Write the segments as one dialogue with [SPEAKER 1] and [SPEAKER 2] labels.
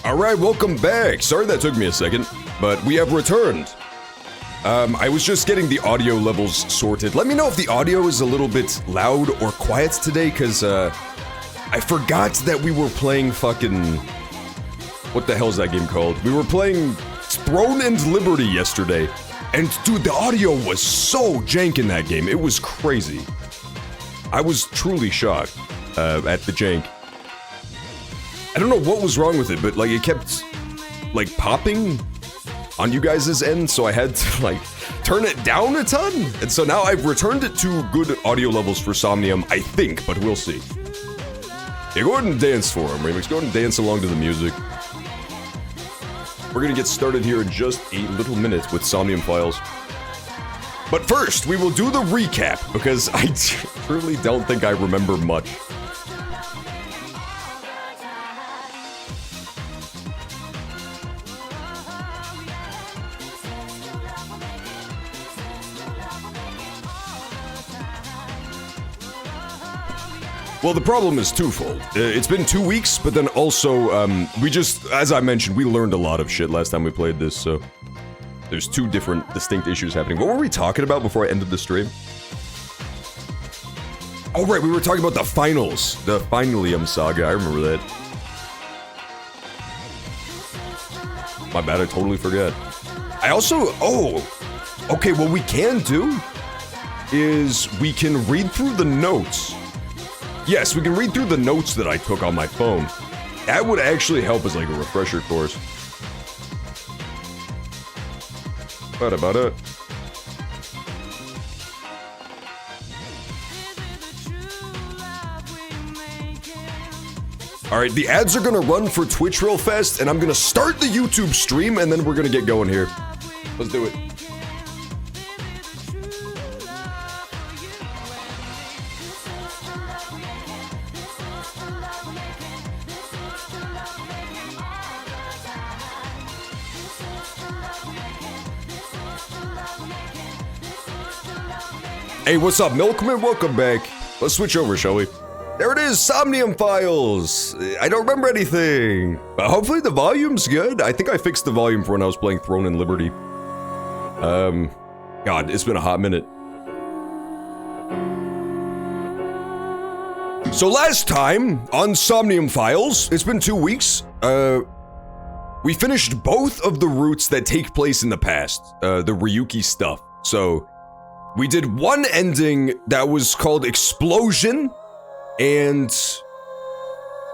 [SPEAKER 1] Alright, welcome back. Sorry that took me a second, but we have returned. I was just getting the audio levels sorted. Let me know if the audio is a little bit loud or quiet today, because, I forgot that we were playing fucking... What the hell is that game called? We were playing Throne and Liberty yesterday, and dude, the audio was so jank in that game. It was crazy. I was truly shocked, at the jank. I don't know what was wrong with it, but, like, it kept, like, popping on you guys' end, so I had to, like, turn it down a ton. And so now I've returned it to good audio levels for Somnium, I think, but we'll see. Yeah, go ahead and dance for him, Remix. Go ahead and dance along to the music. We're gonna get started here in just a little minute with Somnium Files. But first, we will do the recap, because I truly don't think I remember much. Well, the problem is twofold. It's been 2 weeks, but then also, we just, as I mentioned, we learned a lot of shit last time we played this, so... There's two different, distinct issues happening. What were we talking about before I ended the stream? Oh, right, we were talking about the finals. The Finalium saga, I remember that. My bad, I totally forgot. I also, okay, what we can do is we can read through the notes. Yes, we can read through the notes that I took on my phone. That would actually help as like a refresher course. What about it? Alright, the ads are gonna run for Twitch real fast, and I'm gonna start the YouTube stream, and then we're gonna get going here. Let's do it. Hey, what's up, Milkman? Welcome back. Let's switch over, shall we? There it is, Somnium Files! I don't remember anything. But hopefully the volume's good. I think I fixed the volume for when I was playing Throne and Liberty. God, it's been a hot minute. So last time, on Somnium Files, it's been 2 weeks, we finished both of the routes that take place in the past, the Ryuki stuff. So, we did one ending that was called Explosion, and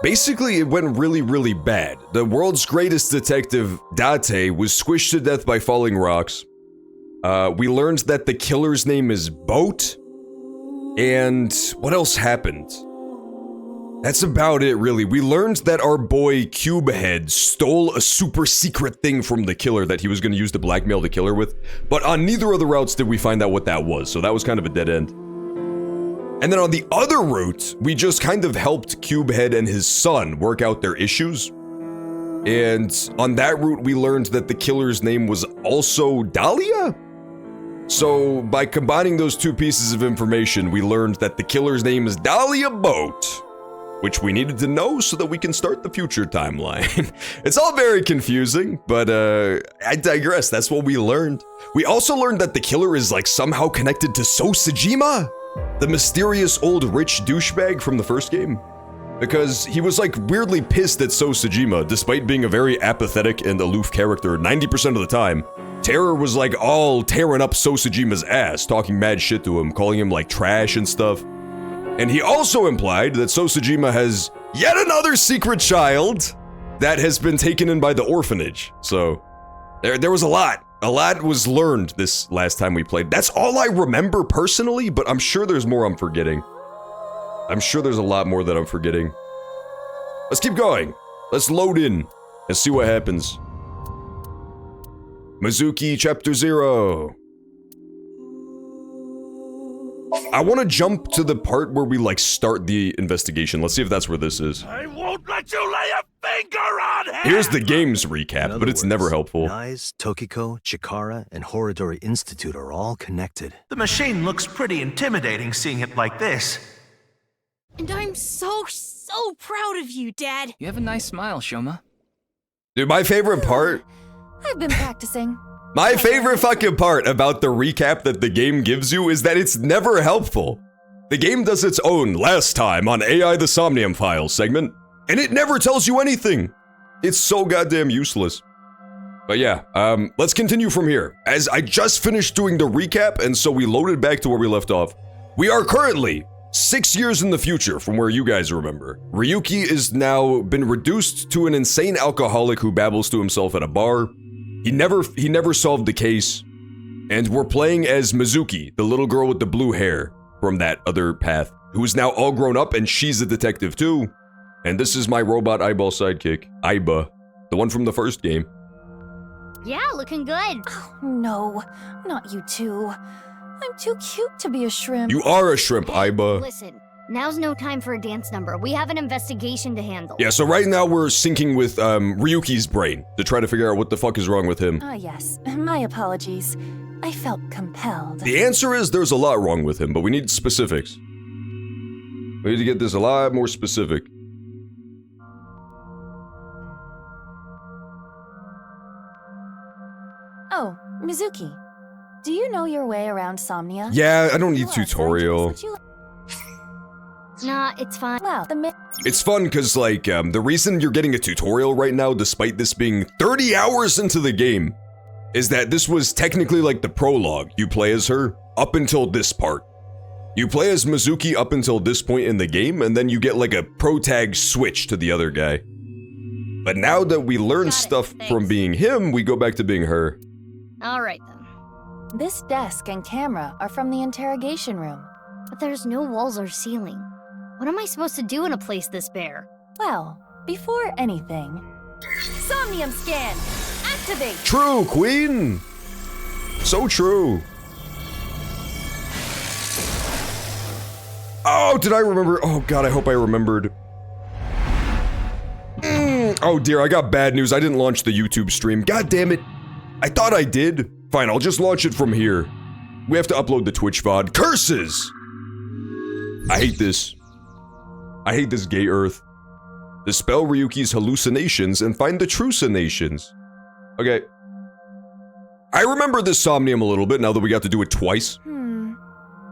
[SPEAKER 1] basically it went really, really bad. The world's greatest detective, Date, was squished to death by falling rocks. We learned that the killer's name is Boat, and what else happened? That's about it, really. We learned that our boy Cubehead stole a super secret thing from the killer that he was going to use to blackmail the killer with, but on neither of the routes did we find out what that was, so that was kind of a dead end. And then on the other route, we just kind of helped Cubehead and his son work out their issues. And on that route, we learned that the killer's name was also Dahlia? So, by combining those two pieces of information, we learned that the killer's name is Dahlia Boat, which we needed to know so that we can start the future timeline. It's all very confusing, but I digress, that's what we learned. We also learned that the killer is like somehow connected to Sosajima, the mysterious old rich douchebag from the first game. Because he was like weirdly pissed at Sosajima, despite being a very apathetic and aloof character 90% of the time. Terror was like all tearing up Sosajima's ass, talking mad shit to him, calling him like trash and stuff. And he also implied that Sosajima has yet another secret child that has been taken in by the orphanage. So, there was a lot. A lot was learned this last time we played. That's all I remember personally, but I'm sure there's more I'm forgetting. I'm sure there's a lot more that I'm forgetting. Let's keep going. Let's load in and see what happens. Mizuki Chapter 0. I want to jump to the part where we, like, start the investigation. Let's see if that's where this is.
[SPEAKER 2] I won't let you lay a finger on him!
[SPEAKER 1] Here's the game's recap, but it's never helpful.
[SPEAKER 3] Nyes, Tokiko, Chikara, and Horodori Institute are all connected.
[SPEAKER 2] The machine looks pretty intimidating seeing it like this.
[SPEAKER 4] And I'm so proud of you, Dad.
[SPEAKER 5] You have a nice smile, Shoma.
[SPEAKER 1] Dude, my favorite part...
[SPEAKER 4] I've been practicing.
[SPEAKER 1] My favorite fucking part about the recap that the game gives you is that it's never helpful. The game does its own last time on AI the Somnium Files segment, and it never tells you anything. It's so goddamn useless. But yeah, let's continue from here. As I just finished doing the recap, and so we loaded back to where we left off. We are currently 6 years in the future from where you guys remember. Ryuki is now been reduced to an insane alcoholic who babbles to himself at a bar. He never solved the case. And we're playing as Mizuki, the little girl with the blue hair from that other path, who is now all grown up and she's a detective too. And this is my robot eyeball sidekick, Aiba, the one from the first game.
[SPEAKER 5] Yeah, looking good.
[SPEAKER 4] Oh, no, not you two. I'm too cute to be a shrimp.
[SPEAKER 1] You are a shrimp, Aiba.
[SPEAKER 5] Listen, now's no time for a dance number. We have an investigation to handle.
[SPEAKER 1] Yeah, so right now we're syncing with Ryuki's brain to try to figure out what the fuck is wrong with him.
[SPEAKER 4] Ah, yes. My apologies. I felt compelled.
[SPEAKER 1] The answer is there's a lot wrong with him, but we need specifics. We need to get this a lot more specific.
[SPEAKER 4] Oh, Mizuki. Do you know your way around Somnia?
[SPEAKER 1] Yeah, I don't need
[SPEAKER 4] You are
[SPEAKER 1] tutorial.
[SPEAKER 4] scientist,
[SPEAKER 5] Nah, it's fine.
[SPEAKER 4] Well,
[SPEAKER 1] It's fun because, like, the reason you're getting a tutorial right now, despite this being 30 hours into the game, is that this was technically like the prologue. You play as her up until this part. You play as Mizuki up until this point in the game, and then you get like a pro tag switch to the other guy. But now that we learn
[SPEAKER 5] Got it,
[SPEAKER 1] stuff
[SPEAKER 5] thanks.
[SPEAKER 1] from being him, we go back to being her.
[SPEAKER 5] All right then.
[SPEAKER 4] this desk and camera are from the interrogation room.
[SPEAKER 5] But there's no walls or ceiling. What am I supposed to do in a place this bare?
[SPEAKER 4] Well, before anything, Somnium scan! Activate!
[SPEAKER 1] True, Queen! So true. Oh, did I remember? Oh god, I hope I remembered. Oh dear, I got bad news. I didn't launch the YouTube stream. God damn it. I thought I did. Fine, I'll just launch it from here. We have to upload the Twitch VOD. Curses! I hate this. I hate this gay earth. Dispel Ryuki's hallucinations and find the trucinations. Okay. I remember this Somnium a little bit now that we got to do it twice.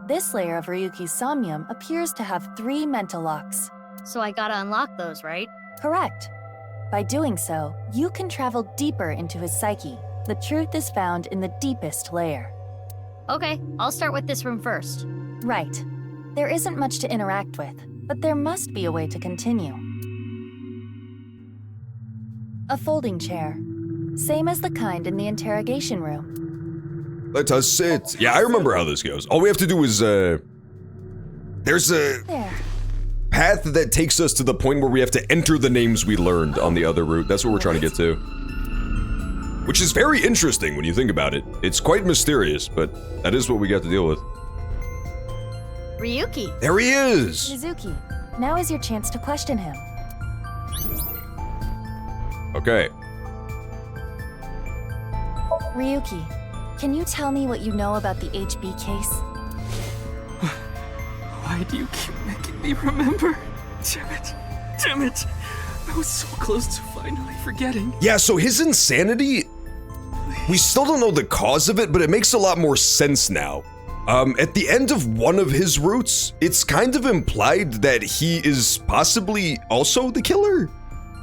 [SPEAKER 4] This layer of Ryuki's Somnium appears to have 3 mental locks.
[SPEAKER 5] So I gotta unlock those, right?
[SPEAKER 4] Correct. By doing so, you can travel deeper into his psyche. The truth is found in the deepest layer.
[SPEAKER 5] Okay, I'll start with this room first.
[SPEAKER 4] Right. There isn't much to interact with, but there must be a way to continue. A folding chair. Same as the kind in the interrogation room.
[SPEAKER 1] Let us sit. Yeah, I remember how this goes. All we have to do is, there's a
[SPEAKER 4] There.
[SPEAKER 1] path that takes us to the point where we have to enter the names we learned on the other route. That's what we're trying to get to. Which is very interesting when you think about it. It's quite mysterious, but that is what we got to deal with.
[SPEAKER 5] Ryuki!
[SPEAKER 1] There he is!
[SPEAKER 4] Mizuki, now is your chance to question him.
[SPEAKER 1] Okay.
[SPEAKER 4] Ryuki, can you tell me what you know about the HB case?
[SPEAKER 6] Why do you keep making me remember? Damn it. Damn it. I was so close to finally forgetting.
[SPEAKER 1] Yeah, so his insanity, we still don't know the cause of it, but it makes a lot more sense now. At the end of one of his routes, it's kind of implied that he is possibly also the killer.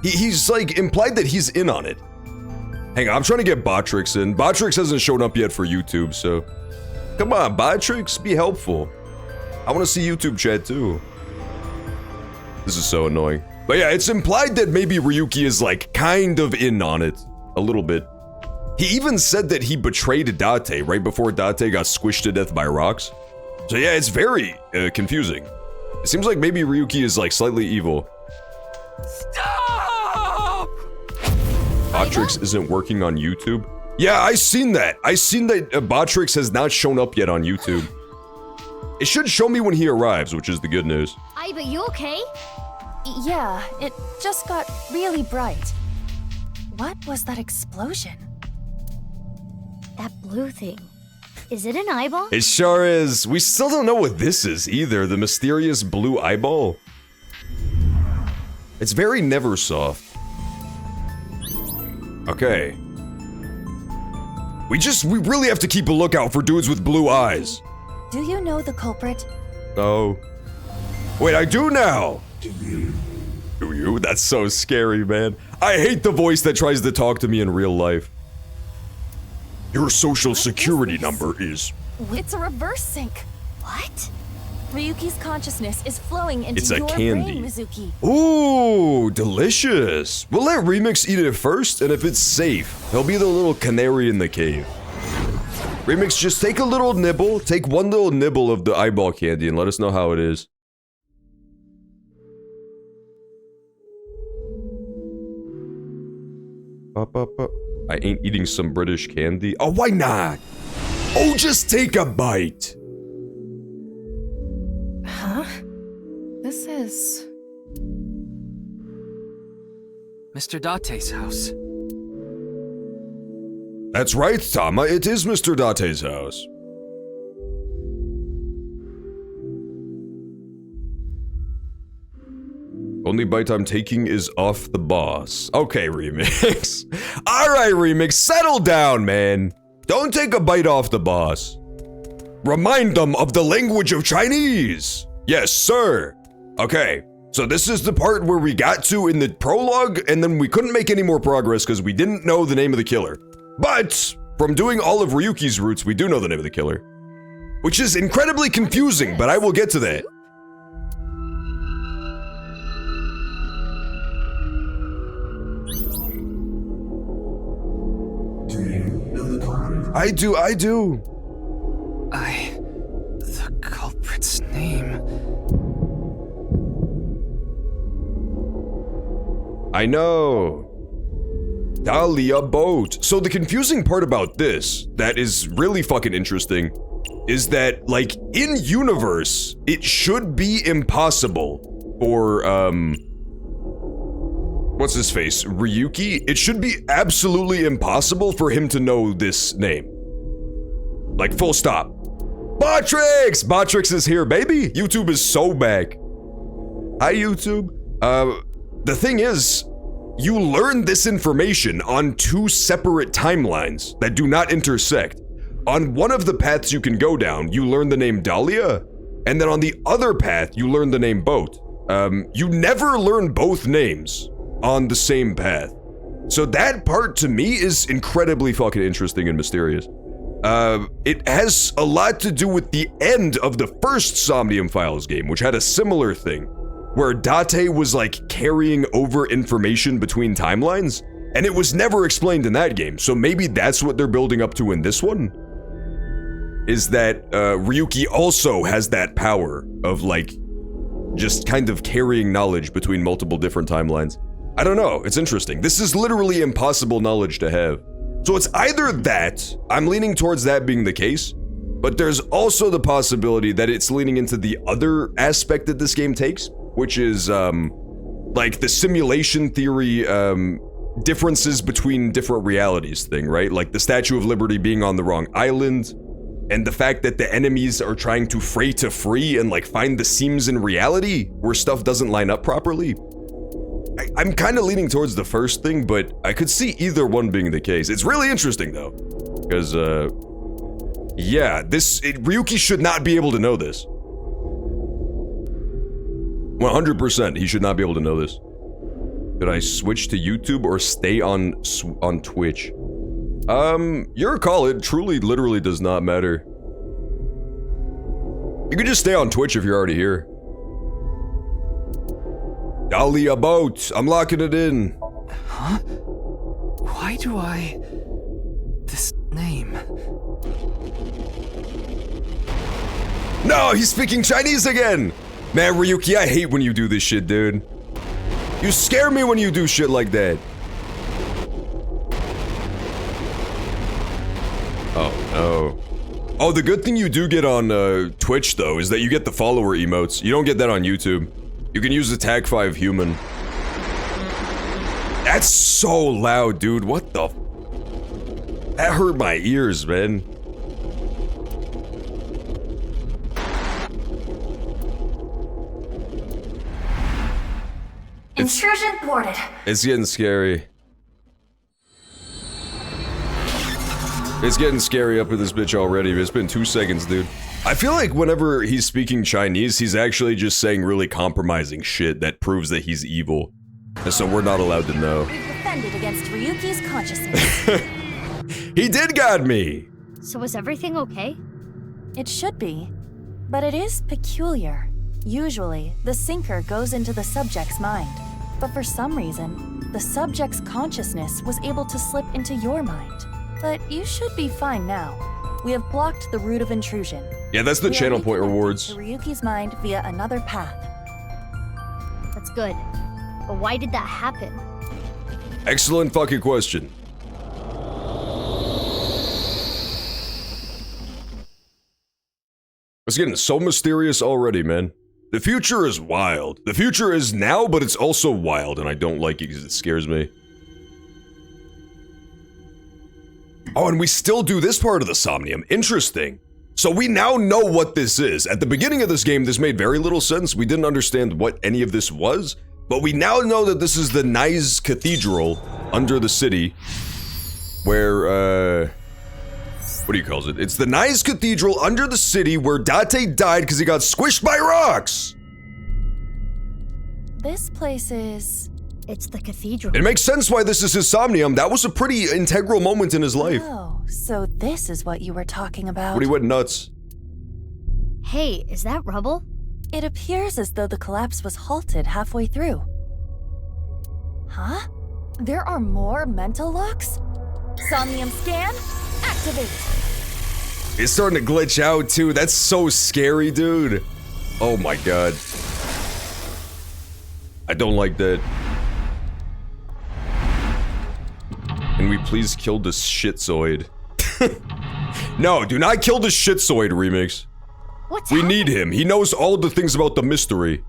[SPEAKER 1] He's like implied that he's in on it. Hang on, I'm trying to get Botrix in. Botrix hasn't shown up yet for YouTube, so come on, Botrix, be helpful. I want to see YouTube chat too. This is so annoying. But yeah, it's implied that maybe Ryuki is like kind of in on it a little bit. He even said that he betrayed Date right before Date got squished to death by rocks. So yeah, it's very confusing. It seems like maybe Ryuki is like slightly evil.
[SPEAKER 6] Stop!
[SPEAKER 1] Botrix isn't working on YouTube? Yeah, I seen that. I seen that Botrix has not shown up yet on YouTube. It should show me when he arrives, which is the good news.
[SPEAKER 5] Aiba, you okay?
[SPEAKER 4] Yeah, it just got really bright. What was that explosion?
[SPEAKER 5] That blue thing. Is it an eyeball?
[SPEAKER 1] It sure is. We still don't know what this is either, the mysterious blue eyeball. It's very Neversoft. Okay. We really have to keep a lookout for dudes with blue eyes.
[SPEAKER 4] Do you know the culprit?
[SPEAKER 1] Oh. Wait, I do now! Do you? That's so scary, man. I hate the voice that tries to talk to me in real life. Your social security number is...
[SPEAKER 4] It's a reverse sync.
[SPEAKER 5] What?
[SPEAKER 4] Ryuki's consciousness is flowing into
[SPEAKER 1] It's a
[SPEAKER 4] your
[SPEAKER 1] candy.
[SPEAKER 4] brain, Mizuki.
[SPEAKER 1] Ooh, delicious. We'll let Remix eat it first, and if it's safe, he'll be the little canary in the cave. Remix, just take a little nibble, take one little nibble of the eyeball candy and let us know how it is. I ain't eating some British candy. Oh, why not? Oh, just take a bite.
[SPEAKER 7] Huh? This is...
[SPEAKER 6] Mr. Date's house.
[SPEAKER 1] That's right, Tama. It is Mr. Date's house. Only bite I'm taking is off the boss. Okay, Remix. Alright, Remix, settle down, man. Don't take a bite off the boss. Remind them of the language of Chinese. Yes, sir. Okay, so this is the part where we got to in the prologue, and then we couldn't make any more progress because we didn't know the name of the killer. But from doing all of Ryuki's routes, we do know the name of the killer. Which is incredibly confusing, but I will get to that. I do.
[SPEAKER 6] The culprit's name.
[SPEAKER 1] I know. Dahlia Boat. So the confusing part about this, that is really fucking interesting, is that, like, in universe, it should be impossible for, what's his face? Ryuki? It should be absolutely impossible for him to know this name. Like, full stop. Botrix! Botrix is here, baby! YouTube is so back. Hi, YouTube. The thing is, you learn this information on two separate timelines that do not intersect. On one of the paths you can go down, you learn the name Dahlia, and then on the other path, you learn the name Boat. You never learn both names on the same path. So that part to me is incredibly fucking interesting and mysterious. It has a lot to do with the end of the first Somnium Files game, which had a similar thing, where Date was like carrying over information between timelines, and it was never explained in that game, so maybe that's what they're building up to in this one? Is that Ryuki also has that power of like, just kind of carrying knowledge between multiple different timelines. I don't know, it's interesting. This is literally impossible knowledge to have. So it's either that, I'm leaning towards that being the case, but there's also the possibility that it's leaning into the other aspect that this game takes, which is, like the simulation theory, differences between different realities thing, right? Like the Statue of Liberty being on the wrong island, and the fact that the enemies are trying to fray to free and like find the seams in reality where stuff doesn't line up properly. I'm kind of leaning towards the first thing, but I could see either one being the case. It's really interesting though, because yeah, Ryuki should not be able to know this. 100%, he should not be able to know this. Should I switch to YouTube or stay on Twitch? Your call. It truly, literally does not matter. You can just stay on Twitch if you're already here. Dahlia Boat, I'm locking it in.
[SPEAKER 6] Huh? Why do I... this name?
[SPEAKER 1] No, he's speaking Chinese again! Man, Ryuki, I hate when you do this shit, dude. You scare me when you do shit like that. Oh, no. Oh, the good thing you do get on Twitch, though, is that you get the follower emotes. You don't get that on YouTube. You can use the tag 5 human. That's so loud, dude. What the... That hurt my ears, man.
[SPEAKER 4] Intrusion boarded.
[SPEAKER 1] It's getting scary. It's getting scary up in this bitch already. It's been 2 seconds, dude. I feel like whenever he's speaking Chinese, he's actually just saying really compromising shit that proves that he's evil. And so we're not allowed to know.
[SPEAKER 4] We've defended against Ryuki's consciousness.
[SPEAKER 1] He did guide me!
[SPEAKER 5] So is everything okay?
[SPEAKER 4] It should be, but it is peculiar. Usually, the sinker goes into the subject's mind, but for some reason, the subject's consciousness was able to slip into your mind. But you should be fine now. We have blocked the route of intrusion.
[SPEAKER 1] Yeah, that's the
[SPEAKER 4] We are
[SPEAKER 1] channel point
[SPEAKER 4] reconnected
[SPEAKER 1] rewards.
[SPEAKER 4] to Ryuki's mind via another path.
[SPEAKER 5] That's good. But why did that happen?
[SPEAKER 1] Excellent fucking question. It's getting so mysterious already, man. The future is wild. The future is now, but it's also wild, and I don't like it because it scares me. Oh, and we still do this part of the Somnium. Interesting. So we now know what this is. At the beginning of this game, this made very little sense. We didn't understand what any of this was, but we now know that this is the Nice Cathedral under the city, where, what do you call it? It's the Nice Cathedral under the city where Date died because he got squished by rocks!
[SPEAKER 4] This place is...
[SPEAKER 5] It's the cathedral.
[SPEAKER 1] It makes sense why this is his Somnium. That was a pretty integral moment in his life.
[SPEAKER 4] Oh, so this is what you were talking about.
[SPEAKER 1] When he went nuts.
[SPEAKER 5] Hey, is that rubble?
[SPEAKER 4] It appears as though the collapse was halted halfway through. Huh? There are more mental locks? Somnium scan, activate!
[SPEAKER 1] It's starting to glitch out too. That's so scary, dude. Oh my god. I don't like that. Can we please kill the shitzoid? No, do not kill the shitzoid, Remix.
[SPEAKER 5] What's
[SPEAKER 1] We
[SPEAKER 5] happening?
[SPEAKER 1] need him. He knows all the things about the mystery.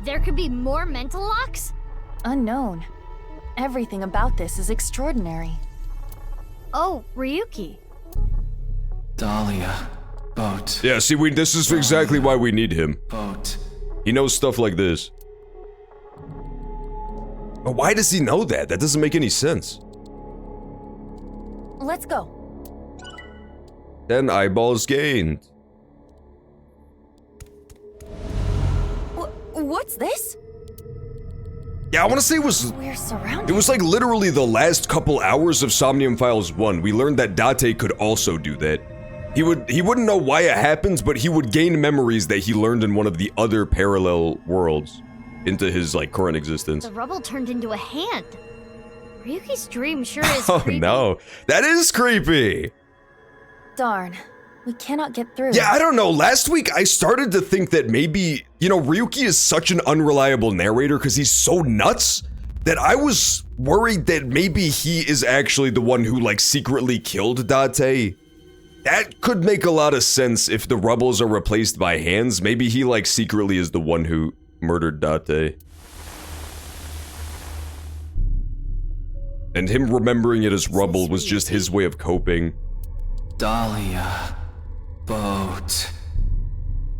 [SPEAKER 5] There could be more mental locks?
[SPEAKER 4] Unknown. Everything about this is extraordinary.
[SPEAKER 5] Oh, Ryuki.
[SPEAKER 6] Dahlia. Boat.
[SPEAKER 1] Yeah, see, this is exactly why we need him.
[SPEAKER 6] Boat.
[SPEAKER 1] He knows stuff like this. But why does he know that? That doesn't make any sense.
[SPEAKER 4] Let's go.
[SPEAKER 1] 10 eyeballs gained.
[SPEAKER 4] What's this?
[SPEAKER 1] Yeah, I want to say it was
[SPEAKER 4] We're surrounded.
[SPEAKER 1] It was like literally the last couple hours of Somnium Files 1. We learned that Date could also do that. He wouldn't know why it happens, but he would gain memories that he learned in one of the other parallel worlds into his like current existence.
[SPEAKER 5] The rubble turned into a hand. Ryuki's dream sure is
[SPEAKER 1] Oh
[SPEAKER 5] creepy.
[SPEAKER 1] no, that is creepy.
[SPEAKER 4] Darn. We cannot get through.
[SPEAKER 1] Yeah, I don't know. Last week I started to think that maybe, you know, Ryuki is such an unreliable narrator because he's so nuts that I was worried that maybe he is actually the one who like secretly killed Date. That could make a lot of sense if the rubbles are replaced by hands. Maybe he like secretly is the one who murdered Date. And him remembering it as rubble was just his way of coping.
[SPEAKER 6] Dahlia. Boat.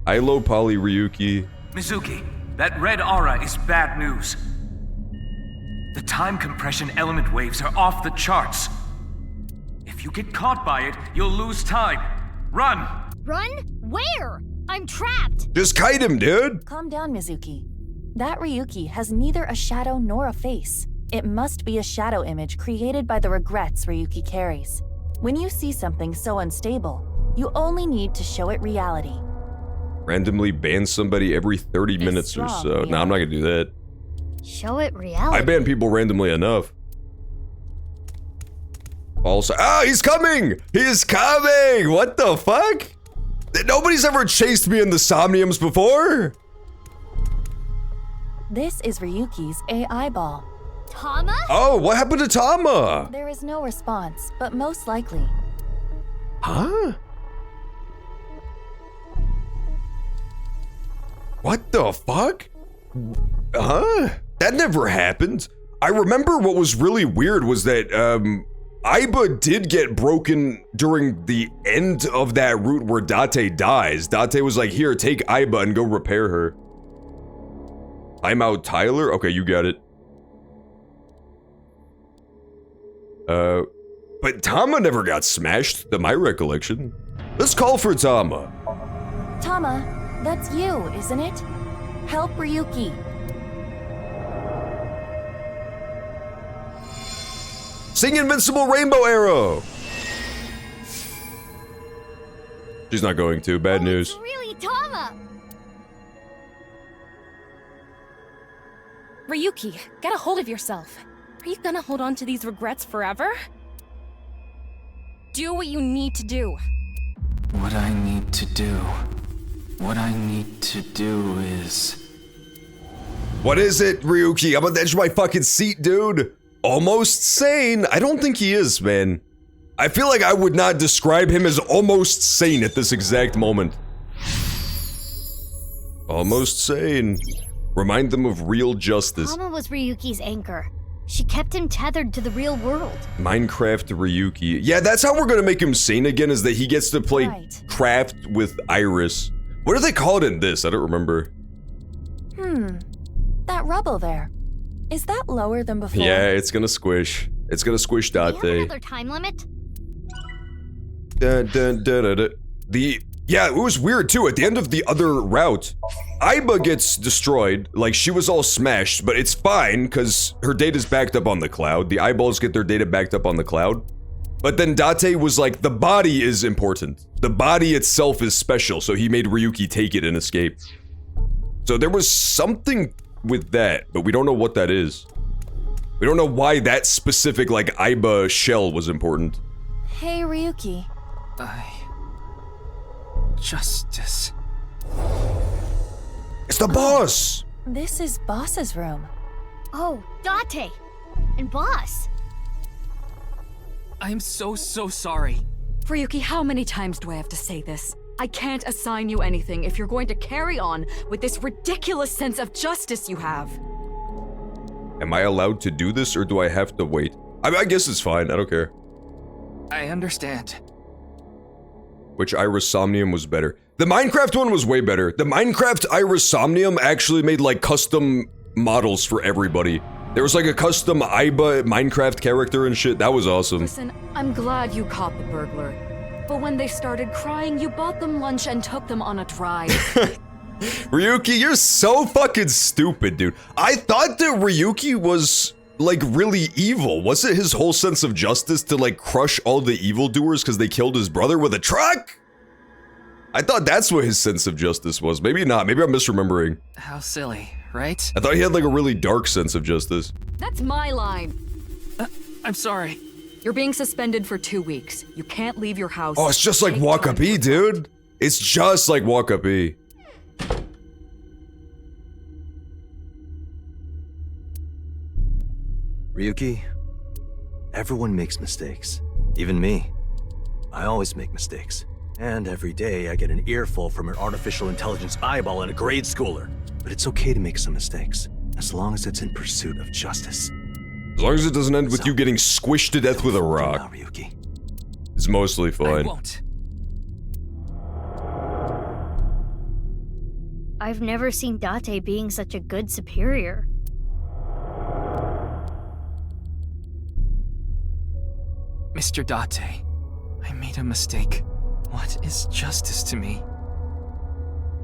[SPEAKER 1] Ilo Poly Ryuki.
[SPEAKER 2] Mizuki, that red aura is bad news. The time compression element waves are off the charts. If you get caught by it, you'll lose time. Run!
[SPEAKER 5] Run? Where? I'm trapped.
[SPEAKER 1] Just kite him, dude!
[SPEAKER 4] Calm down, Mizuki. That Ryuki has neither a shadow nor a face. It must be a shadow image created by the regrets Ryuki carries. When you see something so unstable, you only need to show it reality.
[SPEAKER 1] Randomly ban somebody every 30 minutes or
[SPEAKER 4] strong,
[SPEAKER 1] so.
[SPEAKER 4] yeah.
[SPEAKER 1] Nah, I'm not gonna do that.
[SPEAKER 5] Show it reality.
[SPEAKER 1] I ban people randomly enough. Also, he's coming! He's coming! What the fuck? Nobody's ever chased me in the Somniums before?
[SPEAKER 4] This is Ryuki's AI ball.
[SPEAKER 5] Tama?
[SPEAKER 1] Oh, what happened to Tama?
[SPEAKER 4] There is no response, but most likely.
[SPEAKER 1] Huh? What the fuck? Huh? That never happened. I remember what was really weird was that, Aiba did get broken during the end of that route where Date dies. Date was like, here, take Aiba and go repair her. I'm out, Tyler? Okay, you got it. But Tama never got smashed, to my recollection. Let's call for Tama.
[SPEAKER 4] Tama, that's you, isn't it? Help Ryuki.
[SPEAKER 1] Sing Invincible Rainbow Arrow! She's not going to, bad news.
[SPEAKER 5] It's really Tama!
[SPEAKER 7] Ryuki, get a hold of yourself. Are you gonna hold on to these regrets forever? Do what you need to do.
[SPEAKER 6] What I need to do. What I need to do is.
[SPEAKER 1] What is it, Ryuki? I'm on the edge of my fucking seat, dude. Almost sane. I don't think he is, man. I feel like I would not describe him as almost sane at this exact moment. Almost sane. Remind them of real justice.
[SPEAKER 5] Tama was Ryuki's anchor. She kept him tethered to the real world.
[SPEAKER 1] Minecraft Ryuki. Yeah, that's how we're gonna make him sane again, is that he gets to play
[SPEAKER 4] Right.
[SPEAKER 1] craft with Iris. What do they call it in this? I don't remember.
[SPEAKER 4] That rubble there. Is that lower than before?
[SPEAKER 1] Yeah, it's gonna squish. It's gonna squish
[SPEAKER 5] Do we have
[SPEAKER 1] Date.
[SPEAKER 5] another time limit?
[SPEAKER 1] Dun, dun, dun, dun, dun. Yeah, it was weird too. At the end of the other route, Aiba gets destroyed. Like, she was all smashed, but it's fine because her data's backed up on the cloud. The eyeballs get their data backed up on the cloud. But then Date was like, the body is important. The body itself is special, so he made Ryuki take it and escape. So there was something with that, but we don't know what that is. We don't know why that specific, like, Aiba shell was important.
[SPEAKER 4] Hey, Ryuki.
[SPEAKER 6] Justice.
[SPEAKER 1] It's the boss!
[SPEAKER 4] This is Boss's room.
[SPEAKER 5] Oh, Date! And Boss!
[SPEAKER 6] I'm so sorry.
[SPEAKER 8] Ryuki, how many times do I have to say this? I can't assign you anything if you're going to carry on with this ridiculous sense of justice you have.
[SPEAKER 1] Am I allowed to do this, or do I have to wait? I guess it's fine, I don't care.
[SPEAKER 6] I understand.
[SPEAKER 1] Which Iris Somnium was better? The Minecraft one was way better. The Minecraft Iris Somnium actually made, like, custom models for everybody. There was, like, a custom Aiba Minecraft character and shit. That was awesome.
[SPEAKER 8] Listen, I'm glad you caught the burglar. But when they started crying, you bought them lunch and took them on a drive.
[SPEAKER 1] Ryuki, you're so fucking stupid, dude. I thought that Ryuki was, like, really evil. Was it his whole sense of justice to, like, crush all the evildoers because they killed his brother with a truck? I thought that's what his sense of justice was. Maybe not. Maybe I'm misremembering.
[SPEAKER 6] How silly, right?
[SPEAKER 1] I thought he had, like, a really dark sense of justice.
[SPEAKER 8] That's my line.
[SPEAKER 6] I'm sorry.
[SPEAKER 8] You're being suspended for 2 weeks. You can't leave your house.
[SPEAKER 1] Oh, it's just like Walk Up E, dude. It's just like Walk Up E.
[SPEAKER 3] Ryuki, everyone makes mistakes. Even me. I always make mistakes. And every day I get an earful from an artificial intelligence eyeball and a grade schooler. But it's okay to make some mistakes, as long as it's in pursuit of justice.
[SPEAKER 1] As long as it doesn't end with you getting squished to death with a rock.
[SPEAKER 3] Now, Ryuki.
[SPEAKER 1] It's mostly
[SPEAKER 6] I
[SPEAKER 1] fine.
[SPEAKER 6] won't.
[SPEAKER 5] I've never seen Date being such a good superior.
[SPEAKER 6] Mr. Date, I made a mistake. What is justice to me?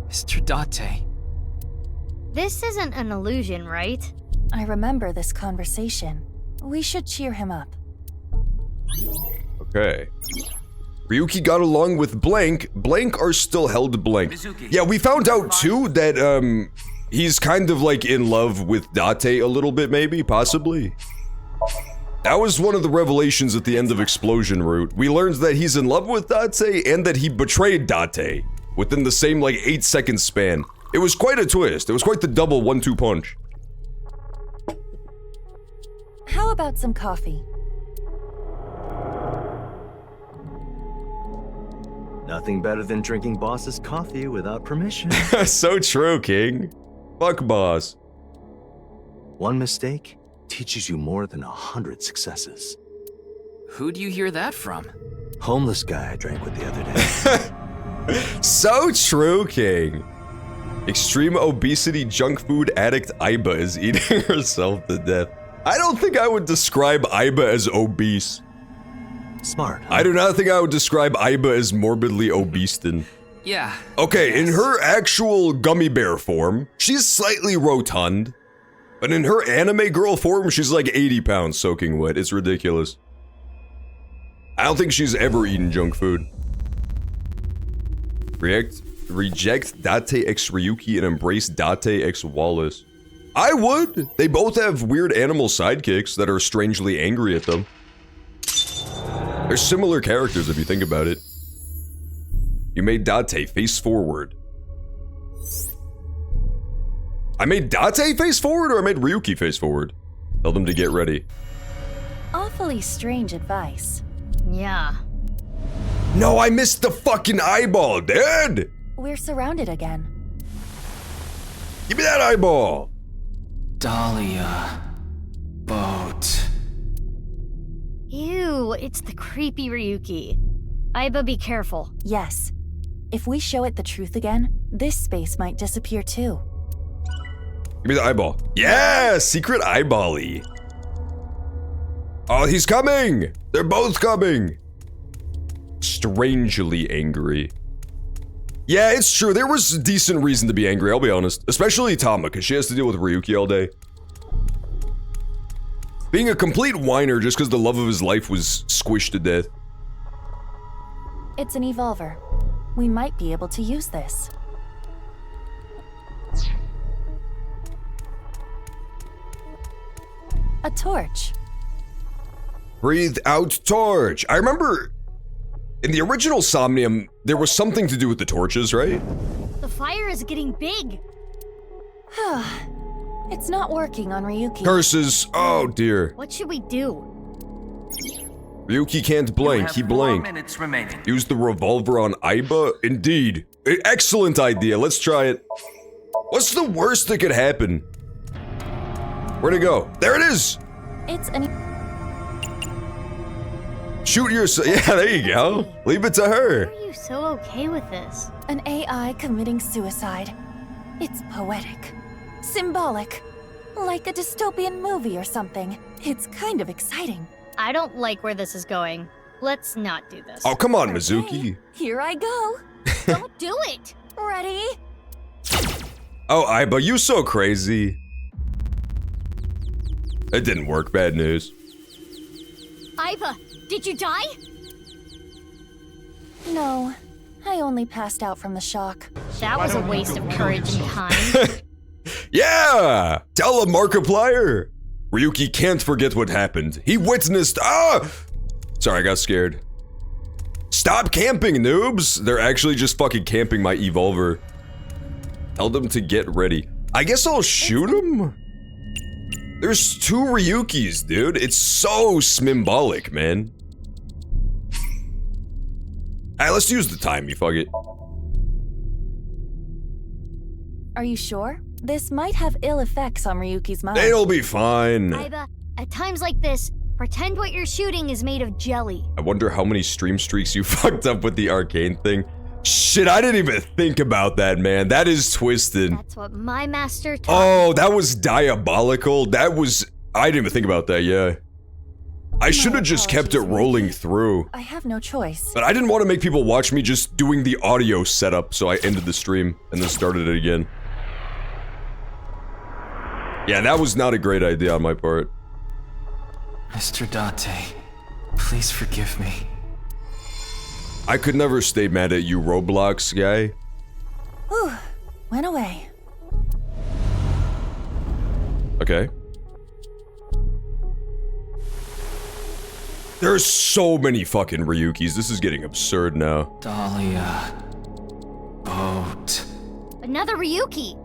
[SPEAKER 6] Mr. Date.
[SPEAKER 5] This isn't an illusion, right?
[SPEAKER 4] I remember this conversation. We should cheer him up.
[SPEAKER 1] Okay. Ryuki got along with Blank. Blank are still held blank.
[SPEAKER 2] Mizuki.
[SPEAKER 1] Yeah, we found out too that, he's kind of like in love with Date a little bit, maybe, possibly. That was one of the revelations at the end of Explosion Route. We learned that he's in love with Date and that he betrayed Date within the same, like, 8-second span. It was quite a twist. It was quite the double 1-2 punch.
[SPEAKER 4] How about some coffee?
[SPEAKER 3] Nothing better than drinking Boss's coffee without permission.
[SPEAKER 1] So true, King. Fuck boss.
[SPEAKER 3] One mistake teaches you more than 100 successes.
[SPEAKER 6] Who do you hear that from?
[SPEAKER 3] Homeless guy I drank with the other day.
[SPEAKER 1] So true, King. Extreme obesity junk food addict Aiba is eating herself to death. I don't think I would describe Aiba as obese.
[SPEAKER 3] Smart. Huh?
[SPEAKER 1] I do not think I would describe Aiba as morbidly obese then.
[SPEAKER 6] Yeah.
[SPEAKER 1] Okay, in her actual gummy bear form, she's slightly rotund. But in her anime girl form, she's like 80 pounds soaking wet. It's ridiculous. I don't think she's ever eaten junk food. Reject Date x Ryuki and embrace Date x Wallace. I would! They both have weird animal sidekicks that are strangely angry at them. They're similar characters if you think about it. You made Date face forward. I made Date face forward or I made Ryuki face forward? Tell them to get ready.
[SPEAKER 4] Awfully strange advice.
[SPEAKER 5] Yeah.
[SPEAKER 1] No, I missed the fucking eyeball, dude!
[SPEAKER 4] We're surrounded again.
[SPEAKER 1] Give me that eyeball!
[SPEAKER 6] Dahlia. Boat.
[SPEAKER 5] Ew, it's the creepy Ryuki. Aiba, be careful.
[SPEAKER 4] Yes. If we show it the truth again, this space might disappear too.
[SPEAKER 1] Give me the eyeball. Yeah! Secret eyeball-y. Oh, he's coming! They're both coming! Strangely angry. Yeah, it's true. There was decent reason to be angry, I'll be honest. Especially Tama, because she has to deal with Ryuki all day. Being a complete whiner just because the love of his life was squished to death.
[SPEAKER 4] It's an evolver. We might be able to use this. A torch.
[SPEAKER 1] Breathe out torch. I remember in the original Somnium, there was something to do with the torches, right?
[SPEAKER 5] The fire is getting big.
[SPEAKER 4] It's not working on Ryuki.
[SPEAKER 1] Curses. Oh dear.
[SPEAKER 5] What should we do?
[SPEAKER 1] Ryuki can't blink. He
[SPEAKER 2] 4
[SPEAKER 1] blanked.
[SPEAKER 2] minutes remaining.
[SPEAKER 1] Use the revolver on Aiba? Indeed. Excellent idea. Let's try it. What's the worst that could happen? Where'd it go? There it is!
[SPEAKER 4] It's an...
[SPEAKER 1] Shoot yourself. Yeah, there you go. Leave it to her.
[SPEAKER 5] How are you so okay with this?
[SPEAKER 4] an AI committing suicide. It's poetic. Symbolic. Like a dystopian movie or something. It's kind of exciting.
[SPEAKER 5] I don't like where this is going. Let's not do this.
[SPEAKER 1] Oh, come on,
[SPEAKER 4] Okay,
[SPEAKER 1] Mizuki.
[SPEAKER 4] here I go.
[SPEAKER 5] Don't do it!
[SPEAKER 4] Ready?
[SPEAKER 1] Oh, Aiba, you so crazy. It didn't work. Bad news.
[SPEAKER 5] Aiba, did you die?
[SPEAKER 4] No, I only passed out from the shock.
[SPEAKER 5] That was a waste of courage and time.
[SPEAKER 1] Yeah! Tell him, Markiplier! Ryuki can't forget what happened. He witnessed— Sorry, I got scared. Stop camping, noobs! They're actually just fucking camping my Evolver. Tell them to get ready. I guess I'll shoot him? There's 2 Ryukis, dude. It's so smimbolic, man. Alright, let's use the time, you fuck it.
[SPEAKER 4] Are you sure? This might have ill effects on Ryuki's mind.
[SPEAKER 1] It'll be fine.
[SPEAKER 5] Aiba, at times like this, pretend what you're shooting is made of jelly.
[SPEAKER 1] I wonder how many stream streaks you fucked up with the arcane thing. Shit, I didn't even think about that, man. That is twisted.
[SPEAKER 5] That's what my master taught
[SPEAKER 1] Oh, that was diabolical. That was— I didn't even think about that, yeah. I should have just kept it
[SPEAKER 4] apologies,
[SPEAKER 1] rolling
[SPEAKER 4] Ryuki.
[SPEAKER 1] through.
[SPEAKER 4] I have no choice.
[SPEAKER 1] But I didn't want to make people watch me just doing the audio setup, so I ended the stream and then started it again. Yeah, that was not a great idea on my part.
[SPEAKER 6] Mr. Date, please forgive me.
[SPEAKER 1] I could never stay mad at you, Roblox guy.
[SPEAKER 4] Whew, went away.
[SPEAKER 1] Okay. There's so many fucking Ryukis. This is getting absurd now.
[SPEAKER 6] Dahlia. Boat.
[SPEAKER 5] Another Ryuki.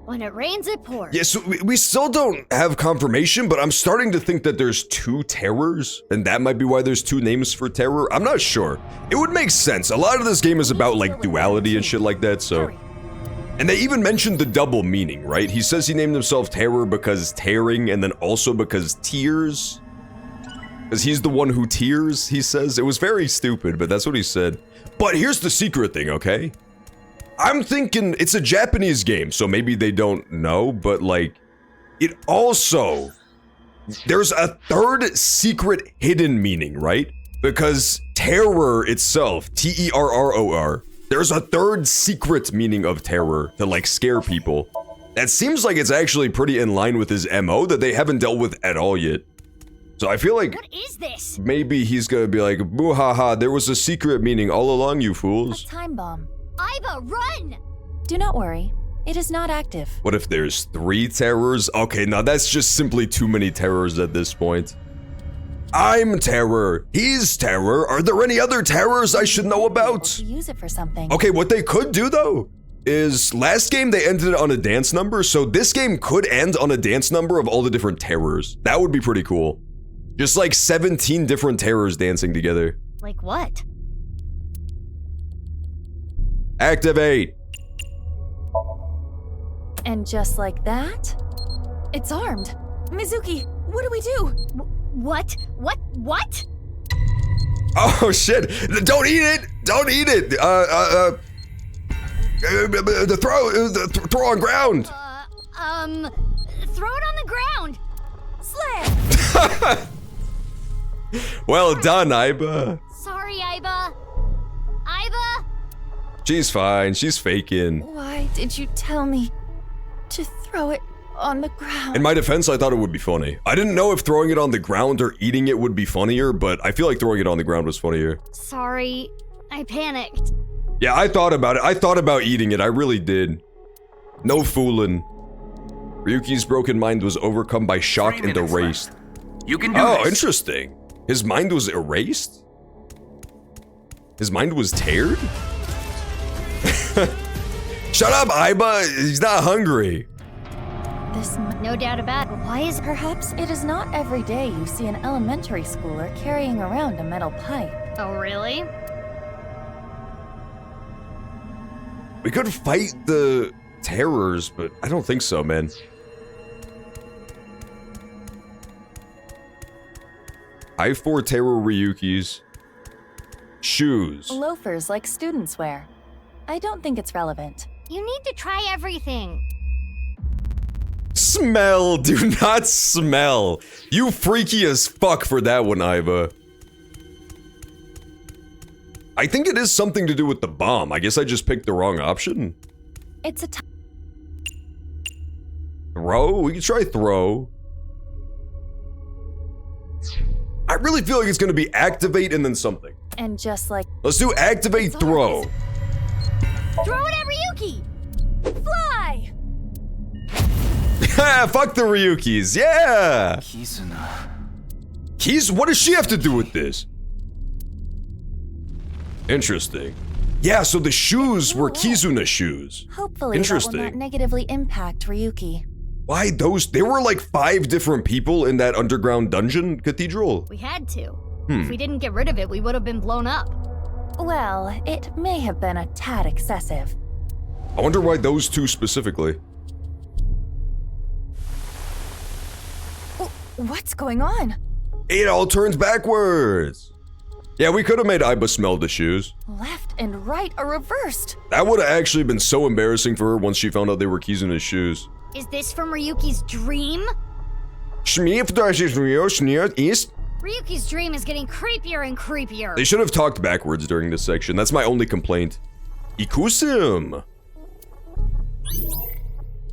[SPEAKER 5] When it rains, it pours.
[SPEAKER 1] Yeah, so we still don't have confirmation, but I'm starting to think that there's 2 terrors, and that might be why there's 2 names for terror. I'm not sure. It would make sense. A lot of this game is about, like, duality and shit like that, so...
[SPEAKER 4] Hurry.
[SPEAKER 1] And they even mentioned the double meaning, right? He says he named himself Terror because tearing, and then also because tears. Because he's the one who tears, he says. It was very stupid, but that's what he said. But here's the secret thing, okay? I'm thinking it's a Japanese game, so maybe they don't know, but like, it also there's a third secret hidden meaning, right? Because terror itself, T-E-R-R-O-R, there's a third secret meaning of terror to like scare people. That seems like it's actually pretty in line with his MO that they haven't dealt with at all yet. So I feel like
[SPEAKER 5] What is this?
[SPEAKER 1] maybe he's gonna be like, boo ha ha, there was a secret meaning all along, you
[SPEAKER 4] A
[SPEAKER 1] fools.
[SPEAKER 4] time bomb.
[SPEAKER 5] Iva, run!
[SPEAKER 4] Do not worry. It is not active.
[SPEAKER 1] What if there's 3 terrors? Okay, now that's just simply too many terrors at this point. I'm terror. He's terror. Are there any other terrors I should know about?
[SPEAKER 4] To use it for something.
[SPEAKER 1] Okay, what they could do though is last game they ended it on a dance number, so this game could end on a dance number of all the different terrors. That would be pretty cool. Just like 17 different terrors dancing together.
[SPEAKER 5] Like what?
[SPEAKER 1] Activate.
[SPEAKER 4] And just like that, it's armed. Mizuki, what do we do?
[SPEAKER 5] What? What?
[SPEAKER 1] Oh shit! Don't eat it! Don't eat it! Throw on ground.
[SPEAKER 5] Throw it on the ground.
[SPEAKER 4] Slam!
[SPEAKER 1] Well done, Iba.
[SPEAKER 5] Sorry, Iva. Iva?
[SPEAKER 1] She's fine. She's faking.
[SPEAKER 4] Why did you tell me to throw it on the ground?
[SPEAKER 1] In my defense, I thought it would be funny. I didn't know if throwing it on the ground or eating it would be funnier, but I feel like throwing it on the ground was funnier.
[SPEAKER 5] Sorry. I panicked.
[SPEAKER 1] Yeah, I thought about it. I thought about eating it. I really did. No fooling. Ryuki's broken mind was overcome by shock
[SPEAKER 2] 3
[SPEAKER 1] and
[SPEAKER 2] minutes
[SPEAKER 1] erased.
[SPEAKER 2] left. You can do
[SPEAKER 1] Oh,
[SPEAKER 2] this.
[SPEAKER 1] interesting. His mind was erased? His mind was teared? Shut up, Iba! He's not hungry.
[SPEAKER 4] This
[SPEAKER 5] No doubt about it. Why is
[SPEAKER 4] Perhaps it is not every day you see an elementary schooler carrying around a metal pipe.
[SPEAKER 5] Oh, really?
[SPEAKER 1] We could fight the terrors, but I don't think so, man. I4 terror Ryuki's. Shoes.
[SPEAKER 4] Loafers like students wear. I don't think it's relevant.
[SPEAKER 5] You need to try everything.
[SPEAKER 1] Smell! Do not smell! You freaky as fuck for that one, Iva. I think it is something to do with the bomb. I guess I just picked the wrong option.
[SPEAKER 4] It's a
[SPEAKER 1] Throw? We can try throw. I really feel like it's gonna be activate and then something.
[SPEAKER 4] and just like
[SPEAKER 1] Let's do activate
[SPEAKER 4] It's
[SPEAKER 1] throw.
[SPEAKER 4] always-
[SPEAKER 5] Throw it at Ryuki!
[SPEAKER 4] fly.
[SPEAKER 1] Fuck the Ryukis, yeah!
[SPEAKER 6] Kizuna.
[SPEAKER 1] What does she have to do with this? Interesting. Yeah, so the shoes were Kizuna shoes.
[SPEAKER 4] Hopefully that will
[SPEAKER 1] Interesting.
[SPEAKER 4] not negatively impact Ryuki.
[SPEAKER 1] Why those? There were like 5 different people in that underground dungeon cathedral.
[SPEAKER 5] We had to. If we didn't get rid of it, we would have been blown up.
[SPEAKER 4] Well, it may have been a tad excessive.
[SPEAKER 1] I wonder why those 2 specifically.
[SPEAKER 4] What's going on?
[SPEAKER 1] It all turns backwards. Yeah, we could have made Iba smell the shoes.
[SPEAKER 4] Left and right are reversed.
[SPEAKER 1] That would have actually been so embarrassing for her once she found out they were Kizuna's shoes.
[SPEAKER 5] Is this from Ryuki's dream? Ryuki's dream is getting creepier and creepier.
[SPEAKER 1] They should have talked backwards during this section. That's my only complaint. Ikusim.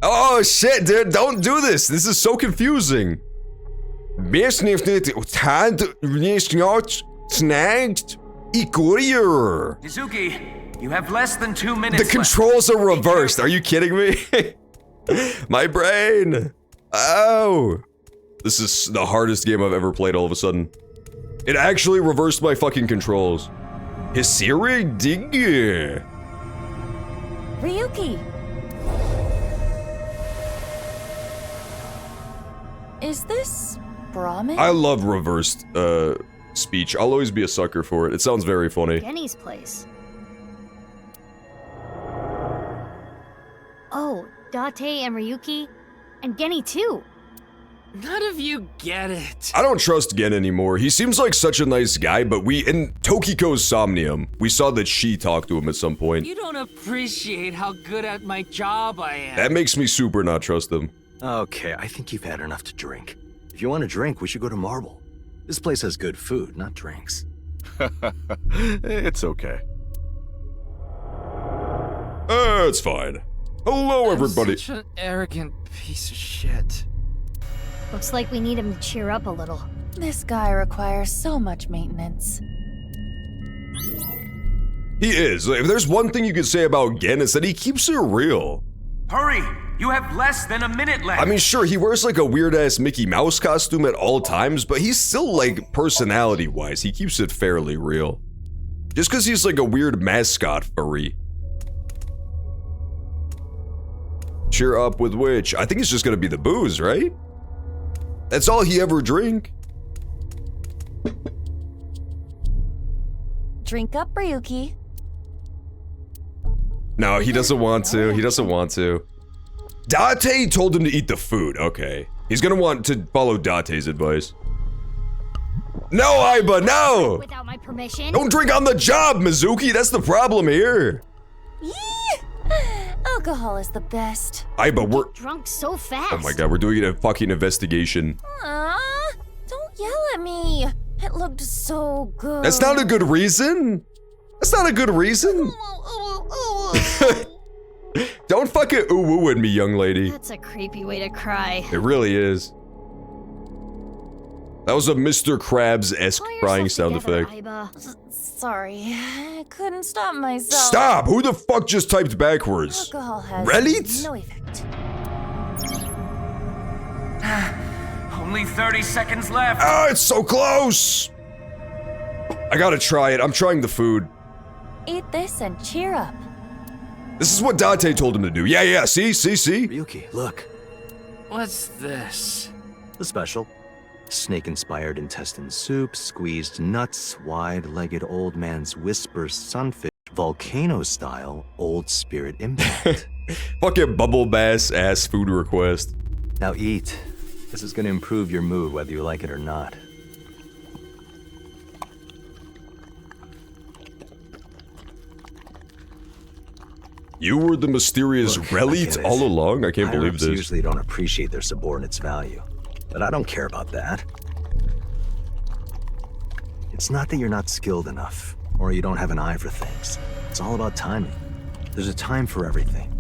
[SPEAKER 1] Oh shit, dude, don't do this. This is so confusing. Snagged Ikurier.
[SPEAKER 2] Izuki, you have less than 2 minutes
[SPEAKER 1] The
[SPEAKER 2] left.
[SPEAKER 1] controls are reversed. Are you kidding me? My brain. Oh. This is the hardest game I've ever played all of a sudden. It actually reversed my fucking controls. Hisiri Diggy.
[SPEAKER 4] Ryuki! Is this Brahmin?
[SPEAKER 1] I love reversed speech. I'll always be a sucker for it. It sounds very funny.
[SPEAKER 5] Genny's place. Oh, Date and Ryuki, and Genny too.
[SPEAKER 6] None of you get it.
[SPEAKER 1] I don't trust Gen anymore. He seems like such a nice guy, but in Tokiko's Somnium, we saw that she talked to him at some point.
[SPEAKER 6] You don't appreciate how good at my job I am.
[SPEAKER 1] That makes me super not trust him.
[SPEAKER 3] Okay, I think you've had enough to drink. If you want a drink, we should go to Marble. This place has good food, not drinks.
[SPEAKER 9] It's okay.
[SPEAKER 1] It's fine. Hello, everybody.
[SPEAKER 6] I'm such an arrogant piece of shit.
[SPEAKER 5] Looks like we need him to cheer up a little.
[SPEAKER 4] This guy requires so much maintenance.
[SPEAKER 1] He is. If there's one thing you could say about Gen, it's that he keeps it real.
[SPEAKER 2] Hurry! You have less than a minute left.
[SPEAKER 1] I mean, sure, he wears like a weird-ass Mickey Mouse costume at all times, but he's still, like, personality-wise, he keeps it fairly real. Just because he's like a weird mascot furry. Cheer up with which? I think it's just gonna be the booze, right? That's all he ever drink.
[SPEAKER 4] Drink up, Ryuki.
[SPEAKER 1] No, he doesn't want to. He doesn't want to. Date told him to eat the food. Okay. He's gonna want to follow Date's advice. No, Aiba, no!
[SPEAKER 5] Without my permission.
[SPEAKER 1] Don't drink on the job, Mizuki. That's the problem here.
[SPEAKER 4] Yee! Alcohol is the best.
[SPEAKER 1] Aiba, we're...
[SPEAKER 5] Drunk so fast.
[SPEAKER 1] Oh my god, we're doing a fucking investigation.
[SPEAKER 4] Don't yell at me. It looked so good.
[SPEAKER 1] That's not a good reason. That's not a good reason. Don't fucking ooh-woo at me, young lady.
[SPEAKER 5] That's a creepy way to cry.
[SPEAKER 1] It really is. That was a Mr. Krabs-esque
[SPEAKER 5] Pull
[SPEAKER 1] crying
[SPEAKER 5] yourself
[SPEAKER 1] sound
[SPEAKER 5] together,
[SPEAKER 1] effect.
[SPEAKER 5] Aiba.
[SPEAKER 4] Sorry, I couldn't stop myself.
[SPEAKER 1] Stop! Who the fuck just typed backwards?
[SPEAKER 4] Alcohol has
[SPEAKER 1] Relit?
[SPEAKER 4] no effect.
[SPEAKER 2] Only 30 seconds left.
[SPEAKER 1] Ah, it's so close! I gotta try it. I'm trying the food.
[SPEAKER 4] Eat this and cheer up.
[SPEAKER 1] This is what Date told him to do. Yeah, see?
[SPEAKER 3] Ryuki, look.
[SPEAKER 6] What's this?
[SPEAKER 3] The special. Snake-inspired intestine soup, squeezed nuts, wide-legged old man's whisper sunfish, volcano-style old spirit impact.
[SPEAKER 1] Fucking bubble bass ass food request.
[SPEAKER 3] Now eat. This is gonna improve your mood whether you like it or not.
[SPEAKER 1] You were the mysterious
[SPEAKER 3] Look, I
[SPEAKER 1] Relit
[SPEAKER 3] get it.
[SPEAKER 1] all along? I can't believe
[SPEAKER 3] Higher-ups
[SPEAKER 1] this.
[SPEAKER 3] usually don't appreciate their subordinates' value. But I don't care about that. It's not that you're not skilled enough, or you don't have an eye for things. It's all about timing. There's a time for everything.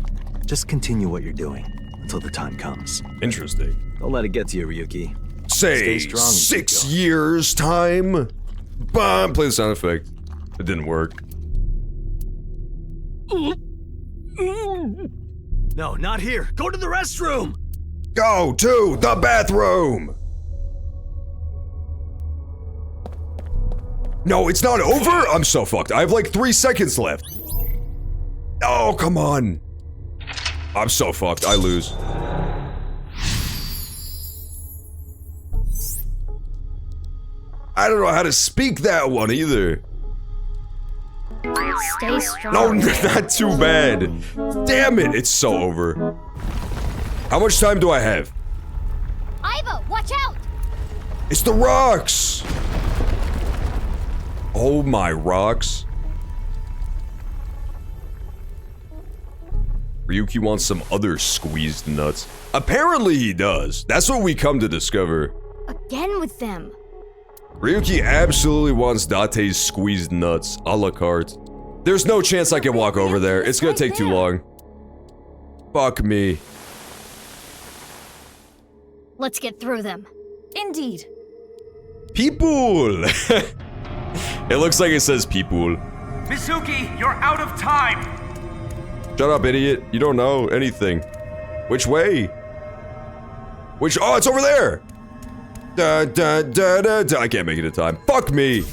[SPEAKER 3] Just continue what you're doing until the time comes.
[SPEAKER 1] Interesting.
[SPEAKER 3] Don't let it get to you, Ryuki.
[SPEAKER 1] Say,
[SPEAKER 3] Stay strong,
[SPEAKER 1] 6
[SPEAKER 3] Nico.
[SPEAKER 1] years time? Bam! Play the sound effect. It didn't work.
[SPEAKER 3] No, not here. Go to the restroom!
[SPEAKER 1] Go to the bathroom! No, it's not over? I'm so fucked. I have like 3 seconds left. Oh, come on. I'm so fucked. I lose. I don't know how to speak that one either.
[SPEAKER 5] Stay strong.
[SPEAKER 1] No, not too bad. Damn it, it's so over. How much time do I have?
[SPEAKER 5] Aiba, watch out!
[SPEAKER 1] It's the rocks! Oh my rocks. Ryuki wants some other squeezed nuts. Apparently he does. That's what we come to discover.
[SPEAKER 5] Again with them.
[SPEAKER 1] Ryuki absolutely wants Date's squeezed nuts, a la carte. There's no chance I can walk over there. It's gonna take too long. Fuck me.
[SPEAKER 5] Let's get through them.
[SPEAKER 4] Indeed.
[SPEAKER 1] People! It looks like it says people.
[SPEAKER 2] Mizuki, you're out of time.
[SPEAKER 1] Shut up, idiot. You don't know anything. Which way? Which- oh, it's over there! Da, da, da, da, da. I can't make it in time. Fuck me!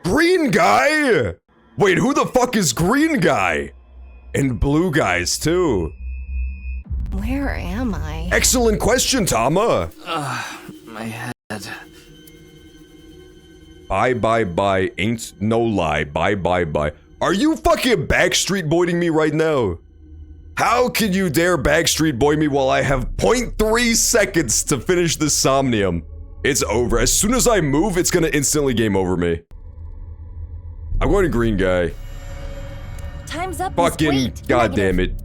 [SPEAKER 1] Green guy? Wait, who the fuck is green guy? And blue guys, too.
[SPEAKER 7] Where am I?
[SPEAKER 1] Excellent question, Tama.
[SPEAKER 6] My head.
[SPEAKER 1] Bye, ain't no lie. Bye. Are you fucking Backstreet Boyding me right now? How can you dare Backstreet Boy me while I have 0.3 seconds to finish this Somnium? It's over. As soon as I move, it's gonna instantly game over me. I'm going to green guy.
[SPEAKER 4] Time's up.
[SPEAKER 1] Fucking goddamn it.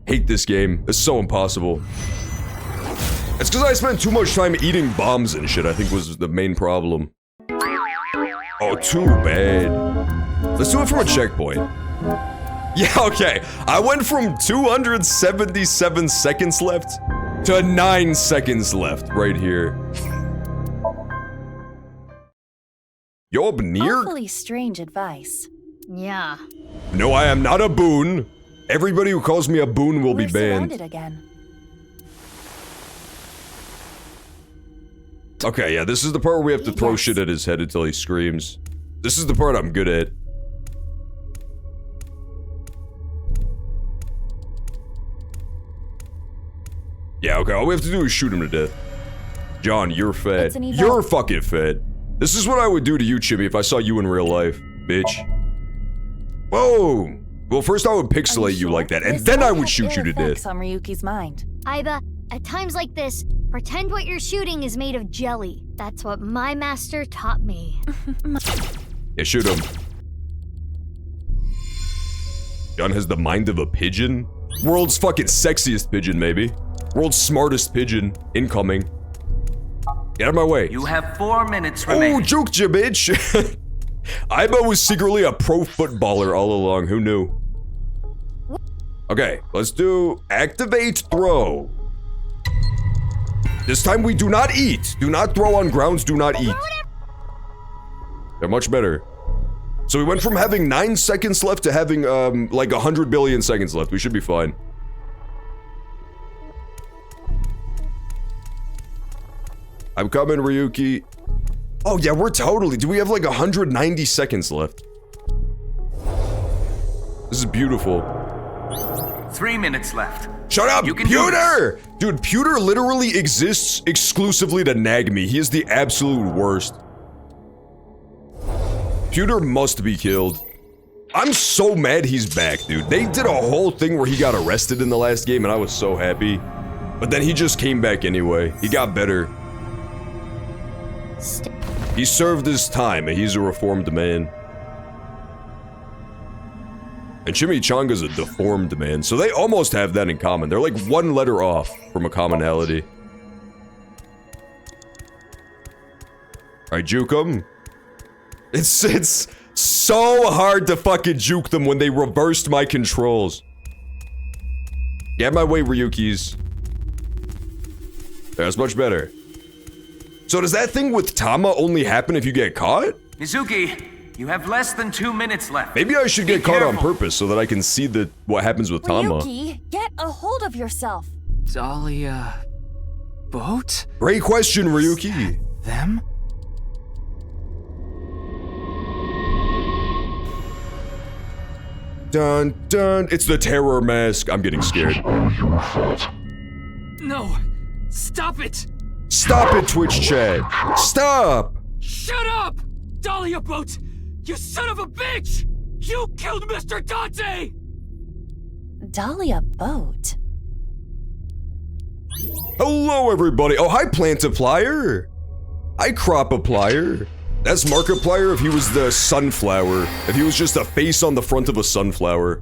[SPEAKER 1] Hate this game. It's so impossible. It's because I spent too much time eating bombs and shit, I think was the main problem. Oh, too bad. Let's do it from a checkpoint. Yeah, okay. I went from 277 seconds left to 9 seconds left right here. Yo, near?
[SPEAKER 4] Awfully strange advice.
[SPEAKER 5] Yeah.
[SPEAKER 1] No, I am not a boon. Everybody who calls me a boon will be
[SPEAKER 4] We're
[SPEAKER 1] banned.
[SPEAKER 4] surrounded again.
[SPEAKER 1] Okay, yeah, this is the part where we have to throw
[SPEAKER 4] Yes.
[SPEAKER 1] shit at his head until he screams. This is the part I'm good at. Yeah, okay, all we have to do is shoot him to death. John, you're fat.
[SPEAKER 4] It's an event.
[SPEAKER 1] You're fucking fat. This is what I would do to you, Chibi, if I saw you in real life, bitch. Whoa! Well, first I would pixelate you like that, and
[SPEAKER 4] This
[SPEAKER 1] then I
[SPEAKER 4] might
[SPEAKER 1] would
[SPEAKER 4] have
[SPEAKER 1] shoot you to
[SPEAKER 4] ill effects
[SPEAKER 1] death.
[SPEAKER 4] on Ryuki's mind.
[SPEAKER 5] Aiba, at times like this, pretend what you're shooting is made of jelly. That's what my master taught me.
[SPEAKER 1] Yeah, shoot him. John has the mind of a pigeon? World's fucking sexiest pigeon, maybe. World's smartest pigeon. Incoming. Get out of my way.
[SPEAKER 2] You have 4 minutes
[SPEAKER 1] Oh,
[SPEAKER 2] remaining.
[SPEAKER 1] juked ya, bitch! Aiba was secretly a pro footballer all along, who knew? Okay, let's do activate throw. This time we do not eat. Do not throw on grounds, do not eat. They're much better. So we went from having 9 seconds left to having, like 100 billion seconds left. We should be fine. I'm coming, Ryuki. Oh yeah, we're totally. Do we have like 190 seconds left? This is beautiful.
[SPEAKER 2] 3 minutes left.
[SPEAKER 1] Shut up,
[SPEAKER 2] You can do
[SPEAKER 1] Pewter! Dude, Pewter literally exists exclusively to nag me. He is the absolute worst. Pewter must be killed. I'm so mad he's back, dude. They did a whole thing where he got arrested in the last game and I was so happy. But then he just came back anyway. He got better. He served his time and he's a reformed man. And Chimichanga's a deformed man, so they almost have that in common. They're like one letter off from a commonality. Alright, juke them. It's so hard to fucking juke them when they reversed my controls. Get out my way, Ryukis. That's much better. So does that thing with Tama only happen if you get caught?
[SPEAKER 2] Mizuki, you have less than 2 minutes left.
[SPEAKER 1] Maybe I should
[SPEAKER 2] Be
[SPEAKER 1] get caught on
[SPEAKER 2] careful.
[SPEAKER 1] purpose so that I can see what happens with Tama.
[SPEAKER 4] Ryuki, get a hold of yourself.
[SPEAKER 6] Dahlia... boat?
[SPEAKER 1] Great question, Ryuki.
[SPEAKER 6] Them?
[SPEAKER 1] Dun dun. It's the terror mask. I'm getting scared.
[SPEAKER 6] No! Stop it!
[SPEAKER 1] Stop it, Twitch chat. Stop.
[SPEAKER 6] Shut up! Dahlia boat! You son of a bitch! You killed Mr. Dante!
[SPEAKER 4] Dahlia boat.
[SPEAKER 1] Hello, everybody. Oh, hi, Plantiplier. Hi, Cropiplier. That's Markiplier if he was the sunflower. If he was just a face on the front of a sunflower.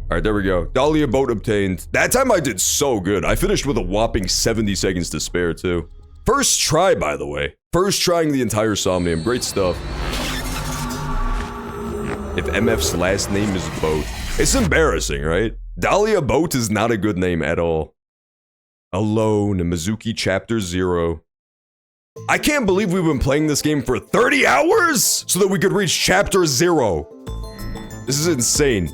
[SPEAKER 1] Alright, there we go. Dahlia boat obtained. That time I did so good. I finished with a whopping 70 seconds to spare, too. First try, by the way. First trying the entire Somnium. Great stuff. If MF's last name is Boat. It's embarrassing, right? Dahlia Boat is not a good name at all. Alone, Mizuki Chapter 0. I can't believe we've been playing this game for 30 hours so that we could reach Chapter 0. This is insane.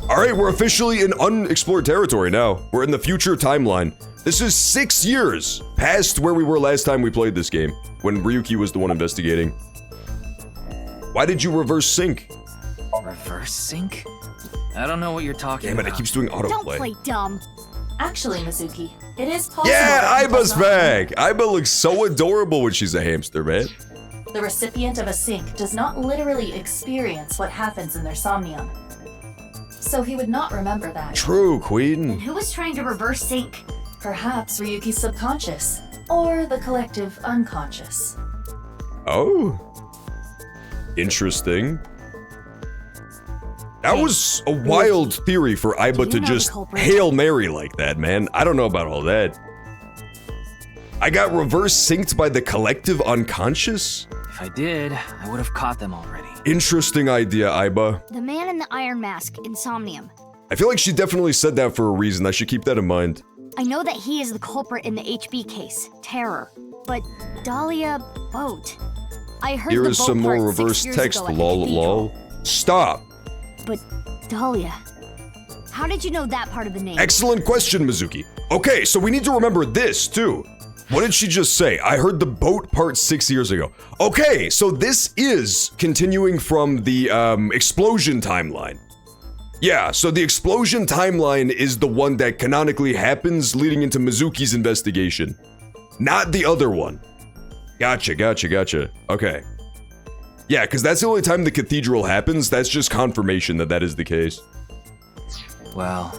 [SPEAKER 1] Alright, we're officially in unexplored territory now. We're in the future timeline. This is 6 years past where we were last time we played this game, when Ryuki was the one investigating. Why did you reverse sync?
[SPEAKER 6] Reverse sync? I don't know what you're talking
[SPEAKER 1] Damn it,
[SPEAKER 6] about.
[SPEAKER 1] it keeps doing
[SPEAKER 5] Don't
[SPEAKER 1] autoplay.
[SPEAKER 5] play dumb.
[SPEAKER 4] Actually, Mizuki, it is possible.
[SPEAKER 1] Yeah,
[SPEAKER 4] that you
[SPEAKER 1] Aiba's
[SPEAKER 4] does not-
[SPEAKER 1] back! Aiba looks so adorable when she's a hamster, man.
[SPEAKER 4] The recipient of a sync does not literally experience what happens in their somnium. So he would not remember that.
[SPEAKER 1] True, Queen.
[SPEAKER 5] Who was trying to reverse sync?
[SPEAKER 4] Perhaps Ryuki's subconscious, or the collective unconscious.
[SPEAKER 1] Oh. Interesting. That was a wild theory for Aiba to just Hail Mary like that, man. I don't know about all that. I got reverse synced by the collective unconscious?
[SPEAKER 6] If I did, I would have caught them already.
[SPEAKER 1] Interesting idea, Aiba.
[SPEAKER 5] The man in the iron mask in Somnium.
[SPEAKER 1] I feel like she definitely said that for a reason. I should keep that in mind.
[SPEAKER 5] I know that he is the culprit in the HB case, Terror. But Dahlia Boat. I heard
[SPEAKER 1] Here
[SPEAKER 5] the
[SPEAKER 1] is
[SPEAKER 5] boat
[SPEAKER 1] some more
[SPEAKER 5] part 6
[SPEAKER 1] reverse
[SPEAKER 5] years
[SPEAKER 1] text,
[SPEAKER 5] ago at the
[SPEAKER 1] lol
[SPEAKER 5] cathedral.
[SPEAKER 1] lol. Stop.
[SPEAKER 5] But Dahlia, how did you know that part of the name?
[SPEAKER 1] Excellent question, Mizuki. Okay, so we need to remember this, too. What did she just say? I heard the boat part 6 years ago. Okay, so this is continuing from the explosion timeline. Yeah, so the explosion timeline is the one that canonically happens leading into Mizuki's investigation. Not the other one. Gotcha. Okay. Yeah, because that's the only time the cathedral happens. That's just confirmation that that is the case.
[SPEAKER 6] Well,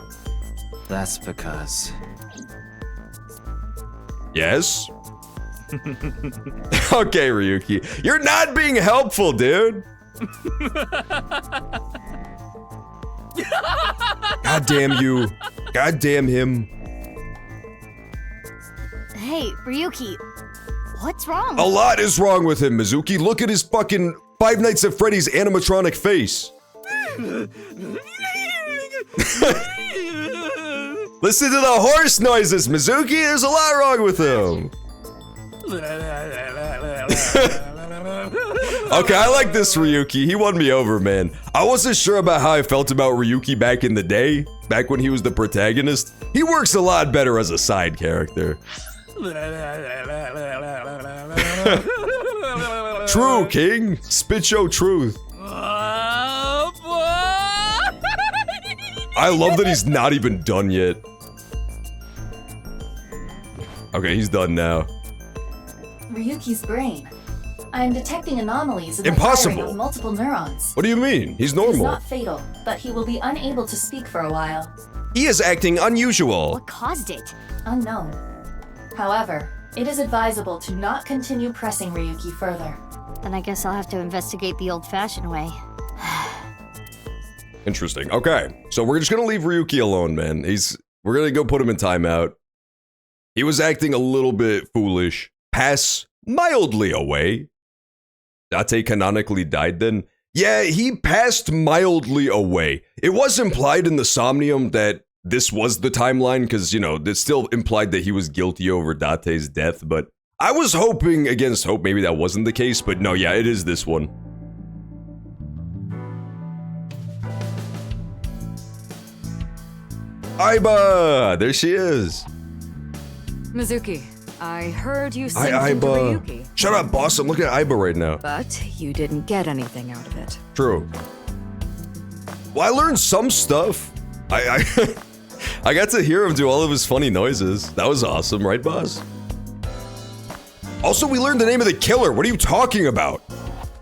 [SPEAKER 6] that's because...
[SPEAKER 1] Yes? Okay, Ryuki. You're not being helpful, dude. God damn you. God damn him.
[SPEAKER 5] Hey, Ryuki, what's wrong?
[SPEAKER 1] A lot is wrong with him, Mizuki. Look at his fucking Five Nights at Freddy's animatronic face. Listen to the horse noises, Mizuki. There's a lot wrong with him. Okay, I like this Ryuki. He won me over, man. I wasn't sure about how I felt about Ryuki back in the day, back when he was the protagonist. He works a lot better as a side character. True, King. Spit your truth. I love that he's not even done yet. Okay, he's done now.
[SPEAKER 4] Ryuki's brain. I am detecting anomalies in the
[SPEAKER 1] Impossible.
[SPEAKER 4] firing of multiple neurons.
[SPEAKER 1] What do you mean? He's
[SPEAKER 4] It is
[SPEAKER 1] normal.
[SPEAKER 4] not fatal, but he will be unable to speak for a while.
[SPEAKER 1] He is acting unusual.
[SPEAKER 5] What caused it?
[SPEAKER 4] Unknown. However, it is advisable to not continue pressing Ryuki further.
[SPEAKER 5] Then I guess I'll have to investigate the old-fashioned way.
[SPEAKER 1] Interesting. Okay, so we're just gonna leave Ryuki alone, man. We're gonna go put him in timeout. He was acting a little bit foolish. Pass mildly away. Date canonically died then? Yeah, he passed mildly away. It was implied in the Somnium that this was the timeline, because, you know, it still implied that he was guilty over Date's death, but I was hoping against hope maybe that wasn't the case, but no, yeah, it is this one. Aiba! There she is.
[SPEAKER 8] Mizuki, I heard you sing
[SPEAKER 1] Hi,
[SPEAKER 8] to
[SPEAKER 1] Aiba.
[SPEAKER 8] Ryuki.
[SPEAKER 1] Shut up, boss. I'm looking at Aiba right now.
[SPEAKER 8] But you didn't get anything out of it.
[SPEAKER 1] True. Well, I learned some stuff. I got to hear him do all of his funny noises. That was awesome, right, boss? Also, we learned the name of the killer. What are you talking about?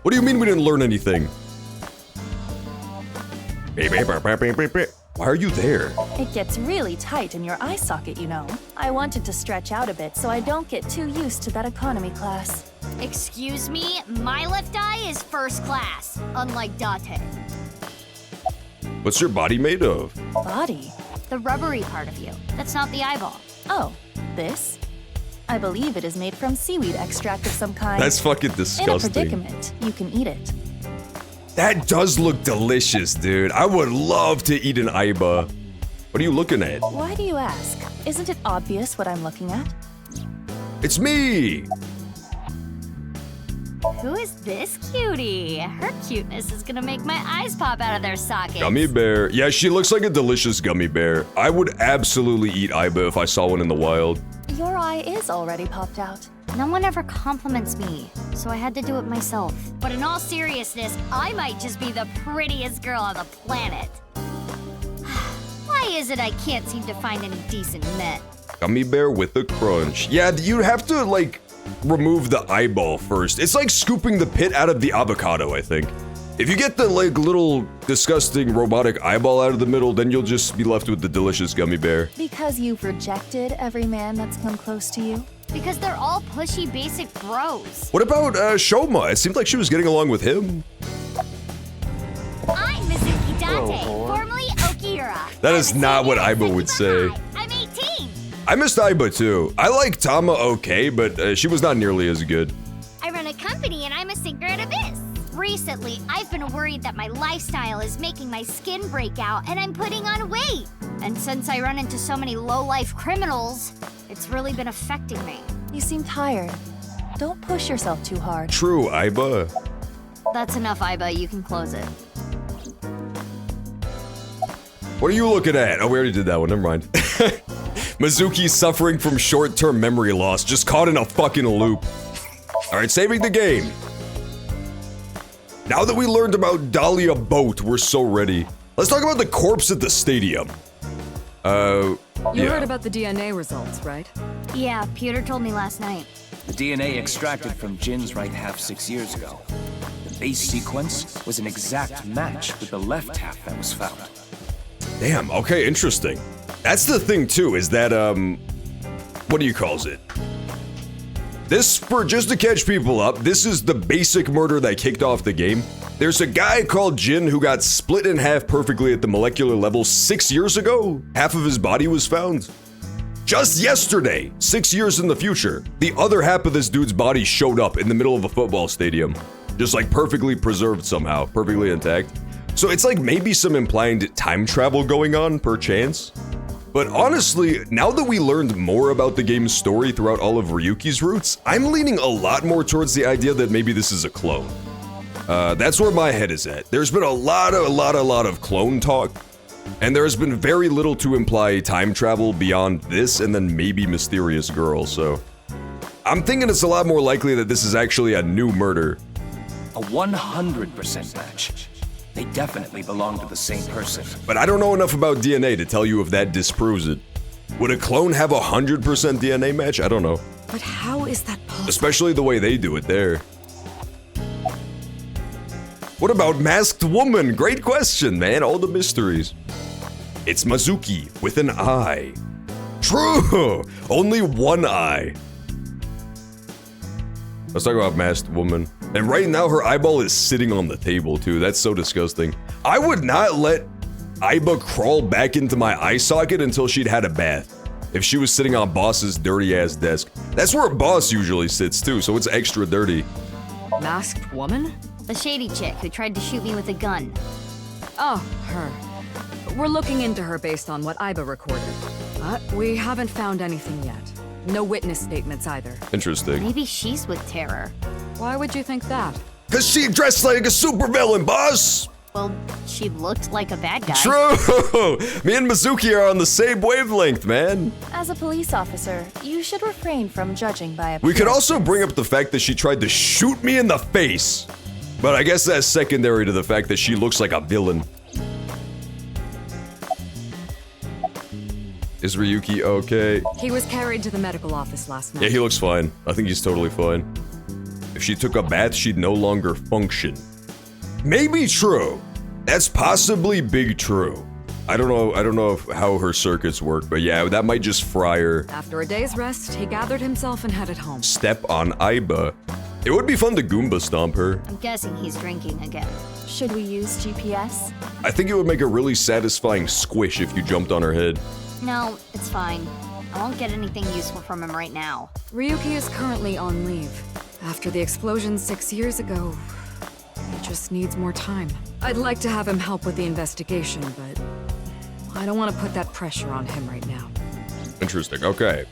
[SPEAKER 1] What do you mean we didn't learn anything? Why are you there?
[SPEAKER 4] It gets really tight in your eye socket, you know. I wanted to stretch out a bit so I don't get too used to that economy class.
[SPEAKER 5] Excuse me, my left eye is first class, unlike Date.
[SPEAKER 1] What's your body made of?
[SPEAKER 4] Body?
[SPEAKER 5] The rubbery part of you. That's not the eyeball.
[SPEAKER 4] Oh, this? I believe it is made from seaweed extract of some kind.
[SPEAKER 1] That's fucking
[SPEAKER 4] In a
[SPEAKER 1] disgusting.
[SPEAKER 4] predicament, you can eat it.
[SPEAKER 1] That does look delicious, dude. I would love to eat an Aiba. What are you looking at?
[SPEAKER 4] Why do you ask? Isn't it obvious what I'm looking at?
[SPEAKER 1] It's me!
[SPEAKER 5] Who is this cutie? Her cuteness is gonna make my eyes pop out of their sockets.
[SPEAKER 1] Gummy bear. Yeah, she looks like a delicious gummy bear. I would absolutely eat Aiba if I saw one in the wild.
[SPEAKER 4] Your eye is already popped out.
[SPEAKER 5] No one ever compliments me, so I had to do it myself. But in all seriousness, I might just be the prettiest girl on the planet. Why is it I can't seem to find any decent men?
[SPEAKER 1] Gummy bear with a crunch. Yeah, you'd have to, like, remove the eyeball first. It's like scooping the pit out of the avocado, I think. If you get the, like, little disgusting robotic eyeball out of the middle, then you'll just be left with the delicious gummy bear.
[SPEAKER 4] Because you've rejected every man that's come close to you?
[SPEAKER 5] Because they're all pushy basic bros.
[SPEAKER 1] What about Shoma? It seemed like she was getting along with him.
[SPEAKER 5] I'm Mizuki Date, formerly Okiura.
[SPEAKER 1] That is not what Aiba would say.
[SPEAKER 5] I'm 18.
[SPEAKER 1] I missed Aiba too. I like Tama okay, but she was not nearly as good.
[SPEAKER 5] I run a company and I'm a sinker at Abyss. Recently, I've been worried that my lifestyle is making my skin break out and I'm putting on weight. And since I run into so many low-life criminals, it's really been affecting me.
[SPEAKER 4] You seem tired. Don't push yourself too hard.
[SPEAKER 1] True, Aiba.
[SPEAKER 5] That's enough, Aiba. You can close it.
[SPEAKER 1] What are you looking at? Oh, we already did that one. Never mind. Mizuki's suffering from short-term memory loss, just caught in a fucking loop. All right, saving the game. Now that we learned about Dahlia Boat, we're so ready. Let's talk about the corpse at the stadium.
[SPEAKER 8] You heard about the DNA results, right?
[SPEAKER 5] Yeah, Peter told me last night.
[SPEAKER 2] The DNA extracted from Jin's right half 6 years ago. The base sequence was an exact match with the left half that was found.
[SPEAKER 1] Damn, okay, interesting. That's the thing too, is that, what do you calls it? This, just to catch people up, this is the basic murder that kicked off the game. There's a guy called Jin who got split in half perfectly at the molecular level 6 years ago. Half of his body was found. Just yesterday, 6 years in the future, the other half of this dude's body showed up in the middle of a football stadium. Just like perfectly preserved somehow, perfectly intact. So it's like maybe some implied time travel going on, perchance. But honestly, now that we learned more about the game's story throughout all of Ryuki's routes, I'm leaning a lot more towards the idea that maybe this is a clone. That's where my head is at. There's been a lot of clone talk, and there's been very little to imply time travel beyond this and then maybe Mysterious Girl, so I'm thinking it's a lot more likely that this is actually a new murder.
[SPEAKER 2] A 100% match. They definitely belong to the same person.
[SPEAKER 1] But I don't know enough about DNA to tell you if that disproves it. Would a clone have a 100% DNA match? I don't know.
[SPEAKER 8] But how is that possible?
[SPEAKER 1] Especially the way they do it there. What about Masked Woman? Great question, man. All the mysteries. It's Mizuki with an eye. True! Only one eye. Let's talk about Masked Woman. And right now her eyeball is sitting on the table too. That's so disgusting. I would not let Aiba crawl back into my eye socket until she'd had a bath. If she was sitting on Boss's dirty ass desk. That's where Boss usually sits too, so it's extra dirty.
[SPEAKER 8] Masked woman?
[SPEAKER 5] The shady chick who tried to shoot me with a gun.
[SPEAKER 8] Oh, her. We're looking into her based on what Aiba recorded. But we haven't found anything yet. No witness statements either.
[SPEAKER 1] Interesting.
[SPEAKER 5] Maybe she's with Terror.
[SPEAKER 8] Why would you think that?
[SPEAKER 1] Cause she dressed like a supervillain, boss!
[SPEAKER 5] Well, she looked like a bad guy.
[SPEAKER 1] True! Me and Mizuki are on the same wavelength, man.
[SPEAKER 4] As a police officer, you should refrain from judging by
[SPEAKER 1] We could
[SPEAKER 4] appearance.
[SPEAKER 1] also bring up the fact that she tried to shoot me in the face. But I guess that's secondary to the fact that she looks like a villain. Is Ryuki okay?
[SPEAKER 8] He was carried to the medical office last night.
[SPEAKER 1] Yeah, he looks fine. I think he's totally fine. If she took a bath, she'd no longer function. Maybe true. That's possibly big true. I don't know how her circuits work, but yeah, that might just fry her.
[SPEAKER 8] After a day's rest, he gathered himself and headed home.
[SPEAKER 1] Step on Aiba. It would be fun to Goomba stomp her.
[SPEAKER 5] I'm guessing he's drinking again.
[SPEAKER 4] Should we use GPS?
[SPEAKER 1] I think it would make a really satisfying squish if you jumped on her head.
[SPEAKER 5] No, it's fine. I won't get anything useful from him right now.
[SPEAKER 8] Ryuki is currently on leave. After the explosion 6 years ago, he just needs more time. I'd like to have him help with the investigation, but I don't want to put that pressure on him right now.
[SPEAKER 1] Interesting, okay.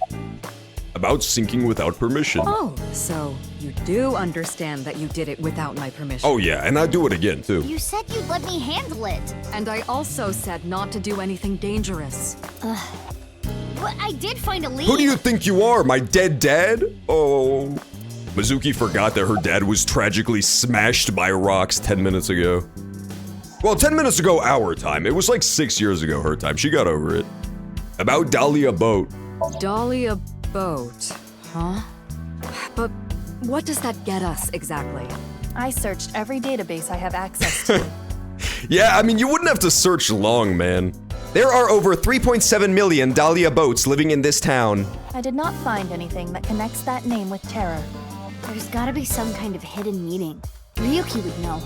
[SPEAKER 1] About sinking without permission.
[SPEAKER 8] Oh, so you do understand that you did it without my permission.
[SPEAKER 1] Oh yeah, and I'd do it again too.
[SPEAKER 5] You said you'd let me handle it.
[SPEAKER 8] And I also said not to do anything dangerous.
[SPEAKER 5] But I did find a lead.
[SPEAKER 1] Who do you think you are, my dead dad? Oh. Mizuki forgot that her dad was tragically smashed by rocks 10 minutes ago. Well, 10 minutes ago our time. It was like 6 years ago her time. She got over it. About Dahlia Boat.
[SPEAKER 8] Dahlia Boat, huh? But what does that get us exactly?
[SPEAKER 4] I searched every database I have access to.
[SPEAKER 1] Yeah, I mean, you wouldn't have to search long, man. There are over 3.7 million Dahlia boats living in this town.
[SPEAKER 4] I did not find anything that connects that name with terror.
[SPEAKER 5] There's gotta be some kind of hidden meaning. Ryuki would know.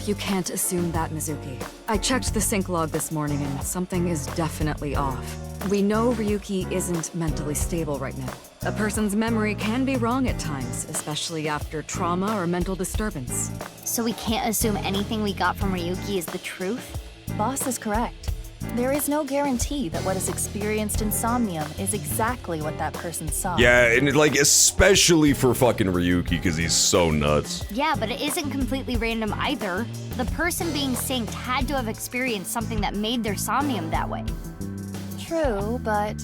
[SPEAKER 8] You can't assume that, Mizuki. I checked the sync log this morning and something is definitely off. We know Ryuki isn't mentally stable right now. A person's memory can be wrong at times, especially after trauma or mental disturbance.
[SPEAKER 5] So we can't assume anything we got from Ryuki is the truth?
[SPEAKER 4] Boss is correct. There is no guarantee that what is experienced in Somnium is exactly what that person saw.
[SPEAKER 1] Yeah, and like, especially for fucking Ryuki, because he's so nuts.
[SPEAKER 5] Yeah, but it isn't completely random either. The person being synced had to have experienced something that made their Somnium that way.
[SPEAKER 4] True, but...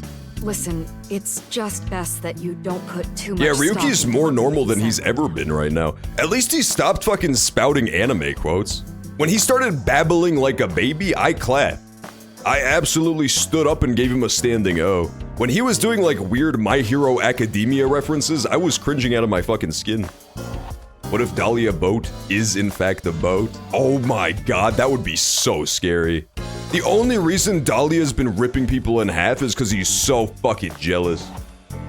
[SPEAKER 8] Listen, it's just best that you don't put too much
[SPEAKER 1] Yeah,
[SPEAKER 8] stock
[SPEAKER 1] Ryuki's
[SPEAKER 8] into
[SPEAKER 1] more
[SPEAKER 8] what
[SPEAKER 1] normal than
[SPEAKER 8] he
[SPEAKER 1] he's
[SPEAKER 8] said.
[SPEAKER 1] ever been right now. At least he stopped fucking spouting anime quotes. When he started babbling like a baby, I clapped. I absolutely stood up and gave him a standing O. When he was doing like weird My Hero Academia references, I was cringing out of my fucking skin. What if Dahlia Boat is in fact a boat? Oh my god, that would be so scary. The only reason Dahlia's been ripping people in half is because he's so fucking jealous.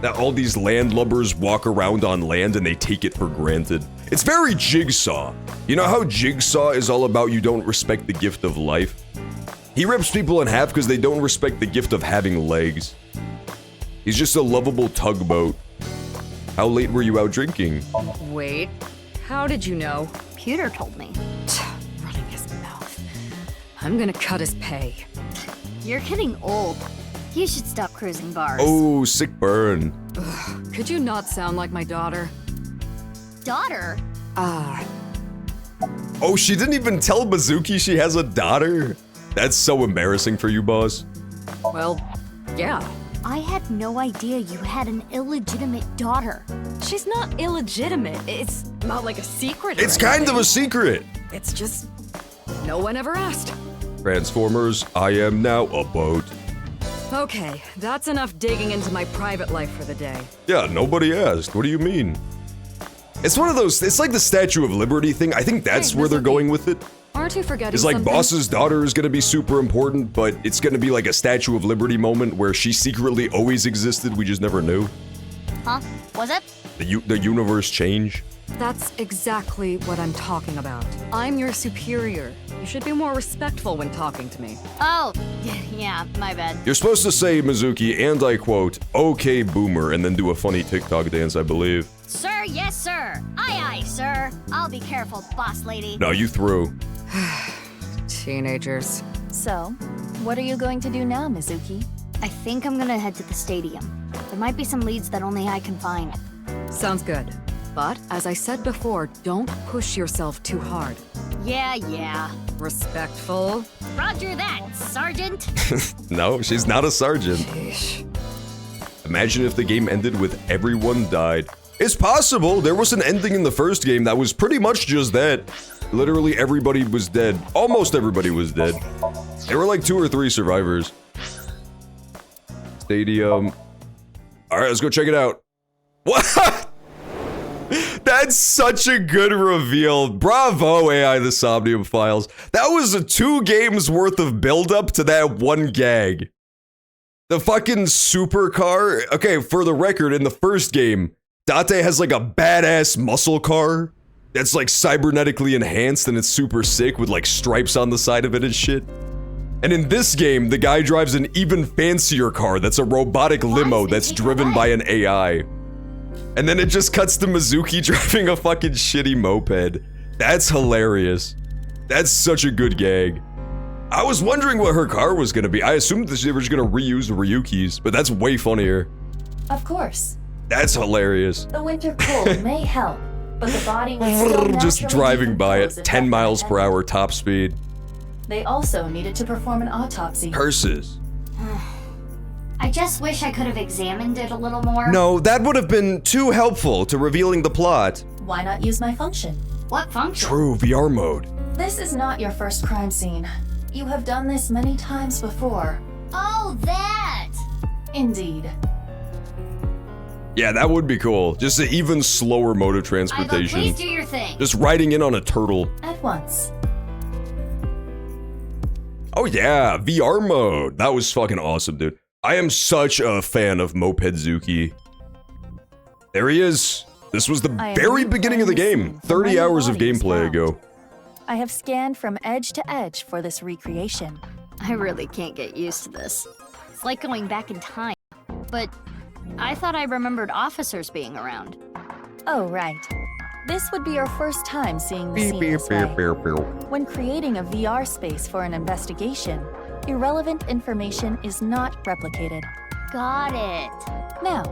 [SPEAKER 1] That all these landlubbers walk around on land and they take it for granted. It's very Jigsaw. You know how Jigsaw is all about you don't respect the gift of life? He rips people in half because they don't respect the gift of having legs. He's just a lovable tugboat. How late were you out drinking?
[SPEAKER 8] Wait, how did you know?
[SPEAKER 5] Pewter told me.
[SPEAKER 8] Running his mouth. I'm gonna cut his pay.
[SPEAKER 5] You're getting old. You should stop cruising bars.
[SPEAKER 1] Oh, sick burn.
[SPEAKER 8] Could you not sound like my daughter?
[SPEAKER 5] Daughter?
[SPEAKER 1] Oh, she didn't even tell Mizuki she has a daughter? That's so embarrassing for you, boss.
[SPEAKER 8] Well, yeah.
[SPEAKER 5] I had no idea you had an illegitimate daughter.
[SPEAKER 8] She's not illegitimate. It's not like a secret. or
[SPEAKER 1] It's kind of
[SPEAKER 8] anything.
[SPEAKER 1] a secret.
[SPEAKER 8] It's just no one ever asked.
[SPEAKER 1] Transformers, I am now a boat.
[SPEAKER 8] Okay, that's enough digging into my private life for the day.
[SPEAKER 1] Yeah, nobody asked. What do you mean? It's one of those, it's like the Statue of Liberty thing. I think that's
[SPEAKER 8] Hey,
[SPEAKER 1] where they're
[SPEAKER 8] Mizuki.
[SPEAKER 1] going with it.
[SPEAKER 8] Aren't you forgetting
[SPEAKER 1] It's like
[SPEAKER 8] something?
[SPEAKER 1] Boss's daughter is gonna be super important, but it's gonna be like a Statue of Liberty moment where she secretly always existed, we just never knew.
[SPEAKER 5] Huh? Was it?
[SPEAKER 1] The universe change.
[SPEAKER 8] That's exactly what I'm talking about. I'm your superior. You should be more respectful when talking to me.
[SPEAKER 5] Oh, yeah, my bad.
[SPEAKER 1] You're supposed to say, Mizuki, and I quote, "Okay, boomer," and then do a funny TikTok dance, I believe.
[SPEAKER 5] Sir, yes, sir. Aye, aye, sir. I'll be careful, boss lady.
[SPEAKER 1] No, you threw.
[SPEAKER 8] Teenagers.
[SPEAKER 4] So, what are you going to do now, Mizuki?
[SPEAKER 5] I think I'm gonna head to the stadium. There might be some leads that only I can find.
[SPEAKER 8] Sounds good. But, as I said before, don't push yourself too hard.
[SPEAKER 5] Yeah.
[SPEAKER 8] Respectful.
[SPEAKER 5] Roger that, Sergeant.
[SPEAKER 1] No, she's not a sergeant.
[SPEAKER 8] Sheesh.
[SPEAKER 1] Imagine if the game ended with everyone died. It's possible. There was an ending in the first game that was pretty much just that. Literally everybody was dead. Almost everybody was dead. There were like 2 or 3 survivors. Stadium. Alright, let's go check it out. What? That's such a good reveal. Bravo, AI the Somnium Files. That was a 2 games worth of build-up to that one gag. The fucking supercar. Okay, for the record, in the first game, Date has like a badass muscle car that's like cybernetically enhanced and it's super sick with like stripes on the side of it and shit. And in this game, the guy drives an even fancier car that's a robotic limo that's driven by an AI. And then it just cuts to Mizuki driving a fucking shitty moped. That's hilarious. That's such a good gag. I was wondering what her car was gonna be. I assumed that they were just gonna reuse Ryuki's, but that's way funnier.
[SPEAKER 4] Of course.
[SPEAKER 1] That's hilarious.
[SPEAKER 4] The winter cold may help, but the body will still
[SPEAKER 1] Just
[SPEAKER 4] naturally
[SPEAKER 1] driving by
[SPEAKER 4] decompose
[SPEAKER 1] at
[SPEAKER 4] if
[SPEAKER 1] 10
[SPEAKER 4] left
[SPEAKER 1] miles per
[SPEAKER 4] unattended.
[SPEAKER 1] hour top speed.
[SPEAKER 4] They also needed to perform an autopsy.
[SPEAKER 1] Curses.
[SPEAKER 5] I just wish I could have examined it a little more.
[SPEAKER 1] No, that would have been too helpful to revealing the plot.
[SPEAKER 4] Why not use my function?
[SPEAKER 5] What function?
[SPEAKER 1] True, VR mode.
[SPEAKER 4] This is not your first crime scene. You have done this many times before.
[SPEAKER 5] Oh, that!
[SPEAKER 4] Indeed.
[SPEAKER 1] Yeah, that would be cool. Just an even slower mode of
[SPEAKER 5] Ivo,
[SPEAKER 1] transportation.
[SPEAKER 5] please do your thing.
[SPEAKER 1] Just riding in on a turtle.
[SPEAKER 4] At once.
[SPEAKER 1] Oh yeah, VR mode. That was fucking awesome, dude. I am such a fan of Mopedzuki. There he is. This was the very beginning of the game. 30 hours of gameplay ago.
[SPEAKER 4] I have scanned from edge to edge for this recreation.
[SPEAKER 5] I really can't get used to this. It's like going back in time. But I thought I remembered officers being around.
[SPEAKER 4] Oh, right. This would be our first time seeing the scene this way. When creating a VR space for an investigation, irrelevant information is not replicated.
[SPEAKER 5] Got it.
[SPEAKER 4] Now,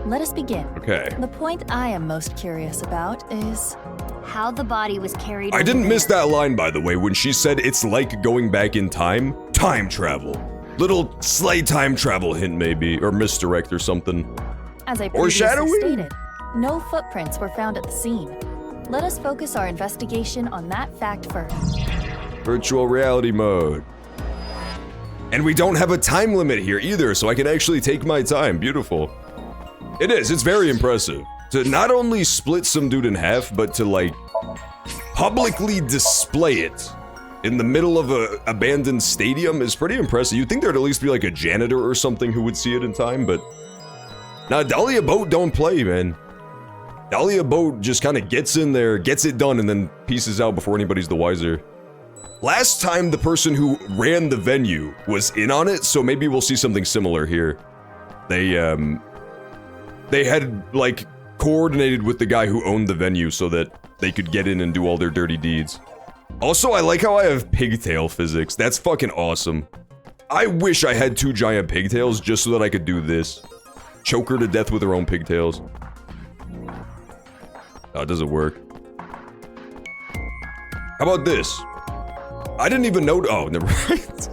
[SPEAKER 4] let us begin.
[SPEAKER 1] Okay.
[SPEAKER 4] The point I am most curious about is
[SPEAKER 5] how the body was carried.
[SPEAKER 1] I didn't
[SPEAKER 5] over
[SPEAKER 1] miss
[SPEAKER 5] there.
[SPEAKER 1] that line, by the way, when she said it's like going back in time. Time travel. Little slight time travel hint, maybe, or misdirect or something.
[SPEAKER 4] As I previously
[SPEAKER 1] Foreshadowing?
[SPEAKER 4] stated, no footprints were found at the scene. Let us focus our investigation on that fact first.
[SPEAKER 1] Virtual reality mode. And we don't have a time limit here either, so I can actually take my time. Beautiful. It is, it's very impressive. To not only split some dude in half, but to like publicly display it in the middle of a abandoned stadium is pretty impressive. You'd think there'd at least be like a janitor or something who would see it in time, but nah, Dahlia Boat don't play, man. Dahlia Boat just kind of gets in there, gets it done, and then pieces out before anybody's the wiser. Last time the person who ran the venue was in on it, so maybe we'll see something similar here. They had, like, coordinated with the guy who owned the venue so that they could get in and do all their dirty deeds. Also, I like how I have pigtail physics. That's fucking awesome. I wish I had 2 giant pigtails just so that I could do this. Choke her to death with her own pigtails. Oh, it doesn't work. How about this? I didn't even know. Oh, never mind.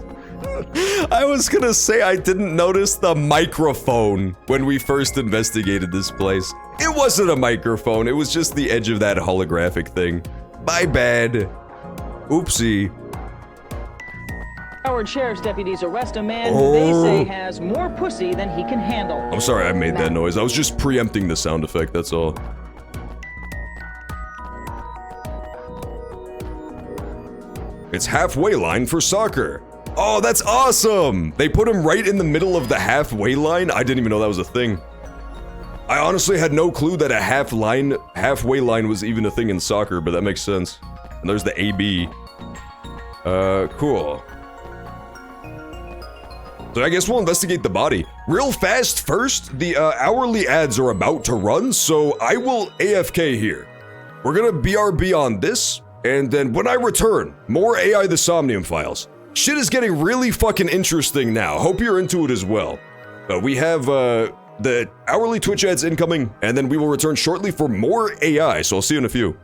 [SPEAKER 1] I was gonna say I didn't notice the microphone when we first investigated this place. It wasn't a microphone, it was just the edge of that holographic thing. My bad. Oopsie.
[SPEAKER 10] Howard Sheriff's deputies arrest a man who they say has more pussy than he can handle.
[SPEAKER 1] I'm sorry I made that noise. I was just preempting the sound effect, that's all. It's halfway line for soccer. Oh, that's awesome! They put him right in the middle of the halfway line? I didn't even know that was a thing. I honestly had no clue that a halfway line was even a thing in soccer, but that makes sense. And there's the AB. Cool. So I guess we'll investigate the body. Real fast first, the hourly ads are about to run, so I will AFK here. We're gonna BRB on this, and then when I return, more AI the Somnium files. Shit is getting really fucking interesting now. Hope you're into it as well. We have the hourly Twitch ads incoming, and then we will return shortly for more AI, so I'll see you in a few.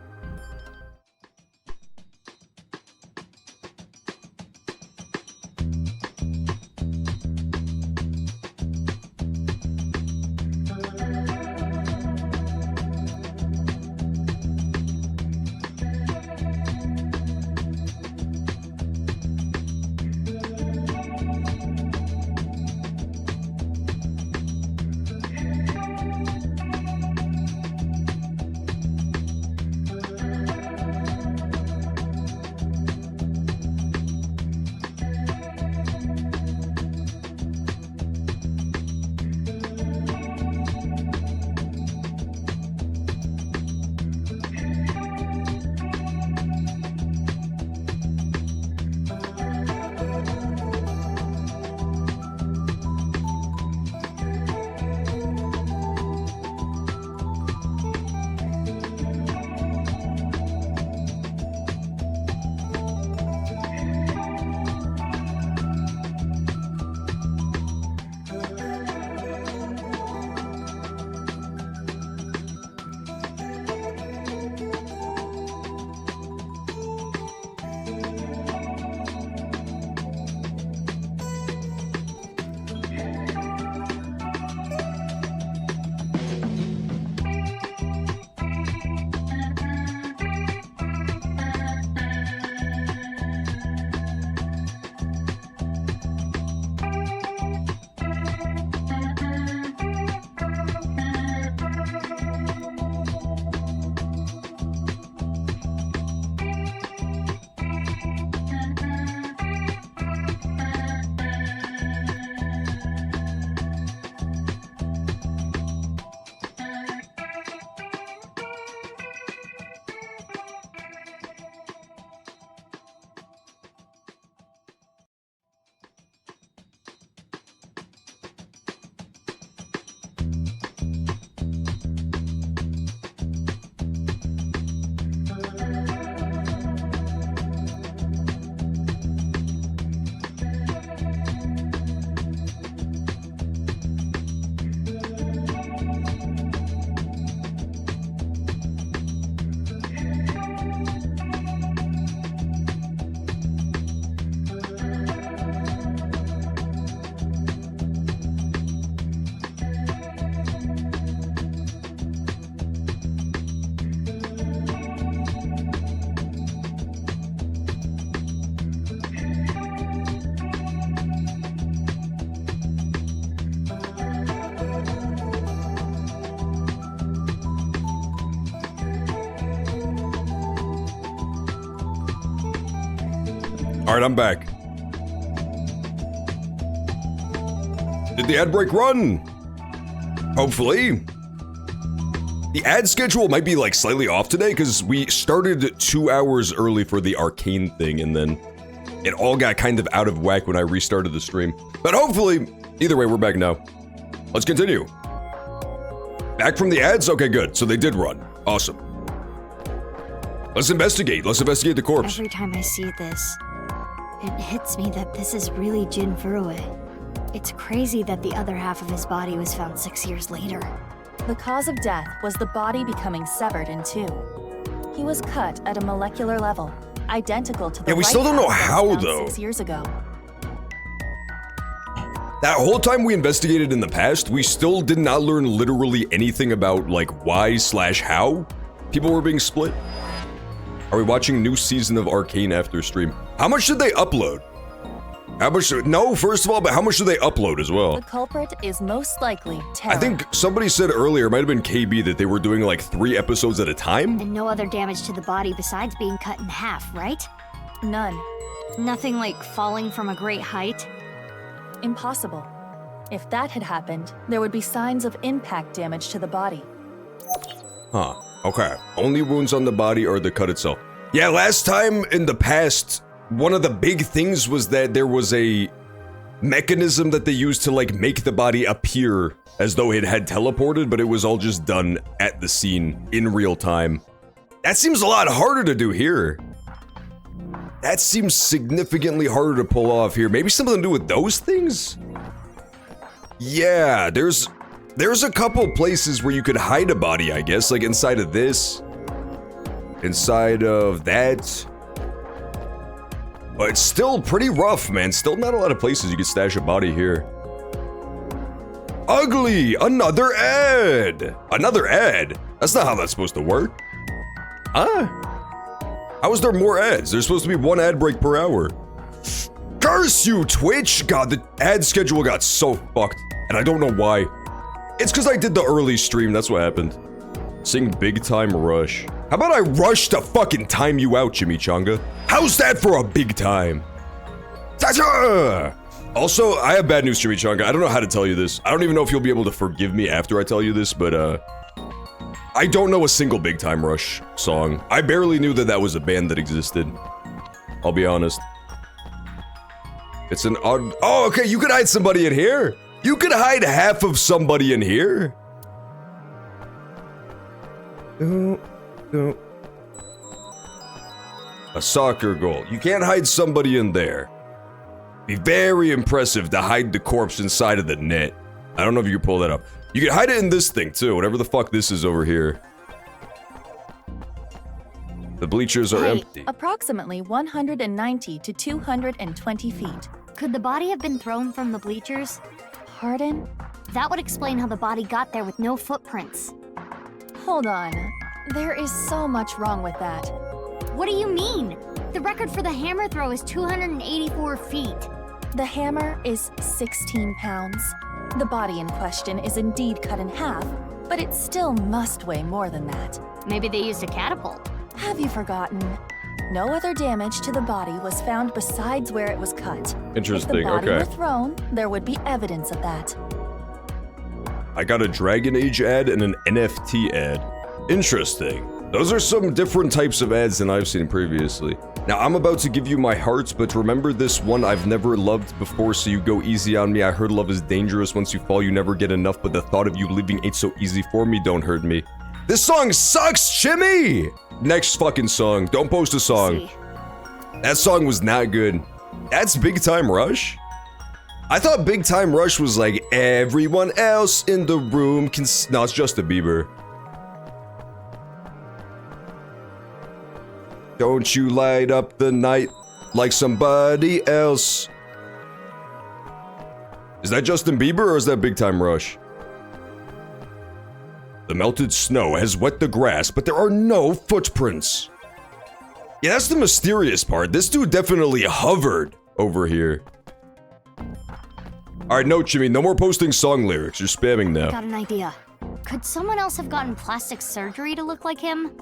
[SPEAKER 1] Alright, I'm back. Did the ad break run? Hopefully. The ad schedule might be like slightly off today because we started 2 hours early for the arcane thing and then it all got kind of out of whack when I restarted the stream. But hopefully, either way, we're back now. Let's continue. Back from the ads? Okay, good. So they did run. Awesome. Let's investigate. Let's investigate the corpse.
[SPEAKER 5] Every time I see this, it hits me that this is really Jin Furue. It's crazy that the other half of his body was found 6 years later.
[SPEAKER 4] The cause of death was the body becoming severed in two. He was cut at a molecular level, identical to the
[SPEAKER 1] we still don't know how, though.
[SPEAKER 4] 6 years ago.
[SPEAKER 1] That whole time we investigated in the past, we still did not learn literally anything about, like, why/how people were being split. Are we watching new season of Arcane after stream? How much did they upload? How much? No, first of all, but how much did they upload as well?
[SPEAKER 4] The culprit is most likely Terra.
[SPEAKER 1] I think somebody said earlier, it might have been KB, that they were doing like 3 episodes at a time?
[SPEAKER 5] And no other damage to the body besides being cut in half, right?
[SPEAKER 4] None.
[SPEAKER 5] Nothing like falling from a great height?
[SPEAKER 4] Impossible. If that had happened, there would be signs of impact damage to the body.
[SPEAKER 1] Huh, okay. Only wounds on the body or the cut itself. Yeah, last time in the past, one of the big things was that there was a mechanism that they used to like make the body appear as though it had teleported, but it was all just done at the scene in real time. That seems a lot harder to do here. That seems significantly harder to pull off here. Maybe something to do with those things? Yeah, there's a couple places where you could hide a body, I guess, like inside of this, inside of that. But it's still pretty rough, man. Still not a lot of places you could stash a body here. Ugly! Another ad! Another ad? That's not how that's supposed to work. Huh? How is there more ads? There's supposed to be 1 ad break per hour. Curse you, Twitch! God, the ad schedule got so fucked. And I don't know why. It's because I did the early stream, that's what happened. Sing Big Time Rush. How about I rush to fucking time you out, Chimichanga? How's that for a big time? Ta-ta! Also, I have bad news, Chimichanga. I don't know how to tell you this. I don't even know if you'll be able to forgive me after I tell you this, but I don't know a single Big Time Rush song. I barely knew that that was a band that existed. I'll be honest. It's an odd... Oh, okay, you could hide somebody in here. You could hide half of somebody in here. A soccer goal. You can't hide somebody in there. Be very impressive to hide the corpse inside of the net. I don't know if you can pull that up. You can hide it in this thing too, whatever the fuck this is over here. The bleachers are empty.
[SPEAKER 4] Approximately 190 to 220 feet.
[SPEAKER 5] Could the body have been thrown from the bleachers?
[SPEAKER 4] Pardon?
[SPEAKER 5] That would explain how the body got there with no footprints.
[SPEAKER 4] Hold on. There is so much wrong with that.
[SPEAKER 5] What do you mean? The record for the hammer throw is 284 feet.
[SPEAKER 4] The hammer is 16 pounds. The body in question is indeed cut in half, but it still must weigh more than that.
[SPEAKER 5] Maybe they used a catapult.
[SPEAKER 4] Have you forgotten? No other damage to the body was found besides where it was cut.
[SPEAKER 1] Interesting,
[SPEAKER 4] if the body
[SPEAKER 1] okay.
[SPEAKER 4] were thrown, there would be evidence of that.
[SPEAKER 1] I got a Dragon Age ad and an NFT ad. Interesting. Those are some different types of ads than I've seen previously. Now, I'm about to give you my heart, but remember this one I've never loved before, so you go easy on me. I heard love is dangerous. Once you fall, you never get enough, but the thought of you leaving ain't so easy for me. Don't hurt me. This song sucks, Shimmy! Next fucking song. Don't post a song. That song was not good. That's Big Time Rush? I thought Big Time Rush was like everyone else in the room can... No, it's Justin Bieber. Don't you light up the night like somebody else. Is that Justin Bieber or is that Big Time Rush? The melted snow has wet the grass, but there are no footprints. Yeah, that's the mysterious part. This dude definitely hovered over here. Alright, no, Jimmy, no more posting song lyrics. You're spamming now.
[SPEAKER 5] Got an idea. Could someone else have gotten plastic surgery to look like him?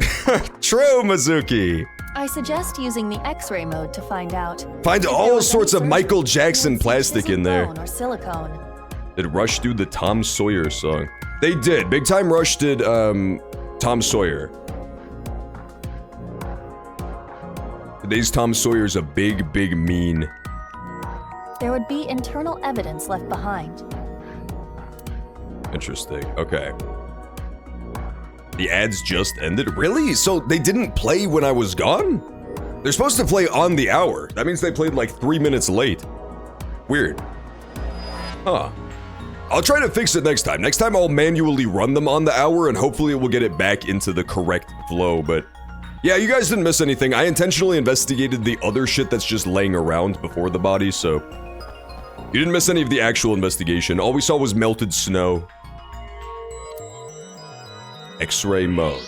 [SPEAKER 1] True, Mizuki.
[SPEAKER 4] I suggest using the X-ray mode to find out.
[SPEAKER 1] Find
[SPEAKER 4] If there
[SPEAKER 1] all
[SPEAKER 4] was
[SPEAKER 1] sorts
[SPEAKER 4] any
[SPEAKER 1] of Michael
[SPEAKER 4] surgery,
[SPEAKER 1] Jackson
[SPEAKER 4] you would see
[SPEAKER 1] plastic in
[SPEAKER 4] chiseled
[SPEAKER 1] there.
[SPEAKER 4] bone or silicone.
[SPEAKER 1] Did Rush do the Tom Sawyer song? They did. Big Time Rush did Tom Sawyer. Today's Tom Sawyer's a big, big mean.
[SPEAKER 4] There would be internal evidence left behind.
[SPEAKER 1] Interesting. Okay. The ads just ended? Really? So they didn't play when I was gone? They're supposed to play on the hour. That means they played like 3 minutes late. Weird. Huh. I'll try to fix it next time. Next time I'll manually run them on the hour and hopefully it will get it back into the correct flow, but yeah, you guys didn't miss anything. I intentionally investigated the other shit that's just laying around before the body, so you didn't miss any of the actual investigation. All we saw was melted snow. X-ray mode.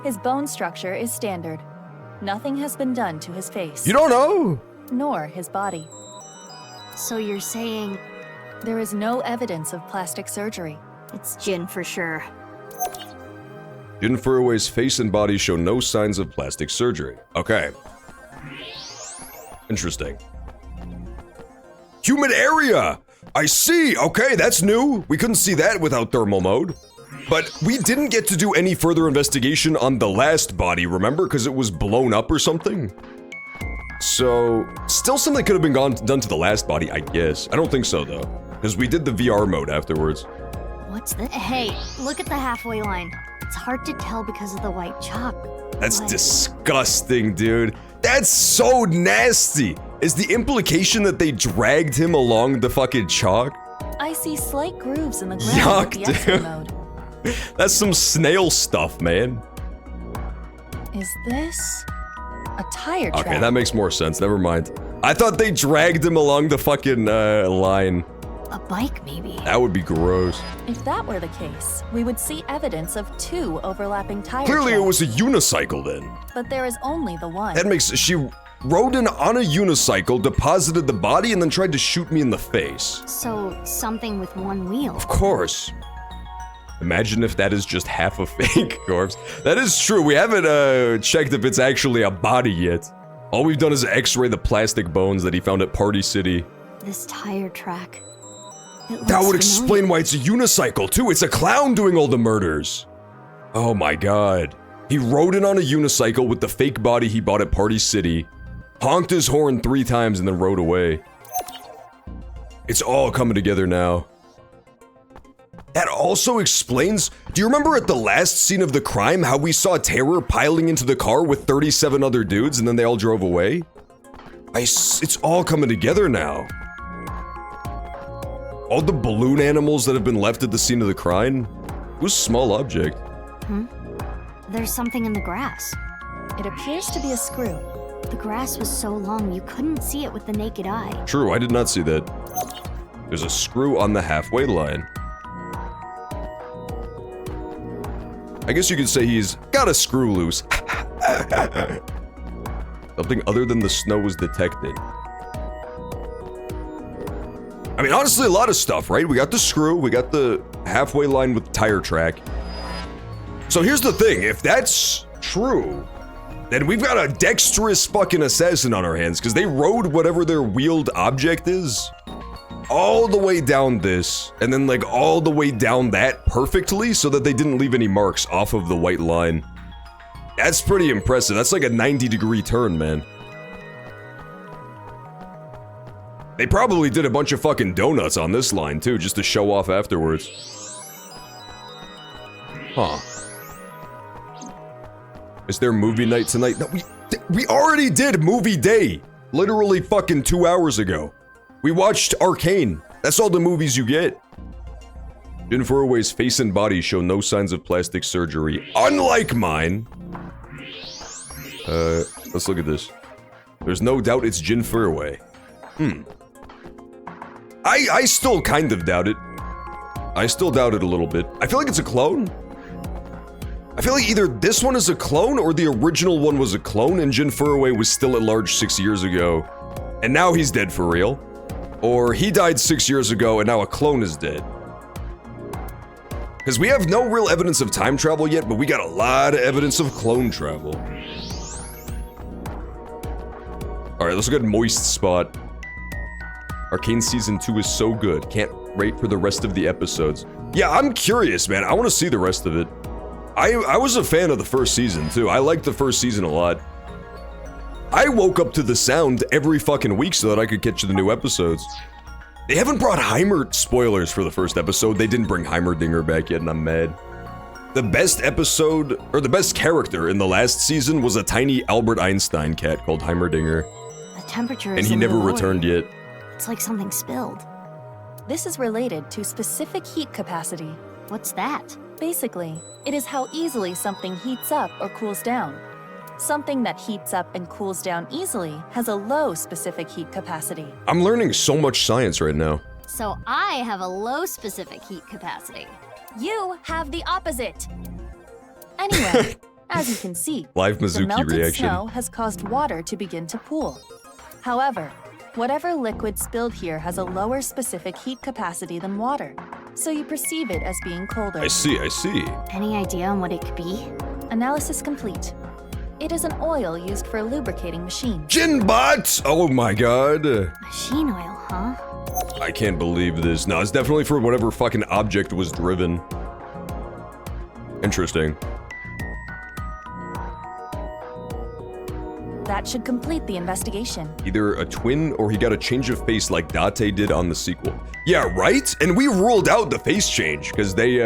[SPEAKER 4] His bone structure is standard. Nothing has been done to his face.
[SPEAKER 1] You don't know?
[SPEAKER 4] Nor his body.
[SPEAKER 5] So you're saying
[SPEAKER 4] There is no evidence of plastic surgery.
[SPEAKER 5] it's Jin for sure.
[SPEAKER 1] Jin Furue's face and body show no signs of plastic surgery. Okay. Interesting. Humid area! I see! Okay, that's new. We couldn't see that without thermal mode. But we didn't get to do any further investigation on the last body, remember? Because it was blown up or something? So, still something could have been done to the last body, I guess. I don't think so, though. Because we did the VR mode afterwards.
[SPEAKER 5] What's that? Hey, look at the halfway line. It's hard to tell because of the white chalk.
[SPEAKER 1] That's
[SPEAKER 5] What?
[SPEAKER 1] disgusting, dude. That's so nasty. Is the implication that they dragged him along the fucking chalk?
[SPEAKER 4] I see slight grooves in the ground
[SPEAKER 1] Yuck,
[SPEAKER 4] with the X-ray
[SPEAKER 1] dude.
[SPEAKER 4] mode.
[SPEAKER 1] That's some snail stuff, man.
[SPEAKER 4] Is this a tire track?
[SPEAKER 1] Okay, that makes more sense. Never mind. I thought they dragged him along the fucking line.
[SPEAKER 5] A bike, maybe.
[SPEAKER 1] That would be gross.
[SPEAKER 4] If that were the case, we would see evidence of 2 overlapping tire
[SPEAKER 1] Clearly it
[SPEAKER 4] tracks.
[SPEAKER 1] was a unicycle then.
[SPEAKER 4] But there is only the one.
[SPEAKER 1] That makes... She rode in on a unicycle, deposited the body, and then tried to shoot me in the face.
[SPEAKER 5] So, something with one wheel.
[SPEAKER 1] Of course. Imagine if that is just half a fake corpse. That is true. We haven't checked if it's actually a body yet. All we've done is x-ray the plastic bones that he found at Party City.
[SPEAKER 5] This tire track. It
[SPEAKER 1] That
[SPEAKER 5] looks
[SPEAKER 1] would explain
[SPEAKER 5] familiar.
[SPEAKER 1] why it's a unicycle, too. It's a clown doing all the murders. Oh my god. He rode in on a unicycle with the fake body he bought at Party City, honked his horn 3 times, and then rode away. It's all coming together now. That also explains... Do you remember at the last scene of the crime how we saw Terror piling into the car with 37 other dudes and then they all drove away? It's all coming together now. All the balloon animals that have been left at the scene of the crime? It was a small object.
[SPEAKER 5] There's something in the grass.
[SPEAKER 4] It appears to be a screw.
[SPEAKER 5] The grass was so long you couldn't see it with the naked eye.
[SPEAKER 1] True, I did not see that. There's a screw on the halfway line. I guess you could say he's got a screw loose. Something other than the snow was detected. I mean, honestly, a lot of stuff, right? We got the screw, we got the halfway line with the tire track. So here's the thing, if that's true, then we've got a dexterous fucking assassin on our hands, because they rode whatever their wheeled object is all the way down this, and then like all the way down that perfectly, so that they didn't leave any marks off of the white line. That's pretty impressive. That's like a 90-degree turn, man. They probably did a bunch of fucking donuts on this line, too, just to show off afterwards. Huh. Is there movie night tonight? No, we already did movie day. Literally fucking 2 hours ago. We watched Arcane. That's all the movies you get. Jin Furue's face and body show no signs of plastic surgery, unlike mine. Let's look at this. There's no doubt it's Jin Furue. I still kind of doubt it. I still doubt it a little bit. I feel like it's a clone. I feel like either this one is a clone or the original one was a clone and Jin Furue was still at large 6 years ago. And now he's dead for real. Or he died 6 years ago and now a clone is dead. Because we have no real evidence of time travel yet, but we got a lot of evidence of clone travel. Alright, let's look at Moist Spot. Arcane Season 2 is so good. Can't wait for the rest of the episodes. Yeah, I'm curious, man. I want to see the rest of it. I was a fan of the first season, too. I liked the first season a lot. I woke up to the sound every fucking week so that I could catch the new episodes. They haven't brought Heimer spoilers for the first episode. They didn't bring Heimerdinger back yet, and I'm mad. The best episode, or the best character in the last season was a tiny Albert Einstein cat called Heimerdinger.
[SPEAKER 5] The temperature is
[SPEAKER 1] And he
[SPEAKER 5] a
[SPEAKER 1] never
[SPEAKER 5] little
[SPEAKER 1] returned
[SPEAKER 5] lower.
[SPEAKER 1] yet.
[SPEAKER 5] It's like something spilled.
[SPEAKER 4] This is related to specific heat capacity.
[SPEAKER 5] What's that?
[SPEAKER 4] Basically, it is how easily something heats up or cools down. Something that heats up and cools down easily has a low specific heat capacity.
[SPEAKER 1] I'm learning so much science right now.
[SPEAKER 5] So I have a low specific heat capacity.
[SPEAKER 4] You have the opposite. Anyway, as you can see,
[SPEAKER 1] Live
[SPEAKER 4] the
[SPEAKER 1] Mizuki
[SPEAKER 4] melted
[SPEAKER 1] reaction.
[SPEAKER 4] snow has caused water to begin to pool. However, whatever liquid spilled here has a lower specific heat capacity than water, so you perceive it as being colder.
[SPEAKER 1] I see.
[SPEAKER 5] Any idea on what it could be?
[SPEAKER 4] Analysis complete. It is an oil used for lubricating machines.
[SPEAKER 1] Jinbot! Oh my god.
[SPEAKER 5] Machine oil, huh?
[SPEAKER 1] I can't believe this. No, it's definitely for whatever fucking object was driven. Interesting.
[SPEAKER 4] That should complete the investigation.
[SPEAKER 1] Either a twin or he got a change of face like Date did on the sequel. Yeah, right? And we ruled out the face change, because they,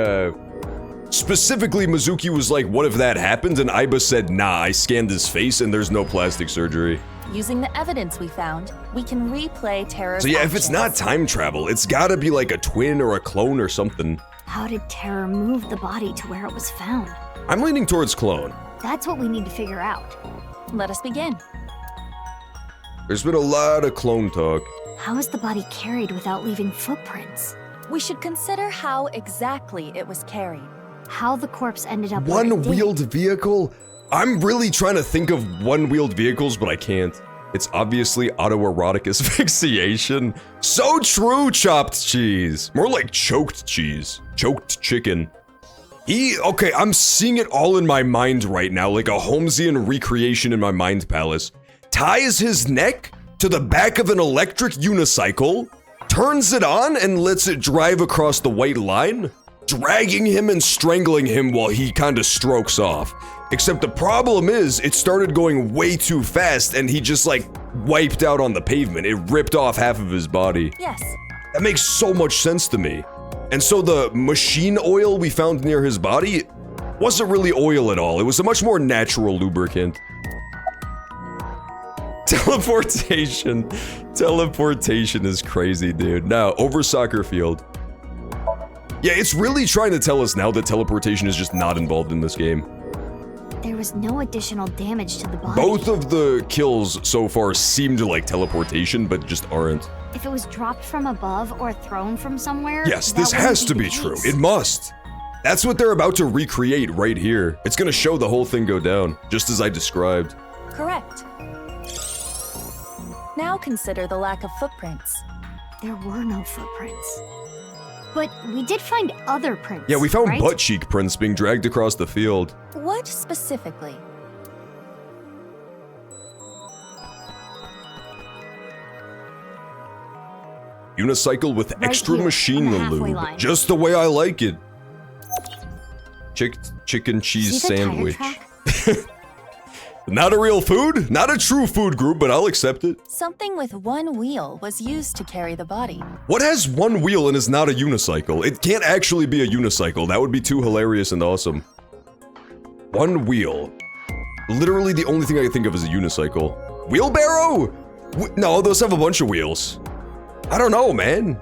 [SPEAKER 1] specifically, Mizuki was like, what if that happened? And Aiba said, nah, I scanned his face and there's no plastic surgery.
[SPEAKER 4] Using the evidence we found, we can replay Terror's
[SPEAKER 1] So yeah, if it's
[SPEAKER 4] actions.
[SPEAKER 1] not time travel, it's gotta be like a twin or a clone or something.
[SPEAKER 5] How did Terror move the body to where it was found?
[SPEAKER 1] I'm leaning towards clone.
[SPEAKER 5] That's what we need to figure out.
[SPEAKER 4] Let us begin.
[SPEAKER 1] There's been a lot of clone talk.
[SPEAKER 5] How is the body carried without leaving footprints?
[SPEAKER 4] We should consider how exactly it was carried.
[SPEAKER 5] How the corpse ended up where it did.
[SPEAKER 1] One-wheeled vehicle? I'm really trying to think of one-wheeled vehicles, but I can't. It's obviously autoerotic asphyxiation. So true, chopped cheese. More like choked cheese. Choked chicken. Okay, I'm seeing it all in my mind right now, like a Holmesian recreation in my mind palace. Ties his neck to the back of an electric unicycle, turns it on and lets it drive across the white line, dragging him and strangling him while he kinda strokes off. Except the problem is, it started going way too fast and he just like wiped out on the pavement. It ripped off half of his body.
[SPEAKER 4] Yes.
[SPEAKER 1] That makes so much sense to me. And so the machine oil we found near his body wasn't really oil at all. It was a much more natural lubricant. Teleportation. Teleportation is crazy, dude. Now, over soccer field. Yeah, it's really trying to tell us now that teleportation is just not involved in this game.
[SPEAKER 5] There was no additional damage to the body.
[SPEAKER 1] Both of the kills so far seemed like teleportation, but just aren't.
[SPEAKER 5] If it was dropped from above or thrown from somewhere,
[SPEAKER 1] Yes,
[SPEAKER 5] that
[SPEAKER 1] this has to
[SPEAKER 5] wouldn't
[SPEAKER 1] be
[SPEAKER 5] the
[SPEAKER 1] true.
[SPEAKER 5] case.
[SPEAKER 1] It must. That's what they're about to recreate right here. It's gonna show the whole thing go down, just as I described.
[SPEAKER 4] Correct. Now consider the lack of footprints.
[SPEAKER 5] There were no footprints. But we did find other prints.
[SPEAKER 1] Yeah, we found
[SPEAKER 5] right?
[SPEAKER 1] butt cheek prints being dragged across the field.
[SPEAKER 4] What specifically?
[SPEAKER 1] Unicycle with
[SPEAKER 5] Right
[SPEAKER 1] extra
[SPEAKER 5] here,
[SPEAKER 1] machine
[SPEAKER 5] on the halfway
[SPEAKER 1] lube.
[SPEAKER 5] line.
[SPEAKER 1] Just the way I like it. Chicken cheese
[SPEAKER 5] See the tire
[SPEAKER 1] sandwich.
[SPEAKER 5] track?
[SPEAKER 1] Not a real food, not a true food group, but I'll accept it.
[SPEAKER 4] Something with one wheel was used to carry the body.
[SPEAKER 1] What has one wheel and is not a unicycle? It can't actually be a unicycle. That would be too hilarious and awesome. One wheel. Literally the only thing I can think of is a unicycle. Wheelbarrow? No, those have a bunch of wheels. I don't know, man.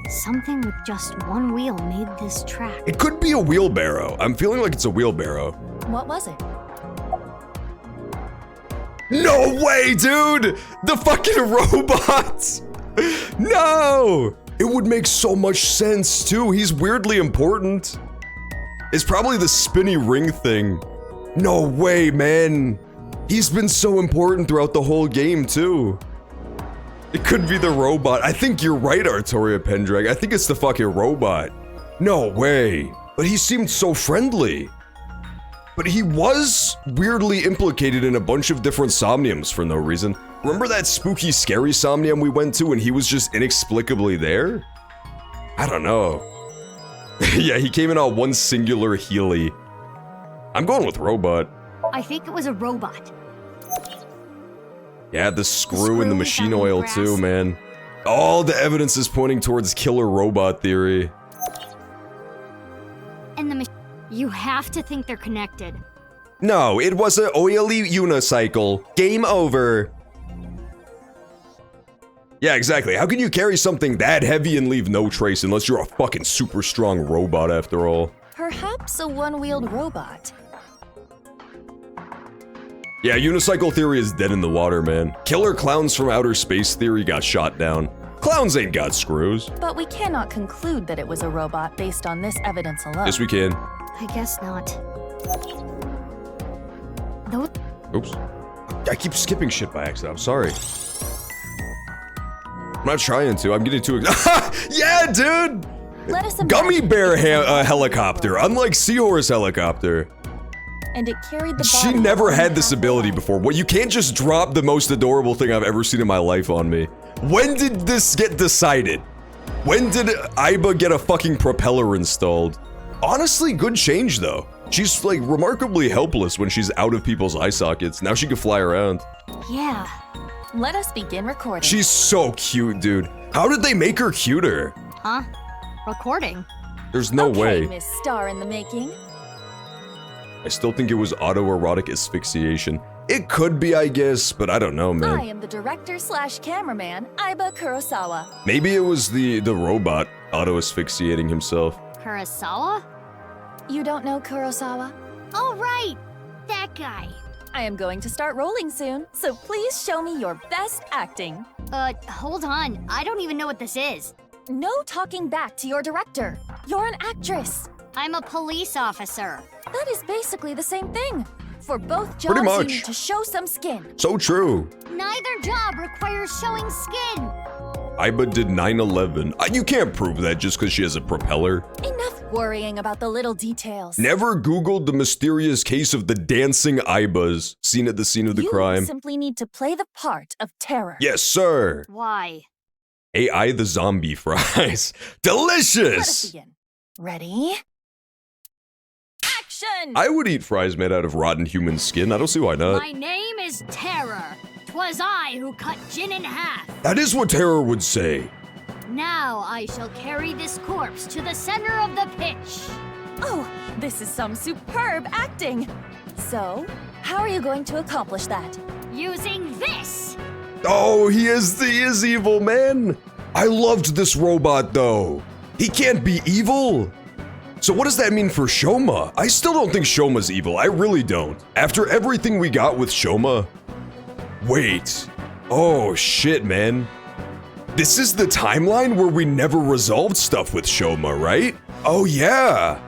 [SPEAKER 5] Something with just one wheel made this track.
[SPEAKER 1] It could be a wheelbarrow. I'm feeling like it's a wheelbarrow.
[SPEAKER 4] What was it?
[SPEAKER 1] No way, dude! The fucking robots! No! It would make so much sense, too. He's weirdly important. It's probably the spinny ring thing. No way, man. He's been so important throughout the whole game, too. It could be the robot. I think you're right, Artoria Pendrag. I think it's the fucking robot. No way. But he seemed so friendly. But he was weirdly implicated in a bunch of different Somniums for no reason. Remember that spooky, scary Somnium we went to and he was just inexplicably there? I don't know. Yeah, he came in on one singular Healy. I'm going with robot.
[SPEAKER 5] I think it was a robot.
[SPEAKER 1] Yeah, the screw and the
[SPEAKER 5] we
[SPEAKER 1] machine
[SPEAKER 5] found in the
[SPEAKER 1] oil
[SPEAKER 5] grass.
[SPEAKER 1] too, man. All the evidence is pointing towards killer robot theory.
[SPEAKER 5] And the you have to think they're connected.
[SPEAKER 1] No, it was an oily unicycle. Game over. Yeah, exactly. How can you carry something that heavy and leave no trace unless you're a fucking super strong robot after all?
[SPEAKER 4] Perhaps a one-wheeled robot.
[SPEAKER 1] Yeah, unicycle theory is dead in the water, man. Killer clowns from outer space theory got shot down. Clowns ain't got screws.
[SPEAKER 4] But we cannot conclude that it was a robot based on this evidence alone.
[SPEAKER 1] Yes, we can.
[SPEAKER 5] I guess not. Though
[SPEAKER 1] Oops. I keep skipping shit by accident. I'm sorry. I'm not trying to. I'm getting too. Yeah, dude.
[SPEAKER 4] Let us
[SPEAKER 1] Gummy
[SPEAKER 4] imagine
[SPEAKER 1] bear
[SPEAKER 4] it was a
[SPEAKER 1] helicopter, unlike seahorse helicopter.
[SPEAKER 4] and it carried the
[SPEAKER 1] She
[SPEAKER 4] body
[SPEAKER 1] never
[SPEAKER 4] of
[SPEAKER 1] had
[SPEAKER 4] one
[SPEAKER 1] this
[SPEAKER 4] half
[SPEAKER 1] ability
[SPEAKER 4] alive.
[SPEAKER 1] before. Well, you can't just drop the most adorable thing I've ever seen in my life on me. When did this get decided? When did Iba get a fucking propeller installed? Honestly, good change though. She's like remarkably helpless when she's out of people's eye sockets. Now she can fly around.
[SPEAKER 5] yeah.
[SPEAKER 4] Let us begin recording.
[SPEAKER 1] She's so cute, dude. How did they make her cuter?
[SPEAKER 5] Huh? Recording.
[SPEAKER 1] There's no
[SPEAKER 4] okay,
[SPEAKER 1] way.
[SPEAKER 4] Miss Star in the making.
[SPEAKER 1] I still think it was autoerotic asphyxiation. It could be, I guess, but I don't know, man.
[SPEAKER 4] I am the director/cameraman, Iba Kurosawa.
[SPEAKER 1] Maybe it was the robot auto-asphyxiating himself.
[SPEAKER 5] Kurosawa?
[SPEAKER 4] You don't know Kurosawa?
[SPEAKER 5] Oh, right! That guy.
[SPEAKER 4] I am going to start rolling soon, so please show me your best acting.
[SPEAKER 5] Hold on. I don't even know what this is.
[SPEAKER 4] No talking back to your director. You're an actress.
[SPEAKER 5] I'm a police officer.
[SPEAKER 4] That is basically the same thing. For both jobs,
[SPEAKER 1] Pretty
[SPEAKER 4] you
[SPEAKER 1] much.
[SPEAKER 4] need to show some skin.
[SPEAKER 1] So true.
[SPEAKER 5] Neither job requires showing skin.
[SPEAKER 1] Iba did 9/11. You can't prove that just because she has a propeller.
[SPEAKER 4] Enough worrying about the little details.
[SPEAKER 1] Never Googled the mysterious case of the dancing Ibas seen at the scene of the
[SPEAKER 4] you
[SPEAKER 1] crime.
[SPEAKER 4] simply need to play the part of terror.
[SPEAKER 1] Yes, sir.
[SPEAKER 5] Why?
[SPEAKER 1] AI the zombie fries.
[SPEAKER 4] Let us
[SPEAKER 1] Delicious!
[SPEAKER 4] begin. Ready? Action!
[SPEAKER 1] I would eat fries made out of rotten human skin. I don't see why not.
[SPEAKER 5] My name is Terror. 'Twas I who cut Jin in half.
[SPEAKER 1] That is what Terror would say.
[SPEAKER 5] Now I shall carry this corpse to the center of the pitch.
[SPEAKER 4] Oh, this is some superb acting. So, how are you going to accomplish that?
[SPEAKER 5] Using this.
[SPEAKER 1] Oh, he is evil, man. I loved this robot, though. He can't be evil. So what does that mean for Shoma? I still don't think Shoma's evil. I really don't. After everything we got with Shoma. Wait. Oh, shit, man. This is the timeline where we never resolved stuff with Shoma, right? Oh, yeah.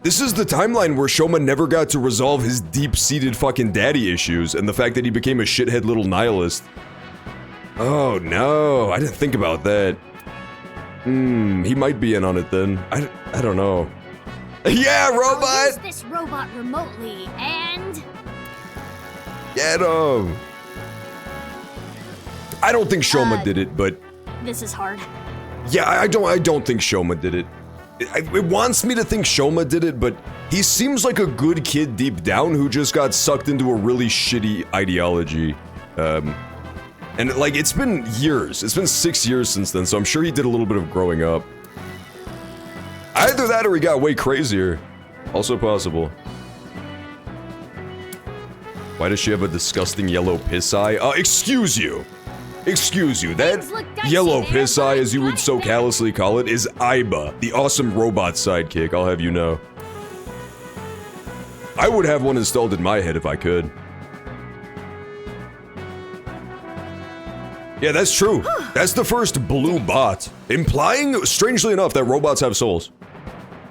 [SPEAKER 1] This is the timeline where Shoma never got to resolve his deep-seated fucking daddy issues and the fact that he became a shithead little nihilist. Oh, no. I didn't think about that. He might be in on it then. I don't know. Yeah,
[SPEAKER 5] I'll use
[SPEAKER 1] robot!
[SPEAKER 5] this robot remotely and
[SPEAKER 1] Get him! I don't think Shoma did it, but
[SPEAKER 5] this is hard.
[SPEAKER 1] yeah, I don't think Shoma did it. It wants me to think Shoma did it, but he seems like a good kid deep down who just got sucked into a really shitty ideology. And like, it's been years. It's been 6 years since then, so I'm sure he did a little bit of growing up. Either that or he got way crazier. Also possible. Why does she have a disgusting yellow piss eye? Excuse you. Excuse you. That
[SPEAKER 5] Things look dicey
[SPEAKER 1] yellow
[SPEAKER 5] there,
[SPEAKER 1] piss
[SPEAKER 5] but
[SPEAKER 1] eye,
[SPEAKER 5] it's
[SPEAKER 1] as you would
[SPEAKER 5] right
[SPEAKER 1] so
[SPEAKER 5] there.
[SPEAKER 1] callously call it, is Iba, the awesome robot sidekick, I'll have you know. I would have one installed in my head if I could. Yeah, that's true. That's the first blue bot, implying, strangely enough, that robots have souls.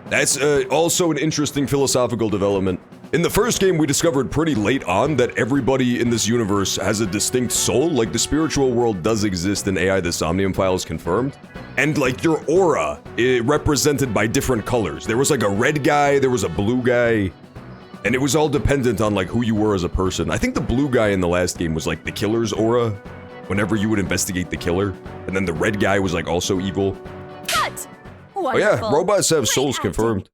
[SPEAKER 1] That's also an interesting philosophical development. In the first game, we discovered pretty late on that everybody in this universe has a distinct soul, like the spiritual world does exist in AI the Somnium files confirmed. and like your aura represented by different colors. There was like a red guy, there was a blue guy, and it was all dependent on like who you were as a person. I think the blue guy in the last game was like the killer's aura, whenever you would investigate the killer, and then the red guy was like also evil.
[SPEAKER 4] Cut!
[SPEAKER 1] Oh yeah, robots have souls confirmed.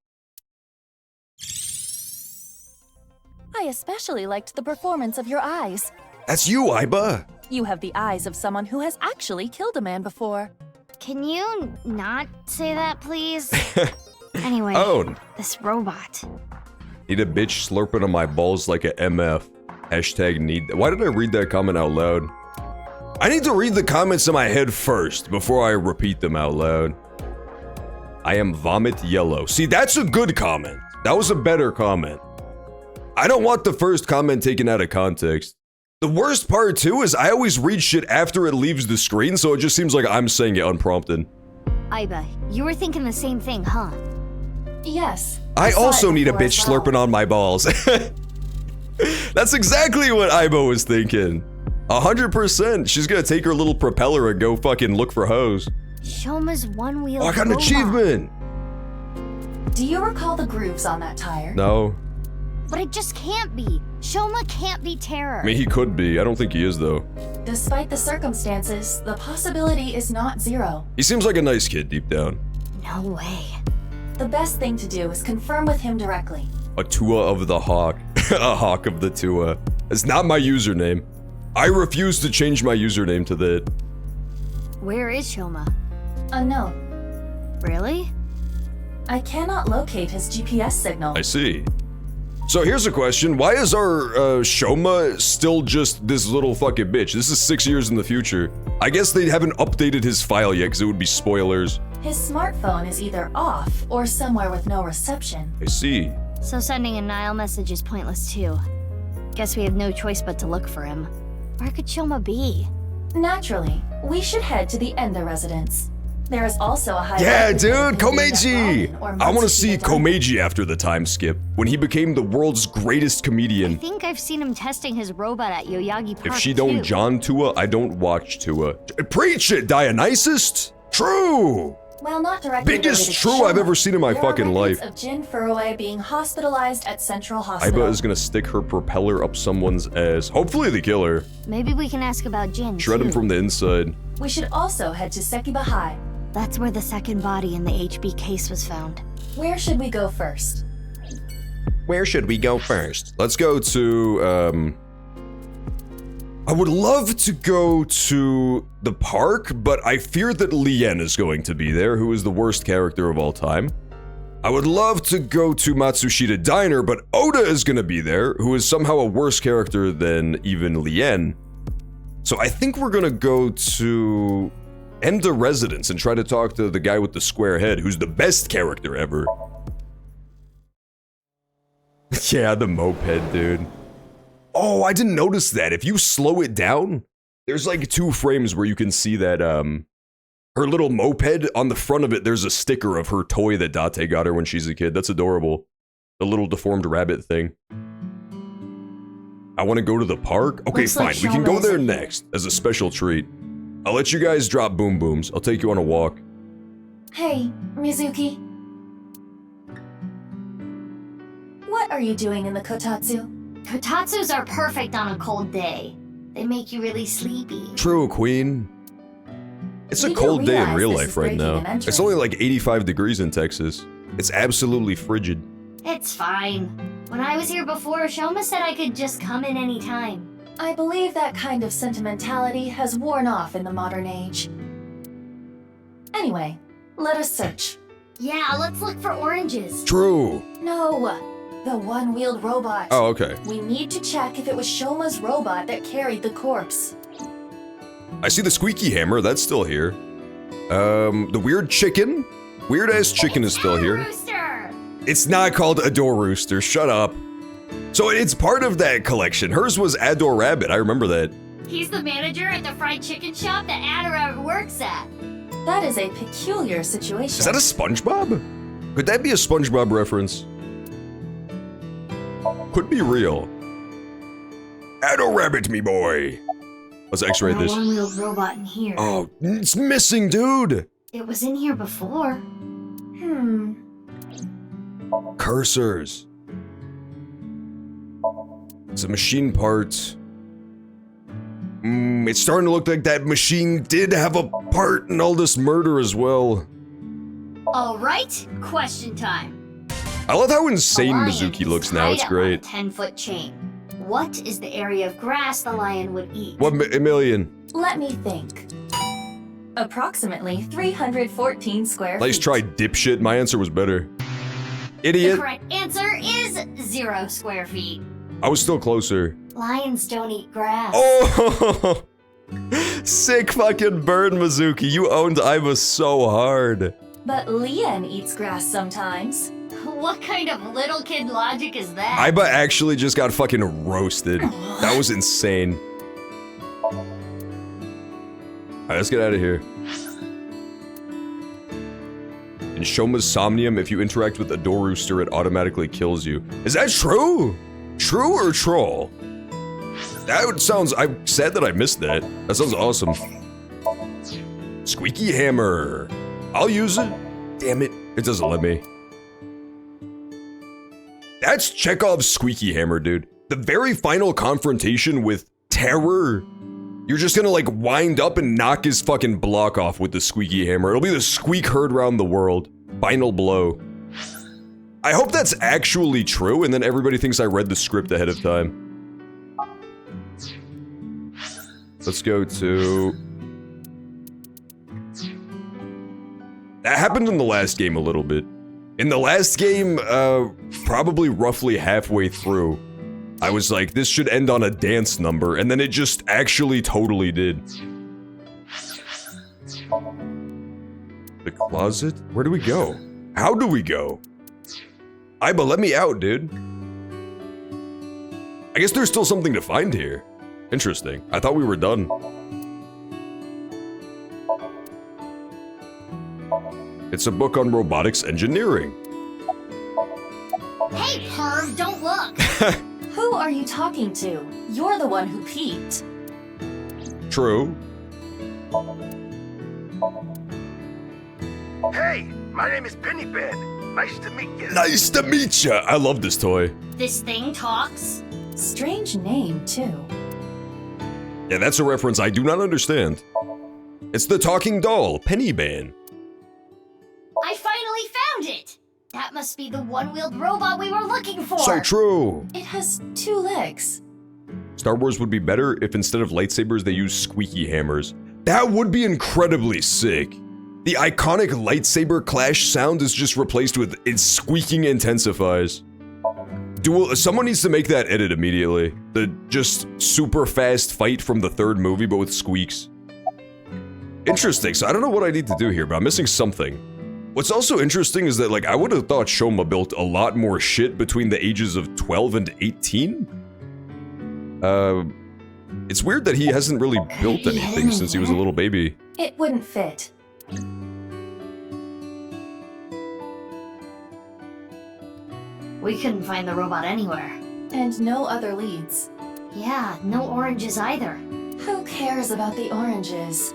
[SPEAKER 4] I especially liked the performance of your eyes.
[SPEAKER 1] That's you, Iba.
[SPEAKER 4] You have the eyes of someone who has actually killed a man before.
[SPEAKER 5] Can you not say that, please? Anyway, this robot.
[SPEAKER 1] Need a bitch slurping on my balls like a MF. Hashtag need. Why did I read that comment out loud? I need to read the comments in my head first before I repeat them out loud. I am vomit yellow. See, that's a good comment. That was a better comment. I don't want the first comment taken out of context. The worst part too is I always read shit after it leaves the screen, so it just seems like I'm saying it unprompted.
[SPEAKER 5] Iba, you were thinking the same thing, huh?
[SPEAKER 4] Yes.
[SPEAKER 1] I also need a bitch slurping on my balls. That's exactly what Ibo was thinking. 100%. She's gonna take her little propeller and go fucking look for hoes.
[SPEAKER 5] Shoma's one-wheel
[SPEAKER 1] Oh, I got an achievement!
[SPEAKER 4] Do you recall the grooves on that tire?
[SPEAKER 1] No.
[SPEAKER 5] But it just can't be. Shoma can't be terror.
[SPEAKER 1] I mean, he could be. I don't think he is, though.
[SPEAKER 4] Despite the circumstances, the possibility is not zero.
[SPEAKER 1] He seems like a nice kid deep down.
[SPEAKER 5] No way.
[SPEAKER 4] The best thing to do is confirm with him directly.
[SPEAKER 1] A Tua of the Hawk. A Hawk of the Tua. It's not my username. I refuse to change my username to that.
[SPEAKER 5] Where is Shoma?
[SPEAKER 4] Unknown.
[SPEAKER 5] Really?
[SPEAKER 4] I cannot locate his GPS signal.
[SPEAKER 1] I see. So here's a question. Why is our Shoma still just this little fucking bitch? This is 6 years in the future. I guess they haven't updated his file yet because it would be spoilers.
[SPEAKER 4] His smartphone is either off or somewhere with no reception.
[SPEAKER 1] I see.
[SPEAKER 5] So sending a Nile message is pointless too. Guess we have no choice but to look for him. Where could Shoma be?
[SPEAKER 4] Naturally, we should head to the Enda residence. There is also a high.
[SPEAKER 1] Yeah, dude, Komeiji! I want to see Komeiji after the time skip, when he became the world's greatest comedian.
[SPEAKER 5] I think I've seen him testing his robot at Yoyagi Park.
[SPEAKER 1] If she don't John Tua, I don't watch Tua. Preach it, Dionysus! True!
[SPEAKER 4] Well, not directly.
[SPEAKER 1] Biggest true I've ever seen in my fucking life.
[SPEAKER 4] Of Jin Furue being hospitalized at Central Hospital.
[SPEAKER 1] Iba is gonna stick her propeller up someone's ass. Hopefully the killer.
[SPEAKER 5] Maybe we can ask about Jin.
[SPEAKER 1] Shred him from the inside.
[SPEAKER 4] We should also head to Sekiba High.
[SPEAKER 5] That's where the second body in the HB case was found.
[SPEAKER 4] Where should we go first?
[SPEAKER 1] Where should we go first? Let's go to, I would love to go to the park, but I fear that Lien is going to be there, who is the worst character of all time. I would love to go to Matsushita Diner, but Oda is gonna be there, who is somehow a worse character than even Lien. So I think we're gonna go to Enda Residence and try to talk to the guy with the square head, who's the best character ever. Yeah, the moped, dude. Oh, I didn't notice that. If you slow it down, there's like 2 frames where you can see that, her little moped, on the front of it, there's a sticker of her toy that Date got her when she's a kid. That's adorable. The little deformed rabbit thing. I want to go to the park? Okay,
[SPEAKER 4] Looks
[SPEAKER 1] fine.
[SPEAKER 4] like
[SPEAKER 1] We can go
[SPEAKER 4] Shoma
[SPEAKER 1] there
[SPEAKER 4] is
[SPEAKER 1] next, as a special treat. I'll let you guys drop boom booms. I'll take you on a walk.
[SPEAKER 4] Hey, Mizuki. What are you doing in the kotatsu?
[SPEAKER 5] Kotatsus are perfect on a cold day. They make you really sleepy.
[SPEAKER 1] True, Queen. It's a
[SPEAKER 4] You do
[SPEAKER 1] cold day in
[SPEAKER 4] realize
[SPEAKER 1] real
[SPEAKER 4] this
[SPEAKER 1] life
[SPEAKER 4] is
[SPEAKER 1] right
[SPEAKER 4] breaking
[SPEAKER 1] now.
[SPEAKER 4] and entering.
[SPEAKER 1] It's only like 85 degrees in Texas. It's absolutely frigid.
[SPEAKER 5] It's fine. When I was here before, Shoma said I could just come in any time.
[SPEAKER 4] I believe that kind of sentimentality has worn off in the modern age. Anyway, let us search.
[SPEAKER 5] Yeah, let's look for oranges.
[SPEAKER 1] True.
[SPEAKER 4] No, the one-wheeled robot.
[SPEAKER 1] Oh, okay.
[SPEAKER 4] We need to check if it was Shoma's robot that carried the corpse.
[SPEAKER 1] I see the squeaky hammer. That's still here. The weird chicken. Weird-ass chicken is still here.
[SPEAKER 5] Rooster!
[SPEAKER 1] It's not called Adore Rooster. Shut up. So it's part of that collection. Hers was Adore Rabbit. I remember that.
[SPEAKER 5] He's the manager at the fried chicken shop that Adora works at.
[SPEAKER 4] That is a peculiar situation.
[SPEAKER 1] Is that a SpongeBob? Could that be a SpongeBob reference? Could be real. Adore Rabbit, me boy. Let's X-ray this.
[SPEAKER 5] One-wheeled robot in here.
[SPEAKER 1] Oh, it's missing, dude.
[SPEAKER 5] It was in here before.
[SPEAKER 1] Cursors. It's a machine part. It's starting to look like that machine did have a part in all this murder as well.
[SPEAKER 5] Alright, question time.
[SPEAKER 1] I love how insane
[SPEAKER 5] A lion
[SPEAKER 1] Mizuki
[SPEAKER 5] is
[SPEAKER 1] looks now, it's
[SPEAKER 5] tied up on a
[SPEAKER 1] great.
[SPEAKER 5] 10-foot chain. What is the area of grass the lion would eat?
[SPEAKER 1] 1 million.
[SPEAKER 4] Let me think. Approximately 314 square
[SPEAKER 1] Nice
[SPEAKER 4] feet.
[SPEAKER 1] try, dipshit. My answer was better.
[SPEAKER 5] The
[SPEAKER 1] Idiot.
[SPEAKER 5] correct answer is 0 square feet.
[SPEAKER 1] I was still closer.
[SPEAKER 5] Lions don't eat grass.
[SPEAKER 1] Oh! Sick fucking burn, Mizuki. You owned Iva so hard.
[SPEAKER 4] But Leon eats grass sometimes.
[SPEAKER 5] What kind of little kid logic is that?
[SPEAKER 1] Iba actually just got fucking roasted. That was insane. Alright, let's get out of here. In Shoma's Somnium, if you interact with a door rooster, it automatically kills you. Is that true? True or troll? That sounds... I'm sad that I missed that. That sounds awesome. Squeaky hammer. I'll use it. Damn it. It doesn't let me. That's Chekhov's squeaky hammer, dude. The very final confrontation with Terror. You're just gonna like wind up and knock his fucking block off with the squeaky hammer. It'll be the squeak heard round the world. Final blow. I hope that's actually true, and then everybody thinks I read the script ahead of time. Let's go to... That happened in the last game a little bit. In the last game, probably roughly halfway through, I was like, this should end on a dance number, and then it just actually totally did. The closet? Where do we go? How do we go? Iba, let me out, dude. I guess there's still something to find here. Interesting. I thought we were done. It's a book on robotics engineering.
[SPEAKER 5] Hey, perv, don't look!
[SPEAKER 4] Who are you talking to? You're the one who peeked.
[SPEAKER 1] True.
[SPEAKER 11] Hey, my name is Penny Ben. Nice to meet you.
[SPEAKER 1] Nice to meet ya! I love this toy.
[SPEAKER 5] This thing talks?
[SPEAKER 4] Strange name, too.
[SPEAKER 1] Yeah, that's a reference I do not understand. It's the talking doll, Penny Ben.
[SPEAKER 5] I finally found it! That must be the one-wheeled robot we were looking for!
[SPEAKER 1] So true.
[SPEAKER 4] It has 2 legs.
[SPEAKER 1] Star Wars would be better if instead of lightsabers they use squeaky hammers. That would be incredibly sick. The iconic lightsaber clash sound is just replaced with its squeaking intensifies. Someone needs to make that edit immediately. The just super fast fight from the 3rd movie, but with squeaks. Interesting, so I don't know what I need to do here, but I'm missing something. What's also interesting is that, like, I would have thought Shoma built a lot more shit between the ages of 12 and 18. It's weird that he hasn't really built anything since he was a little baby.
[SPEAKER 4] It wouldn't fit.
[SPEAKER 5] We couldn't find the robot anywhere.
[SPEAKER 4] And no other leads.
[SPEAKER 5] Yeah, no oranges either.
[SPEAKER 4] Who cares about the oranges?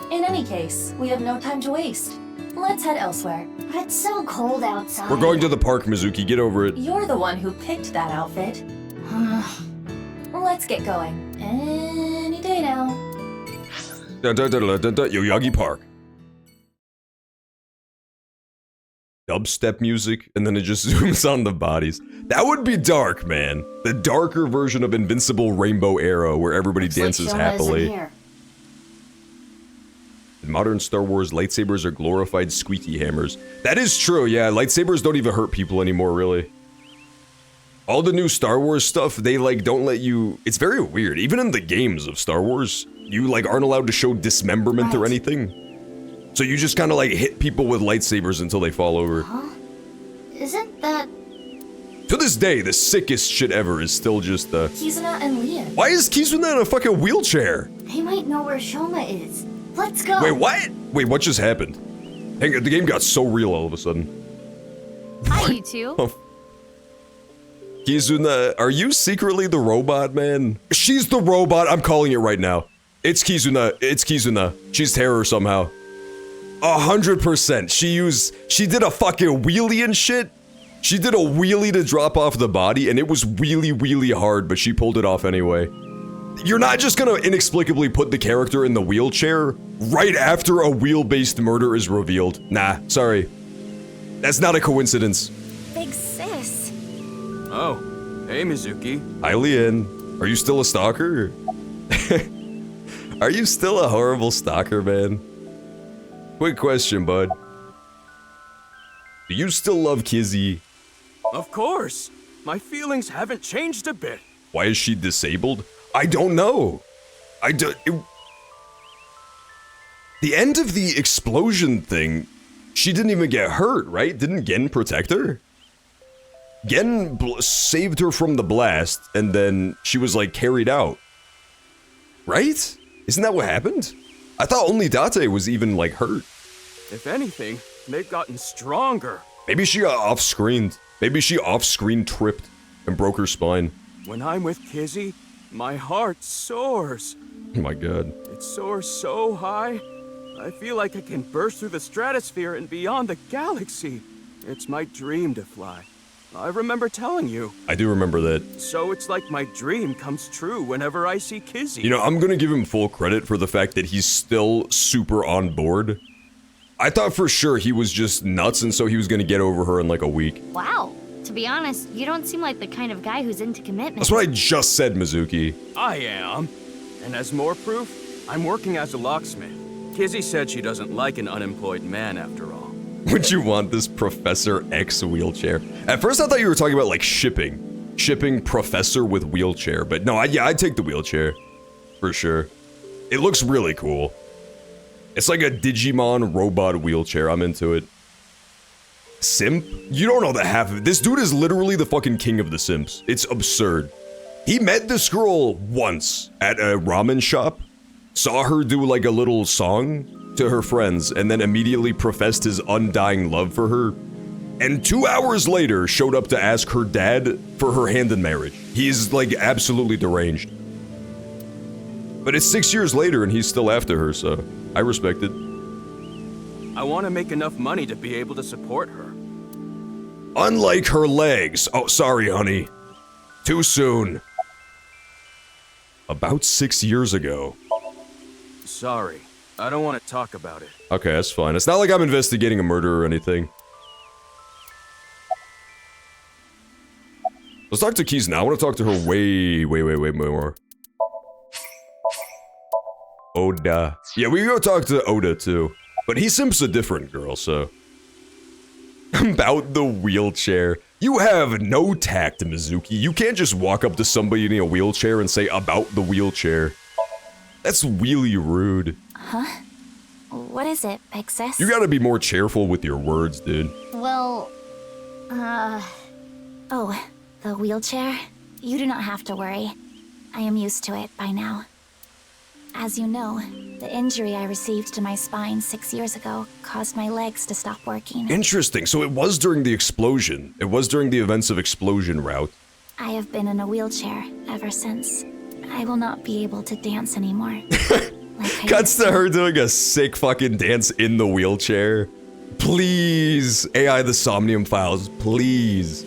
[SPEAKER 4] In any case, we have no time to waste. Let's head elsewhere.
[SPEAKER 5] But it's so cold outside.
[SPEAKER 1] We're going to the park, Mizuki, get over it.
[SPEAKER 4] You're the one who picked that outfit. Let's get going. Any day now.
[SPEAKER 1] Yoyagi Park. Dubstep music, and then it just zooms on the bodies. That would be dark, man. The darker version of Invincible Rainbow Arrow, where everybody dances happily. In modern Star Wars, lightsabers are glorified squeaky hammers. That is true, yeah, lightsabers don't even hurt people anymore, really. All the new Star Wars stuff, they, like, don't let you... It's very weird. Even in the games of Star Wars, you, like, aren't allowed to show dismemberment or anything. So you just kind of, like, hit people with lightsabers until they fall over.
[SPEAKER 5] Huh? Isn't that...
[SPEAKER 1] To this day, the sickest shit ever is still just the...
[SPEAKER 4] Kizuna and Leon.
[SPEAKER 1] Why is Kizuna in a fucking wheelchair?
[SPEAKER 5] They might know where Shoma is. Let's go!
[SPEAKER 1] Wait, what? Wait, what just happened? Hang on, the game got so real all of a sudden.
[SPEAKER 7] Hi, you two.
[SPEAKER 1] Oh. Kizuna, are you secretly the robot, man? She's the robot, I'm calling it right now. It's Kizuna, it's Kizuna. She's Terror somehow. 100%. She did a fucking wheelie and shit. She did a wheelie to drop off the body, and it was really, really hard, but she pulled it off anyway. You're not just gonna inexplicably put the character in the wheelchair right after a wheel-based murder is revealed. Nah, sorry. That's not a coincidence.
[SPEAKER 4] Big sis.
[SPEAKER 12] Oh, hey Mizuki.
[SPEAKER 1] Hi, Lien. Are you still a stalker? Are you still a horrible stalker, man? Quick question, bud. Do you still love Kizzy?
[SPEAKER 12] Of course. My feelings haven't changed a bit.
[SPEAKER 1] Why is she disabled? I don't know. The end of the explosion thing, she didn't even get hurt, right? Didn't Gen protect her? Gen saved her from the blast, and then she was, like, carried out. Right? Isn't that what happened? I thought only Date was even, like, hurt.
[SPEAKER 12] If anything, they've gotten stronger.
[SPEAKER 1] Maybe she got off-screened. Maybe she off-screen tripped and broke her spine.
[SPEAKER 12] When I'm with Kizzy, my heart soars.
[SPEAKER 1] Oh my god.
[SPEAKER 12] It soars so high, I feel like I can burst through the stratosphere and beyond the galaxy. It's my dream to fly. I remember telling you.
[SPEAKER 1] I do remember that.
[SPEAKER 12] So it's like my dream comes true whenever I see Kizzy.
[SPEAKER 1] You know, I'm gonna give him full credit for the fact that he's still super on board. I thought for sure he was just nuts and so he was gonna get over her in like a week.
[SPEAKER 5] Wow. To be honest, you don't seem like the kind of guy who's into commitment.
[SPEAKER 1] That's what I just said, Mizuki.
[SPEAKER 12] I am. And as more proof, I'm working as a locksmith. Kizzy said she doesn't like an unemployed man after all.
[SPEAKER 1] Would you want this Professor X wheelchair? At first I thought you were talking about like shipping. Shipping Professor with wheelchair, but no, yeah, I'd take the wheelchair. For sure. It looks really cool. It's like a Digimon robot wheelchair, I'm into it. Simp? You don't know the half of it. This dude is literally the fucking king of the simps. It's absurd. He met this girl once at a ramen shop, saw her do like a little song to her friends, and then immediately professed his undying love for her. And 2 hours later, showed up to ask her dad for her hand in marriage. He's like absolutely deranged. But it's 6 years later and he's still after her, so I respect it.
[SPEAKER 12] I want to make enough money to be able to support her.
[SPEAKER 1] Unlike her legs. Oh, sorry, honey. Too soon. About 6 years ago.
[SPEAKER 12] Sorry. I don't want to talk about it.
[SPEAKER 1] Okay, that's fine. It's not like I'm investigating a murder or anything. Let's talk to Keys now. I want to talk to her way more. Oda. Yeah, we can go talk to Oda too. But he simps a different girl, so. About the wheelchair. You have no tact, Mizuki. You can't just walk up to somebody in a wheelchair and say about the wheelchair. That's really rude.
[SPEAKER 4] Huh? What is it, Big Sis?
[SPEAKER 1] You gotta be more cheerful with your words, dude.
[SPEAKER 4] Well, oh, the wheelchair? You do not have to worry. I am used to it by now. As you know, the injury I received to my spine 6 years ago caused my legs to stop working.
[SPEAKER 1] Interesting. So it was during the explosion. It was during the events of Explosion Route.
[SPEAKER 4] I have been in a wheelchair ever since. I will not be able to dance anymore.
[SPEAKER 1] Cuts to her doing a sick fucking dance in the wheelchair. Please, AI the Somnium Files, please.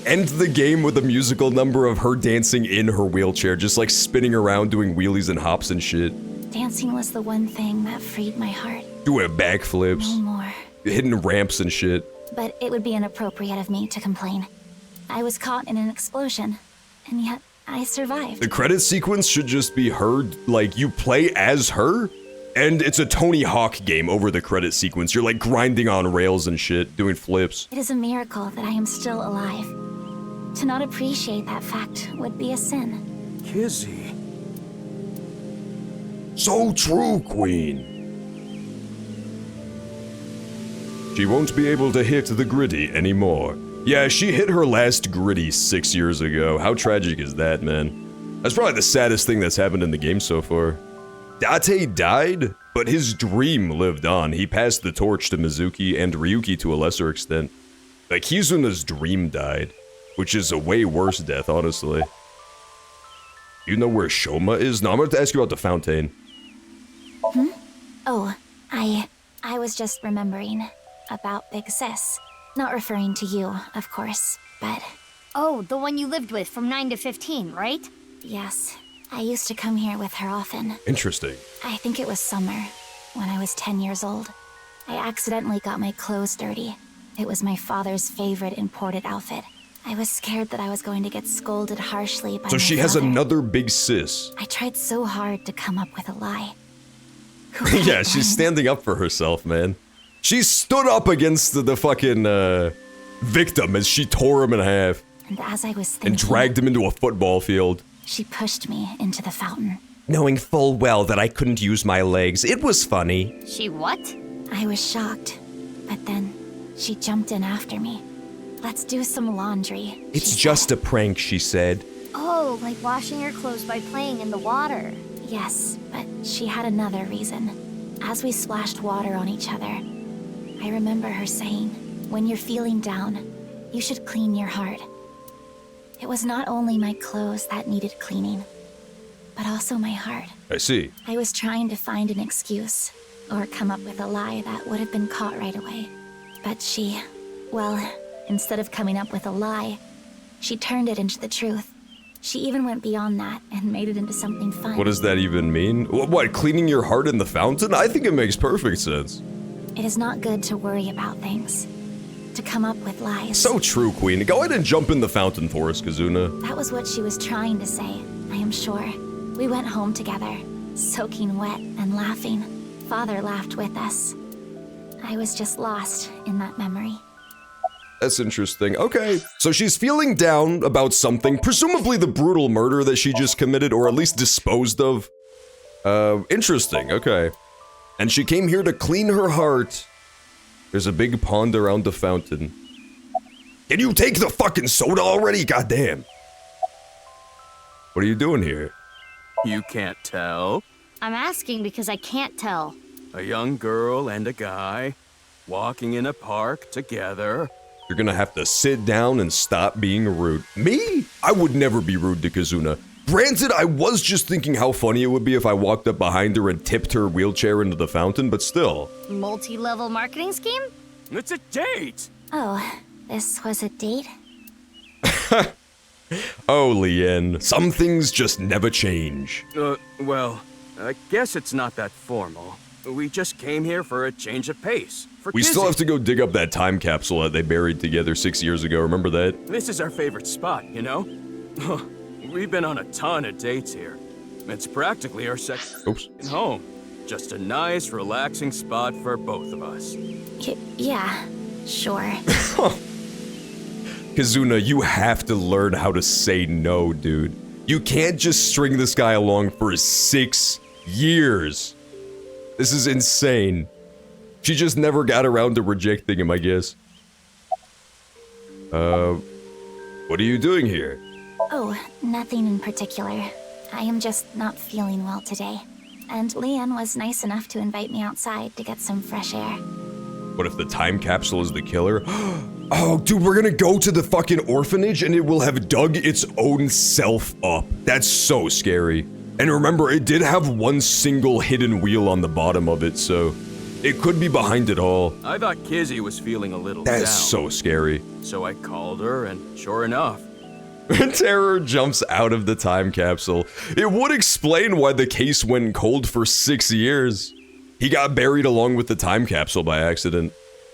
[SPEAKER 1] End the game with a musical number of her dancing in her wheelchair, just like spinning around doing wheelies and hops and shit.
[SPEAKER 4] Dancing was the one thing that freed my heart.
[SPEAKER 1] Doing backflips.
[SPEAKER 4] No more.
[SPEAKER 1] Hitting ramps and shit.
[SPEAKER 4] But it would be inappropriate of me to complain. I was caught in an explosion, and yet I survived.
[SPEAKER 1] The credit sequence should just be her, like, you play as her, and it's a Tony Hawk game over the credit sequence. You're like grinding on rails and shit, doing flips.
[SPEAKER 4] It is a miracle that I am still alive. To not appreciate that fact would be a sin.
[SPEAKER 12] Kizzy.
[SPEAKER 1] So true, Queen. She won't be able to hit the gritty anymore. Yeah, she hit her last gritty 6 years ago. How tragic is that, man? That's probably the saddest thing that's happened in the game so far. Date died, but his dream lived on. He passed the torch to Mizuki and Ryuki to a lesser extent. Like, Kizuna's dream died, which is a way worse death, honestly. You know where Shoma is? No, I'm going to ask you about the fountain.
[SPEAKER 4] Oh, I was just remembering about Big Sis. Not referring to you, of course, but...
[SPEAKER 5] Oh, the one you lived with from 9 to 15, right?
[SPEAKER 4] Yes. I used to come here with her often.
[SPEAKER 1] Interesting.
[SPEAKER 4] I think it was summer, when I was 10 years old. I accidentally got my clothes dirty. It was my father's favorite imported outfit. I was scared that I was going to get scolded harshly by
[SPEAKER 1] So
[SPEAKER 4] my
[SPEAKER 1] she has
[SPEAKER 4] father.
[SPEAKER 1] another big sis.
[SPEAKER 4] I tried so hard to come up with a lie.
[SPEAKER 1] Yeah, she's standing up for herself, man. She stood up against the fucking victim as she tore him in half.
[SPEAKER 4] And as I was thinking...
[SPEAKER 1] And dragged him into a football field.
[SPEAKER 4] She pushed me into the fountain.
[SPEAKER 1] Knowing full well that I couldn't use my legs, it was funny.
[SPEAKER 5] She what?
[SPEAKER 4] I was shocked, but then she jumped in after me. Let's do some laundry.
[SPEAKER 1] It's just a prank, she said.
[SPEAKER 5] Oh, like washing your clothes by playing in the water.
[SPEAKER 4] Yes, but she had another reason. As we splashed water on each other, I remember her saying, when you're feeling down, you should clean your heart. It was not only my clothes that needed cleaning, but also my heart.
[SPEAKER 1] I see.
[SPEAKER 4] I was trying to find an excuse, or come up with a lie that would have been caught right away. But she, well, instead of coming up with a lie, she turned it into the truth. She even went beyond that and made it into something fun.
[SPEAKER 1] What does that even mean? What, cleaning your heart in the fountain? I think it makes perfect sense.
[SPEAKER 4] It is not good to worry about things, to come up with lies.
[SPEAKER 1] So true, Queen. Go ahead and jump in the fountain for us, Kazuna.
[SPEAKER 4] That was what she was trying to say, I am sure. We went home together, soaking wet and laughing. Father laughed with us. I was just lost in that memory.
[SPEAKER 1] That's interesting. Okay. So she's feeling down about something, presumably the brutal murder that she just committed, or at least disposed of. Interesting. Okay. And she came here to clean her heart. There's a big pond around the fountain. Can you take the fucking soda already? Goddamn. What are you doing here?
[SPEAKER 12] You can't tell?
[SPEAKER 5] I'm asking because I can't tell.
[SPEAKER 12] A young girl and a guy, walking in a park together.
[SPEAKER 1] You're gonna have to sit down and stop being rude. Me? I would never be rude to Kazuna. Granted, I was just thinking how funny it would be if I walked up behind her and tipped her wheelchair into the fountain, but still.
[SPEAKER 5] Multi-level marketing scheme?
[SPEAKER 12] It's a date!
[SPEAKER 4] Oh, this was a date?
[SPEAKER 1] Oh, Lien, some things just never change.
[SPEAKER 12] Well, I guess it's not that formal. We just came here for a change of pace.
[SPEAKER 1] We still have to go dig up that time capsule that they buried together 6 years ago, remember that?
[SPEAKER 12] This is our favorite spot, you know? We've been on a ton of dates here. It's practically our second home. Just a nice, relaxing spot for both of us.
[SPEAKER 4] Yeah, sure.
[SPEAKER 1] Kazuna, you have to learn how to say no, dude. You can't just string this guy along for 6 years. This is insane. She just never got around to rejecting him, I guess. What are you doing here?
[SPEAKER 4] Oh, nothing in particular. I am just not feeling well today. And Leanne was nice enough to invite me outside to get some fresh air.
[SPEAKER 1] What if the time capsule is the killer? Oh, dude, we're gonna go to the fucking orphanage and it will have dug its own self up. That's so scary. And remember, it did have one single hidden wheel on the bottom of it, so it could be behind it all.
[SPEAKER 12] I thought Kizzy was feeling a little down.
[SPEAKER 1] That's so scary.
[SPEAKER 12] So I called her, and sure enough,
[SPEAKER 1] Terror jumps out of the time capsule. It would explain why the case went cold for 6 years. He got buried along with the time capsule by accident.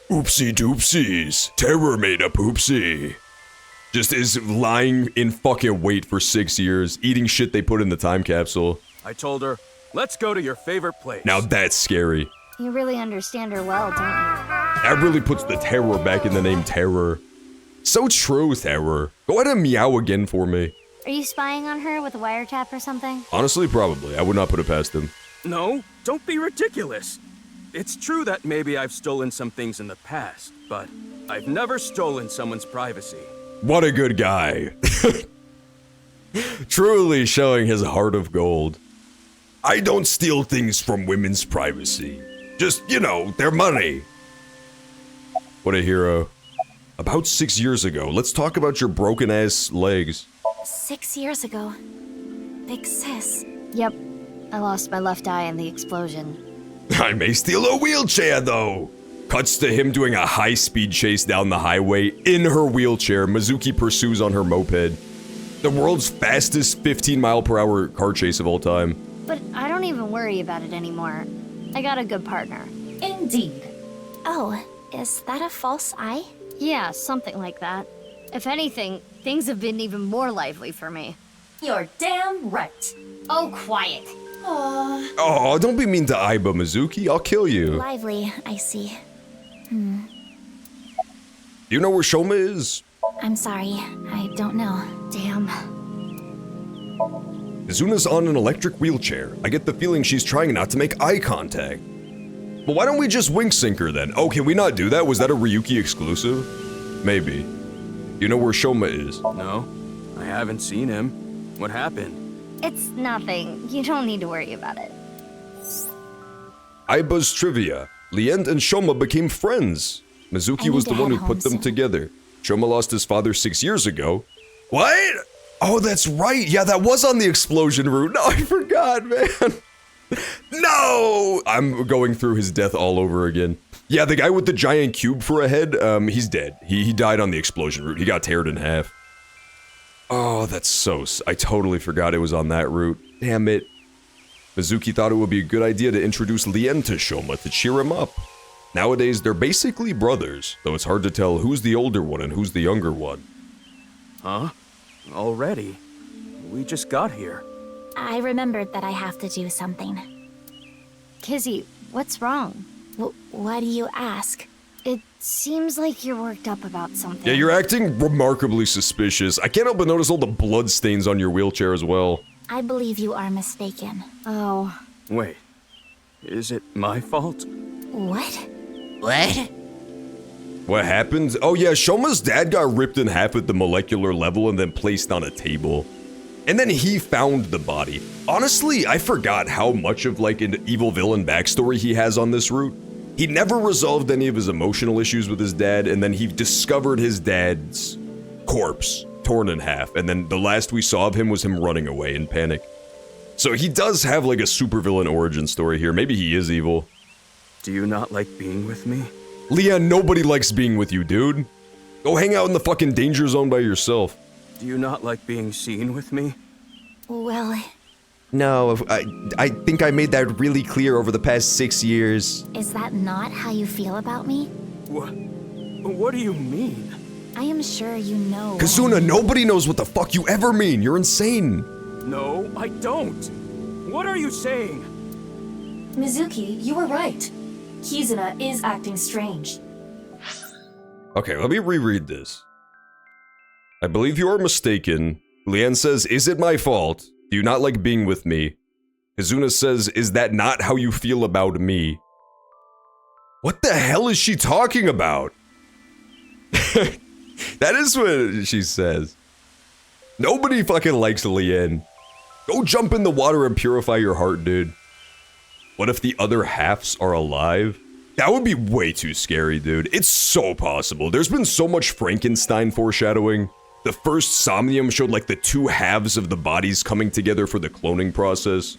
[SPEAKER 1] Oopsie doopsies. Terror made a poopsie. Just is lying in fucking wait for 6 years, eating shit they put in the time capsule.
[SPEAKER 12] I told her, let's go to your favorite place.
[SPEAKER 1] Now that's scary.
[SPEAKER 5] You really understand her well, don't you?
[SPEAKER 1] That really puts the terror back in the name Terror. So true, Terror. Go ahead and meow again for me.
[SPEAKER 5] Are you spying on her with a wiretap or something?
[SPEAKER 1] Honestly, probably. I would not put it past him.
[SPEAKER 12] No, don't be ridiculous. It's true that maybe I've stolen some things in the past, but I've never stolen someone's privacy.
[SPEAKER 1] What a good guy. Truly showing his heart of gold. I don't steal things from women's privacy. Just, you know, their money. What a hero. About 6 years ago, let's talk about your broken-ass legs.
[SPEAKER 4] 6 years ago. Big Sis.
[SPEAKER 5] Yep. I lost my left eye in the explosion.
[SPEAKER 1] I may steal a wheelchair, though. Cuts to him doing a high-speed chase down the highway in her wheelchair. Mizuki pursues on her moped. The world's fastest 15-mile-per-hour car chase of all time.
[SPEAKER 5] But I don't even worry about it anymore. I got a good partner.
[SPEAKER 4] Indeed.
[SPEAKER 5] Oh, is that a false eye? Yeah, something like that. If anything, things have been even more lively for me.
[SPEAKER 4] You're damn right.
[SPEAKER 5] Oh, quiet.
[SPEAKER 4] Aww.
[SPEAKER 1] Oh, don't be mean to Aiba, Mizuki. I'll kill you.
[SPEAKER 5] Lively, I see.
[SPEAKER 1] Do you know where Shoma is?
[SPEAKER 5] I'm sorry, I don't know. Damn.
[SPEAKER 1] Kazuna's on an electric wheelchair. I get the feeling she's trying not to make eye contact. But why don't we just wink sync her then? Oh, can we not do that? Was that a Ryuki exclusive? Maybe. You know where Shoma is?
[SPEAKER 12] No, I haven't seen him. What happened?
[SPEAKER 5] It's nothing. You don't need to worry about it.
[SPEAKER 1] Aiba's trivia. Lien and Shoma became friends. Mizuki was the one who put them together. Shoma lost his father 6 years ago. What? Oh, that's right. Yeah, that was on the explosion route. No, I forgot, man. No! I'm going through his death all over again. Yeah, the guy with the giant cube for a head, he's dead. He died on the explosion route. He got teared in half. Oh, that's so... I totally forgot it was on that route. Damn it. Mizuki thought it would be a good idea to introduce Lien to Shoma to cheer him up. Nowadays, they're basically brothers, though it's hard to tell who's the older one and who's the younger one.
[SPEAKER 12] Huh? Already? We just got here.
[SPEAKER 5] I remembered that I have to do something. Kizzy, what's wrong? Why do you ask? It seems like you're worked up about something.
[SPEAKER 1] Yeah, you're acting remarkably suspicious. I can't help but notice all the blood stains on your wheelchair as well.
[SPEAKER 5] I believe you are mistaken. Oh.
[SPEAKER 12] Wait. Is it my fault?
[SPEAKER 5] What?
[SPEAKER 13] What?
[SPEAKER 1] What happened? Oh yeah, Shoma's dad got ripped in half at the molecular level and then placed on a table. And then he found the body. Honestly, I forgot how much of like an evil villain backstory he has on this route. He never resolved any of his emotional issues with his dad, and then he discovered his dad's corpse, torn in half, and then the last we saw of him was him running away in panic. So he does have like a supervillain origin story here. Maybe he is evil.
[SPEAKER 12] Do you not like being with me?
[SPEAKER 1] Leon, nobody likes being with you, dude. Go hang out in the fucking danger zone by yourself.
[SPEAKER 12] Do you not like being seen with me?
[SPEAKER 5] Well...
[SPEAKER 13] No, I think I made that really clear over the past 6 years.
[SPEAKER 5] Is that not how you feel about me?
[SPEAKER 12] What do you mean?
[SPEAKER 5] I am sure you know.
[SPEAKER 1] Kazuna, nobody knows what the fuck you ever mean. You're insane.
[SPEAKER 12] No, I don't. What are you saying?
[SPEAKER 4] Mizuki, you were right. Kizuna is acting strange.
[SPEAKER 1] Okay, let me reread this. I believe you are mistaken. Lien says, is it my fault? Do you not like being with me? Kazuna says, is that not how you feel about me? What the hell is she talking about? That is what she says. Nobody fucking likes Lien. Go jump in the water and purify your heart, dude. What if the other halves are alive? That would be way too scary, dude. It's so possible. There's been so much Frankenstein foreshadowing. The first Somnium showed like the two halves of the bodies coming together for the cloning process.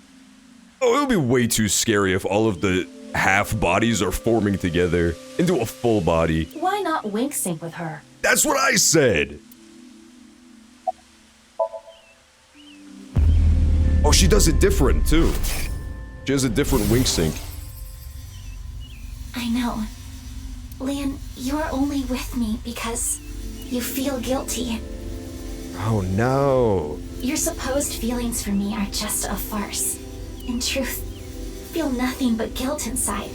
[SPEAKER 1] Oh, it would be way too scary if all of the half bodies are forming together into a full body.
[SPEAKER 4] Why not wink sync with her?
[SPEAKER 1] That's what I said! Oh, she does it different, too. She has a different wink sync.
[SPEAKER 4] I know. Lien, you are only with me because you feel guilty.
[SPEAKER 1] Oh no.
[SPEAKER 4] Your supposed feelings for me are just a farce. In truth, feel nothing but guilt inside.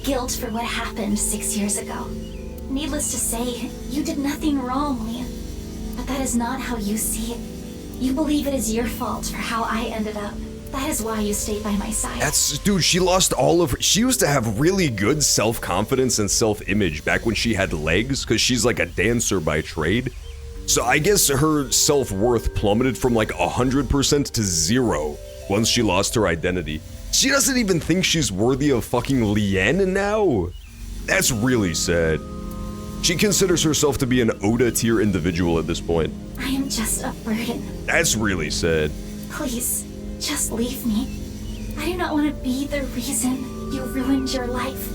[SPEAKER 4] Guilt for what happened 6 years ago. Needless to say, you did nothing wrong, Lien. But that is not how you see it. You believe it is your fault for how I ended up. That is why you stayed by my side.
[SPEAKER 1] Dude, she lost all of her, she used to have really good self-confidence and self-image back when she had legs, because she's like a dancer by trade. So I guess her self-worth plummeted from like 100% to 0 once she lost her identity. She doesn't even think she's worthy of fucking Lien now? That's really sad. She considers herself to be an Oda tier individual at this point.
[SPEAKER 4] I am just a burden.
[SPEAKER 1] That's really sad.
[SPEAKER 4] Please, just leave me. I do not want to be the reason You ruined your life.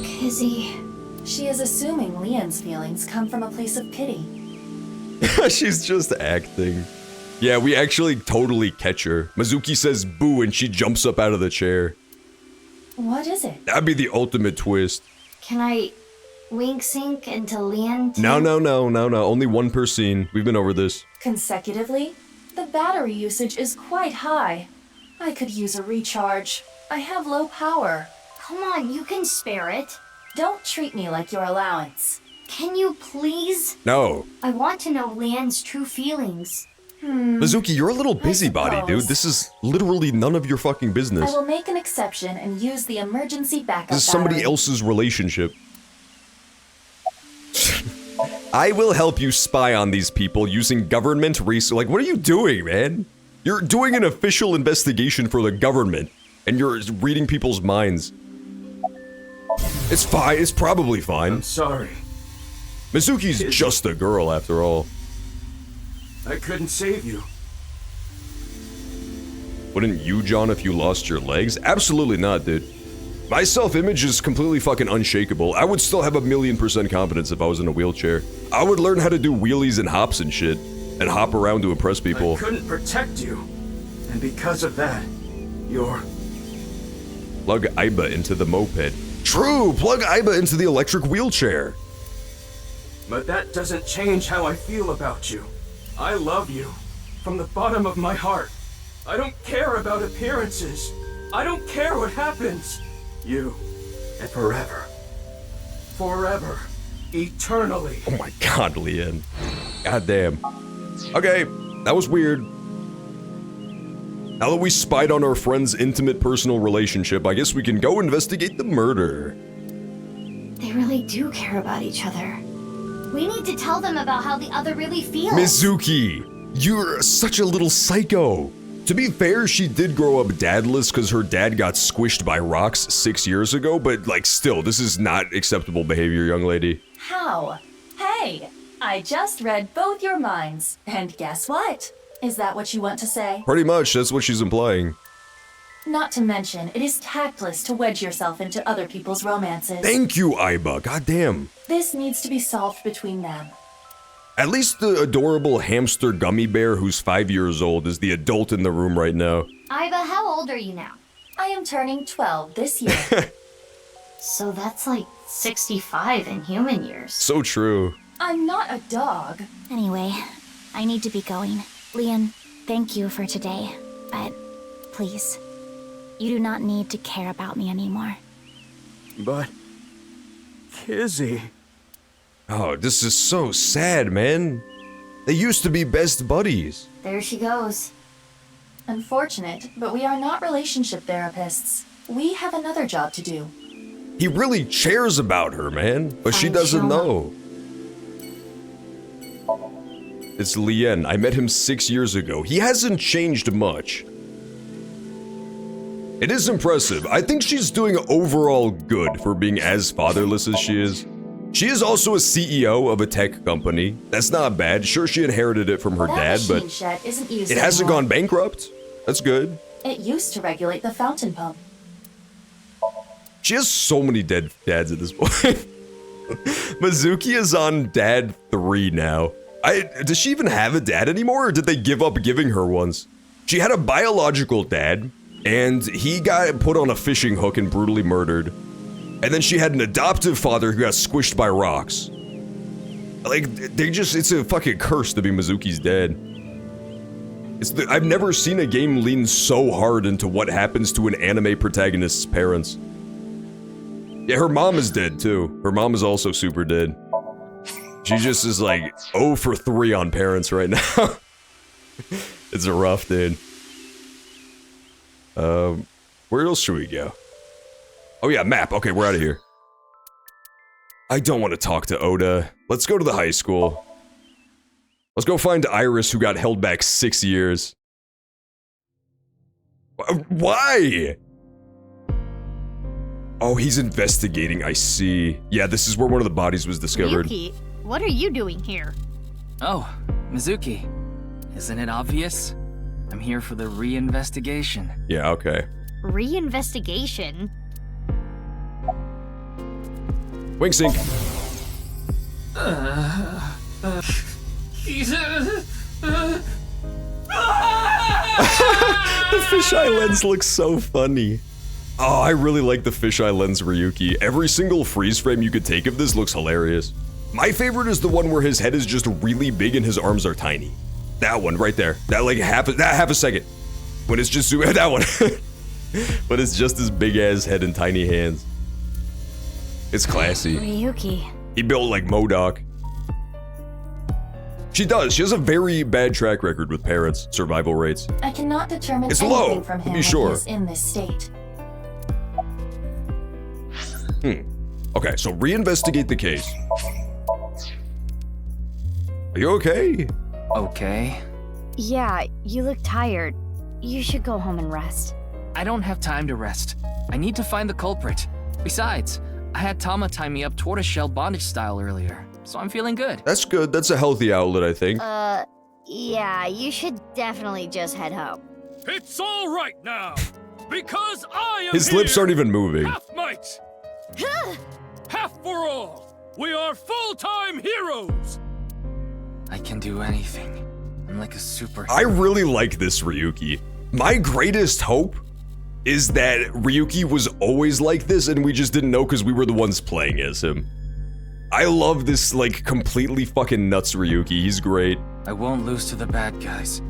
[SPEAKER 5] Kizzy.
[SPEAKER 4] She is assuming Leon's feelings come from a place of pity.
[SPEAKER 1] She's just acting. Yeah, we actually totally catch her. Mizuki says boo and she jumps up out of the chair.
[SPEAKER 4] What is it?
[SPEAKER 1] That'd be the ultimate twist.
[SPEAKER 5] Can I wink sync into Leon too?
[SPEAKER 1] No. Only one per scene. We've been over this.
[SPEAKER 4] Consecutively? The battery usage is quite high. I could use a recharge. I have low power.
[SPEAKER 5] Come on, you can spare it.
[SPEAKER 4] Don't treat me like your allowance.
[SPEAKER 5] Can you please?
[SPEAKER 1] No.
[SPEAKER 5] I want to know Leon's true feelings.
[SPEAKER 1] Mizuki, you're a little busybody, dude. This is literally none of your fucking business.
[SPEAKER 4] I will make an exception and use the emergency backup
[SPEAKER 1] This is somebody
[SPEAKER 4] battery.
[SPEAKER 1] else's relationship. I will help you spy on these people using government research. Like, what are you doing, man? You're doing an official investigation for the government, and you're reading people's minds. It's fine. It's probably fine.
[SPEAKER 12] I'm sorry.
[SPEAKER 1] Mizuki's just a girl, after all.
[SPEAKER 12] I couldn't save you.
[SPEAKER 1] Wouldn't you, John, if you lost your legs? Absolutely not, dude. My self-image is completely fucking unshakable. I would still have 1,000,000% confidence if I was in a wheelchair. I would learn how to do wheelies and hops and shit, and hop around to impress people.
[SPEAKER 12] I couldn't protect you, and because of that, you're...
[SPEAKER 1] Plug Aiba into the moped. True! Plug Aiba into the electric wheelchair.
[SPEAKER 12] But that doesn't change how I feel about you. I love you, from the bottom of my heart. I don't care about appearances. I don't care what happens. You, and forever. Forever. Eternally.
[SPEAKER 1] Oh my god, Leon. Goddamn. Okay, that was weird. Now that we spied on our friend's intimate personal relationship, I guess we can go investigate the murder.
[SPEAKER 5] They really do care about each other. We need to tell them about how the other really feels.
[SPEAKER 1] Mizuki, you're such a little psycho. To be fair, she did grow up dadless because her dad got squished by rocks 6 years ago, but like still, this is not acceptable behavior, young lady.
[SPEAKER 4] How? Hey, I just read both your minds. And guess what? Is that what you want to say?
[SPEAKER 1] Pretty much, that's what she's implying.
[SPEAKER 4] Not to mention, it is tactless to wedge yourself into other people's romances.
[SPEAKER 1] Thank you, Aiba, goddamn.
[SPEAKER 4] This needs to be solved between them.
[SPEAKER 1] At least the adorable hamster gummy bear who's 5 years old is the adult in the room right now.
[SPEAKER 5] Aiba, how old are you now?
[SPEAKER 4] I am turning 12 this year.
[SPEAKER 5] So that's like 65 in human years.
[SPEAKER 1] So true.
[SPEAKER 4] I'm not a dog.
[SPEAKER 5] Anyway, I need to be going. Leon, thank you for today, but please, you do not need to care about me anymore.
[SPEAKER 12] But... Kizzy...
[SPEAKER 1] Oh, this is so sad, man. They used to be best buddies.
[SPEAKER 5] There she goes.
[SPEAKER 4] Unfortunate, but we are not relationship therapists. We have another job to do.
[SPEAKER 1] He really cares about her, man, but she doesn't know. It's Lien. I met him 6 years ago. He hasn't changed much. It is impressive. I think she's doing overall good for being as fatherless as she is. She is also a CEO of a tech company. That's not bad. Sure, she inherited it from her dad, but it hasn't gone bankrupt. That's good.
[SPEAKER 4] It used to regulate the fountain pump.
[SPEAKER 1] She has so many dead dads at this point. Mizuki is on dad 3 now. Does she even have a dad anymore, or did they give up giving her ones? She had a biological dad, and he got put on a fishing hook and brutally murdered. And then she had an adoptive father who got squished by rocks. Like, it's a fucking curse to be Mizuki's dad. I've never seen a game lean so hard into what happens to an anime protagonist's parents. Yeah, her mom is dead too. Her mom is also super dead. She just is like 0 for 3 on parents right now. It's a rough, dude. Where else should we go? Oh yeah, map. Okay, we're out of here. I don't want to talk to Oda. Let's go to the high school. Let's go find Iris, who got held back 6 years. Why? Oh, he's investigating, I see. Yeah, this is where one of the bodies was discovered.
[SPEAKER 5] Yuki, what are you doing here?
[SPEAKER 6] Oh, Mizuki. Isn't it obvious? I'm here for the re-investigation.
[SPEAKER 1] Yeah, okay.
[SPEAKER 5] Reinvestigation?
[SPEAKER 1] Wink sync. The fisheye lens looks so funny. Oh, I really like the fisheye lens Ryuki. Every single freeze frame you could take of this looks hilarious. My favorite is the one where his head is just really big and his arms are tiny. That one right there. That like half a second. When it's just that one. But it's just his big ass head and tiny hands. It's classy.
[SPEAKER 5] Ryuki.
[SPEAKER 1] He built like MODOK. She does. She has a very bad track record with parents' survival rates.
[SPEAKER 4] I cannot determine
[SPEAKER 1] It's
[SPEAKER 4] anything
[SPEAKER 1] low,
[SPEAKER 4] from
[SPEAKER 1] to
[SPEAKER 4] him
[SPEAKER 1] be
[SPEAKER 4] when
[SPEAKER 1] sure.
[SPEAKER 4] he is in this state.
[SPEAKER 1] Okay, so reinvestigate the case. Are you okay?
[SPEAKER 6] Okay.
[SPEAKER 5] Yeah, you look tired. You should go home and rest.
[SPEAKER 6] I don't have time to rest. I need to find the culprit. Besides, I had Tama tie me up tortoiseshell bondage style earlier, so I'm feeling good.
[SPEAKER 1] That's good. That's a healthy outlet, I think.
[SPEAKER 5] Yeah, you should definitely just head home.
[SPEAKER 12] It's all right now, because I am
[SPEAKER 1] His lips aren't even moving.
[SPEAKER 12] Half might, half for all. We are full-time heroes.
[SPEAKER 6] I can do anything. I'm like a superhero.
[SPEAKER 1] I really like this Ryuki. My greatest hope is that Ryuki was always like this and we just didn't know because we were the ones playing as him. I love this like completely fucking nuts Ryuki. He's great.
[SPEAKER 6] I won't lose to the bad guys.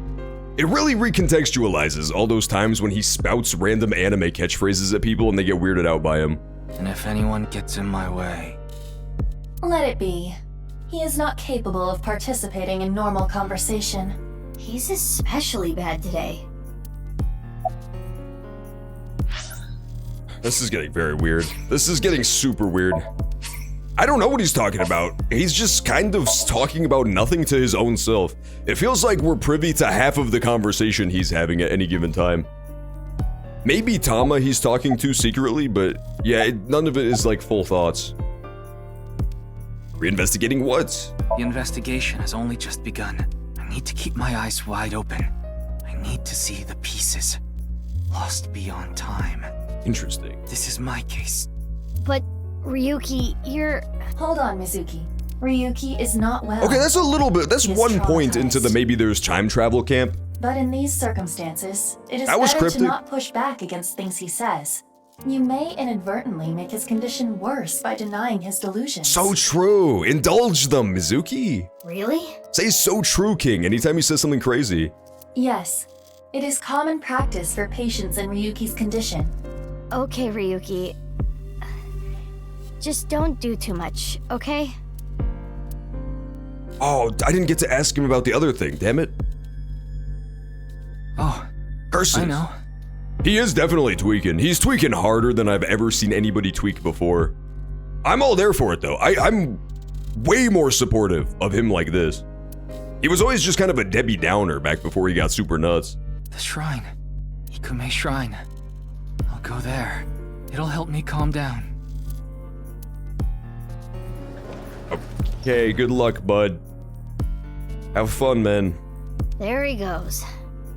[SPEAKER 1] It really recontextualizes all those times when he spouts random anime catchphrases at people and they get weirded out by him.
[SPEAKER 6] And if anyone gets in my way...
[SPEAKER 4] Let it be. He is not capable of participating in normal conversation.
[SPEAKER 5] He's especially bad today.
[SPEAKER 1] This is getting very weird. This is getting super weird. I don't know what he's talking about. He's just kind of talking about nothing to his own self. It feels like we're privy to half of the conversation he's having at any given time. Maybe Tama he's talking to secretly, but yeah, none of it is like full thoughts. Reinvestigating what?
[SPEAKER 6] The investigation has only just begun. I need to keep my eyes wide open. I need to see the pieces. Lost beyond time.
[SPEAKER 1] Interesting.
[SPEAKER 6] This is my case.
[SPEAKER 5] But, Ryuki, you're...
[SPEAKER 4] Hold on, Mizuki. Ryuki is not well.
[SPEAKER 1] Okay, that's a little bit, that's
[SPEAKER 4] He is
[SPEAKER 1] one point into the
[SPEAKER 4] traumatized.
[SPEAKER 1] maybe there's time travel camp.
[SPEAKER 4] But in these circumstances, it is
[SPEAKER 1] That was
[SPEAKER 4] better
[SPEAKER 1] cryptic.
[SPEAKER 4] to not push back against things he says. You may inadvertently make his condition worse by denying his delusions.
[SPEAKER 1] So true. Indulge them, Mizuki.
[SPEAKER 5] Really?
[SPEAKER 1] Say so true, King, anytime he says something crazy.
[SPEAKER 4] Yes. It is common practice for patients in Ryuki's condition.
[SPEAKER 5] Okay, Ryuki. Just don't do too much, okay?
[SPEAKER 1] Oh, I didn't get to ask him about the other thing, damn it.
[SPEAKER 6] Oh,
[SPEAKER 1] Curses.
[SPEAKER 6] I know.
[SPEAKER 1] He is definitely tweaking. He's tweaking harder than I've ever seen anybody tweak before. I'm all there for it, though. I'm way more supportive of him like this. He was always just kind of a Debbie Downer back before he got super nuts.
[SPEAKER 6] The shrine. Ikume Shrine. I'll go there. It'll help me calm down.
[SPEAKER 1] Okay, good luck, bud. Have fun, man.
[SPEAKER 5] There he goes.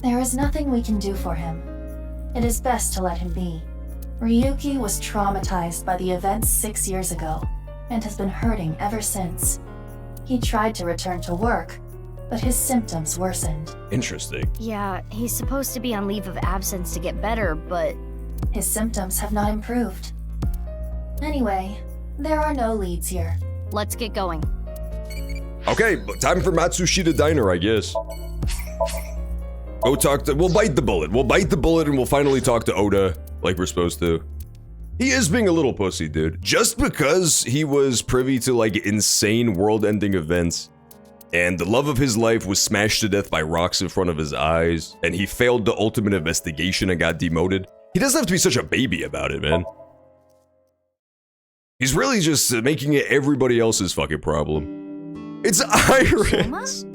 [SPEAKER 4] There is nothing we can do for him. It is best to let him be. Ryuki was traumatized by the events 6 years ago, and has been hurting ever since. He tried to return to work, but his symptoms worsened.
[SPEAKER 1] Interesting.
[SPEAKER 5] Yeah, he's supposed to be on leave of absence to get better, but...
[SPEAKER 4] His symptoms have not improved. Anyway, there are no leads here.
[SPEAKER 5] Let's get going.
[SPEAKER 1] Okay, time for Matsushita Diner, I guess. Go talk to- we'll bite the bullet. We'll bite the bullet and we'll finally talk to Oda like we're supposed to. He is being a little pussy, dude. Just because he was privy to like insane world-ending events and the love of his life was smashed to death by rocks in front of his eyes and he failed the ultimate investigation and got demoted, he doesn't have to be such a baby about it, man. He's really just making it everybody else's fucking problem. It's Iris!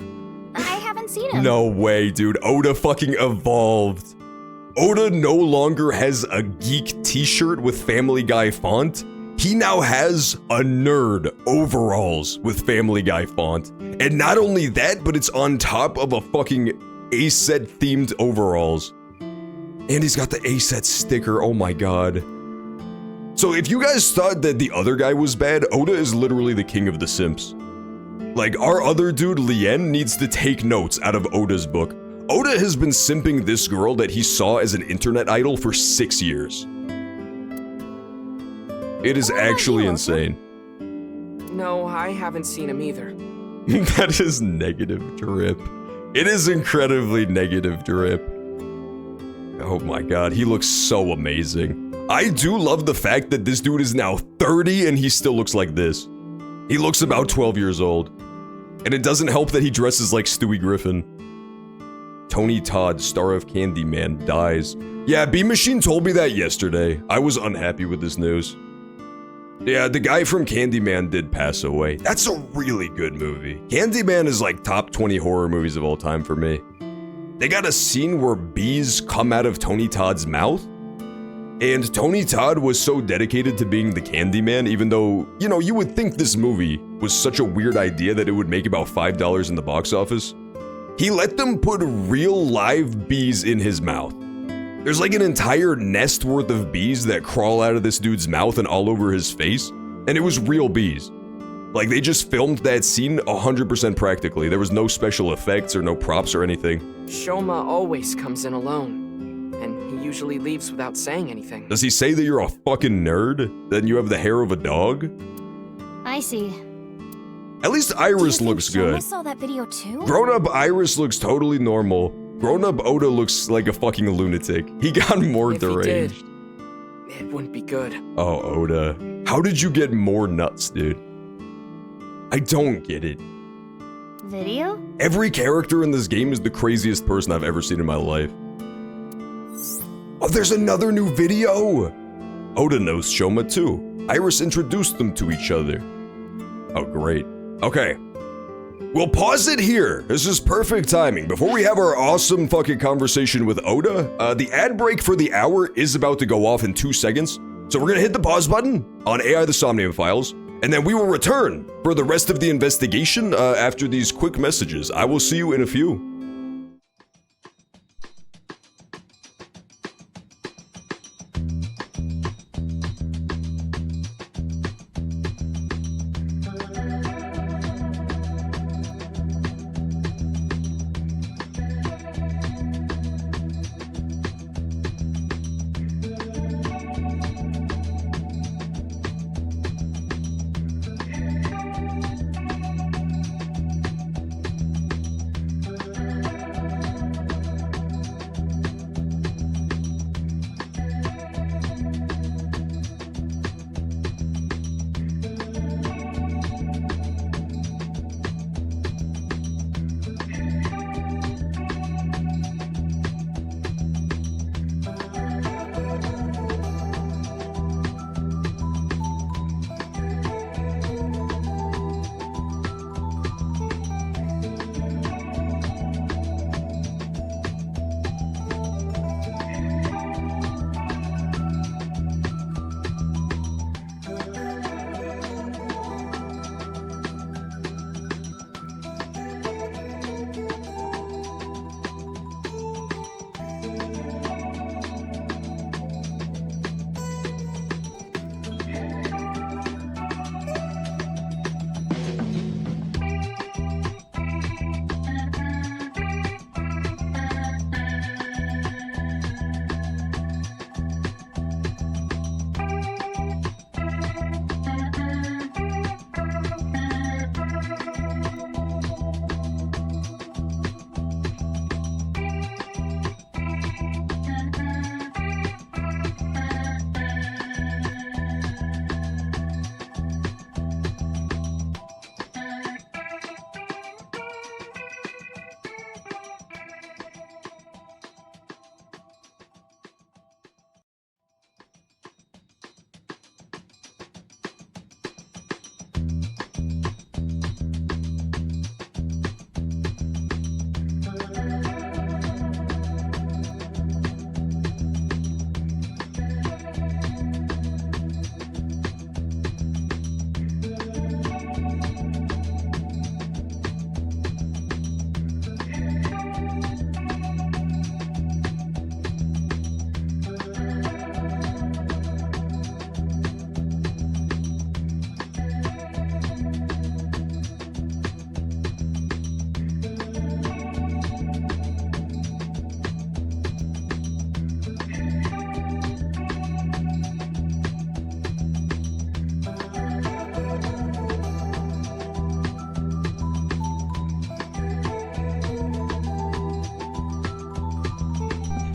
[SPEAKER 5] I haven't seen him.
[SPEAKER 1] No way, dude. Oda fucking evolved. Oda no longer has a geek t-shirt with Family Guy font. He now has a nerd overalls with Family Guy font. And not only that, but it's on top of a fucking A-set themed overalls. And he's got the ASET sticker, oh my god. So if you guys thought that the other guy was bad, Oda is literally the king of the simps. Like, our other dude, Lien, needs to take notes out of Oda's book. Oda has been simping this girl that he saw as an internet idol for 6 years. It is actually insane.
[SPEAKER 14] No, I haven't seen him either.
[SPEAKER 1] That is negative drip. It is incredibly negative drip. Oh my god, he looks so amazing. I do love the fact that this dude is now 30 and he still looks like this. He looks about 12 years old. And it doesn't help that he dresses like Stewie Griffin. Tony Todd, star of Candyman, dies. Yeah, B Machine told me that yesterday. I was unhappy with this news. Yeah, the guy from Candyman did pass away. That's a really good movie. Candyman is like top 20 horror movies of all time for me. They got a scene where bees come out of Tony Todd's mouth. And Tony Todd was so dedicated to being the Candyman, even though, you know, you would think this movie was such a weird idea that it would make about $5 in the box office. He let them put real live bees in his mouth. There's like an entire nest worth of bees that crawl out of this dude's mouth and all over his face, and it was real bees. Like, they just filmed that scene 100% practically. There was no special effects or no props or anything.
[SPEAKER 14] Shoma always comes in alone, and he usually leaves without saying anything.
[SPEAKER 1] Does he say that you're a fucking nerd? Then you have the hair of a dog?
[SPEAKER 5] I see.
[SPEAKER 1] At least Iris looks good.
[SPEAKER 4] I saw that video too.
[SPEAKER 1] Grown-up Iris looks totally normal. Grown-up Oda looks like a fucking lunatic. He got more deranged.
[SPEAKER 14] He did, it wouldn't be good.
[SPEAKER 1] Oh, Oda. How did you get more nuts, dude? I don't get it.
[SPEAKER 5] Video?
[SPEAKER 1] Every character in this game is the craziest person I've ever seen in my life. Oh, there's another new video! Oda knows Shoma too. Iris introduced them to each other. Oh, great. Okay. We'll pause it here. This is perfect timing. Before we have our awesome fucking conversation with Oda, the ad break for the hour is about to go off in 2 seconds. So we're gonna hit the pause button on AI the Somnium Files, and then we will return for the rest of the investigation after these quick messages. I will see you in a few.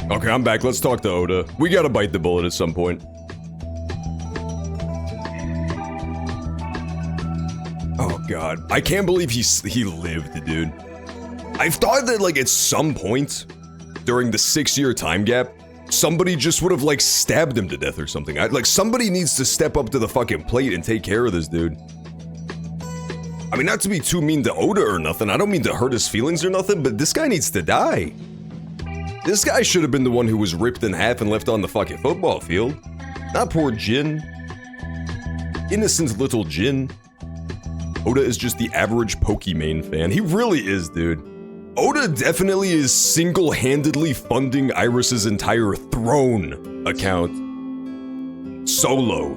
[SPEAKER 1] Okay, I'm back. Let's talk to Oda. We gotta bite the bullet at some point. Oh god, I can't believe he lived, dude. I've thought that like at some point during the 6-year time gap, somebody just would have like stabbed him to death or something. Like somebody needs to step up to the fucking plate and take care of this dude. I mean, not to be too mean to Oda or nothing. I don't mean to hurt his feelings or nothing, but this guy needs to die. This guy should have been the one who was ripped in half and left on the fucking football field. Not poor Jin. Innocent little Jin. Oda is just the average Pokimane fan. He really is, dude. Oda definitely is single-handedly funding Iris's entire throne account. Solo.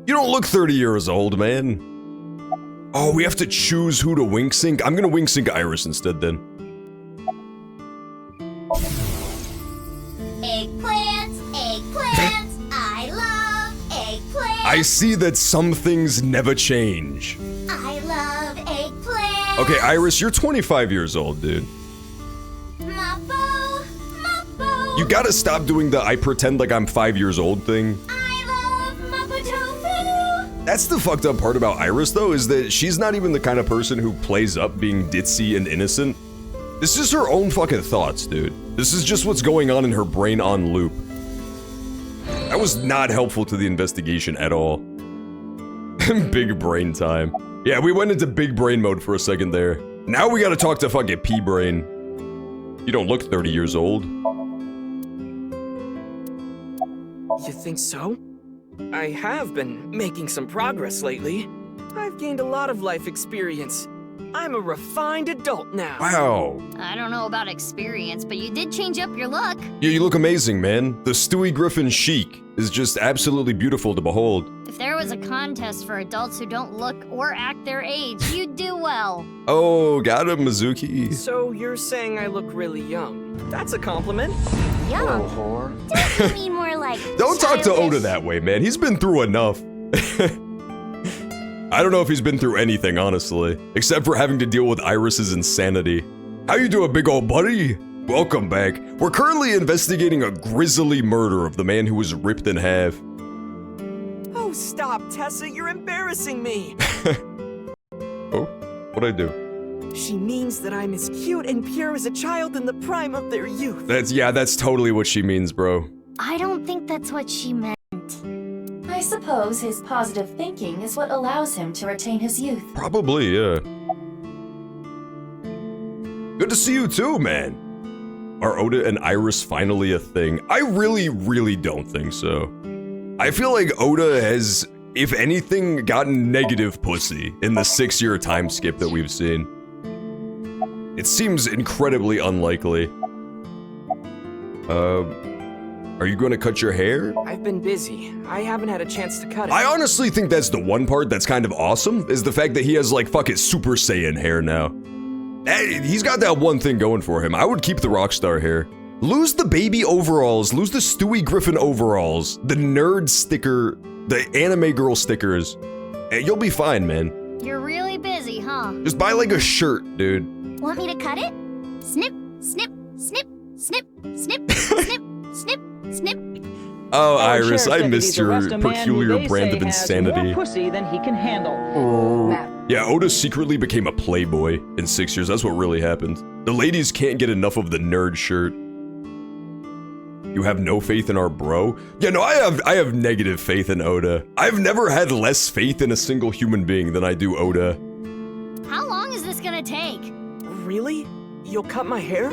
[SPEAKER 1] You don't look 30 years old, man. Oh, we have to choose who to wink sync? I'm gonna wink sync Iris instead then.
[SPEAKER 5] Eggplants, eggplants, I love eggplants.
[SPEAKER 1] I see that some things never change.
[SPEAKER 5] I love eggplants.
[SPEAKER 1] Okay, Iris, you're 25 years old, dude.
[SPEAKER 5] Moppo, Moppo.
[SPEAKER 1] You gotta stop doing the I pretend like I'm 5 years old thing.
[SPEAKER 5] I love Moppo tofu.
[SPEAKER 1] That's the fucked up part about Iris, though, is that she's not even the kind of person who plays up being ditzy and innocent. This is her own fucking thoughts, dude. This is just what's going on in her brain on loop. That was not helpful to the investigation at all. Big brain time. Yeah, we went into big brain mode for a second there. Now we gotta talk to fucking P-brain. You don't look 30 years old.
[SPEAKER 14] You think so? I have been making some progress lately. I've gained a lot of life experience. I'm a refined adult now.
[SPEAKER 1] Wow.
[SPEAKER 5] I don't know about experience, but you did change up your look.
[SPEAKER 1] Yeah, you look amazing, man. The Stewie Griffin chic is just absolutely beautiful to behold.
[SPEAKER 5] If there was a contest for adults who don't look or act their age, you'd do well.
[SPEAKER 1] Oh, got him, Mizuki.
[SPEAKER 14] So you're saying I look really young? That's a compliment.
[SPEAKER 5] Young?
[SPEAKER 14] whore.
[SPEAKER 5] Don't you mean more like
[SPEAKER 1] Don't talk to
[SPEAKER 5] childish?
[SPEAKER 1] Oda that way, man. He's been through enough. I don't know if he's been through anything, honestly, except for having to deal with Iris's insanity. How you doing, big old buddy? Welcome back. We're currently investigating a grisly murder of the man who was ripped in half.
[SPEAKER 14] Oh, stop, Tessa. You're embarrassing me.
[SPEAKER 1] Oh, what'd I do?
[SPEAKER 14] She means that I'm as cute and pure as a child in the prime of their youth.
[SPEAKER 1] That's totally what she means, bro.
[SPEAKER 5] I don't think that's what she meant.
[SPEAKER 4] I suppose his positive thinking is what allows him to retain his youth.
[SPEAKER 1] Probably, yeah. Good to see you too, man. Are Oda and Iris finally a thing? I really, really don't think so. I feel like Oda has, if anything, gotten negative pussy in the 6-year time skip that we've seen. It seems incredibly unlikely. Are you going to cut your hair?
[SPEAKER 14] I've been busy. I haven't had a chance to cut it.
[SPEAKER 1] I honestly think that's the one part that's kind of awesome, is the fact that he has like fucking Super Saiyan hair now. He's got that one thing going for him. I would keep the Rockstar hair. Lose the baby overalls, lose the Stewie Griffin overalls, the nerd sticker, the anime girl stickers, and you'll be fine, man.
[SPEAKER 5] You're really busy, huh?
[SPEAKER 1] Just buy like a shirt, dude.
[SPEAKER 5] Want me to cut it? Snip, snip, snip, snip, snip, snip, snip, snip.
[SPEAKER 1] Oh,
[SPEAKER 10] Our
[SPEAKER 1] Iris,
[SPEAKER 10] sheriff
[SPEAKER 1] I missed
[SPEAKER 10] deputies
[SPEAKER 1] your
[SPEAKER 10] arrest a man who
[SPEAKER 1] peculiar
[SPEAKER 10] they
[SPEAKER 1] brand
[SPEAKER 10] say
[SPEAKER 1] of
[SPEAKER 10] has
[SPEAKER 1] insanity.
[SPEAKER 10] more pussy than he can handle.
[SPEAKER 1] Yeah, Oda secretly became a playboy in 6 years. That's what really happened. The ladies can't get enough of the nerd shirt. You have no faith in our bro? Yeah, no, I have negative faith in Oda. I've never had less faith in a single human being than I do Oda.
[SPEAKER 5] How long is this gonna take?
[SPEAKER 14] Really? You'll cut my hair?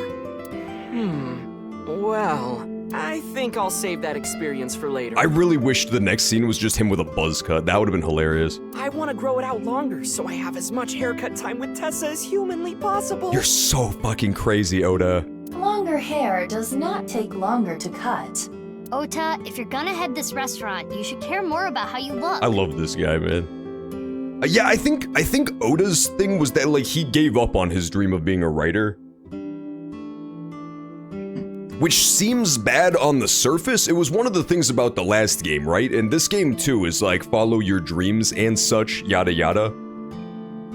[SPEAKER 14] Well, I think I'll save that experience for later.
[SPEAKER 1] I really wished the next scene was just him with a buzz cut. That would have been hilarious.
[SPEAKER 14] I want to grow it out longer so I have as much haircut time with Tessa as humanly possible.
[SPEAKER 1] You're so fucking crazy, Oda.
[SPEAKER 4] Longer hair does not take longer to cut.
[SPEAKER 5] Ota, if you're gonna head this restaurant, you should care more about how you look.
[SPEAKER 1] I love this guy, man. Yeah, I think Oda's thing was that like he gave up on his dream of being a writer. Which seems bad on the surface. It was one of the things about the last game, right? And this game too is like follow your dreams and such, yada yada.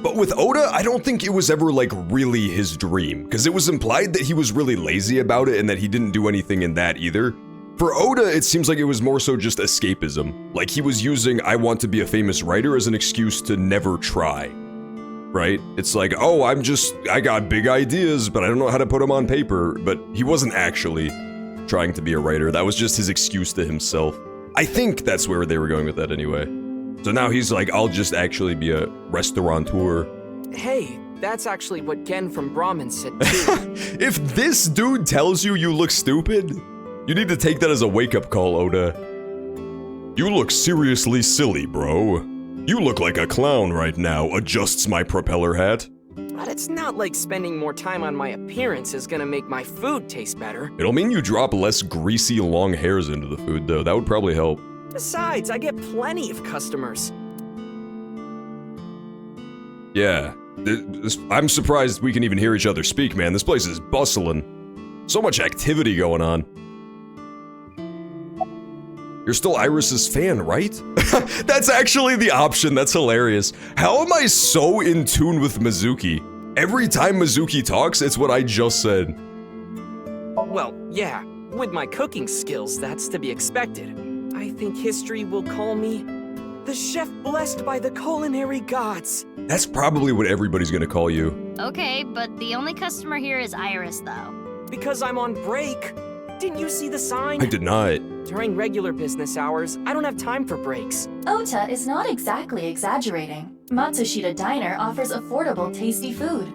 [SPEAKER 1] But with Oda, I don't think it was ever like really his dream, because it was implied that he was really lazy about it and that he didn't do anything in that either. For Oda, it seems like it was more so just escapism. Like he was using I want to be a famous writer as an excuse to never try. Right? It's like, oh, I got big ideas, but I don't know how to put them on paper. But he wasn't actually trying to be a writer. That was just his excuse to himself. I think that's where they were going with that anyway. So now he's like, I'll just actually be a restaurateur.
[SPEAKER 14] Hey, that's actually what Gen from Brahmin said too.
[SPEAKER 1] If this dude tells you look stupid, you need to take that as a wake-up call, Oda. You look seriously silly, bro. You look like a clown right now, adjusts my propeller hat.
[SPEAKER 14] But it's not like spending more time on my appearance is gonna make my food taste better.
[SPEAKER 1] It'll mean you drop less greasy, long hairs into the food, though. That would probably help.
[SPEAKER 14] Besides, I get plenty of customers.
[SPEAKER 1] Yeah. I'm surprised we can even hear each other speak, man. This place is bustling. So much activity going on. You're still Iris's fan, right? That's actually the option. That's hilarious. How am I so in tune with Mizuki? Every time Mizuki talks, it's what I just said.
[SPEAKER 14] Well, yeah. With my cooking skills, that's to be expected. I think history will call me the chef blessed by the culinary gods.
[SPEAKER 1] That's probably what everybody's gonna call you.
[SPEAKER 5] Okay, but the only customer here is Iris, though.
[SPEAKER 14] Because I'm on break. Didn't you see the sign?
[SPEAKER 1] I did not.
[SPEAKER 14] During regular business hours, I don't have time for breaks.
[SPEAKER 4] Ota is not exactly exaggerating. Matsushita Diner offers affordable, tasty food.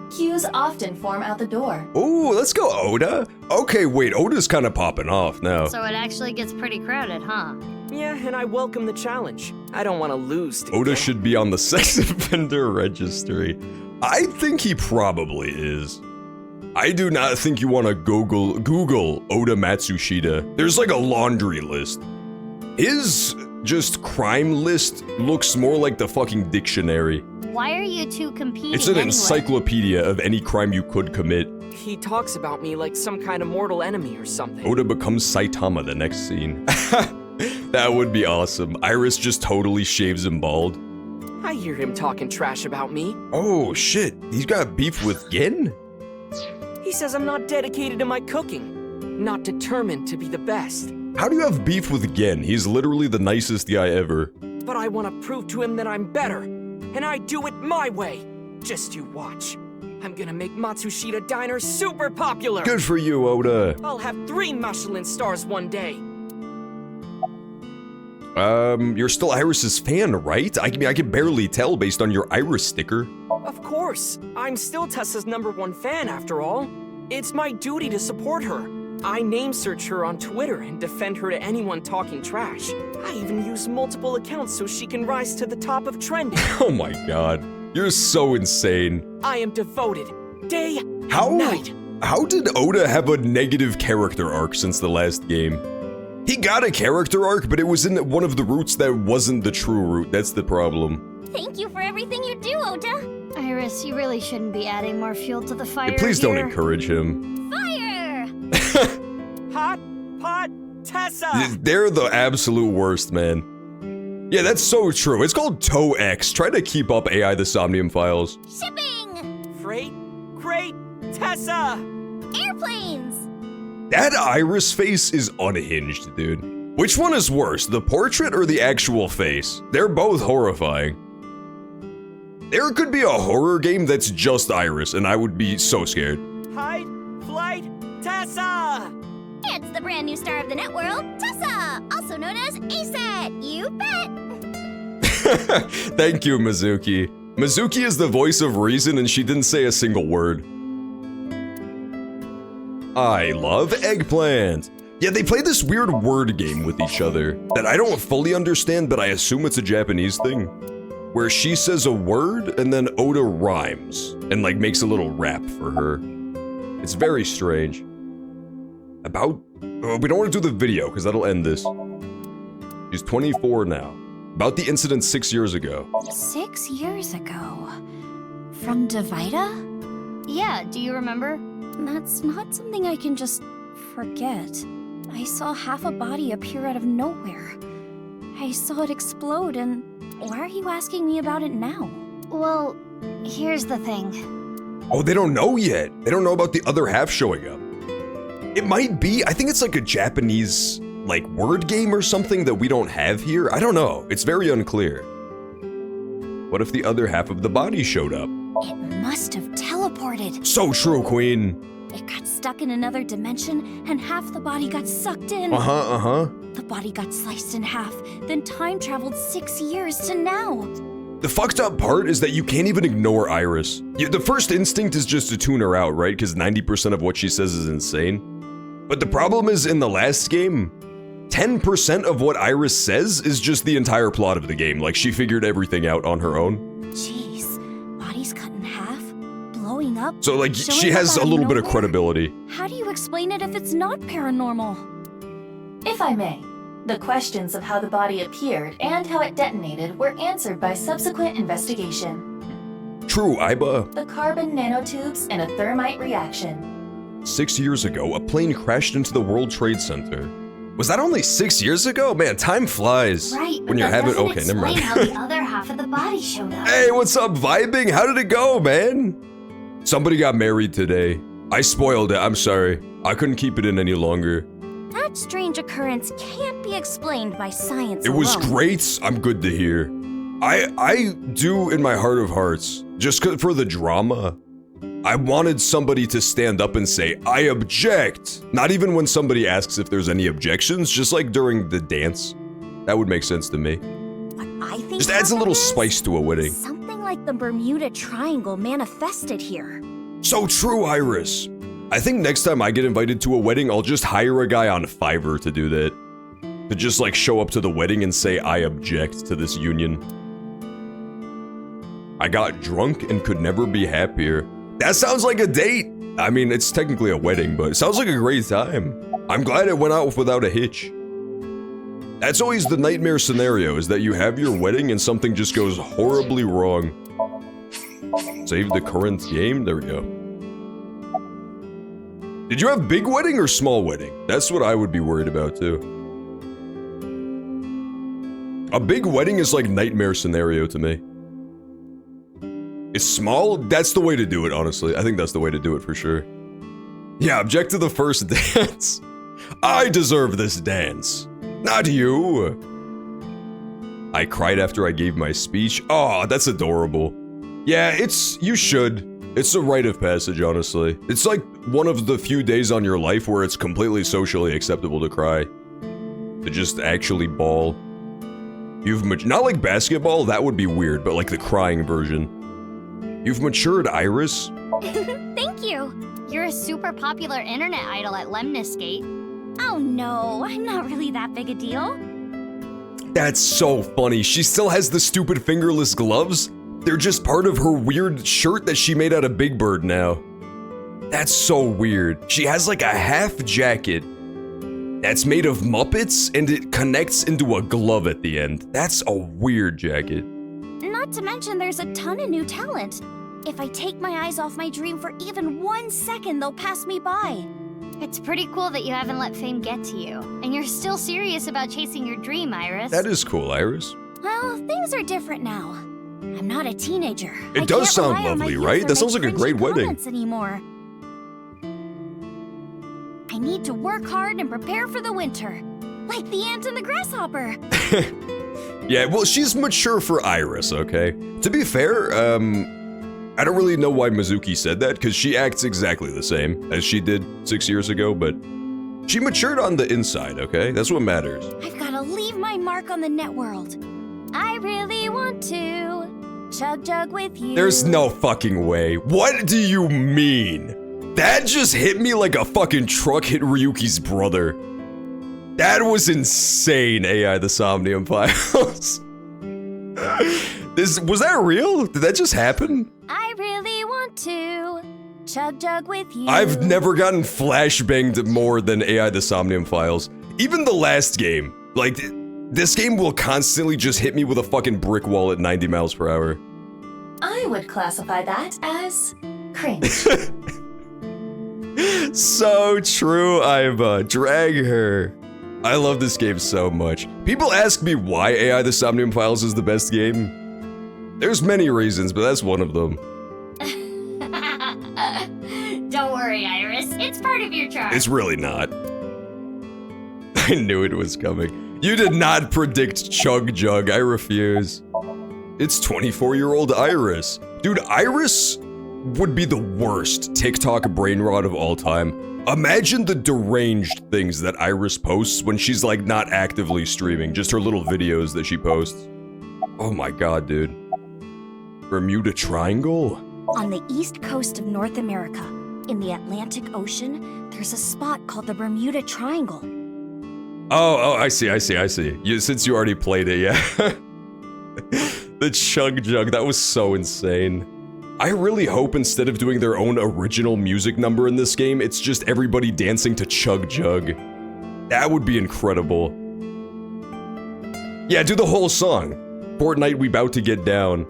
[SPEAKER 4] Queues often form out the door.
[SPEAKER 1] Ooh, let's go, Oda. Okay, wait, Oda's kind of popping off now.
[SPEAKER 5] So it actually gets pretty crowded, huh?
[SPEAKER 14] Yeah, and I welcome the challenge. I don't want to lose to
[SPEAKER 1] Oda
[SPEAKER 14] Gen.
[SPEAKER 1] should be on the sex offender registry. I think he probably is. I do not think you want to Google Oda Matsushita. There's like a laundry list. His just crime list looks more like the fucking dictionary.
[SPEAKER 5] Why are you two competing
[SPEAKER 1] It's an
[SPEAKER 5] anyway?
[SPEAKER 1] encyclopedia of any crime you could commit.
[SPEAKER 14] He talks about me like some kind of mortal enemy or something.
[SPEAKER 1] Oda becomes Saitama the next scene. That would be awesome. Iris just totally shaves him bald.
[SPEAKER 14] I hear him talking trash about me.
[SPEAKER 1] Oh shit, he's got beef with Gen?
[SPEAKER 14] He says I'm not dedicated to my cooking, not determined to be the best.
[SPEAKER 1] How do you have beef with Gen? He's literally the nicest guy ever.
[SPEAKER 14] But I want to prove to him that I'm better, and I do it my way. Just you watch. I'm gonna make Matsushita Diner super popular.
[SPEAKER 1] Good for you, Oda.
[SPEAKER 14] I'll have 3 Michelin stars one day.
[SPEAKER 1] You're still Iris's fan, right? I can barely tell based on your Iris sticker.
[SPEAKER 14] Of course. I'm still Tessa's #1 fan after all. It's my duty to support her. I name search her on Twitter and defend her to anyone talking trash. I even use multiple accounts so she can rise to the top of trending.
[SPEAKER 1] Oh my god. You're so insane.
[SPEAKER 14] I am devoted. Day and night.
[SPEAKER 1] How did Oda have a negative character arc since the last game? He got a character arc, but it was in one of the routes that wasn't the true route. That's the problem.
[SPEAKER 5] Thank you for everything you do, Ota. Iris, you really shouldn't be adding more fuel to the fire.
[SPEAKER 1] Hey, please don't
[SPEAKER 5] here.
[SPEAKER 1] encourage him.
[SPEAKER 5] Fire!
[SPEAKER 14] Hot Pot Tessa!
[SPEAKER 1] They're the absolute worst, man. Yeah, that's so true. It's called TOEX. Try to keep up, AI the Somnium files.
[SPEAKER 5] Shipping!
[SPEAKER 14] Freight, crate, Tessa!
[SPEAKER 5] Airplanes!
[SPEAKER 1] That Iris face is unhinged, dude. Which one is worse, the portrait or the actual face? They're both horrifying. There could be a horror game that's just Iris, and I would be so scared.
[SPEAKER 14] Hide, flight, Tessa!
[SPEAKER 5] It's the brand new star of the networld, Tessa, also known as ASAT. You bet.
[SPEAKER 1] Thank you, Mizuki. Mizuki is the voice of reason, and she didn't say a single word. I love eggplant. Yeah, they play this weird word game with each other that I don't fully understand, but I assume it's a Japanese thing. Where she says a word and then Oda rhymes and like makes a little rap for her. It's very strange. We don't want to do the video because that'll end this. She's 24 now. About the incident 6 years ago.
[SPEAKER 4] 6 years ago? From Divida?
[SPEAKER 5] Yeah, do you remember?
[SPEAKER 4] That's not something I can just forget. I saw half a body appear out of nowhere. I saw it explode, and why are you asking me about it now?
[SPEAKER 5] Well, Here's the thing.
[SPEAKER 1] Oh, they don't know yet. They don't know about the other half showing up. It might be, I think it's like a Japanese, like, word game or something that we don't have here. I don't know. It's very unclear. What if the other half of the body showed up?
[SPEAKER 4] It must have teleported.
[SPEAKER 1] So true, Queen.
[SPEAKER 4] It got stuck in another dimension, and half the body got sucked in. The body got sliced in half, then time traveled 6 years to now.
[SPEAKER 1] The fucked up part is that you can't even ignore Iris. The first instinct is just to tune her out, right? Because 90% of what she says is insane. But the problem is, in the last game, 10% of what Iris says is just the entire plot of the game. Like, she figured everything out on her own.
[SPEAKER 4] Jeez, body's cut in half, blowing up.
[SPEAKER 1] So, like, she has a little bit of credibility.
[SPEAKER 4] How do you explain it if it's not paranormal? If I may, the questions of how the body appeared and how it detonated were answered by subsequent investigation.
[SPEAKER 1] True, Iba.
[SPEAKER 4] The carbon nanotubes and a thermite reaction.
[SPEAKER 1] 6 years ago, a plane crashed into the World Trade Center. Was that only 6 years ago? Man, time flies.
[SPEAKER 5] Right,
[SPEAKER 1] when you're having. Okay, never mind.
[SPEAKER 5] How the other half of the body showed up.
[SPEAKER 1] Hey, what's up, vibing? How did it go, man? Somebody got married today. I spoiled it. I'm sorry. I couldn't keep it in any longer.
[SPEAKER 4] That strange occurrence can't be explained by science
[SPEAKER 1] It was
[SPEAKER 4] alone.
[SPEAKER 1] great. I'm good to hear. I do in my heart of hearts, just for the drama, I wanted somebody to stand up and say, I object. Not even when somebody asks if there's any objections, just like during the dance. That would make sense to me.
[SPEAKER 4] What I think
[SPEAKER 1] Just adds a little
[SPEAKER 4] happened is
[SPEAKER 1] spice to a wedding.
[SPEAKER 4] something like the Bermuda Triangle manifested here.
[SPEAKER 1] So true, Iris. I think next time I get invited to a wedding, I'll just hire a guy on Fiverr to do that. To just like show up to the wedding and say, I object to this union. I got drunk and could never be happier. That sounds like a date. I mean, it's technically a wedding, but it sounds like a great time. I'm glad it went out without a hitch. That's always the nightmare scenario, is that you have your wedding and something just goes horribly wrong. Save the current game? There we go. Did you have big wedding or small wedding? That's what I would be worried about too. A big wedding is like nightmare scenario to me. It's small? That's the way to do it, honestly. I think that's the way to do it for sure. Yeah, object to the first dance. I deserve this dance. Not you. I cried after I gave my speech. Oh, that's adorable. Yeah, you should. It's a rite of passage, honestly. It's like one of the few days on your life where it's completely socially acceptable to cry. To just actually bawl. Not like basketball, that would be weird, but like the crying version. You've matured, Iris.
[SPEAKER 5] Thank you. You're a super popular internet idol at Lemniscate.
[SPEAKER 4] Oh no, I'm not really that big a deal.
[SPEAKER 1] That's so funny. She still has the stupid fingerless gloves. They're just part of her weird shirt that she made out of Big Bird now. That's so weird. She has like a half jacket that's made of Muppets and it connects into a glove at the end. That's a weird jacket.
[SPEAKER 4] Not to mention there's a ton of new talent. If I take my eyes off my dream for even 1 second, they'll pass me by.
[SPEAKER 5] It's pretty cool that you haven't let fame get to you, and you're still serious about chasing your dream, Iris.
[SPEAKER 1] That is cool, Iris.
[SPEAKER 4] Well, things are different now. I'm not a teenager.
[SPEAKER 1] It does sound lovely, right? That sounds like a great wedding.
[SPEAKER 4] Anymore. I need to work hard and prepare for the winter, like the ant and the grasshopper.
[SPEAKER 1] Yeah, well, she's mature for Iris, okay? To be fair, I don't really know why Mizuki said that, because she acts exactly the same as she did 6 years ago, but she matured on the inside, okay? That's what matters.
[SPEAKER 4] I've got to leave my mark on the net world. I really want to chug jug with you.
[SPEAKER 1] There's no fucking way. What do you mean? That just hit me like a fucking truck hit Ryuki's brother. That was insane, AI the Somnium Files. Was that real? Did that just happen?
[SPEAKER 4] I really want to chug jug with you.
[SPEAKER 1] I've never gotten flashbanged more than AI the Somnium Files. Even the last game. Like, this game will constantly just hit me with a fucking brick wall at 90 miles per hour.
[SPEAKER 4] I would classify that as cringe.
[SPEAKER 1] So true, Iva. Drag her. I love this game so much. People ask me why AI the Somnium Files is the best game. There's many reasons, but that's one of them.
[SPEAKER 5] Don't worry, Iris. It's part of your charm.
[SPEAKER 1] It's really not. I knew it was coming. You did not predict Chug Jug. I refuse. It's 24-year-old Iris. Dude, Iris would be the worst TikTok brain rot of all time. Imagine the deranged things that Iris posts when she's like not actively streaming, just her little videos that she posts. Oh my god, dude. Bermuda Triangle?
[SPEAKER 4] On the east coast of North America, in the Atlantic Ocean, there's a spot called the Bermuda Triangle.
[SPEAKER 1] Oh, I see. Since you already played it, yeah. The Chug Jug, that was so insane. I really hope instead of doing their own original music number in this game, it's just everybody dancing to Chug Jug. That would be incredible. Yeah, do the whole song. Fortnite, we bout to get down.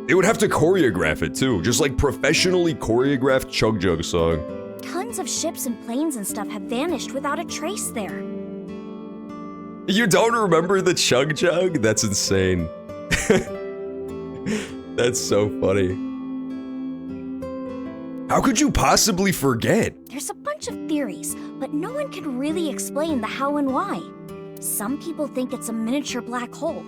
[SPEAKER 1] They would have to choreograph it too, just like professionally choreographed Chug Jug song.
[SPEAKER 4] Tons of ships and planes and stuff have vanished without a trace there.
[SPEAKER 1] You don't remember the Chug Jug? That's insane. That's so funny. How could you possibly forget?
[SPEAKER 4] There's a bunch of theories, but no one can really explain the how and why. Some people think it's a miniature black hole.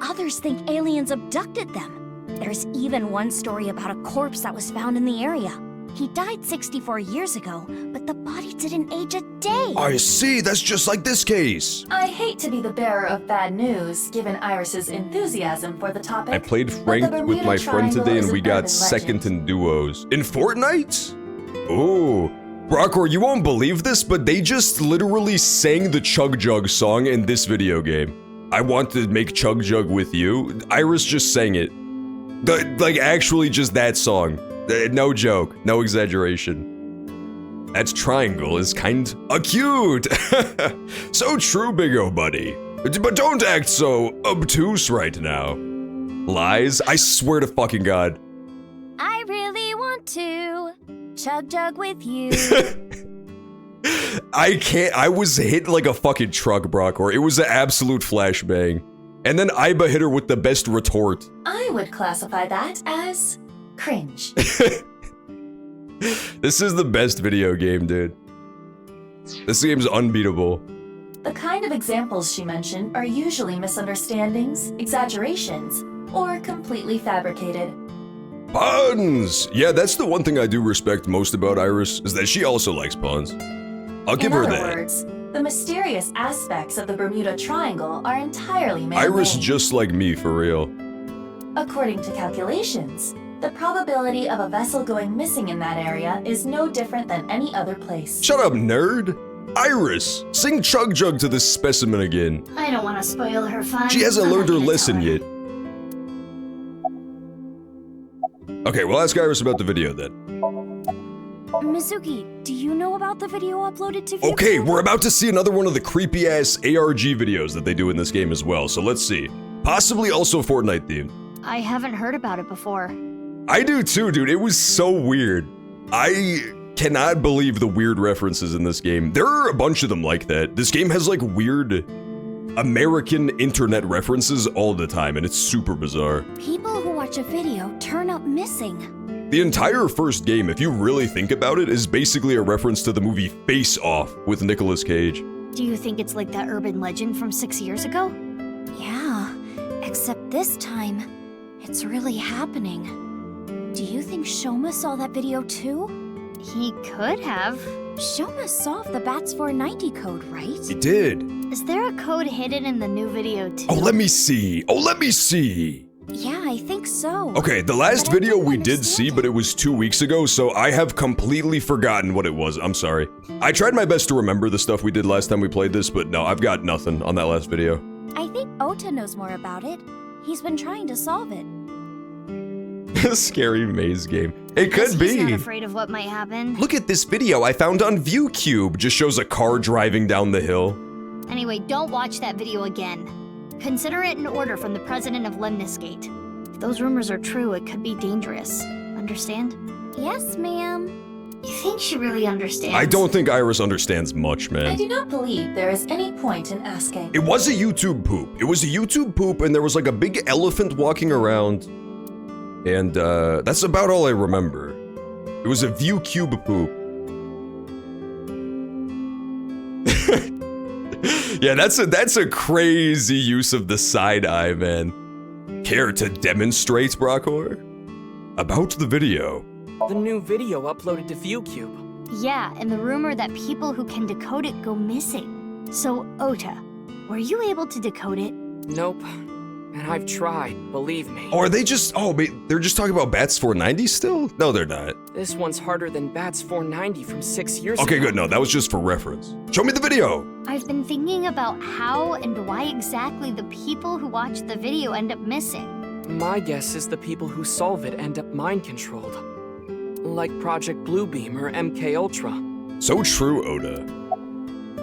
[SPEAKER 4] Others think aliens abducted them. There's even one story about a corpse that was found in the area. He died 64 years ago, but the body didn't age a day.
[SPEAKER 1] I see, that's just like this case.
[SPEAKER 4] I hate to be the bearer of bad news, given Iris's enthusiasm for the topic.
[SPEAKER 1] I played ranked with my friend today and we got second in duos. In Fortnite? Ooh. Brockor, you won't believe this, but they just literally sang the Chug Jug song in this video game. I want to make Chug Jug with you. Iris just sang it. Like, actually just that song. No joke, no exaggeration. That triangle is kind of cute. So true, big O buddy. But don't act so obtuse right now. Lies? I swear to fucking God.
[SPEAKER 4] I really want to Chug Jug with you.
[SPEAKER 1] I can't. I was hit like a fucking truck, Brockor. It was an absolute flashbang. And then Iba hit her with the best retort.
[SPEAKER 4] I would classify that as cringe.
[SPEAKER 1] This is the best video game, dude. This game's unbeatable.
[SPEAKER 4] The kind of examples she mentioned are usually misunderstandings, exaggerations, or completely fabricated.
[SPEAKER 1] Puns! Yeah, that's the one thing I do respect most about Iris, is that she also likes puns. I'll give her that.
[SPEAKER 4] In other words, the mysterious aspects of the Bermuda Triangle are entirely man-made.
[SPEAKER 1] Iris just like me, for real.
[SPEAKER 4] According to calculations, the probability of a vessel going missing in that area is no different than any other place.
[SPEAKER 1] Shut up, nerd! Iris, sing Chug Jug to this specimen again.
[SPEAKER 5] I don't want to spoil her fun.
[SPEAKER 1] She hasn't learned her lesson yet. Okay, we'll ask Iris about the video then.
[SPEAKER 4] Mizuki, do you know about the video uploaded to YouTube?
[SPEAKER 1] Okay, we're about to see another one of the creepy-ass ARG videos that they do in this game as well, so let's see. Possibly also Fortnite themed.
[SPEAKER 5] I haven't heard about it before.
[SPEAKER 1] I do too, dude. It was so weird. I cannot believe the weird references in this game. There are a bunch of them like that. This game has like weird American internet references all the time, and it's super bizarre.
[SPEAKER 4] People who watch a video turn up missing.
[SPEAKER 1] The entire first game, if you really think about it, is basically a reference to the movie Face Off with Nicolas Cage.
[SPEAKER 5] Do you think it's like that urban legend from 6 years ago?
[SPEAKER 4] Yeah, except this time, it's really happening. Do you think Shoma saw that video too?
[SPEAKER 5] He could have.
[SPEAKER 4] Shoma solved the BATS 490 code, right?
[SPEAKER 1] He did.
[SPEAKER 5] Is there a code hidden in the new video too?
[SPEAKER 1] Oh, let me see.
[SPEAKER 4] Yeah, I think so.
[SPEAKER 1] Okay, the last video we did see, but it was 2 weeks ago, so I have completely forgotten what it was. I'm sorry. I tried my best to remember the stuff we did last time we played this, but no, I've got nothing on that last video.
[SPEAKER 4] I think Ota knows more about it. He's been trying to solve it.
[SPEAKER 1] Scary maze game. It could be.
[SPEAKER 5] He's not afraid of what might happen.
[SPEAKER 1] Look at this video I found on ViewCube. Just shows a car driving down the hill.
[SPEAKER 5] Anyway, don't watch that video again. Consider it an order from the president of Lemniscate. If those rumors are true, it could be dangerous. Understand?
[SPEAKER 4] Yes, ma'am.
[SPEAKER 5] You think she really understands.
[SPEAKER 1] I don't think Iris understands much,
[SPEAKER 4] I
[SPEAKER 1] man.
[SPEAKER 4] do not believe there is any point in asking.
[SPEAKER 1] It was a YouTube poop. It was a YouTube poop, and there was like a big elephant walking around. And that's about all I remember. It was a view cube poop. Yeah, that's a crazy use of the side eye, man. Care to demonstrate, Brockor? About the video.
[SPEAKER 14] The new video uploaded to ViewCube.
[SPEAKER 5] Yeah, and the rumor that people who can decode it go missing. So, Ota, were you able to decode it?
[SPEAKER 14] Nope. And I've tried, believe me.
[SPEAKER 1] Or are they just, they're just talking about Bats 490 still? No, they're not.
[SPEAKER 14] This one's harder than Bats 490 from 6 years ago.
[SPEAKER 1] Okay, good, no, that was just for reference. Show me the video!
[SPEAKER 5] I've been thinking about how and why exactly the people who watch the video end up missing.
[SPEAKER 14] My guess is the people who solve it end up mind-controlled. Like Project Bluebeam or MK Ultra.
[SPEAKER 1] So true, Oda.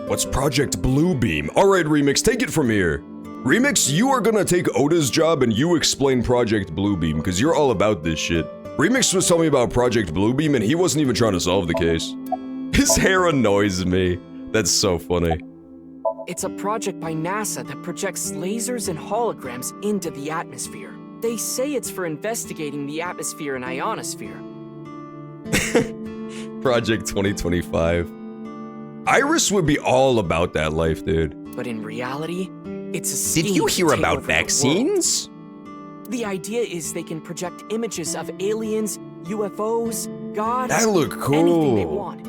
[SPEAKER 1] What's Project Bluebeam? Alright, Remix, take it from here. Remix, you are gonna take Oda's job and you explain Project Bluebeam, because you're all about this shit. Remix was telling me about Project Bluebeam and he wasn't even trying to solve the case. His hair annoys me. That's so funny.
[SPEAKER 14] It's a project by NASA that projects lasers and holograms into the atmosphere. They say it's for investigating the atmosphere and ionosphere.
[SPEAKER 1] Project 2025. Iris would be all about that life, dude.
[SPEAKER 14] But in reality, it's a scheme.
[SPEAKER 1] Did you
[SPEAKER 14] to
[SPEAKER 1] hear
[SPEAKER 14] take
[SPEAKER 1] about
[SPEAKER 14] over
[SPEAKER 1] vaccines?
[SPEAKER 14] the world. The idea is they can project images of aliens, UFOs, God,
[SPEAKER 1] That look
[SPEAKER 14] anything they
[SPEAKER 1] cool.
[SPEAKER 14] want.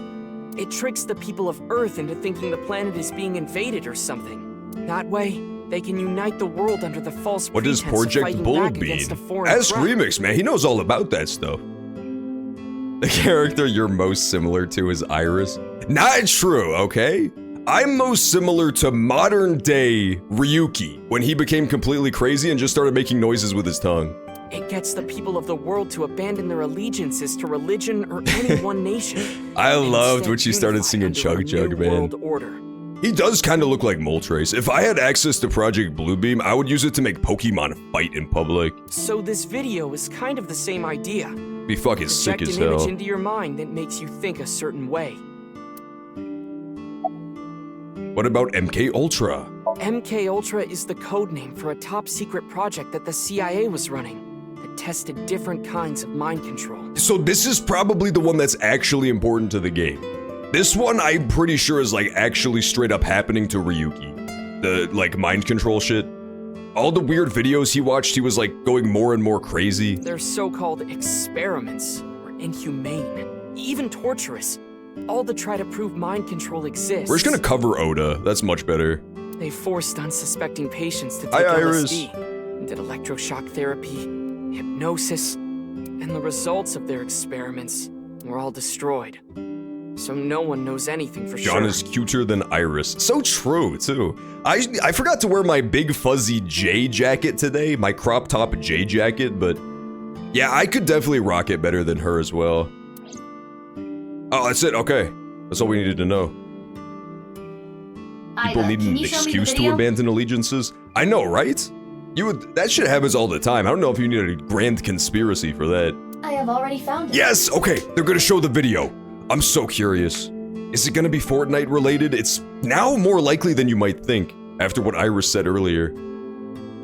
[SPEAKER 14] It tricks the people of Earth into thinking the planet is being invaded or something. That way, they can unite the world under the false
[SPEAKER 1] What
[SPEAKER 14] pretense
[SPEAKER 1] does Project
[SPEAKER 14] of fighting
[SPEAKER 1] Bull
[SPEAKER 14] back against a
[SPEAKER 1] mean?
[SPEAKER 14] foreign
[SPEAKER 1] Ask
[SPEAKER 14] threat.
[SPEAKER 1] Remix, man. He knows all about that stuff. The character you're most similar to is Iris. Not true, okay? I'm most similar to modern day Ryuki when he became completely crazy and just started making noises with his tongue.
[SPEAKER 14] It gets the people of the world to abandon their allegiances to religion or any one nation.
[SPEAKER 1] I loved
[SPEAKER 14] Instead,
[SPEAKER 1] when she started
[SPEAKER 14] unify
[SPEAKER 1] singing
[SPEAKER 14] under
[SPEAKER 1] Chug
[SPEAKER 14] a
[SPEAKER 1] Jug,
[SPEAKER 14] new
[SPEAKER 1] man.
[SPEAKER 14] world order.
[SPEAKER 1] He does kind of look like Moltres. If I had access to Project Bluebeam, I would use it to make Pokemon fight in public.
[SPEAKER 14] So this video is kind of the same idea.
[SPEAKER 1] Be fucking sick
[SPEAKER 14] Project
[SPEAKER 1] as
[SPEAKER 14] an image
[SPEAKER 1] hell.
[SPEAKER 14] into your mind that makes you think a certain way.
[SPEAKER 1] What about MK Ultra?
[SPEAKER 14] MK Ultra is the code name for a top secret project that the CIA was running that tested different kinds of mind control.
[SPEAKER 1] So this is probably the one that's actually important to the game. This one I'm pretty sure is like actually straight up happening to Ryuki. The like mind control shit. All the weird videos he watched, he was like going more and more crazy.
[SPEAKER 14] They're so-called experiments were inhumane, even torturous, all to try to prove mind control exists.
[SPEAKER 1] We're just gonna cover Oda, that's much better.
[SPEAKER 14] They forced unsuspecting patients to take
[SPEAKER 1] Hi, Iris.
[SPEAKER 14] LSD, and did electroshock therapy, hypnosis, and the results of their experiments were all destroyed. So no one knows anything for sure.
[SPEAKER 1] John is cuter than Iris. So true, too. I forgot to wear my big fuzzy J jacket today, my crop top J jacket, but yeah, I could definitely rock it better than her as well. Oh, that's it, okay. That's all we needed to know. People need an excuse to abandon allegiances. I know, right? That shit happens all the time. I don't know if you need a grand conspiracy for that.
[SPEAKER 4] I have already found it.
[SPEAKER 1] Yes, okay, they're gonna show the video. I'm so curious. Is it gonna be Fortnite related? It's now more likely than you might think, after what Iris said earlier.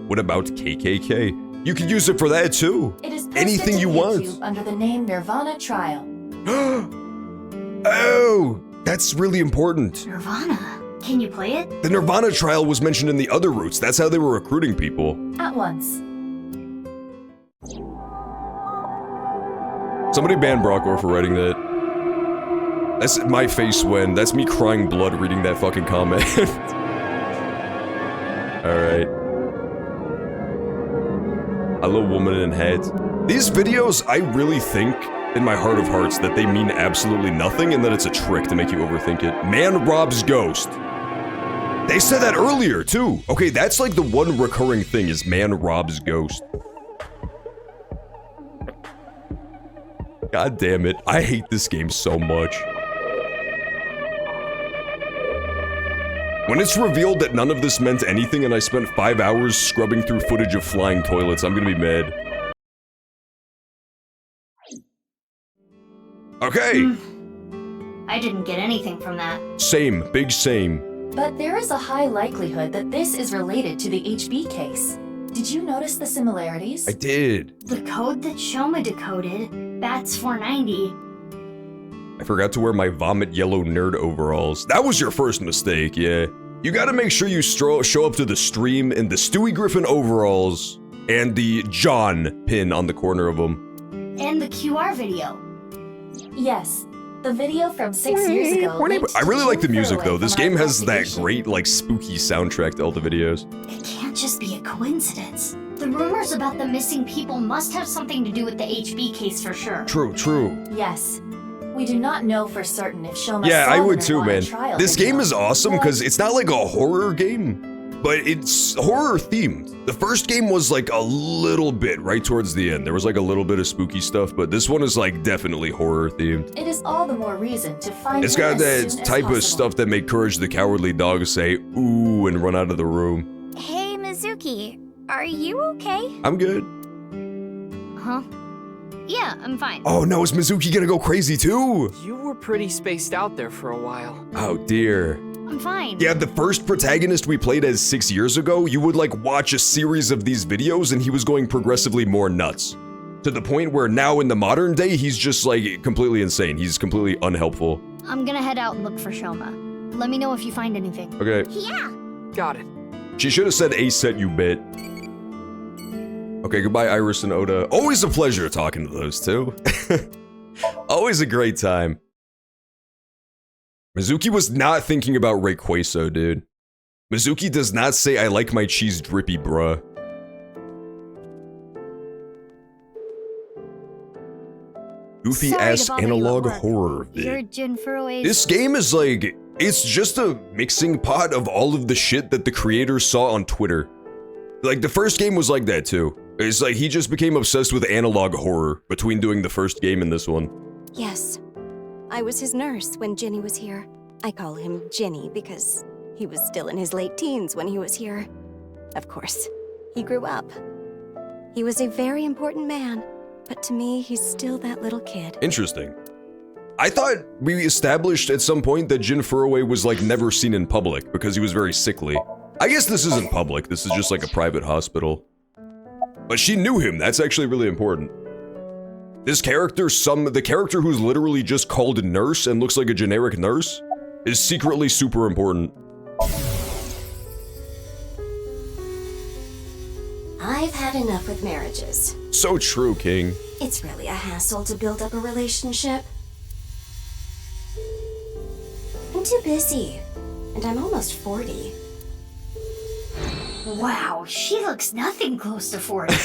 [SPEAKER 1] What about KKK? You could use it for that too.
[SPEAKER 4] It is posted
[SPEAKER 1] Anything
[SPEAKER 4] to
[SPEAKER 1] you
[SPEAKER 4] YouTube
[SPEAKER 1] want.
[SPEAKER 4] under the name Nirvana Trial.
[SPEAKER 1] Oh, that's really important.
[SPEAKER 5] Nirvana. Can you play it?
[SPEAKER 1] The Nirvana trial was mentioned in the other routes. That's how they were recruiting people.
[SPEAKER 4] At once.
[SPEAKER 1] Somebody ban Brockor for writing that. That's my face when. That's me crying blood reading that fucking comment. Alright. Hello, woman in head. These videos, I really think, in my heart of hearts, that they mean absolutely nothing and that it's a trick to make you overthink it. Man robs ghost. They said that earlier, too. Okay, that's like the one recurring thing is man robs ghost. God damn it. I hate this game so much. When it's revealed that none of this meant anything and I spent 5 hours scrubbing through footage of flying toilets, I'm gonna be mad. Okay.
[SPEAKER 5] I didn't get anything from that.
[SPEAKER 1] Same, big same.
[SPEAKER 4] But there is a high likelihood that this is related to the HB case. Did you notice the similarities?
[SPEAKER 1] I did.
[SPEAKER 5] The code that Shoma decoded, Bats 490.
[SPEAKER 1] I forgot to wear my vomit yellow nerd overalls. That was your first mistake, yeah. You gotta make sure you show up to the stream in the Stewie Griffin overalls and the John pin on the corner of them.
[SPEAKER 5] And the QR video.
[SPEAKER 4] Yes. The video from 6 years ago.
[SPEAKER 1] I really like the music though. This game has that great, like, spooky soundtrack to all the videos.
[SPEAKER 5] It can't just be a coincidence. The rumors about the missing people must have something to do with the HB case for sure.
[SPEAKER 1] True, true.
[SPEAKER 4] Yes. We do not know for certain if Shoma
[SPEAKER 1] Yeah,
[SPEAKER 4] saw
[SPEAKER 1] I
[SPEAKER 4] the
[SPEAKER 1] would too,
[SPEAKER 4] Nirvana
[SPEAKER 1] man.
[SPEAKER 4] trial
[SPEAKER 1] This
[SPEAKER 4] video.
[SPEAKER 1] game is awesome because it's not like a horror game, but it's horror themed. The first game was like a little bit right towards the end. There was like a little bit of spooky stuff, but this one is like definitely horror themed.
[SPEAKER 4] It is all the more reason to find
[SPEAKER 1] It's
[SPEAKER 4] her
[SPEAKER 1] got
[SPEAKER 4] as
[SPEAKER 1] that
[SPEAKER 4] soon as
[SPEAKER 1] type of
[SPEAKER 4] possible.
[SPEAKER 1] stuff that made Courage the Cowardly Dog say ooh and run out of the room.
[SPEAKER 5] Hey, Mizuki, are you okay?
[SPEAKER 1] I'm good.
[SPEAKER 5] Huh? Yeah, I'm fine.
[SPEAKER 1] Oh no, is Mizuki gonna go crazy too?
[SPEAKER 14] You were pretty spaced out there for a while.
[SPEAKER 1] Oh dear.
[SPEAKER 5] I'm fine.
[SPEAKER 1] Yeah, the first protagonist we played as 6 years ago, you would like watch a series of these videos and he was going progressively more nuts. To the point where now in the modern day, he's just like completely insane. He's completely unhelpful.
[SPEAKER 5] I'm gonna head out and look for Shoma. Let me know if you find anything.
[SPEAKER 1] Okay.
[SPEAKER 5] Yeah.
[SPEAKER 14] Got it.
[SPEAKER 1] She should have said a set, you bit. Okay, goodbye Iris and Oda. Always a pleasure talking to those two. Always a great time. Mizuki was not thinking about Rayquaza, dude. Mizuki does not say I like my cheese drippy, bruh. Goofy ass analog horror
[SPEAKER 5] You're
[SPEAKER 1] vid.
[SPEAKER 5] Jin Furue's...
[SPEAKER 1] This game is like, it's just a mixing pot of all of the shit that the creators saw on Twitter. Like the first game was like that too. It's like he just became obsessed with analog horror between doing the first game and this one.
[SPEAKER 15] Yes. I was his nurse when Ginny was here. I call him Ginny because he was still in his late teens when he was here. Of course, he grew up. He was a very important man, but to me, he's still that little kid.
[SPEAKER 1] Interesting. I thought we established at some point that Jin Furue was like never seen in public because he was very sickly. I guess this isn't public, this is just like a private hospital. But she knew him, that's actually really important. This character, the character who's literally just called nurse and looks like a generic nurse, is secretly super important.
[SPEAKER 15] I've had enough with marriages.
[SPEAKER 1] So true, King.
[SPEAKER 15] It's really a hassle to build up a relationship. I'm too busy, and I'm almost 40.
[SPEAKER 5] Wow, she looks nothing close to 40.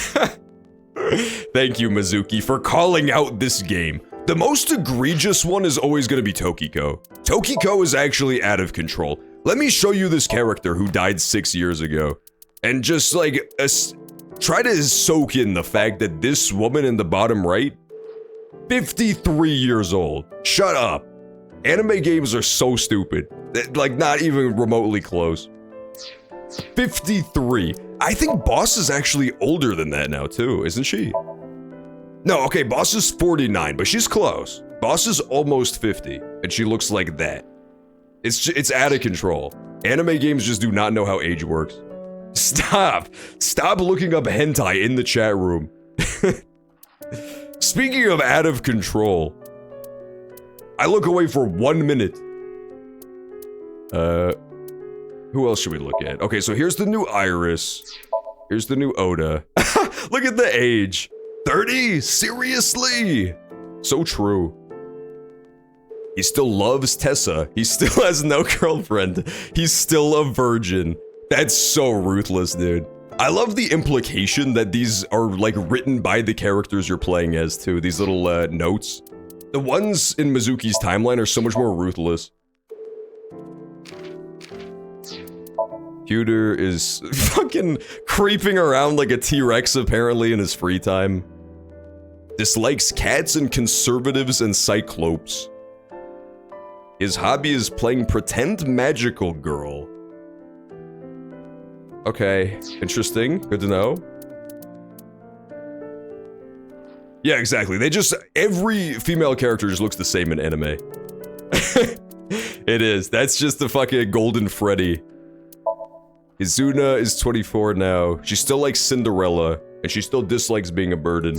[SPEAKER 1] Thank you, Mizuki, for calling out this game. The most egregious one is always going to be Tokiko. Tokiko is actually out of control. Let me show you this character who died 6 years ago. And just like, try to soak in the fact that this woman in the bottom right, 53 years old. Shut up. Anime games are so stupid. Like, not even remotely close. 53. I think Boss is actually older than that now too, isn't she? No, okay, Boss is 49, but she's close. Boss is almost 50, and she looks like that. It's out of control. Anime games just do not know how age works. Stop looking up hentai in the chat room. Speaking of out of control, I look away for 1 minute. Who else should we look at? Okay, so here's the new Iris. Here's the new Oda. Look at the age. 30? Seriously? So true. He still loves Tessa. He still has no girlfriend. He's still a virgin. That's so ruthless, dude. I love the implication that these are like written by the characters you're playing as too. These little notes. The ones in Mizuki's timeline are so much more ruthless. Pewter is fucking creeping around like a T-Rex apparently in his free time. Dislikes cats and conservatives and cyclopes. His hobby is playing pretend magical girl. Okay, interesting. Good to know. Yeah, exactly. Every female character just looks the same in anime. It is. That's just the fucking golden Freddy. Izuna is 24 now. She still likes Cinderella, and she still dislikes being a burden.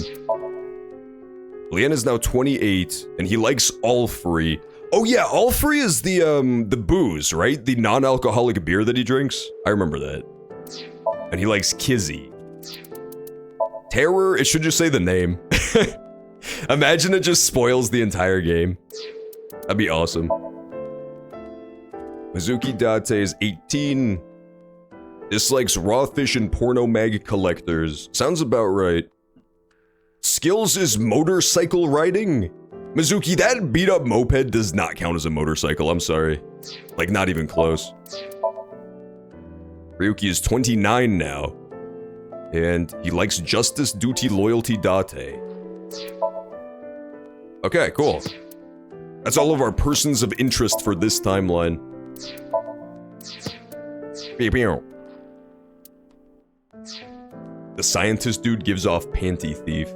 [SPEAKER 1] Leanne is now 28, and he likes All Free. Oh yeah, All Free is the booze, right? The non-alcoholic beer that he drinks. I remember that. And he likes Kizzy. Terror, it should just say the name. Imagine it just spoils the entire game. That'd be awesome. Mizuki Date is 18. Dislikes raw fish and porno mag collectors. Sounds about right. Skills is motorcycle riding. Mizuki, that beat up moped does not count as a motorcycle, I'm sorry. Like, not even close. Ryuki is 29 now. And he likes justice, duty, loyalty, date. Okay, cool. That's all of our persons of interest for this timeline. Pew pew. The scientist dude gives off panty thief.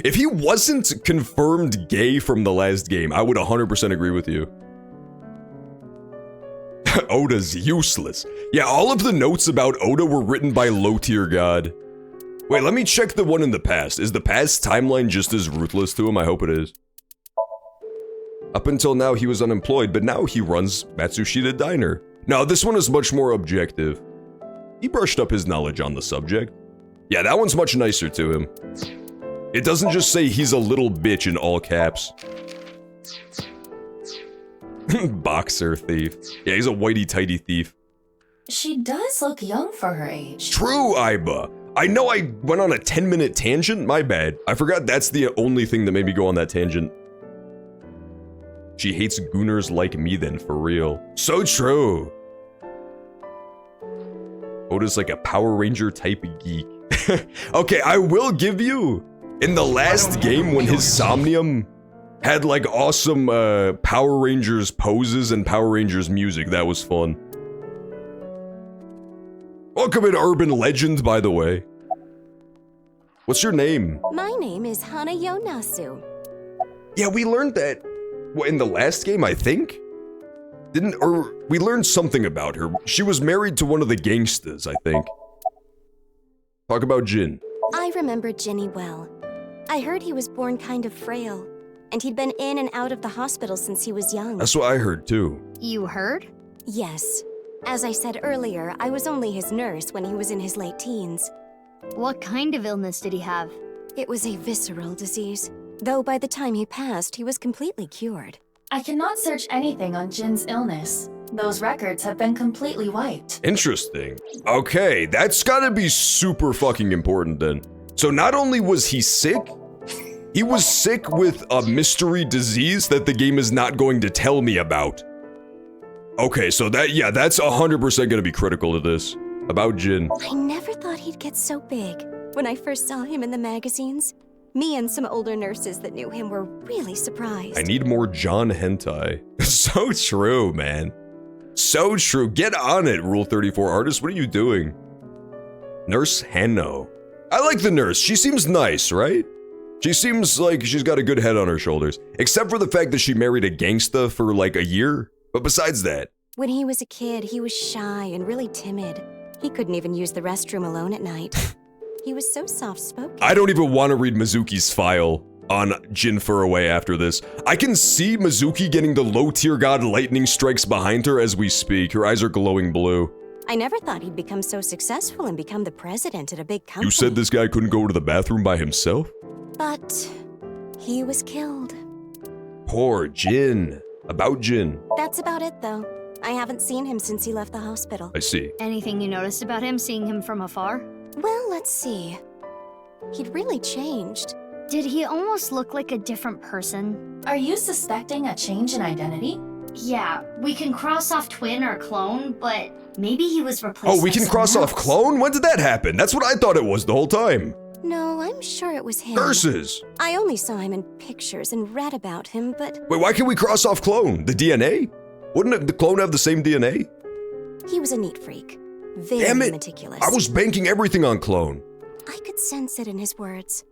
[SPEAKER 1] If he wasn't confirmed gay from the last game, I would 100% agree with you. Oda's useless. Yeah, all of the notes about Oda were written by low-tier god. Wait, let me check the one in the past. Is the past timeline just as ruthless to him? I hope it is. Up until now, he was unemployed, but now he runs Matsushita Diner. Now, this one is much more objective. He brushed up his knowledge on the subject. Yeah, that one's much nicer to him. It doesn't just say he's a little bitch in all caps. Boxer thief. Yeah, he's a whitey-tighty thief.
[SPEAKER 4] She does look young for her age.
[SPEAKER 1] True, Aiba. I know I went on a 10-minute tangent, my bad. I forgot that's the only thing that made me go on that tangent. She hates gooners like me then, for real. So true. Oda's like a Power Ranger type geek. Okay, I will give you, in the last game when his Somnium had like awesome Power Rangers poses and Power Rangers music, that was fun. Welcome in Urban Legend, by the way. What's your name?
[SPEAKER 15] My name is Hana Yonasu.
[SPEAKER 1] Yeah, we learned that in the last game, I think? We learned something about her. She was married to one of the gangstas, I think. Talk about Jin.
[SPEAKER 15] I remember Jinny well. I heard he was born kind of frail, and he'd been in and out of the hospital since he was young.
[SPEAKER 1] That's what I heard, too.
[SPEAKER 5] You heard?
[SPEAKER 15] Yes. As I said earlier, I was only his nurse when he was in his late teens.
[SPEAKER 5] What kind of illness did he have?
[SPEAKER 15] It was a visceral disease, though by the time he passed, he was completely cured.
[SPEAKER 4] I cannot search anything on Jin's illness. Those records have been completely wiped.
[SPEAKER 1] Interesting. Okay, that's gotta be super fucking important then. So not only was he sick, he was sick with a mystery disease that the game is not going to tell me about. Okay, so that's 100% gonna be critical to this. About Jin.
[SPEAKER 15] I never thought he'd get so big. When I first saw him in the magazines, me and some older nurses that knew him were really surprised.
[SPEAKER 1] I need more John hentai. So true, man. So true. Get on it, Rule 34 artist. What are you doing? Nurse Hanno. I like the nurse. She seems nice, right? She seems like she's got a good head on her shoulders. Except for the fact that she married a gangsta for like a year. But besides that.
[SPEAKER 15] When he was a kid, he was shy and really timid. He couldn't even use the restroom alone at night. He was so soft-spoken.
[SPEAKER 1] I don't even want to read Mizuki's file on Jin Furaway after this. I can see Mizuki getting the low-tier god lightning strikes behind her as we speak. Her eyes are glowing blue.
[SPEAKER 15] I never thought he'd become so successful and become the president at a big company.
[SPEAKER 1] You said this guy couldn't go to the bathroom by himself?
[SPEAKER 15] But he was killed.
[SPEAKER 1] Poor Jin. About Jin.
[SPEAKER 15] That's about it, though. I haven't seen him since he left the hospital.
[SPEAKER 1] I see.
[SPEAKER 5] Anything you noticed about him, seeing him from afar?
[SPEAKER 15] Well, let's see. He'd really changed.
[SPEAKER 5] Did he almost look like a different person?
[SPEAKER 4] Are you suspecting a change in identity?
[SPEAKER 5] Yeah, we can cross off twin or clone, but maybe he was replaced.
[SPEAKER 1] Oh, we can cross off clone? When did that happen? That's what I thought it was the whole time.
[SPEAKER 15] No, I'm sure it was him.
[SPEAKER 1] Curses!
[SPEAKER 15] I only saw him in pictures and read about him, but...
[SPEAKER 1] Wait, why can't we cross off clone? The DNA? Wouldn't the clone have the same DNA?
[SPEAKER 15] He was a neat freak. Very meticulous.
[SPEAKER 1] I was banking everything on clone.
[SPEAKER 15] I could sense it in his words.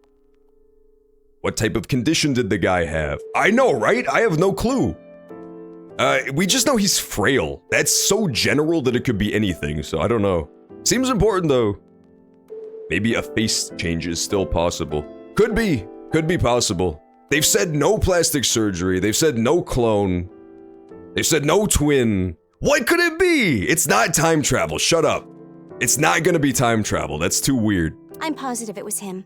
[SPEAKER 1] What type of condition did the guy have? I know, right? I have no clue. We just know he's frail. That's so general that it could be anything, so I don't know. Seems important though. Maybe a face change is still possible. Could be possible. They've said no plastic surgery. They've said no clone. They've said no twin. What could it be? It's not time travel. Shut up. It's not gonna be time travel. That's too weird.
[SPEAKER 15] I'm positive it was him.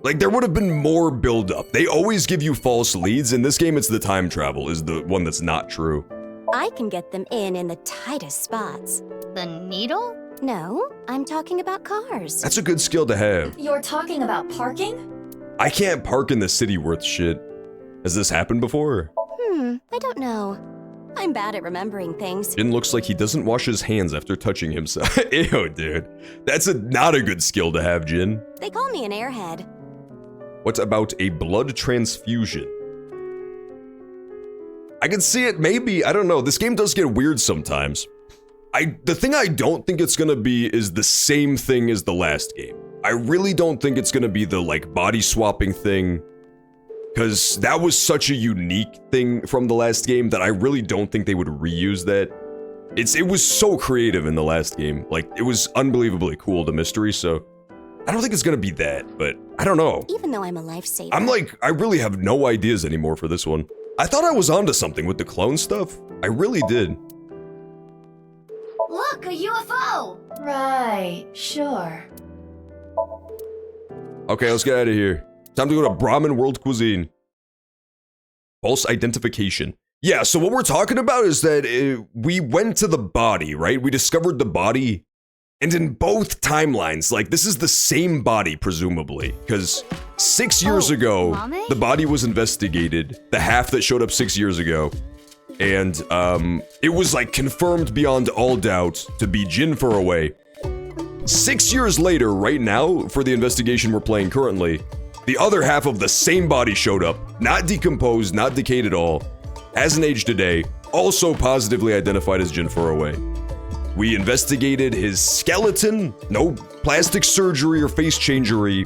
[SPEAKER 1] Like, there would have been more build-up. They always give you false leads. In this game, it's the time travel is the one that's not true.
[SPEAKER 15] I can get them in the tightest spots.
[SPEAKER 5] The needle?
[SPEAKER 15] No, I'm talking about cars.
[SPEAKER 1] That's a good skill to have.
[SPEAKER 4] You're talking about parking?
[SPEAKER 1] I can't park in the city worth shit. Has this happened before?
[SPEAKER 15] I don't know. I'm bad at remembering things.
[SPEAKER 1] Jin looks like he doesn't wash his hands after touching himself. Ew, dude. That's not a good skill to have, Jin.
[SPEAKER 15] They call me an airhead.
[SPEAKER 1] What about a blood transfusion? I can see it, maybe. I don't know. This game does get weird sometimes. The thing I don't think it's gonna be is the same thing as the last game. I really don't think it's gonna be the, like, body swapping thing. Because that was such a unique thing from the last game that I really don't think they would reuse that. It was so creative in the last game. Like, it was unbelievably cool, the mystery, so I don't think it's gonna be that, but I don't know.
[SPEAKER 15] Even though I'm a lifesaver.
[SPEAKER 1] I'm like, I really have no ideas anymore for this one. I thought I was onto something with the clone stuff. I really did.
[SPEAKER 5] Look, a UFO!
[SPEAKER 4] Right, sure.
[SPEAKER 1] Okay, let's get out of here. Time to go to Brahmin World Cuisine. False identification. Yeah, so what we're talking about is that we went to the body, right? We discovered the body. And in both timelines, like, this is the same body, presumably. Because 6 years ago, the body was investigated. The half that showed up 6 years ago. And it was, like, confirmed beyond all doubt to be Jin Furaway. 6 years later, right now, for the investigation we're playing currently, the other half of the same body showed up. Not decomposed, not decayed at all. Hasn't aged a day. Also positively identified as Jin Furaway. We investigated his skeleton, no plastic surgery or face changery.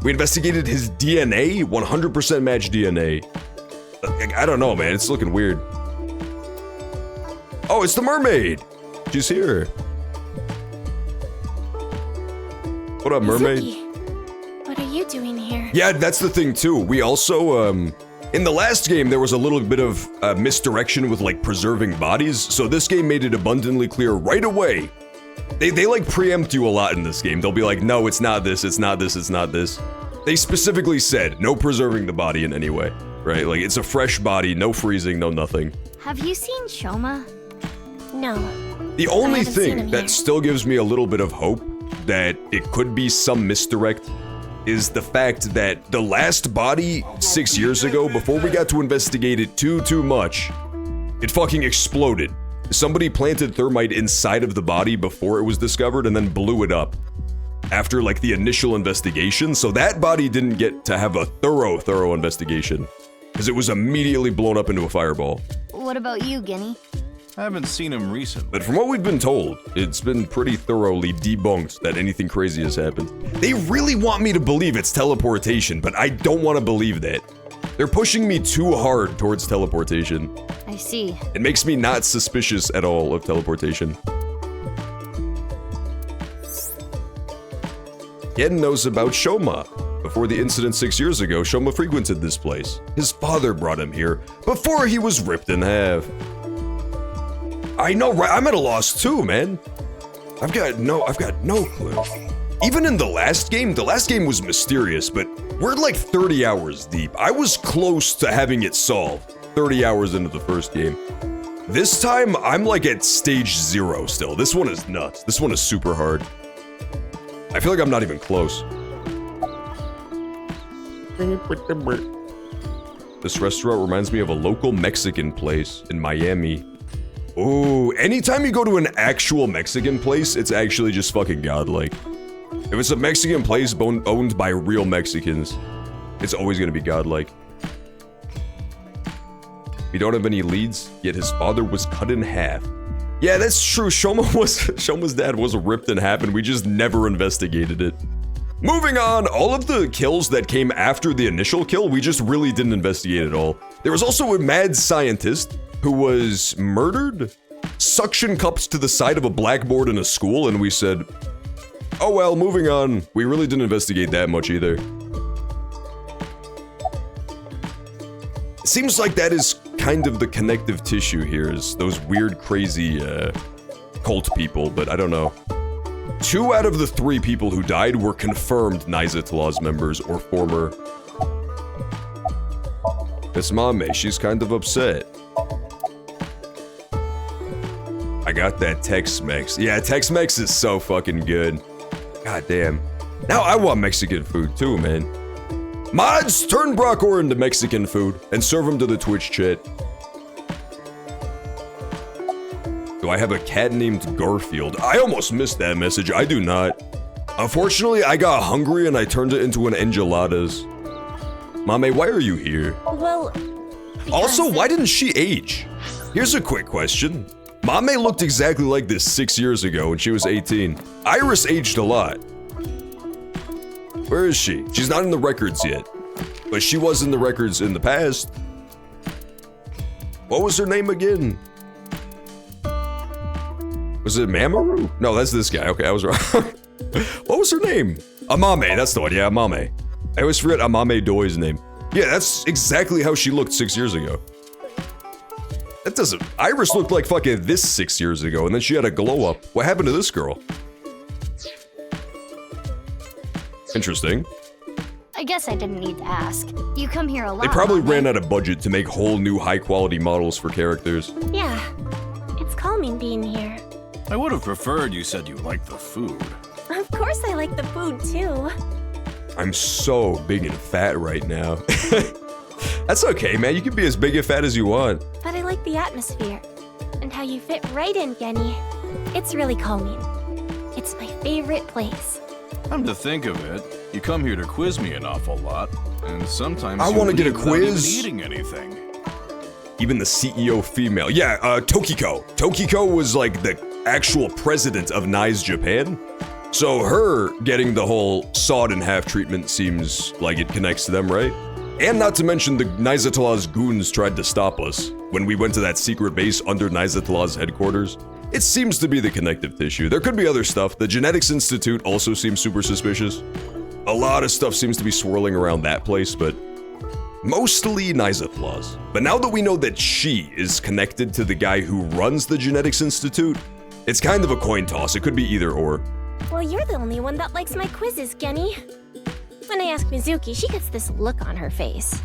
[SPEAKER 1] We investigated his DNA, 100% matched DNA. I don't know, man, it's looking weird. Oh, it's the mermaid! She's here. What up, mermaid?
[SPEAKER 7] Zuki, what are you doing here?
[SPEAKER 1] Yeah, that's the thing too. We also, in the last game, there was a little bit of misdirection with, like, preserving bodies, so this game made it abundantly clear right away. They like, preempt you a lot in this game. They'll be like, no, it's not this, it's not this, it's not this. They specifically said, no preserving the body in any way, right? Like, it's a fresh body, no freezing, no nothing.
[SPEAKER 5] Have you seen Shoma?
[SPEAKER 7] No.
[SPEAKER 1] The only thing that still gives me a little bit of hope that it could be some misdirect is the fact that the last body 6 years ago, before we got to investigate it too much, it fucking exploded. Somebody planted thermite inside of the body before it was discovered and then blew it up after, like, the initial investigation, so that body didn't get to have a thorough investigation because it was immediately blown up into a fireball.
[SPEAKER 5] What about you, Guinea?
[SPEAKER 9] I haven't seen him recently.
[SPEAKER 1] But from what we've been told, it's been pretty thoroughly debunked that anything crazy has happened. They really want me to believe it's teleportation, but I don't want to believe that. They're pushing me too hard towards teleportation.
[SPEAKER 5] I see.
[SPEAKER 1] It makes me not suspicious at all of teleportation. Yen knows about Shoma. Before the incident 6 years ago, Shoma frequented this place. His father brought him here, before he was ripped in half. I know, right? I'm at a loss too, man. I've got no clue. Even in the last game was mysterious, but we're like 30 hours deep. I was close to having it solved 30 hours into the first game. This time, I'm like at stage 0 still. This one is nuts. This one is super hard. I feel like I'm not even close. This restaurant reminds me of a local Mexican place in Miami. Ooh, anytime you go to an actual Mexican place, it's actually just fucking godlike. If it's a Mexican place owned by real Mexicans, it's always gonna be godlike. We don't have any leads, yet his father was cut in half. Yeah, that's true. Shoma's dad was ripped in half, and we just never investigated it. Moving on, all of the kills that came after the initial kill, we just really didn't investigate at all. There was also a mad scientist. who was murdered, suction cups to the side of a blackboard in a school, and we said, oh well, moving on. We really didn't investigate that much either. It seems like that is kind of the connective tissue here, is those weird, crazy, cult people, but I don't know. 2 out of the 3 people who died were confirmed Nizatlaz members or former. Miss Mame, she's kind of upset. I got that Tex-Mex. Yeah, Tex-Mex is so fucking good. God damn. Now I want Mexican food too, man. Mods, turn Brockor into Mexican food and serve him to the Twitch chat. Do I have a cat named Garfield? I almost missed that message. I do not. Unfortunately, I got hungry and I turned it into an enchiladas. Mame, why are you here?
[SPEAKER 7] Well,
[SPEAKER 1] also, why didn't she age? Here's a quick question. Mame looked exactly like this 6 years ago when she was 18. Iris aged a lot. Where is she? She's not in the records yet. But she was in the records in the past. What was her name again? Was it Mamoru? No, that's this guy. Okay, I was wrong. What was her name? Amame, that's the one. Yeah, Amame. I always forget Amame Doi's name. Yeah, that's exactly how she looked 6 years ago. That doesn't... Iris looked like fucking this 6 years ago, and then she had a glow up. What happened to this girl? Interesting.
[SPEAKER 5] I guess I didn't need to ask. You come here a lot.
[SPEAKER 1] They probably ran out of budget to make whole new high-quality models for characters.
[SPEAKER 7] Yeah, it's calming being here.
[SPEAKER 9] I would have preferred you said you liked the food.
[SPEAKER 7] Of course I like the food, too.
[SPEAKER 1] I'm so big and fat right now. That's okay, man. You can be as big and fat as you want.
[SPEAKER 7] But I like the atmosphere. And how you fit right in, Genny. It's really calming. It's my favorite place.
[SPEAKER 9] Come to think of it, you come here to quiz me an awful lot, and sometimes
[SPEAKER 1] I want to get a
[SPEAKER 9] leave without even
[SPEAKER 1] quiz.
[SPEAKER 9] eating anything.
[SPEAKER 1] Even the CEO female. Yeah, Tokiko. Tokiko was like the actual president of Nice Japan. So her getting the whole sawed in half treatment seems like it connects to them, right? And not to mention the Nizatlaz goons tried to stop us when we went to that secret base under Nizatlaz headquarters. It seems to be the connective tissue. There could be other stuff. The Genetics Institute also seems super suspicious. A lot of stuff seems to be swirling around that place, but mostly Nizatlaz. But now that we know that she is connected to the guy who runs the Genetics Institute, it's kind of a coin toss. It could be either or.
[SPEAKER 7] Well, you're the only one that likes my quizzes, Genny. When I ask Mizuki, she gets this look on her face.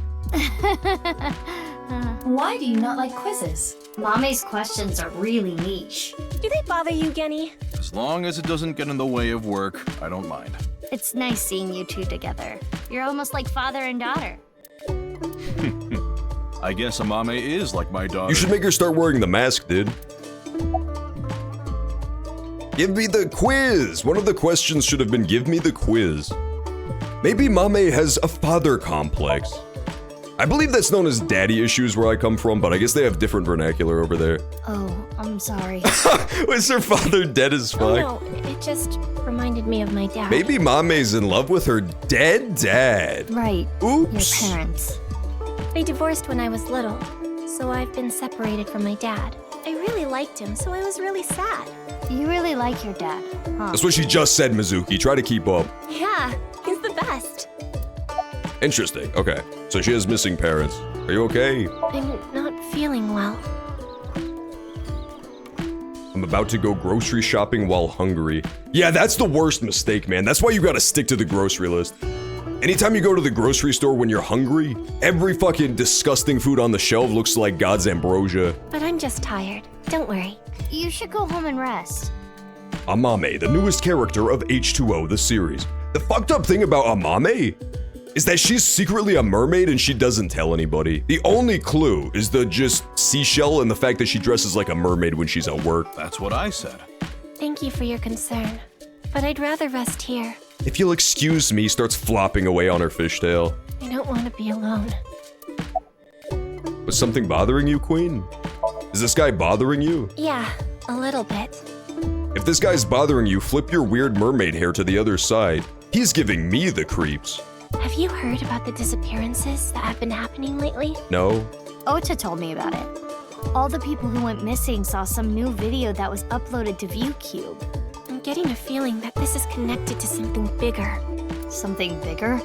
[SPEAKER 5] Why do you not like quizzes? Mame's questions are really niche.
[SPEAKER 7] Do they bother you, Genny?
[SPEAKER 9] As long as it doesn't get in the way of work, I don't mind.
[SPEAKER 5] It's nice seeing you two together. You're almost like father and daughter.
[SPEAKER 9] I guess Amame is like my daughter.
[SPEAKER 1] You should make her start wearing the mask, dude. Give me the quiz! One of the questions should have been give me the quiz. Maybe Mame has a father complex. I believe that's known as daddy issues where I come from, but I guess they have different vernacular over there.
[SPEAKER 5] Oh, I'm sorry.
[SPEAKER 1] Was her father dead as fuck?
[SPEAKER 7] Oh, no, it just reminded me of my dad.
[SPEAKER 1] Maybe Mame's in love with her dead dad.
[SPEAKER 5] Right.
[SPEAKER 1] Oops.
[SPEAKER 5] Your parents.
[SPEAKER 7] They divorced when I was little, so I've been separated from my dad. I really liked him, so I was really sad.
[SPEAKER 5] You really like your dad, huh?
[SPEAKER 1] That's what she just said, Mizuki. Try to keep up.
[SPEAKER 7] Yeah, he's the best.
[SPEAKER 1] Interesting. Okay. So she has missing parents. Are you okay?
[SPEAKER 7] I'm not feeling well.
[SPEAKER 1] I'm about to go grocery shopping while hungry. Yeah, that's the worst mistake, man. That's why you gotta stick to the grocery list. Anytime you go to the grocery store when you're hungry, every fucking disgusting food on the shelf looks like God's ambrosia.
[SPEAKER 7] But I'm just tired. Don't worry.
[SPEAKER 5] You should go home and rest.
[SPEAKER 1] Amame, the newest character of H2O, the series. The fucked up thing about Amame is that she's secretly a mermaid and she doesn't tell anybody. The only clue is the just seashell and the fact that she dresses like a mermaid when she's at work.
[SPEAKER 9] That's what I said.
[SPEAKER 7] Thank you for your concern, but I'd rather rest here.
[SPEAKER 1] If you'll excuse me, starts flopping away on her fishtail.
[SPEAKER 7] I don't want to be alone.
[SPEAKER 1] Was something bothering you, Queen? Is this guy bothering you?
[SPEAKER 7] Yeah, a little bit.
[SPEAKER 1] If this guy's bothering you, flip your weird mermaid hair to the other side. He's giving me the creeps.
[SPEAKER 7] Have you heard about the disappearances that have been happening lately?
[SPEAKER 1] No.
[SPEAKER 5] Ota told me about it. All the people who went missing saw some new video that was uploaded to ViewCube.
[SPEAKER 7] I'm getting a feeling that this is connected to something bigger.
[SPEAKER 5] Something bigger?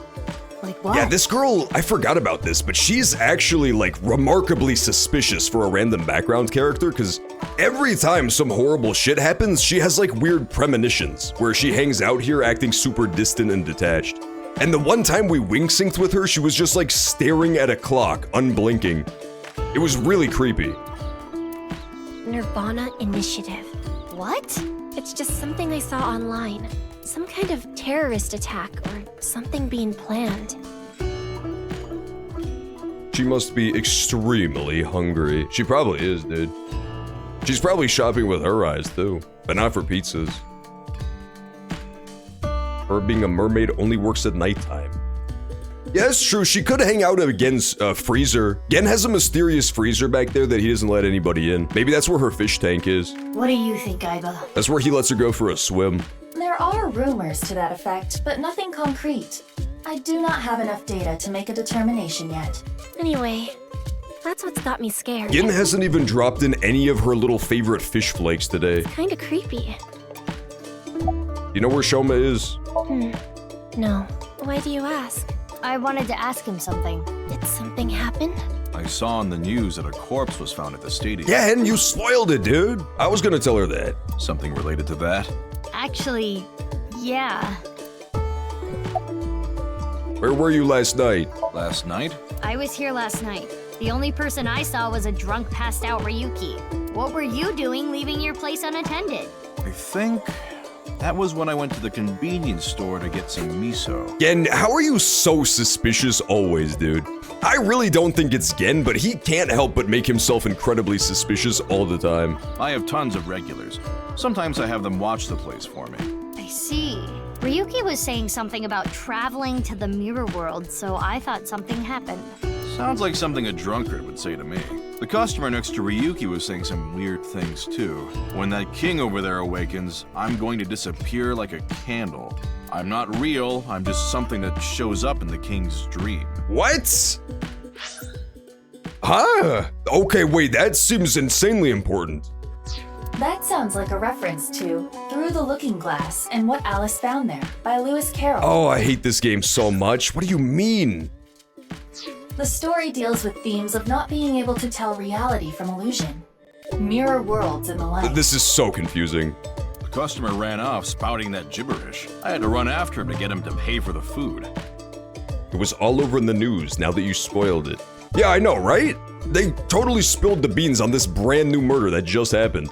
[SPEAKER 5] Like what?
[SPEAKER 1] Yeah, this girl, I forgot about this, but she's actually like remarkably suspicious for a random background character, because every time some horrible shit happens, she has like weird premonitions, where she hangs out here acting super distant and detached. And the one time we wink synced with her, she was just like staring at a clock, unblinking. It was really creepy.
[SPEAKER 7] Nirvana Initiative.
[SPEAKER 5] What?
[SPEAKER 7] It's just something I saw online. Some kind of terrorist attack or something being planned.
[SPEAKER 1] She must be extremely hungry. She probably is, dude. She's probably shopping with her eyes too, but not for pizzas. Her being a mermaid only works at nighttime. Yeah, it's true. She could hang out at Gen's freezer. Gen has a mysterious freezer back there that he doesn't let anybody in. Maybe that's where her fish tank is.
[SPEAKER 4] What do you think, Aiba?
[SPEAKER 1] That's where he lets her go for a swim.
[SPEAKER 4] There are rumors to that effect, but nothing concrete. I do not have enough data to make a determination yet.
[SPEAKER 7] Anyway, that's what's got me scared.
[SPEAKER 1] Gen hasn't even dropped in any of her little favorite fish flakes today.
[SPEAKER 7] Kinda creepy.
[SPEAKER 1] You know where Shoma is?
[SPEAKER 7] No. Why do you ask?
[SPEAKER 5] I wanted to ask him something.
[SPEAKER 7] Did something happen?
[SPEAKER 9] I saw on the news that a corpse was found at the stadium.
[SPEAKER 1] Yeah, and you spoiled it, dude. I was gonna tell her that.
[SPEAKER 9] Something related to that?
[SPEAKER 5] Actually, yeah.
[SPEAKER 1] Where were you last night?
[SPEAKER 9] Last night?
[SPEAKER 5] I was here last night. The only person I saw was a drunk, passed out Ryuki. What were you doing leaving your place unattended?
[SPEAKER 9] I think that was when I went to the convenience store to get some miso.
[SPEAKER 1] Gen, how are you so suspicious always, dude? I really don't think it's Gen, but he can't help but make himself incredibly suspicious all the time.
[SPEAKER 9] I have tons of regulars. Sometimes I have them watch the place for me.
[SPEAKER 5] I see. Ryuki was saying something about traveling to the mirror world, so I thought something happened.
[SPEAKER 9] Sounds like something a drunkard would say to me. The customer next to Ryuki was saying some weird things too. When that king over there awakens, I'm going to disappear like a candle. I'm not real, I'm just something that shows up in the king's dream.
[SPEAKER 1] What? Huh? Okay, wait, that seems insanely important.
[SPEAKER 4] That sounds like a reference to Through the Looking Glass and What Alice Found There by Lewis Carroll.
[SPEAKER 1] Oh, I hate this game so much. What do you mean?
[SPEAKER 4] The story deals with themes of not being able to tell reality from illusion, mirror worlds and the like.
[SPEAKER 1] This is so confusing.
[SPEAKER 9] The customer ran off spouting that gibberish. I had to run after him to get him to pay for the food.
[SPEAKER 1] It was all over in the news now that you spoiled it. Yeah, I know, right? They totally spilled the beans on this brand new murder that just happened.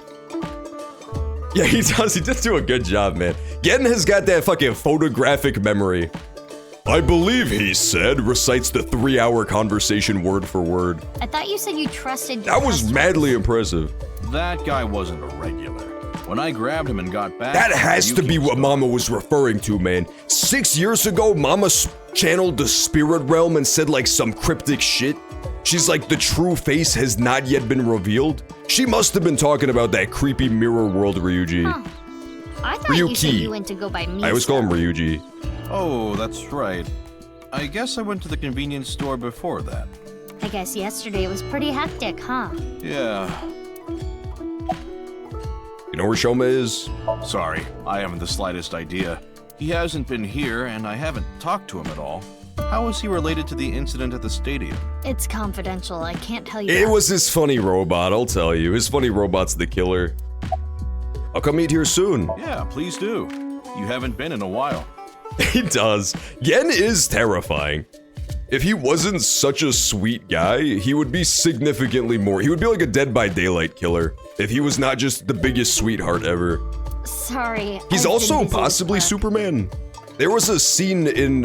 [SPEAKER 1] Yeah, he does. He did do a good job, man. Gen has got that fucking photographic memory. I believe he said, recites the 3-hour conversation word for word.
[SPEAKER 5] I thought you said you trusted your
[SPEAKER 1] That was
[SPEAKER 5] customers.
[SPEAKER 1] madly impressive.
[SPEAKER 9] That guy wasn't a regular. When I grabbed him and got back...
[SPEAKER 1] That has to be what
[SPEAKER 9] Ryuki
[SPEAKER 1] Mama was referring to, man. 6 years ago, Mama channeled the spirit realm and said like some cryptic shit. She's like, the true face has not yet been revealed. She must have been talking about that creepy mirror world Ryuji.
[SPEAKER 5] Huh. I thought you said
[SPEAKER 1] Ryuki.
[SPEAKER 5] you went to go buy miso.
[SPEAKER 1] I always call him Ryuji.
[SPEAKER 9] Oh, that's right. I guess I went to the convenience store before that.
[SPEAKER 5] I guess yesterday was pretty hectic, huh?
[SPEAKER 9] Yeah.
[SPEAKER 1] You know where Shoma is?
[SPEAKER 9] Sorry, I haven't the slightest idea. He hasn't been here, and I haven't talked to him at all. How is he related to the incident at the stadium?
[SPEAKER 5] It's confidential. I can't tell you.
[SPEAKER 1] It
[SPEAKER 5] that.
[SPEAKER 1] was his funny robot, I'll tell you. His funny robot's the killer. I'll come meet here soon.
[SPEAKER 9] Yeah, please do. You haven't been in a while.
[SPEAKER 1] He does. Gen is terrifying. If he wasn't such a sweet guy, he would be significantly more. He would be like a Dead by Daylight killer. If he was not just the biggest sweetheart ever.
[SPEAKER 5] Sorry.
[SPEAKER 1] He's
[SPEAKER 5] I've
[SPEAKER 1] also
[SPEAKER 5] been busy with
[SPEAKER 1] possibly
[SPEAKER 5] work.
[SPEAKER 1] Superman. There was a scene in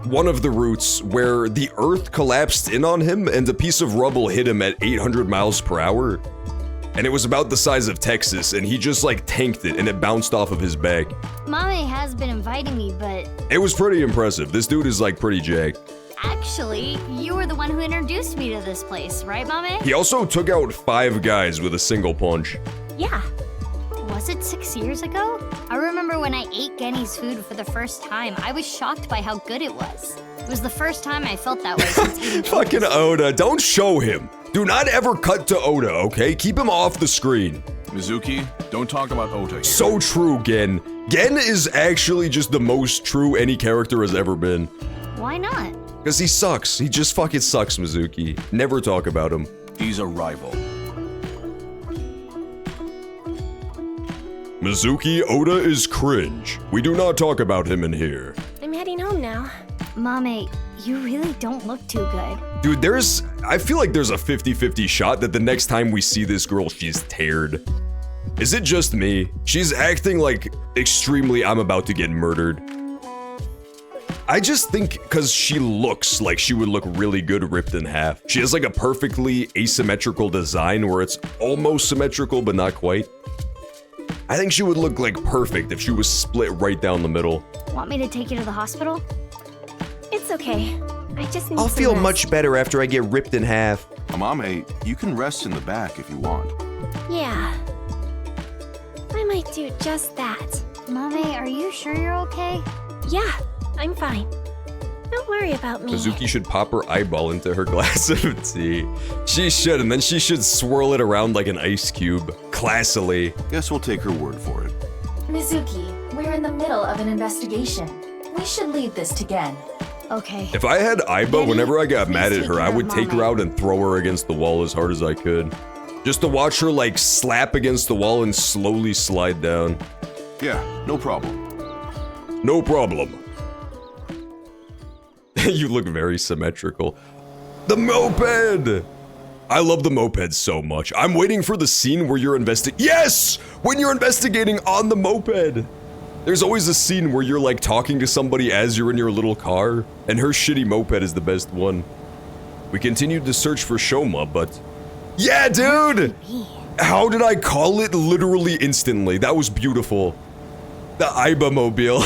[SPEAKER 1] one of the routes where the earth collapsed in on him and a piece of rubble hit him at 800 miles per hour. And it was about the size of Texas, and he just like tanked it and it bounced off of his back.
[SPEAKER 5] Mommy has been inviting me, but
[SPEAKER 1] It was pretty impressive. This dude is like pretty jacked.
[SPEAKER 5] actually, you were the one who introduced me to this place, right, Mommy?
[SPEAKER 1] He also took out 5 guys with a single punch.
[SPEAKER 5] Yeah. Was it 6 years ago? I remember when I ate Genny's food for the first time. I was shocked by how good it was. It was the first time I felt that way since eating
[SPEAKER 1] Fucking Oda, don't show him. Do not ever cut to Oda, okay? Keep him off the screen.
[SPEAKER 9] Mizuki, don't talk about Ota here.
[SPEAKER 1] So true, Gen. Gen is actually just the most true any character has ever been.
[SPEAKER 5] Why not?
[SPEAKER 1] Because he sucks. He just fucking sucks, Mizuki. Never talk about him.
[SPEAKER 9] He's a rival.
[SPEAKER 1] Mizuki, Oda is cringe. We do not talk about him in here.
[SPEAKER 7] I'm heading home now.
[SPEAKER 5] Mame, you really don't look too good.
[SPEAKER 1] Dude, I feel like there's a 50-50 shot that the next time we see this girl, she's teared. Is it just me? She's acting like extremely I'm about to get murdered. I just think because she looks like she would look really good ripped in half. She has like a perfectly asymmetrical design where it's almost symmetrical but not quite. I think she would look like perfect if she was split right down the middle.
[SPEAKER 5] Want me to take you to the hospital?
[SPEAKER 7] It's okay. I just need
[SPEAKER 13] I'll
[SPEAKER 7] some
[SPEAKER 13] feel
[SPEAKER 7] rest.
[SPEAKER 13] much better after I get ripped in half.
[SPEAKER 9] Amame, you can rest in the back if you want.
[SPEAKER 7] Yeah. I might do just that.
[SPEAKER 5] Mame, are you sure you're okay?
[SPEAKER 7] Yeah, I'm fine. Don't worry about me.
[SPEAKER 1] Mizuki should pop her eyeball into her glass of tea. She should, and then she should swirl it around like an ice cube. Classily.
[SPEAKER 9] Guess we'll take her word for it.
[SPEAKER 4] Mizuki, we're in the middle of an investigation. We should leave this to Gen.
[SPEAKER 5] Okay.
[SPEAKER 1] If I had Aiba, whenever I got
[SPEAKER 5] please
[SPEAKER 1] mad at
[SPEAKER 5] take
[SPEAKER 1] her, I
[SPEAKER 5] care of
[SPEAKER 1] would take her
[SPEAKER 5] Mame.
[SPEAKER 1] out and throw her against the wall as hard as I could. Just to watch her, like, slap against the wall and slowly slide down.
[SPEAKER 9] Yeah, no problem.
[SPEAKER 1] No problem. You look very symmetrical. The moped! I love the moped so much. I'm waiting for the scene where you're Yes! When you're investigating on the moped! There's always a scene where you're like talking to somebody as you're in your little car, and her shitty moped is the best one. We continued to search for Shoma, but... Yeah, dude! How did I call it literally instantly? That was beautiful. The Aiba mobile.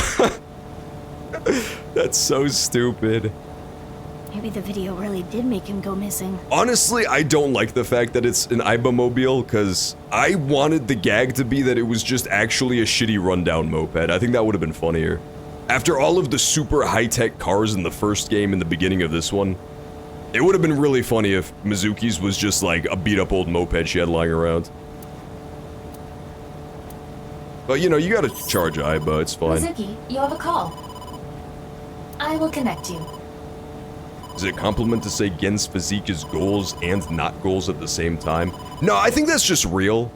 [SPEAKER 1] That's so stupid.
[SPEAKER 5] Maybe the video really did make him go missing.
[SPEAKER 1] Honestly, I don't like the fact that it's an Aiba mobile, because I wanted the gag to be that it was just actually a shitty rundown moped. I think that would have been funnier. After all of the super high-tech cars in the first game in the beginning of this one, it would have been really funny if Mizuki's was just like a beat-up old moped she had lying around. But you know, you gotta charge Aiba, it's fine.
[SPEAKER 4] Mizuki, you have a call. I will connect you.
[SPEAKER 1] Is it a compliment to say Gen's physique is goals and not goals at the same time? No, I think that's just real.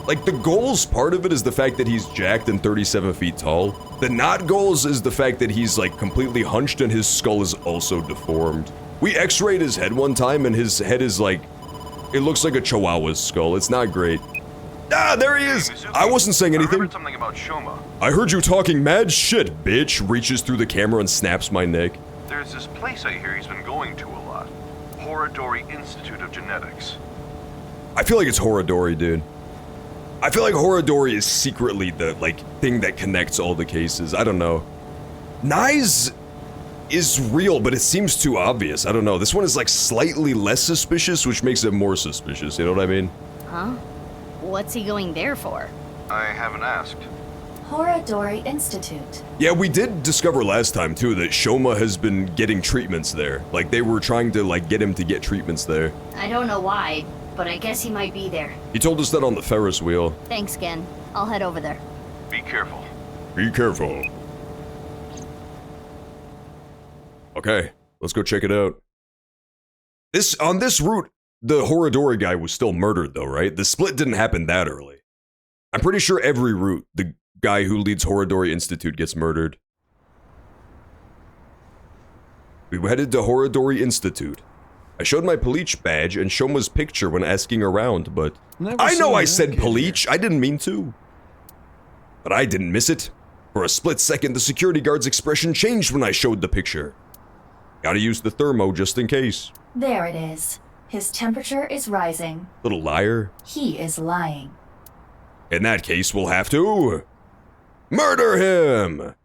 [SPEAKER 1] Like, the goals part of it is the fact that he's jacked and 37 feet tall. The not goals is the fact that he's, like, completely hunched and his skull is also deformed. We x-rayed his head one time and his head is, like, it looks like a chihuahua's skull. It's not great. Ah, there he is! I wasn't saying anything.
[SPEAKER 11] I remembered something about Shoma.
[SPEAKER 1] I heard you talking mad shit, bitch. Reaches through the camera and snaps my neck.
[SPEAKER 11] There's this place I hear he's been going to a lot. Horodori Institute of Genetics.
[SPEAKER 1] I feel like it's Horodori, dude. I feel like Horodori is secretly the, like, thing that connects all the cases. I don't know. Nyes is real, but it seems too obvious. I don't know. This one is, like, slightly less suspicious, which makes it more suspicious. You know what I mean?
[SPEAKER 5] Huh? What's he going there for?
[SPEAKER 11] I haven't asked.
[SPEAKER 4] Horodori Institute.
[SPEAKER 1] Yeah, we did discover last time, too, that Shoma has been getting treatments there. Like, they were trying to, like, get him to get treatments there.
[SPEAKER 5] I don't know why, but I guess he might be there.
[SPEAKER 1] He told us that on the Ferris wheel.
[SPEAKER 5] Thanks, Gen. I'll head over there.
[SPEAKER 11] Be careful.
[SPEAKER 1] Be careful. Okay, let's go check it out. On this route, the Horodori guy was still murdered, though, right? The split didn't happen that early. I'm pretty sure every route, the guy who leads Horodori Institute gets murdered. We headed to Horodori Institute. I showed my Pelich badge and Shoma's picture when asking around, but... I know I said Pelich, I didn't mean to. But I didn't miss it. For a split second, the security guard's expression changed when I showed the picture. Gotta use the thermo just in case.
[SPEAKER 4] There it is. His temperature is rising.
[SPEAKER 1] Little liar.
[SPEAKER 4] He is lying.
[SPEAKER 1] In that case, we'll have to... murder him!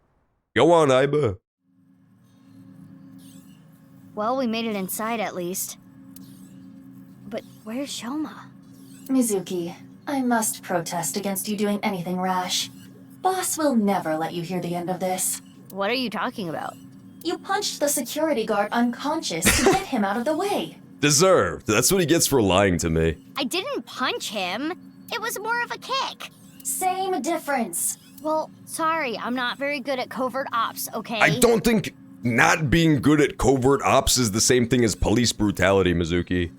[SPEAKER 1] Go on, Aiba.
[SPEAKER 5] Well, we made it inside at least. But where's Shoma?
[SPEAKER 4] Mizuki, I must protest against you doing anything rash. Boss will never let you hear the end of this.
[SPEAKER 5] What are you talking about?
[SPEAKER 4] You punched the security guard unconscious to get him out of the way.
[SPEAKER 1] Deserved. That's what he gets for lying to me.
[SPEAKER 5] I didn't punch him. It was more of a kick.
[SPEAKER 4] Same difference.
[SPEAKER 5] Well, sorry, I'm not very good at covert ops, okay?
[SPEAKER 1] I don't think not being good at covert ops is the same thing as police brutality, Mizuki.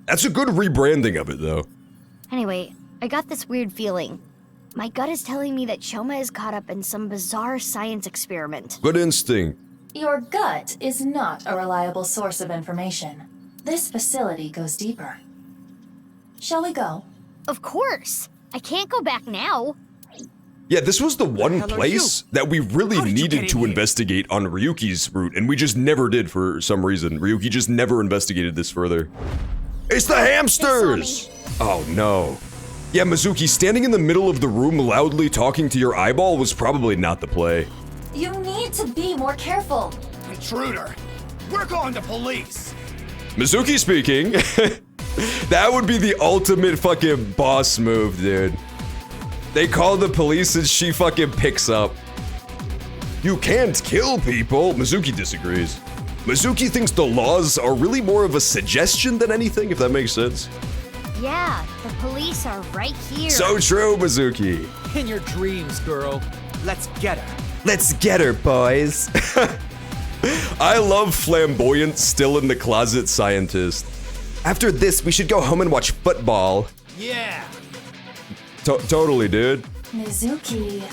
[SPEAKER 1] That's a good rebranding of it, though.
[SPEAKER 5] Anyway, I got this weird feeling. My gut is telling me that Shoma is caught up in some bizarre science experiment.
[SPEAKER 1] Good instinct.
[SPEAKER 4] Your gut is not a reliable source of information. This facility goes deeper. Shall we go?
[SPEAKER 5] Of course. I can't go back now.
[SPEAKER 1] Yeah, this was the one place that we really needed to investigate on Ryuki's route, and we just never did for some reason. Ryuki just never investigated this further. It's the hamsters! Oh no. Yeah, Mizuki, standing in the middle of the room loudly talking to your eyeball was probably not the play.
[SPEAKER 4] You need to be more careful.
[SPEAKER 16] Intruder! We're calling the police!
[SPEAKER 1] Mizuki speaking. That would be the ultimate fucking boss move, dude. They call the police and she fucking picks up. You can't kill people. Mizuki disagrees. Mizuki thinks the laws are really more of a suggestion than anything, if that makes sense.
[SPEAKER 5] Yeah, the police are right here.
[SPEAKER 1] So true, Mizuki.
[SPEAKER 16] In your dreams, girl. Let's get her.
[SPEAKER 13] Let's get her, boys.
[SPEAKER 1] I love flamboyant, still in the closet scientist.
[SPEAKER 13] After this, we should go home and watch football.
[SPEAKER 16] Yeah.
[SPEAKER 1] Totally, dude.
[SPEAKER 4] Mizuki.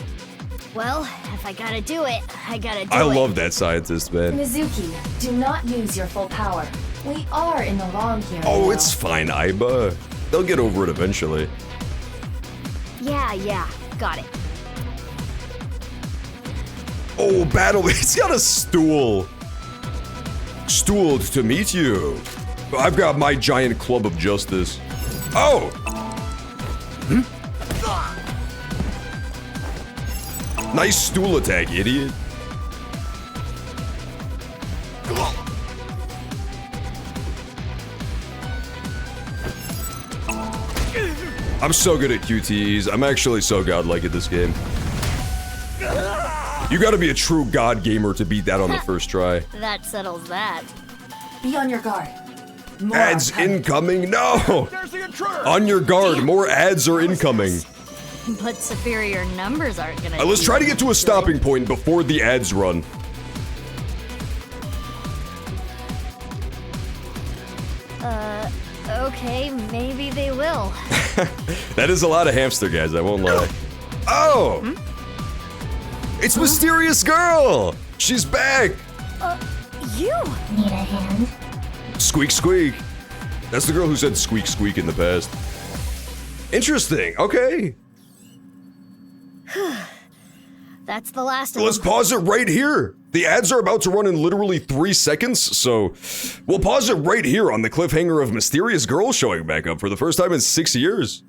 [SPEAKER 5] Well, if I gotta do it, I gotta do it.
[SPEAKER 1] I love that scientist, man.
[SPEAKER 4] Mizuki, do not use your full power. We are in the wrong here.
[SPEAKER 1] Oh, it's fine, Aiba. They'll get over it eventually.
[SPEAKER 5] Yeah, got it.
[SPEAKER 1] Oh, battle. He's got a stool. Stooled to meet you. I've got my giant club of justice. Oh! Nice stool attack, idiot. I'm so good at QTEs. I'm actually so godlike at this game. You gotta be a true god gamer to beat that on the first try.
[SPEAKER 5] That settles that.
[SPEAKER 4] Be on your guard. More
[SPEAKER 1] Ads incoming? No! On your guard, more ads are incoming.
[SPEAKER 5] But superior numbers aren't gonna
[SPEAKER 1] Let's
[SPEAKER 5] do
[SPEAKER 1] try to get to a
[SPEAKER 5] good.
[SPEAKER 1] stopping point before the ads run.
[SPEAKER 5] Okay, maybe they will.
[SPEAKER 1] That is a lot of hamster, guys, I won't lie. Oh! It's Mysterious Girl! She's back!
[SPEAKER 5] You!
[SPEAKER 7] Need a hand?
[SPEAKER 1] Squeak, squeak. That's the girl who said squeak, squeak in the past. Interesting, okay.
[SPEAKER 5] That's the last of
[SPEAKER 1] Let's
[SPEAKER 5] them.
[SPEAKER 1] pause it right here. The ads are about to run in literally 3 seconds, so we'll pause it right here on the cliffhanger of Mysterious Girl showing back up for the first time in 6 years.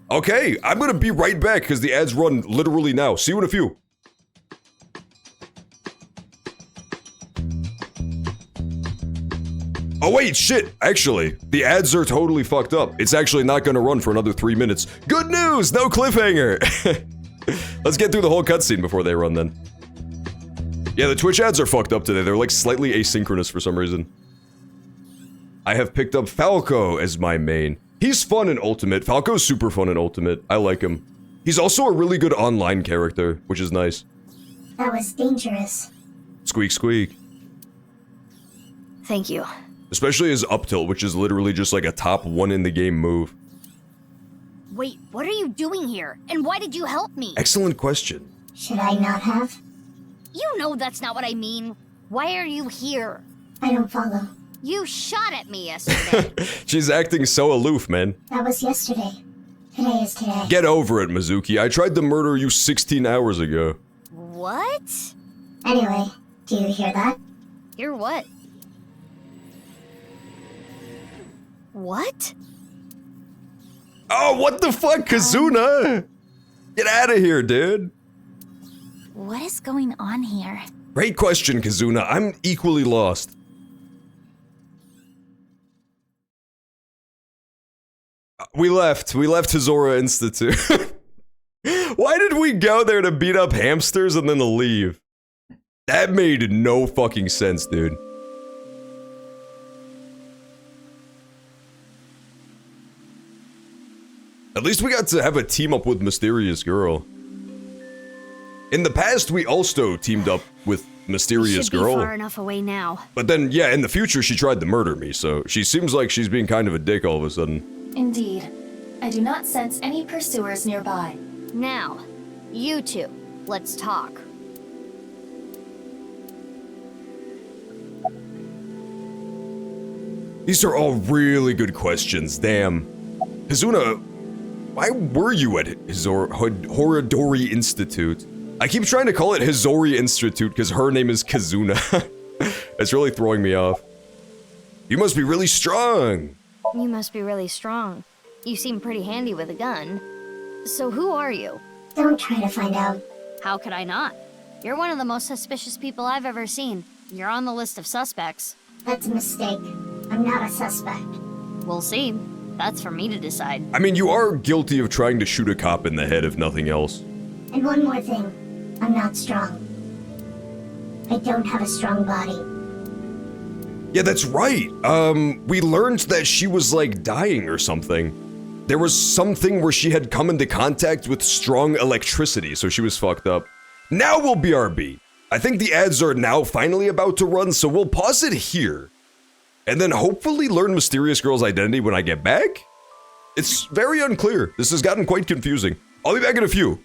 [SPEAKER 1] Okay, I'm gonna be right back because the ads run literally now. See you in a few. Oh wait, shit, actually, the ads are totally fucked up. It's actually not gonna run for another 3 minutes. Good news, no cliffhanger. Let's get through the whole cutscene before they run then. Yeah, the Twitch ads are fucked up today. They're like slightly asynchronous for some reason. I have picked up Falco as my main. He's fun in Ultimate. Falco's super fun in Ultimate. I like him. He's also a really good online character, which is nice.
[SPEAKER 7] That was dangerous.
[SPEAKER 1] Squeak, squeak.
[SPEAKER 5] Thank you.
[SPEAKER 1] Especially his up tilt, which is literally just like a top 1 in the game move.
[SPEAKER 5] Wait, what are you doing here? And why did you help me?
[SPEAKER 1] Excellent question.
[SPEAKER 7] Should I not have?
[SPEAKER 5] You know that's not what I mean. Why are you here?
[SPEAKER 7] I don't follow.
[SPEAKER 5] You shot at me yesterday.
[SPEAKER 1] She's acting so aloof, man.
[SPEAKER 7] That was yesterday. Today is today.
[SPEAKER 1] Get over it, Mizuki. I tried to murder you 16 hours ago.
[SPEAKER 5] What?
[SPEAKER 7] Anyway, do you hear that?
[SPEAKER 5] Hear what? What?
[SPEAKER 1] Oh, what the fuck, Kazuna? Get out of here, dude.
[SPEAKER 4] What is going on here?
[SPEAKER 1] Great question, Kazuna. I'm equally lost. We left Hazora Institute. Why did we go there to beat up hamsters and then to leave? That made no fucking sense, dude. At least we got to have a team up with Mysterious Girl. In the past, we also teamed up with Mysterious Girl.
[SPEAKER 5] Should be far enough away now.
[SPEAKER 1] But then, yeah, in the future, she tried to murder me, so she seems like she's being kind of a dick all of a sudden.
[SPEAKER 4] Indeed. I do not sense any pursuers nearby.
[SPEAKER 5] Now, you two, let's talk.
[SPEAKER 1] These are all really good questions, damn. Hizuna, why were you at Horadori Institute? I keep trying to call it Hizori Institute because her name is Kazuna. It's really throwing me off. You must be really strong.
[SPEAKER 5] You must be really strong. You seem pretty handy with a gun. So who are you?
[SPEAKER 17] Don't try to find out.
[SPEAKER 5] How could I not? You're one of the most suspicious people I've ever seen. You're on the list of suspects.
[SPEAKER 17] That's a mistake. I'm not a suspect.
[SPEAKER 5] We'll see. That's for me to decide.
[SPEAKER 1] I mean, you are guilty of trying to shoot a cop in the head, if nothing else.
[SPEAKER 17] And one more thing. I'm not strong. I don't have a strong body.
[SPEAKER 1] Yeah, that's right. We learned that she was, like, dying or something. There was something where she had come into contact with strong electricity, so she was fucked up. Now we'll BRB. I think the ads are now finally about to run, so we'll pause it here. And then hopefully learn Mysterious Girl's identity when I get back? It's very unclear. This has gotten quite confusing. I'll be back in a few.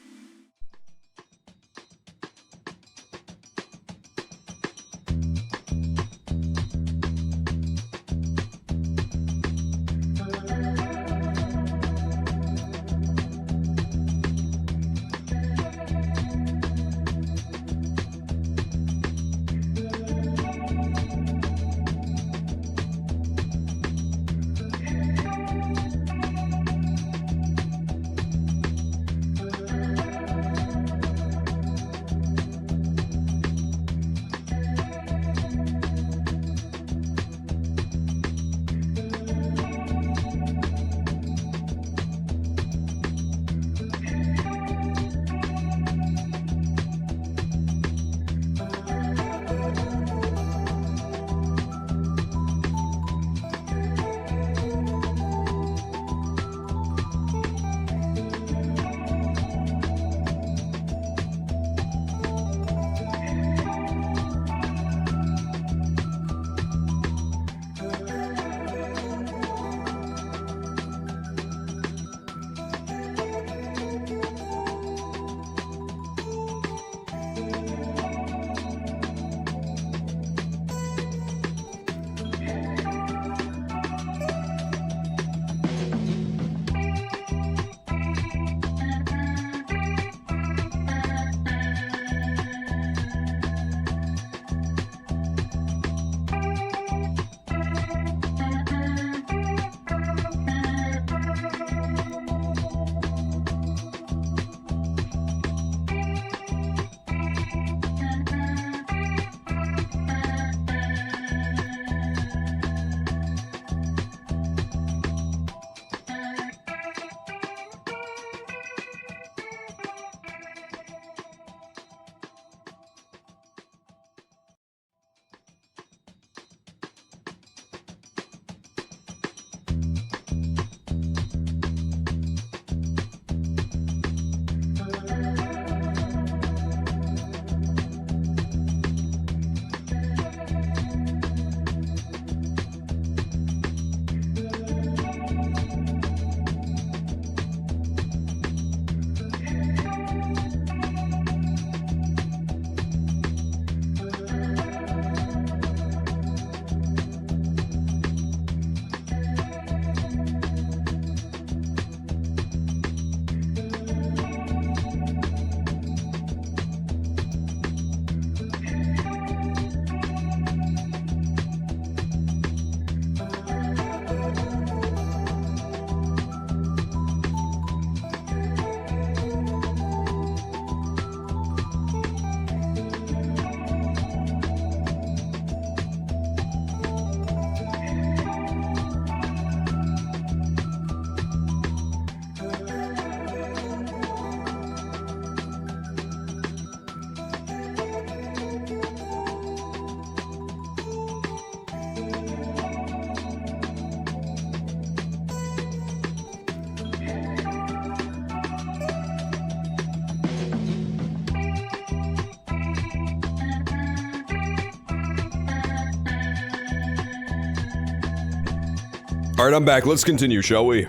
[SPEAKER 1] Alright, I'm back. Let's continue, shall we?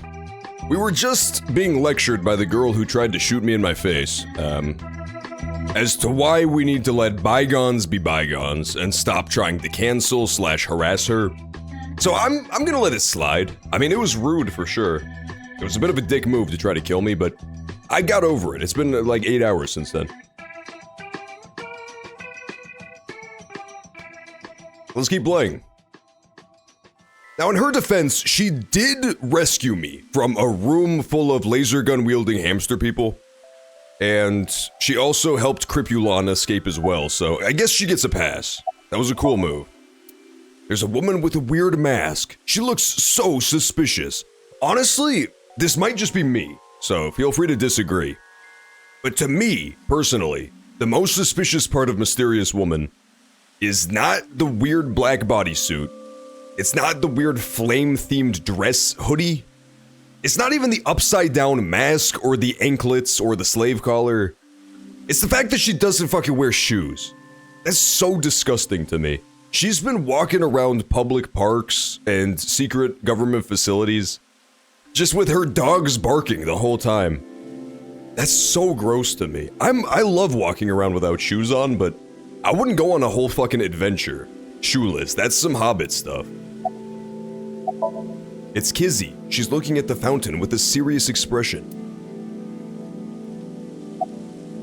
[SPEAKER 1] We were just being lectured by the girl who tried to shoot me in my face, as to why we need to let bygones be bygones and stop trying to cancel / harass her. So I'm gonna let it slide. I mean, it was rude for sure. It was a bit of a dick move to try to kill me, but I got over it. It's been like 8 hours since then. Let's keep playing. Now, in her defense, she did rescue me from a room full of laser gun wielding hamster people. And she also helped Cripulon escape as well, so I guess she gets a pass. That was a cool move. There's a woman with a weird mask. She looks so suspicious. Honestly, this might just be me, so feel free to disagree. But to me, personally, the most suspicious part of Mysterious Woman is not the weird black bodysuit. It's not the weird flame-themed dress hoodie. It's not even the upside-down mask or the anklets or the slave collar. It's the fact that she doesn't fucking wear shoes. That's so disgusting to me. She's been walking around public parks and secret government facilities just with her dogs barking the whole time. That's so gross to me. I love walking around without shoes on, but I wouldn't go on a whole fucking adventure shoeless. That's some Hobbit stuff. It's Kizzy. She's looking at the fountain with a serious expression.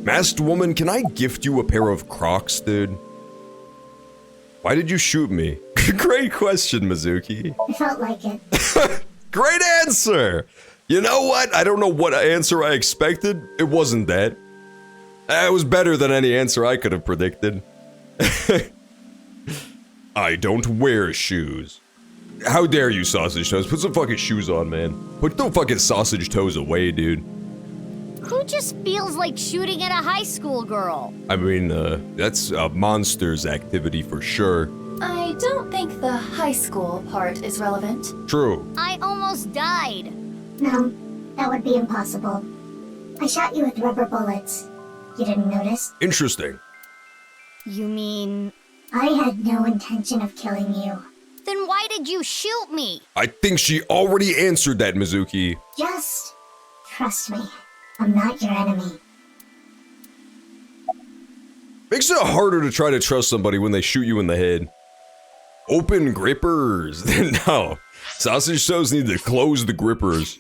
[SPEAKER 1] Masked woman, can I gift you a pair of Crocs, dude? Why did you shoot me? Great question, Mizuki.
[SPEAKER 17] I felt like it.
[SPEAKER 1] Great answer! You know what? I don't know what answer I expected. It wasn't that. It was better than any answer I could have predicted. I don't wear shoes. How dare you, sausage toes? Put some fucking shoes on, man. Put the fucking sausage toes away, dude.
[SPEAKER 5] Who just feels like shooting at a high school girl?
[SPEAKER 1] I mean, that's a monster's activity for sure.
[SPEAKER 4] I don't think the high school part is relevant.
[SPEAKER 1] True.
[SPEAKER 5] I almost died.
[SPEAKER 17] No, that would be impossible. I shot you with rubber bullets. You didn't notice?
[SPEAKER 1] Interesting.
[SPEAKER 5] You mean...
[SPEAKER 17] I had no intention of killing you.
[SPEAKER 5] Then why did you shoot me?
[SPEAKER 1] I think she already answered that, Mizuki.
[SPEAKER 17] Just trust me. I'm not your enemy.
[SPEAKER 1] Makes it harder to try to trust somebody when they shoot you in the head. Open grippers. No. Sausage toes need to close the grippers.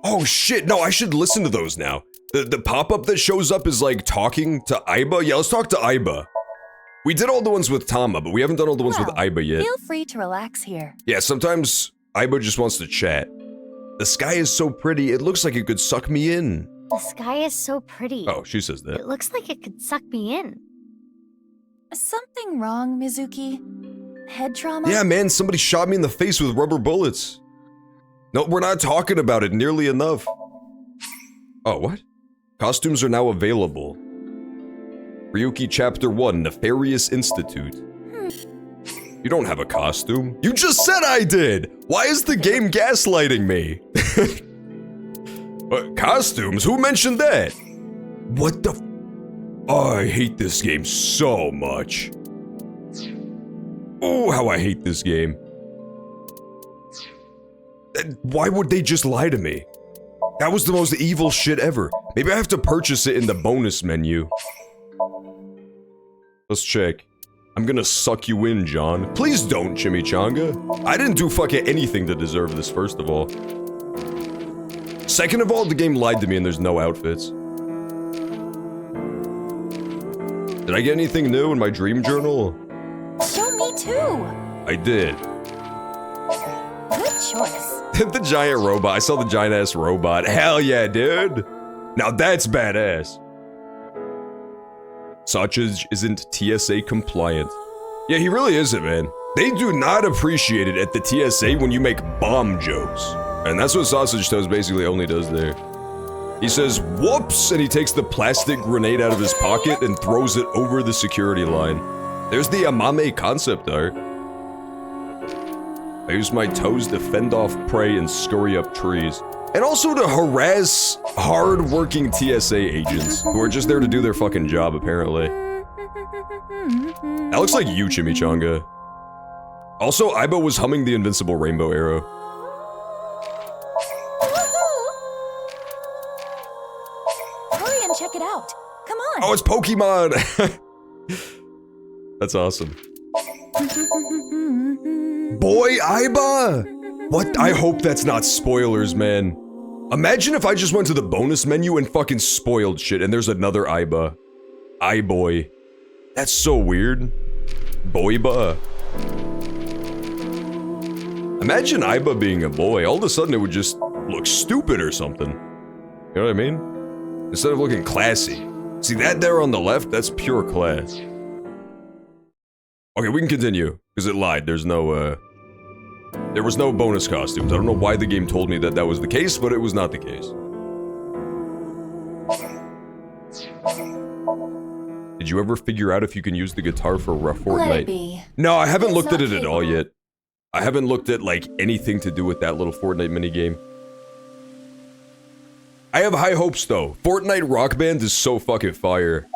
[SPEAKER 1] Oh shit, no, I should listen to those now. The pop-up that shows up is like talking to Aiba. Yeah, let's talk to Aiba. We did all the ones with Tama, but we haven't done all the ones with Aiba yet.
[SPEAKER 4] Feel free to relax here.
[SPEAKER 1] Yeah, sometimes Aiba just wants to chat. The sky is so pretty, it looks like it could suck me in.
[SPEAKER 5] The sky is so pretty.
[SPEAKER 1] Oh, she says that.
[SPEAKER 5] It looks like it could suck me in.
[SPEAKER 4] Something wrong, Mizuki? Head trauma?
[SPEAKER 1] Yeah, man, somebody shot me in the face with rubber bullets. No, we're not talking about it nearly enough. Oh, what? Costumes are now available. Ryuki Chapter 1, Nefarious Institute. You don't have a costume. You just said I did! Why is the game gaslighting me? Costumes? Who mentioned that? What the Oh, I hate this game so much. Oh, how I hate this game. Why would they just lie to me? That was the most evil shit ever. Maybe I have to purchase it in the bonus menu. Let's check. I'm gonna suck you in, John. Please don't, Chimichanga. I didn't do fucking anything to deserve this, first of all. Second of all, the game lied to me and there's no outfits. Did I get anything new in my dream journal?
[SPEAKER 4] Show me too.
[SPEAKER 1] I did.
[SPEAKER 4] Good choice.
[SPEAKER 1] The giant robot. I saw the giant ass robot. Hell yeah, dude. Now that's badass. Sausage isn't TSA compliant. Yeah, he really isn't, man. They do not appreciate it at the TSA when you make bomb jokes. And that's what Sausage Toes basically only does there. He says, whoops, and he takes the plastic grenade out of his pocket and throws it over the security line. There's the Amame concept art. I use my toes to fend off prey and scurry up trees. And also to harass hard-working TSA agents who are just there to do their fucking job, apparently. That looks like you, Chimichanga. Also, Aiba was humming the Invincible Rainbow Arrow.
[SPEAKER 4] Hurry and check it out. Come on.
[SPEAKER 1] Oh, it's Pokemon! That's awesome. Boy, Aiba! What? I hope that's not spoilers, man. Imagine if I just went to the bonus menu and fucking spoiled shit and there's another Aiba. Boy. That's so weird. Boyba. Imagine Aiba being a boy. All of a sudden it would just look stupid or something. You know what I mean? Instead of looking classy. See that there on the left? That's pure class. Okay, we can continue. Because it lied. There's no, there was no bonus costumes. I don't know why the game told me that that was the case, but it was not the case. Did you ever figure out if you can use the guitar for Fortnite?
[SPEAKER 4] Let it be.
[SPEAKER 1] No, I haven't
[SPEAKER 4] It's
[SPEAKER 1] looked at
[SPEAKER 4] not
[SPEAKER 1] it at all yet. I haven't looked at, like, anything to do with that little Fortnite minigame. I have high hopes, though. Fortnite Rock Band is so fucking fire.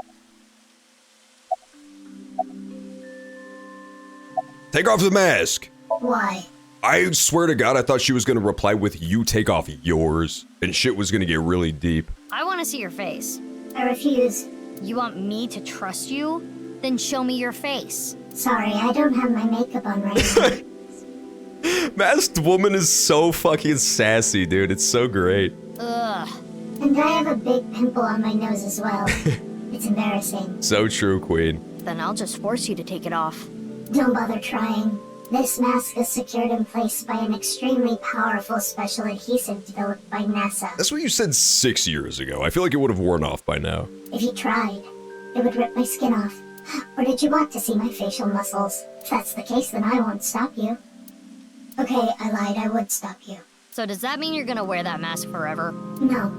[SPEAKER 1] Take off the mask!
[SPEAKER 17] Why?
[SPEAKER 1] I swear to God, I thought she was gonna reply with, you take off yours. And shit was gonna get really deep.
[SPEAKER 5] I want to see your face.
[SPEAKER 17] I refuse.
[SPEAKER 5] You want me to trust you? Then show me your face.
[SPEAKER 17] Sorry, I don't have my makeup on right now.
[SPEAKER 1] Masked Woman is so fucking sassy, dude. It's so great.
[SPEAKER 5] Ugh.
[SPEAKER 17] And I have a big pimple on my nose as well. It's embarrassing.
[SPEAKER 1] So true, Queen.
[SPEAKER 5] Then I'll just force you to take it off.
[SPEAKER 17] Don't bother trying. This mask is secured in place by an extremely powerful special adhesive developed by NASA.
[SPEAKER 1] That's what you said 6 years ago. I feel like it would have worn off by now.
[SPEAKER 17] If you tried, it would rip my skin off. Or did you want to see my facial muscles? If that's the case, then I won't stop you. Okay, I lied. I would stop you.
[SPEAKER 5] So does that mean you're gonna wear that mask forever?
[SPEAKER 17] No.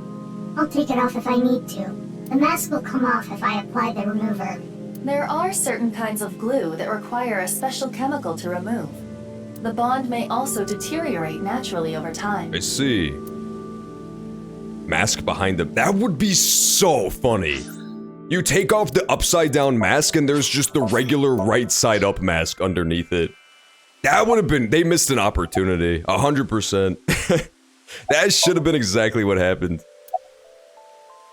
[SPEAKER 17] I'll take it off if I need to. The mask will come off if I apply the remover.
[SPEAKER 4] There are certain kinds of glue that require a special chemical to remove. The bond may also deteriorate naturally over time.
[SPEAKER 1] I see. Mask behind them. That would be so funny. You take off the upside down mask and there's just the regular right side up mask underneath it. That would have been, they missed an opportunity. 100%. That should have been exactly what happened.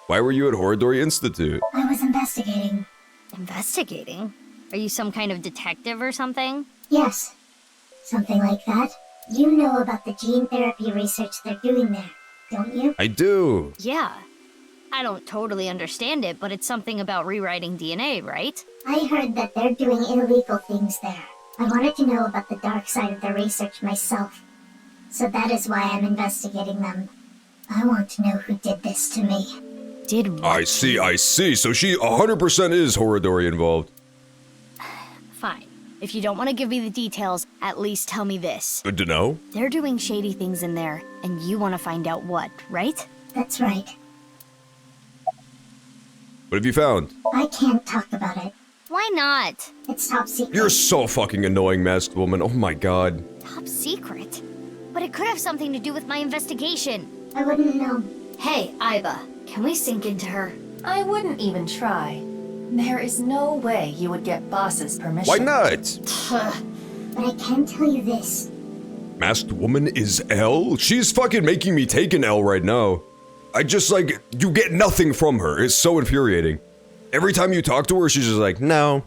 [SPEAKER 1] Why were you at Horadori Institute?
[SPEAKER 17] I was investigating.
[SPEAKER 5] Investigating? Are you some kind of detective or something?
[SPEAKER 17] Yes. Something like that. You know about the gene therapy research they're doing there, don't you?
[SPEAKER 1] I do.
[SPEAKER 5] Yeah. I don't totally understand it, but it's something about rewriting DNA, right?
[SPEAKER 17] I heard that they're doing illegal things there. I wanted to know about the dark side of their research myself. So that is why I'm investigating them. I want to know who did this to me.
[SPEAKER 5] Did what?
[SPEAKER 1] I see. So she 100% is Horadori involved.
[SPEAKER 5] Fine. If you don't want to give me the details, at least tell me this.
[SPEAKER 1] Good to know.
[SPEAKER 5] They're doing shady things in there, and you want to find out what, right?
[SPEAKER 17] That's right.
[SPEAKER 1] What have you found?
[SPEAKER 17] I can't talk about it.
[SPEAKER 5] Why not?
[SPEAKER 17] It's top secret.
[SPEAKER 1] You're so fucking annoying, Masked Woman. Oh my god.
[SPEAKER 5] Top secret? But it could have something to do with my investigation.
[SPEAKER 17] I wouldn't know.
[SPEAKER 4] Hey, Aiba, can we sink into her? I wouldn't even try. There is no way you would get Boss's permission.
[SPEAKER 1] Why not?
[SPEAKER 17] But I can tell you this.
[SPEAKER 1] Masked Woman is L? She's fucking making me take an L right now. I just, like, you get nothing from her. It's so infuriating. Every time you talk to her, she's just like, no,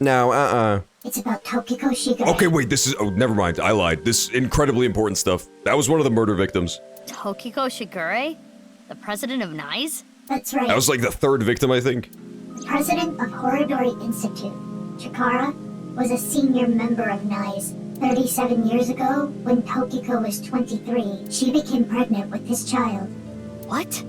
[SPEAKER 17] It's about Tokiko Shigure.
[SPEAKER 1] Okay, wait, this is, oh, never mind, I lied. This is incredibly important stuff. That was one of the murder victims.
[SPEAKER 5] Tokiko Shigure? The president of NICE?
[SPEAKER 17] That's right.
[SPEAKER 1] That was like the third victim, I think.
[SPEAKER 17] The president of Horadori Institute, Chikara, was a senior member of NICE. 37 years ago, when Tokiko was 23, she became pregnant with his child.
[SPEAKER 5] What?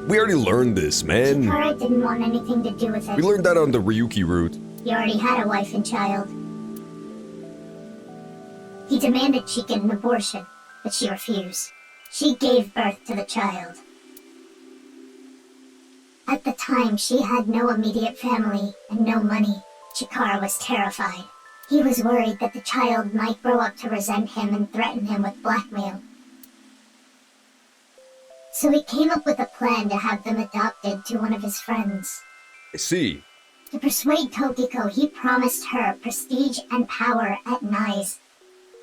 [SPEAKER 1] We already learned this, man.
[SPEAKER 17] Chikara didn't want anything to do with it.
[SPEAKER 1] We learned that on the Ryuki route.
[SPEAKER 17] He already had a wife and child. He demanded she get an abortion, but she refused. She gave birth to the child. At the time, she had no immediate family and no money. Chikara was terrified. He was worried that the child might grow up to resent him and threaten him with blackmail. So he came up with a plan to have them adopted to one of his friends.
[SPEAKER 1] I see.
[SPEAKER 17] To persuade Tokiko, he promised her prestige and power at NICE.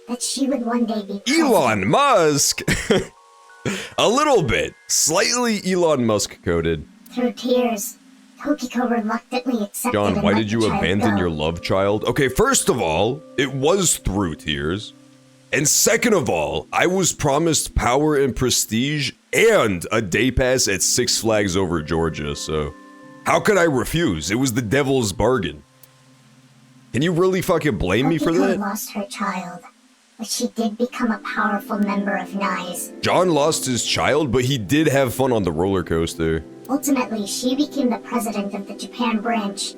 [SPEAKER 17] That she would one day be president.
[SPEAKER 1] Elon Musk? A little bit. Slightly Elon Musk coded.
[SPEAKER 17] Through tears, Tokiko reluctantly accepted.
[SPEAKER 1] John, why did you
[SPEAKER 17] the child
[SPEAKER 1] abandon
[SPEAKER 17] go.
[SPEAKER 1] your love child? Okay, first of all, it was through tears. And second of all, I was promised power and prestige and a day pass at Six Flags Over Georgia, so how could I refuse? It was the devil's bargain. Can you really fucking blame me for
[SPEAKER 17] Tokiko
[SPEAKER 1] that?
[SPEAKER 17] lost her child, but she did become a powerful member of NICE.
[SPEAKER 1] John lost his child, but he did have fun on the roller coaster.
[SPEAKER 17] Ultimately, she became the president of the Japan branch.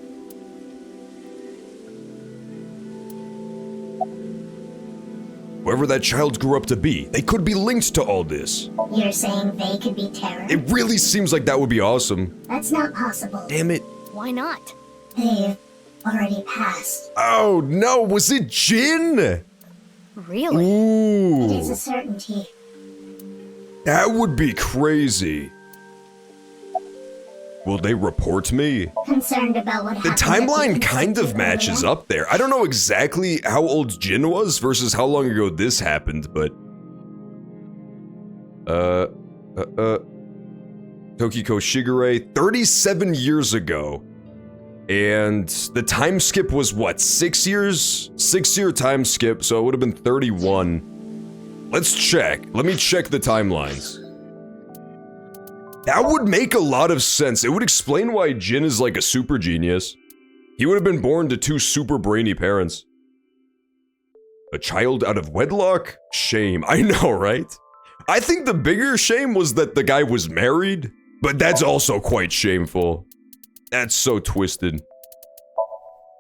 [SPEAKER 1] Whoever that child grew up to be, they could be linked to all this.
[SPEAKER 17] You're saying they could be terror?
[SPEAKER 1] It really seems like that would be awesome.
[SPEAKER 17] That's not possible.
[SPEAKER 1] Damn it.
[SPEAKER 5] Why not?
[SPEAKER 17] They've already passed.
[SPEAKER 1] Oh no, was it Jin?
[SPEAKER 5] Really?
[SPEAKER 1] Ooh.
[SPEAKER 17] It is a certainty.
[SPEAKER 1] That would be crazy. Will they report me?
[SPEAKER 17] Concerned about what
[SPEAKER 1] The
[SPEAKER 17] happened. at
[SPEAKER 1] timeline kind of
[SPEAKER 17] Institute
[SPEAKER 1] matches
[SPEAKER 17] earlier?
[SPEAKER 1] up there. I don't know exactly how old Jin was versus how long ago this happened, but... Tokiko Shigure, 37 years ago. And the time skip was what, 6 years? 6-year time skip, so it would have been 31. Let's check. Let me check the timelines. That would make a lot of sense. It would explain why Jin is like a super genius. He would have been born to 2 super brainy parents. A child out of wedlock? Shame. I know, right? I think the bigger shame was that the guy was married, but that's also quite shameful. That's so twisted.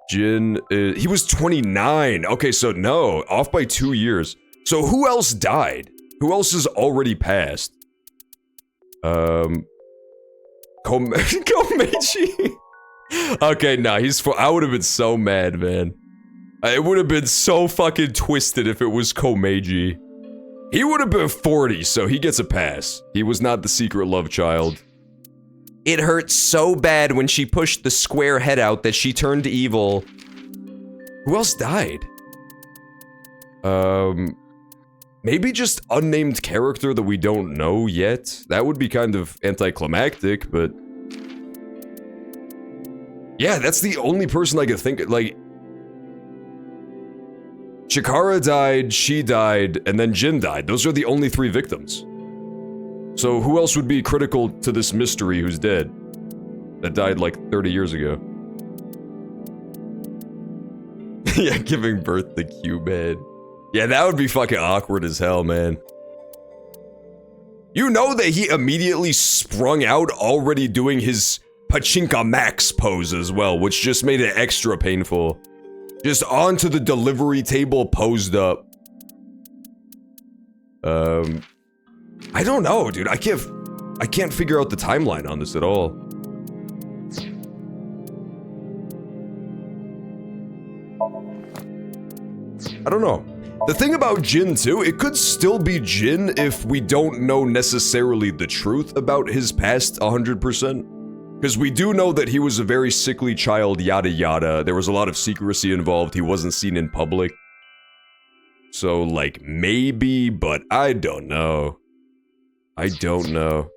[SPEAKER 1] Jin, he was 29. Okay, so no, off by 2 years. So who else died? Who else has already passed? Komeiji? Okay, nah, I would have been so mad, man. It would have been so fucking twisted if it was Komeiji. He would have been 40, so he gets a pass. He was not the secret love child. It hurt so bad when she pushed the square head out that she turned evil. Who else died? Maybe just unnamed character that we don't know yet. That would be kind of anticlimactic, but... Yeah, that's the only person I could think of, like... Chikara died, she died, and then Jin died. Those are the only 3 victims. So who else would be critical to this mystery who's dead? That died like 30 years ago. Yeah, giving birth to Q-Man. Yeah, that would be fucking awkward as hell, man. You know that he immediately sprung out already doing his Pachinko Max pose as well, which just made it extra painful. Just onto the delivery table, posed up. I don't know, dude. I can't figure out the timeline on this at all. I don't know. The thing about Jin too, it could still be Jin if we don't know necessarily the truth about his past 100%. Because we do know that he was a very sickly child, yada yada. There was a lot of secrecy involved. He wasn't seen in public. So, like, maybe, but I don't know. I don't know.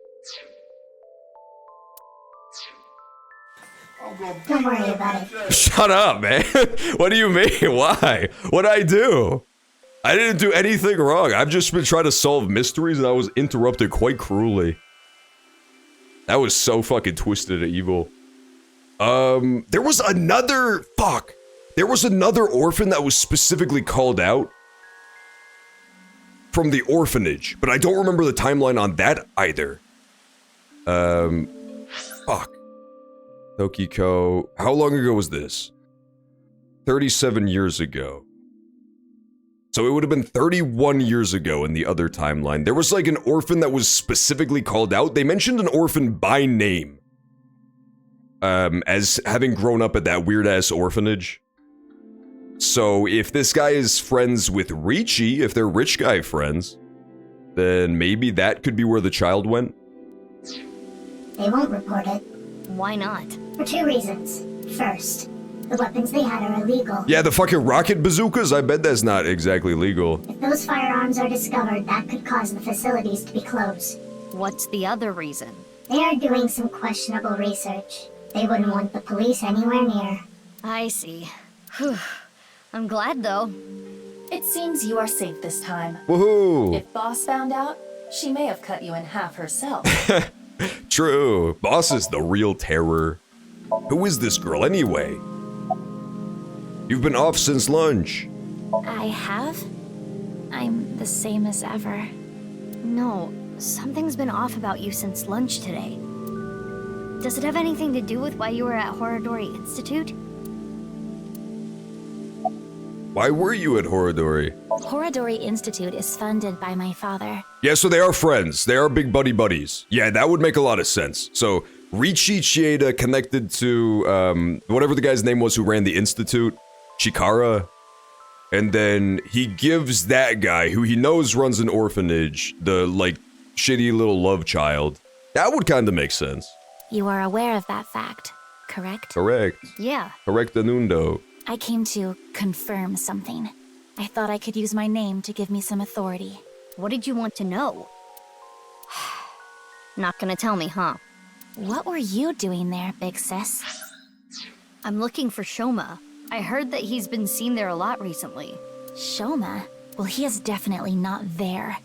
[SPEAKER 17] Don't worry about it.
[SPEAKER 1] Shut up, man. What do you mean? Why? What'd I do? I didn't do anything wrong. I've just been trying to solve mysteries and I was interrupted quite cruelly. That was so fucking twisted and evil. There was another... Fuck. There was another orphan that was specifically called out from the orphanage, but I don't remember the timeline on that either. Fuck. Tokiko... How long ago was this? 37 years ago. So it would have been 31 years ago in the other timeline. There was like an orphan that was specifically called out. They mentioned an orphan by name. As having grown up at that weird-ass orphanage. So if this guy is friends with Richie, if they're rich guy friends, then maybe that could be where the child went.
[SPEAKER 17] They won't report it.
[SPEAKER 5] Why not?
[SPEAKER 17] For 2 reasons. First, the weapons they had are illegal.
[SPEAKER 1] Yeah, the fucking rocket bazookas? I bet that's not exactly legal.
[SPEAKER 17] If those firearms are discovered, that could cause the facilities to be closed.
[SPEAKER 5] What's the other reason?
[SPEAKER 17] They are doing some questionable research. They wouldn't want the police anywhere near.
[SPEAKER 5] I see. Whew. I'm glad, though.
[SPEAKER 4] It seems you are safe this time.
[SPEAKER 1] Woohoo!
[SPEAKER 4] If Boss found out, she may have cut you in half herself.
[SPEAKER 1] True. Boss is the real terror. Who is this girl anyway? You've been off since lunch.
[SPEAKER 4] I have? I'm the same as ever.
[SPEAKER 5] No, something's been off about you since lunch today. Does it have anything to do with why you were at Horodori Institute?
[SPEAKER 1] Why were you at Horodori?
[SPEAKER 4] Horodori Institute is funded by my father.
[SPEAKER 1] Yeah, so they are friends. They are big buddies. Yeah, that would make a lot of sense. So, Riichi Chieda connected to, whatever the guy's name was who ran the Institute, Chikara. And then he gives that guy, who he knows runs an orphanage, the, like, shitty little love child. That would kind of make sense.
[SPEAKER 4] You are aware of that fact, correct?
[SPEAKER 1] Correct.
[SPEAKER 5] Yeah.
[SPEAKER 1] Correctanundo.
[SPEAKER 4] I came to confirm something. I thought I could use my name to give me some authority.
[SPEAKER 5] What did you want to know? Not gonna tell me, huh?
[SPEAKER 4] What were you doing there, big sis?
[SPEAKER 5] I'm looking for Shoma. I heard that he's been seen there a lot recently.
[SPEAKER 4] Shoma? Well, he is definitely not there.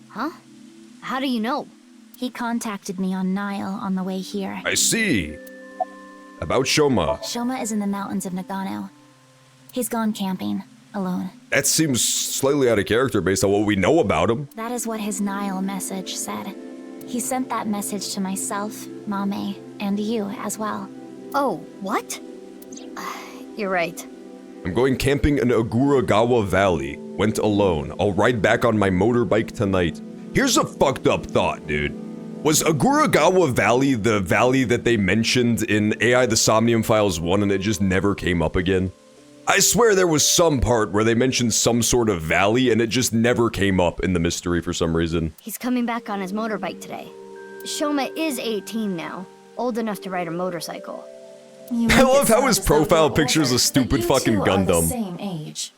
[SPEAKER 5] Huh? How do you know?
[SPEAKER 4] He contacted me on Nile on the way here.
[SPEAKER 1] I see. About Shoma.
[SPEAKER 4] Shoma is in the mountains of Nagano. He's gone camping, alone.
[SPEAKER 1] That seems slightly out of character based on what we know about him.
[SPEAKER 4] That is what his Nile message said. He sent that message to myself, Mame, and you as well.
[SPEAKER 5] Oh, what? You're right.
[SPEAKER 1] I'm going camping in Aguragawa Valley. Went alone. I'll ride back on my motorbike tonight. Here's a fucked up thought, dude. Was Aguragawa Valley the valley that they mentioned in AI the Somnium Files 1 and it just never came up again? I swear there was some part where they mentioned some sort of valley and it just never came up in the mystery for some reason.
[SPEAKER 5] He's coming back on his motorbike today. Shoma is 18 now, old enough to ride a motorcycle.
[SPEAKER 1] I love how his profile picture is a stupid fucking Gundam.
[SPEAKER 4] Same age.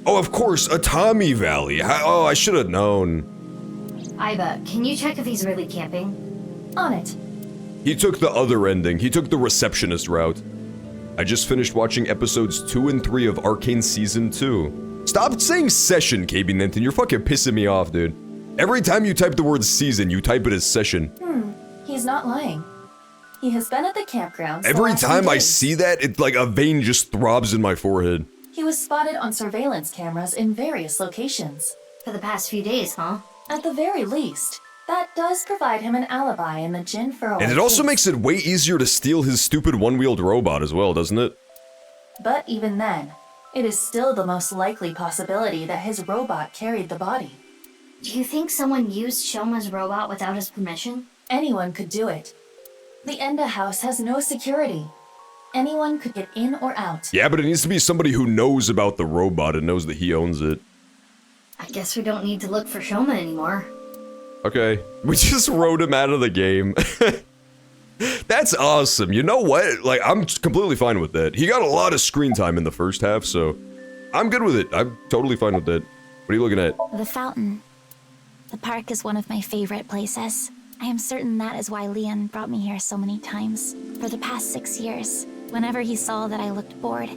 [SPEAKER 1] Oh, of course, Atami Valley. Oh, I should have known.
[SPEAKER 5] Aiba, can you check if he's really camping?
[SPEAKER 4] On it.
[SPEAKER 1] He took the other ending. He took the receptionist route. I just finished watching episodes 2 and 3 of Arcane Season 2. Stop saying session, KB Ninten. You're fucking pissing me off, dude. Every time you type the word season, you type it as session.
[SPEAKER 4] He's not lying. He has been at the campground.
[SPEAKER 1] Every time I see that, it's like a vein just throbs in my forehead.
[SPEAKER 4] He was spotted on surveillance cameras in various locations.
[SPEAKER 5] For the past few days, huh?
[SPEAKER 4] At the very least. That does provide him an alibi in the Jin Furrow
[SPEAKER 1] And it also makes it way easier to steal his stupid one-wheeled robot as well, doesn't it?
[SPEAKER 4] But even then, it is still the most likely possibility that his robot carried the body.
[SPEAKER 5] Do you think someone used Shoma's robot without his permission?
[SPEAKER 4] Anyone could do it. The Enda house has no security. Anyone could get in or out.
[SPEAKER 1] Yeah, but it needs to be somebody who knows about the robot and knows that he owns it.
[SPEAKER 5] I guess we don't need to look for Shoma anymore.
[SPEAKER 1] Okay, we just wrote him out of the game. That's awesome. You know what? Like, I'm completely fine with that. He got a lot of screen time in the first half, so I'm good with it. I'm totally fine with that. What are you looking at?
[SPEAKER 4] The fountain. The park is one of my favorite places. I am certain that is why Leon brought me here so many times. For the past 6 years, whenever he saw that I looked bored,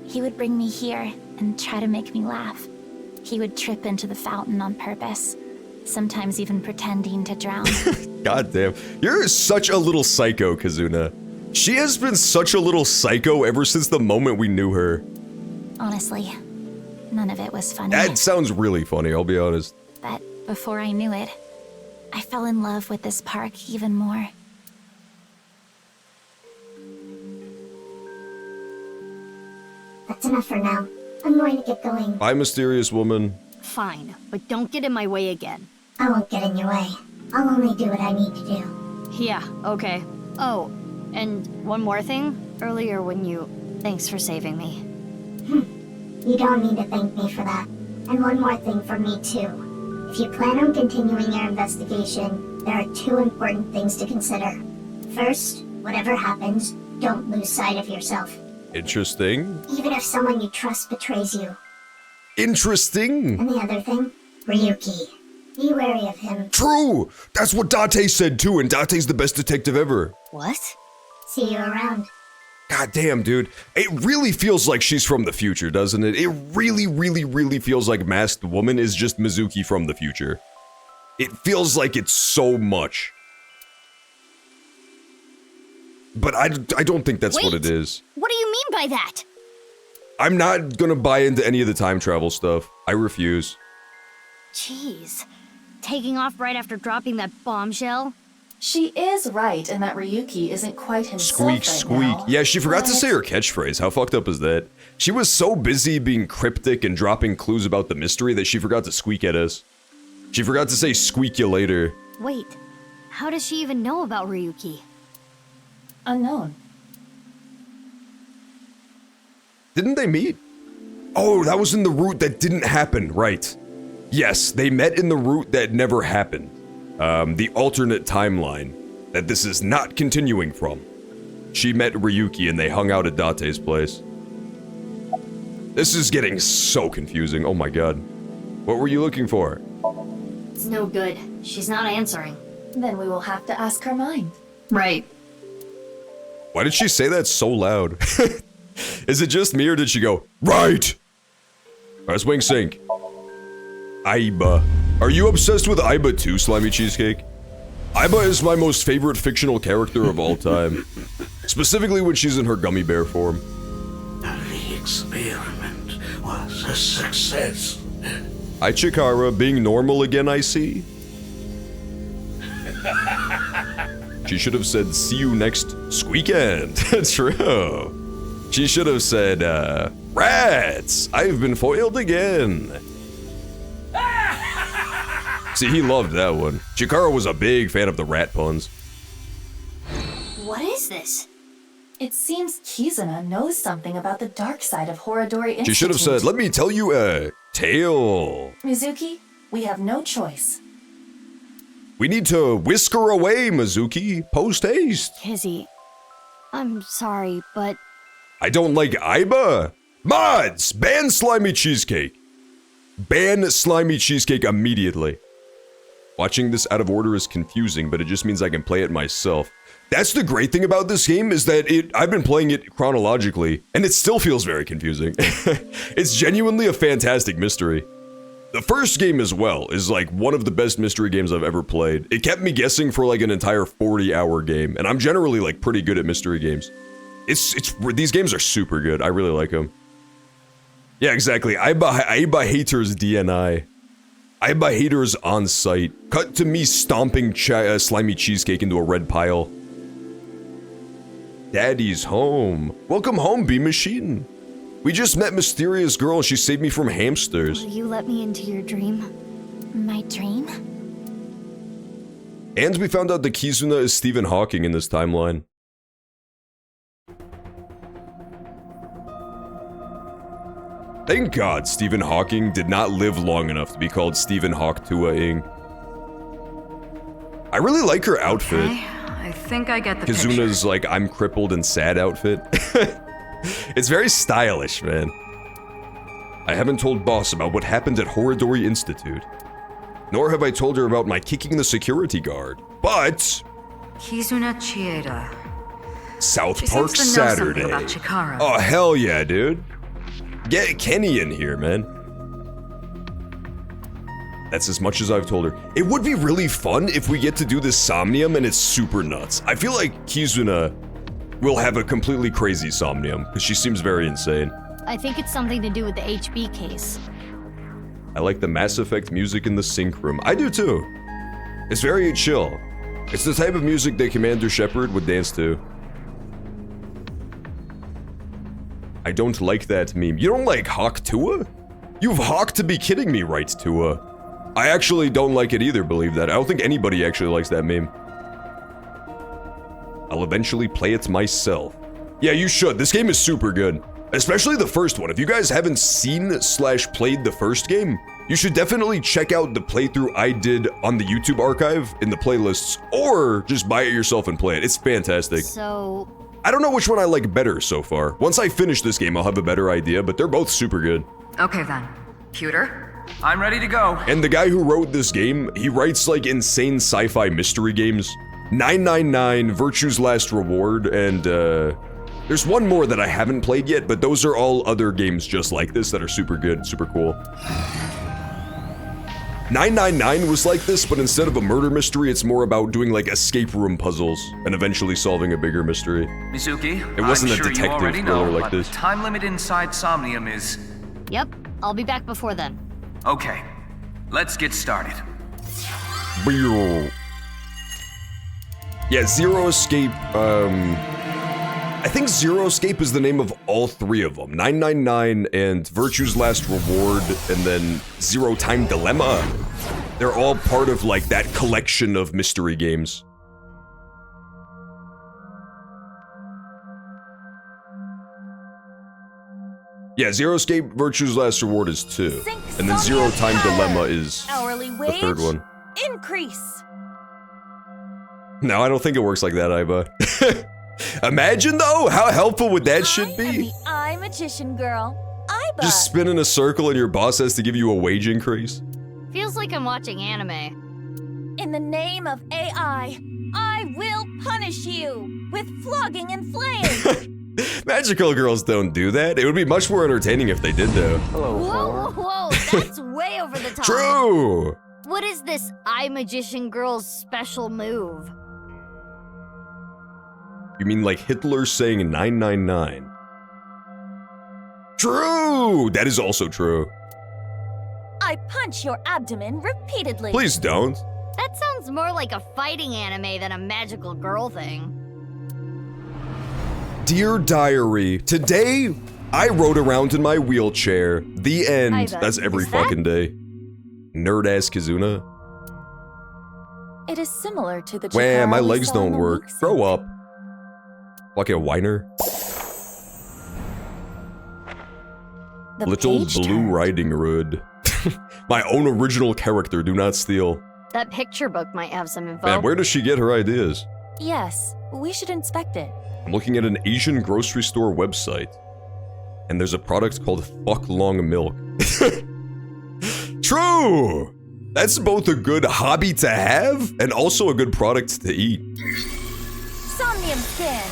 [SPEAKER 4] he would bring me here and try to make me laugh. He would trip into the fountain on purpose, sometimes even pretending to drown.
[SPEAKER 1] God damn. You're such a little psycho, Kazuna. She has been such a little psycho ever since the moment we knew her.
[SPEAKER 4] Honestly, none of it was funny.
[SPEAKER 1] That sounds really funny, I'll be honest.
[SPEAKER 4] But before I knew it, I fell in love with this park even more.
[SPEAKER 17] That's enough for now. I'm going to get going.
[SPEAKER 1] Bye, mysterious woman.
[SPEAKER 5] Fine, but don't get in my way again.
[SPEAKER 17] I won't get in your way. I'll only do what I need to do.
[SPEAKER 5] Yeah, okay. Oh, and one more thing. Earlier when you... Thanks for saving me.
[SPEAKER 17] You don't need to thank me for that. And one more thing from me, too. If you plan on continuing your investigation, there are 2 important things to consider. First, whatever happens, Don't lose sight of yourself.
[SPEAKER 1] Interesting.
[SPEAKER 17] Even if someone you trust betrays you.
[SPEAKER 1] Interesting.
[SPEAKER 17] And the other thing, Ryuki. Be wary of him.
[SPEAKER 1] True! That's what Date said too, and Date's the best detective ever.
[SPEAKER 4] What?
[SPEAKER 17] See you around.
[SPEAKER 1] God damn, dude. It really feels like she's from the future, doesn't it? It really, really, really feels like Masked Woman is just Mizuki from the future. It feels like it's so much. But I don't think that's what it is.
[SPEAKER 5] What do you mean by that?
[SPEAKER 1] I'm not gonna buy into any of the time travel stuff. I refuse.
[SPEAKER 5] Jeez. Taking off right after dropping that bombshell?
[SPEAKER 4] She is right in that Ryuki isn't quite himself
[SPEAKER 1] Squeak,
[SPEAKER 4] right
[SPEAKER 1] squeak.
[SPEAKER 4] now,
[SPEAKER 1] Yeah, she forgot to
[SPEAKER 4] but-
[SPEAKER 1] say her catchphrase. How fucked up is that? She was so busy being cryptic and dropping clues about the mystery that she forgot to squeak at us. She forgot to say squeak you later.
[SPEAKER 5] Wait, how does she even know about Ryuki?
[SPEAKER 4] Unknown.
[SPEAKER 1] Didn't they meet? Oh, that was in the route that didn't happen, right. Yes, they met in the route that never happened. The alternate timeline that this is not continuing from. She met Ryuki and they hung out at Date's place. This is getting so confusing, oh my god. What were you looking for?
[SPEAKER 5] It's no good. She's not answering.
[SPEAKER 4] Then we will have to ask her mind.
[SPEAKER 5] Right.
[SPEAKER 1] Why did she say that so loud? Is it just me or did she go, right? Alright, swing sync. Aiba. Are you obsessed with Aiba too, Slimy Cheesecake? Aiba is my most favorite fictional character of all time. Specifically when she's in her gummy bear form.
[SPEAKER 18] The experiment was a success.
[SPEAKER 1] Hi Chikara, being normal again I see. She should have said, see you next squeakend. True. She should have said, rats! I've been foiled again. See, he loved that one. Chikara was a big fan of the rat puns.
[SPEAKER 5] What is this?
[SPEAKER 4] It seems Kizuna knows something about the dark side of Horadori Institute.
[SPEAKER 1] She should have said, let me tell you a tale.
[SPEAKER 4] Mizuki, we have no choice.
[SPEAKER 1] We need to whisk her away, Mizuki. Post haste.
[SPEAKER 5] Kizzy, I'm sorry, but
[SPEAKER 1] I don't like Aiba. Mods, ban Slimy Cheesecake. Ban Slimy Cheesecake immediately. Watching this out of order is confusing, but it just means I can play it myself. That's the great thing about this game is that I've been playing it chronologically, and it still feels very confusing. It's genuinely a fantastic mystery. The first game as well is like one of the best mystery games I've ever played. It kept me guessing for like an entire 40-hour game, and I'm generally like pretty good at mystery games. These games are super good. I really like them. Yeah, exactly. Aiba haters DNI. Aiba haters on site. Cut to me stomping Slimy Cheesecake into a red pile. Daddy's home. Welcome home, B-Machine. We just met mysterious girl and she saved me from hamsters.
[SPEAKER 5] will you let me into your dream?
[SPEAKER 7] My dream?
[SPEAKER 1] And we found out that Kizuna is Stephen Hawking in this timeline. Thank God Stephen Hawking did not live long enough to be called Stephen Hawk-Tua-ing. I really like her outfit.
[SPEAKER 8] Okay, I think I get the
[SPEAKER 1] Kizuna's like, I'm crippled and sad outfit. It's very stylish, man. I haven't told boss about what happened at Horadori Institute. Nor have I told her about my kicking the security guard. But...
[SPEAKER 8] Kizuna Chieda.
[SPEAKER 1] South
[SPEAKER 8] She
[SPEAKER 1] Park
[SPEAKER 8] seems to know
[SPEAKER 1] Saturday.
[SPEAKER 8] something about Chikara.
[SPEAKER 1] Oh, hell yeah, dude. Get Kenny in here, man. That's as much as I've told her. It would be really fun if we get to do this Somnium and it's super nuts. I feel like Kizuna will have a completely crazy Somnium, because she seems very insane.
[SPEAKER 5] I think it's something to do with the HB case.
[SPEAKER 1] I like the Mass Effect music in the sync room. I do too. It's very chill. It's the type of music that Commander Shepard would dance to. I don't like that meme. You don't like Hawk Tua? You've hawked to be kidding me, right, Tua? I actually don't like it either, believe that. I don't think anybody actually likes that meme. I'll eventually play it myself. Yeah, you should. This game is super good. Especially the first one. If you guys haven't seen/played the first game, you should definitely check out the playthrough I did on the YouTube archive in the playlists, or just buy it yourself and play it. It's fantastic.
[SPEAKER 5] So,
[SPEAKER 1] I don't know which one I like better so far. Once I finish this game, I'll have a better idea, but they're both super good.
[SPEAKER 8] Okay then. Pewter?
[SPEAKER 2] I'm ready to go.
[SPEAKER 1] And the guy who wrote this game, he writes like insane sci-fi mystery games. 999, Virtue's Last Reward, and there's one more that I haven't played yet, but those are all other games just like this that are super good, super cool. 999 was like this, but instead of a murder mystery, it's more about doing like escape room puzzles and eventually solving a bigger mystery.
[SPEAKER 2] Mizuki,
[SPEAKER 1] It wasn't
[SPEAKER 2] I'm
[SPEAKER 1] a
[SPEAKER 2] sure you
[SPEAKER 1] detective
[SPEAKER 2] already
[SPEAKER 1] thriller
[SPEAKER 2] know,
[SPEAKER 1] like
[SPEAKER 2] but
[SPEAKER 1] this.
[SPEAKER 2] the time limit inside Somnium is...
[SPEAKER 5] Yep, I'll be back before then.
[SPEAKER 2] Okay, let's get started.
[SPEAKER 1] Yeah, Zero Escape, I think Zero Escape is the name of all three of them. 999 and Virtue's Last Reward and then Zero Time Dilemma. They're all part of like that collection of mystery games. Yeah, Zero Escape, Virtue's Last Reward is 2. And then Zero Time Dilemma is
[SPEAKER 4] Hourly
[SPEAKER 1] the
[SPEAKER 4] wage
[SPEAKER 1] third one.
[SPEAKER 4] increase.
[SPEAKER 1] No, I don't think it works like that, Iba. Imagine though, how helpful would that shit be?
[SPEAKER 4] The eye magician girl, Iba.
[SPEAKER 1] Just spin in a circle and your boss has to give you a wage increase?
[SPEAKER 5] Feels like I'm watching anime.
[SPEAKER 4] In the name of AI, I will punish you with flogging and flaying.
[SPEAKER 1] Magical girls don't do that. It would be much more entertaining if they did though.
[SPEAKER 5] Whoa, whoa, whoa, that's way over the top.
[SPEAKER 1] True!
[SPEAKER 5] What is this eye magician girl's special move?
[SPEAKER 1] You mean like Hitler saying 999? True! That is also true.
[SPEAKER 4] I punch your abdomen repeatedly.
[SPEAKER 1] Please don't.
[SPEAKER 5] That sounds more like a fighting anime than a magical girl thing.
[SPEAKER 1] Dear Diary, today I rode around in my wheelchair. The end.
[SPEAKER 4] Iva,
[SPEAKER 1] That's every
[SPEAKER 4] is that-
[SPEAKER 1] fucking day. Nerd-ass Kizuna.
[SPEAKER 4] It is similar to the
[SPEAKER 1] Wham, my
[SPEAKER 4] Chikara we
[SPEAKER 1] legs
[SPEAKER 4] saw in
[SPEAKER 1] don't
[SPEAKER 4] the
[SPEAKER 1] work.
[SPEAKER 4] weeks.
[SPEAKER 1] Grow up. Like a whiner.
[SPEAKER 4] The
[SPEAKER 1] Little
[SPEAKER 4] page
[SPEAKER 1] Blue
[SPEAKER 4] turned.
[SPEAKER 1] Riding Hood. My own original character, do not steal.
[SPEAKER 5] That picture book might have some info.
[SPEAKER 1] Man, where does she get her ideas?
[SPEAKER 4] Yes, we should inspect it.
[SPEAKER 1] I'm looking at an Asian grocery store website. And there's a product called Fuck Long Milk. True! That's both a good hobby to have and also a good product to eat.
[SPEAKER 4] Somnium scan.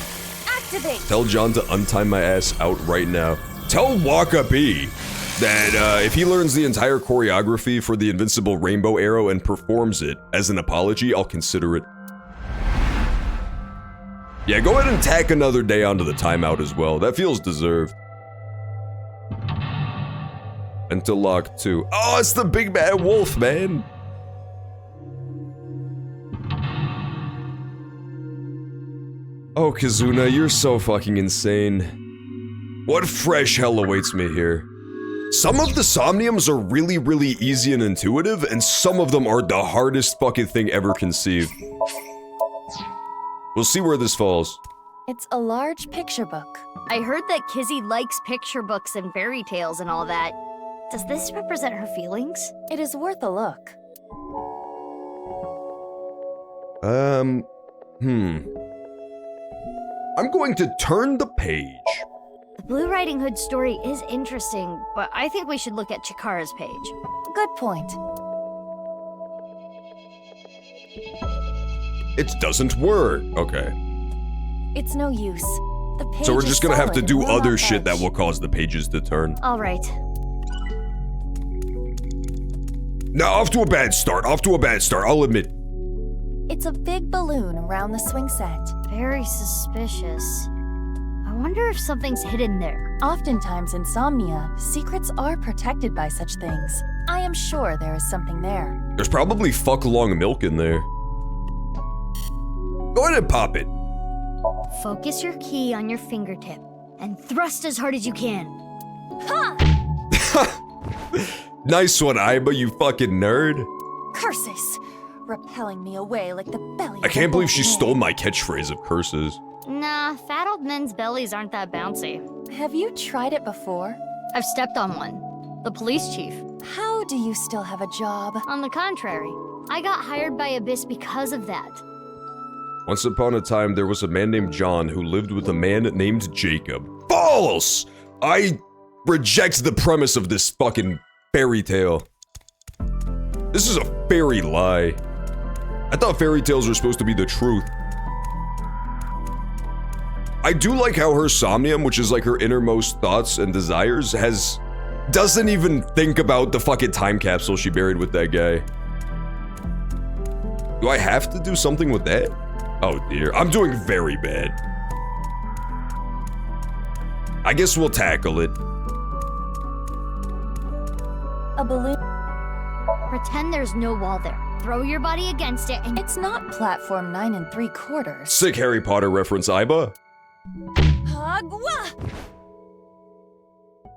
[SPEAKER 4] Activate.
[SPEAKER 1] Tell John to untime my ass out right now. Tell Waka B that if he learns the entire choreography for the Invincible Rainbow Arrow and performs it as an apology, I'll consider it. Yeah, go ahead and tack another day onto the timeout as well. That feels deserved. Until Lock 2. Oh, it's the big bad wolf, man. Oh, Kizuna, you're so fucking insane. What fresh hell awaits me here? Some of the Somniums are really, really easy and intuitive, and some of them are the hardest fucking thing ever conceived. We'll see where this falls.
[SPEAKER 4] It's a large picture book.
[SPEAKER 5] I heard that Kizzy likes picture books and fairy tales and all that. Does this represent her feelings?
[SPEAKER 4] It is worth a look.
[SPEAKER 1] I'm going to turn the page.
[SPEAKER 5] The Blue Riding Hood story is interesting, but I think we should look at Chikara's page.
[SPEAKER 4] Good point.
[SPEAKER 1] It doesn't work. Okay.
[SPEAKER 4] It's no use. The page
[SPEAKER 1] So we're
[SPEAKER 4] is
[SPEAKER 1] just gonna have to
[SPEAKER 4] solid
[SPEAKER 1] do
[SPEAKER 4] and will
[SPEAKER 1] other
[SPEAKER 4] not
[SPEAKER 1] shit that
[SPEAKER 4] budge.
[SPEAKER 1] will cause the pages to turn.
[SPEAKER 5] All right.
[SPEAKER 1] Now, off to a bad start. I'll admit.
[SPEAKER 4] It's a big balloon around the swing set.
[SPEAKER 5] Very suspicious. I wonder if something's hidden there.
[SPEAKER 4] Oftentimes in Somnia, secrets are protected by such things. I am sure there is something there.
[SPEAKER 1] There's probably fuck long milk in there. Go ahead and pop it.
[SPEAKER 5] Focus your key on your fingertip and thrust as hard as you can.
[SPEAKER 1] Nice one, Iba, you fucking nerd.
[SPEAKER 4] Curses! Repelling me away like the belly
[SPEAKER 1] I
[SPEAKER 4] of
[SPEAKER 1] can't
[SPEAKER 4] a
[SPEAKER 1] believe she
[SPEAKER 4] bull
[SPEAKER 1] stole my catchphrase of curses.
[SPEAKER 5] Nah, fat old men's bellies aren't that bouncy.
[SPEAKER 4] man. Have you tried it before?
[SPEAKER 5] I've stepped on one. The police chief.
[SPEAKER 4] How do you still have a job?
[SPEAKER 5] On the contrary, I got hired by Abyss because of that.
[SPEAKER 1] Once upon a time, there was a man named John who lived with a man named Jacob. False! I reject the premise of this fucking fairy tale. This is a fairy lie. I thought fairy tales were supposed to be the truth. I do like how her Somnium, which is like her innermost thoughts and desires, doesn't even think about the fucking time capsule she buried with that guy. Do I have to do something with that? Oh dear, I'm doing very bad. I guess we'll tackle it.
[SPEAKER 4] A balloon.
[SPEAKER 5] Pretend there's no wall there. Throw your body against it and...
[SPEAKER 4] It's not platform 9 3/4.
[SPEAKER 1] Sick Harry Potter reference, Iba.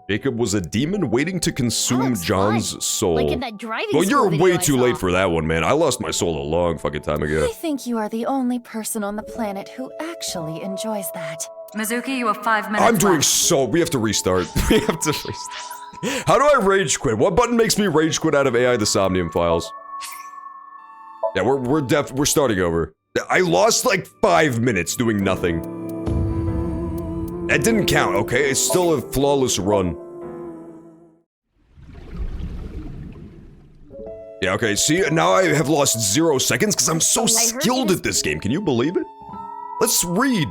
[SPEAKER 1] Jacob was a demon waiting to consume John's soul.
[SPEAKER 5] Like in that driving
[SPEAKER 1] Well, you're
[SPEAKER 5] school video
[SPEAKER 1] way
[SPEAKER 5] I
[SPEAKER 1] too
[SPEAKER 5] saw.
[SPEAKER 1] late for that one, man. I lost my soul a long fucking time ago.
[SPEAKER 4] I think you are the only person on the planet who actually enjoys that.
[SPEAKER 8] Mizuki, you have 5 minutes
[SPEAKER 1] I'm doing
[SPEAKER 8] left.
[SPEAKER 1] so. We have to restart. We have to restart. How do I rage quit? What button makes me rage quit out of AI the Somnium files? Yeah, we're starting over. I lost like 5 minutes doing nothing. That didn't count, okay? It's still a flawless run. Yeah, okay, see, now I have lost 0 seconds because I'm so skilled at this game. Can you believe it? Let's read.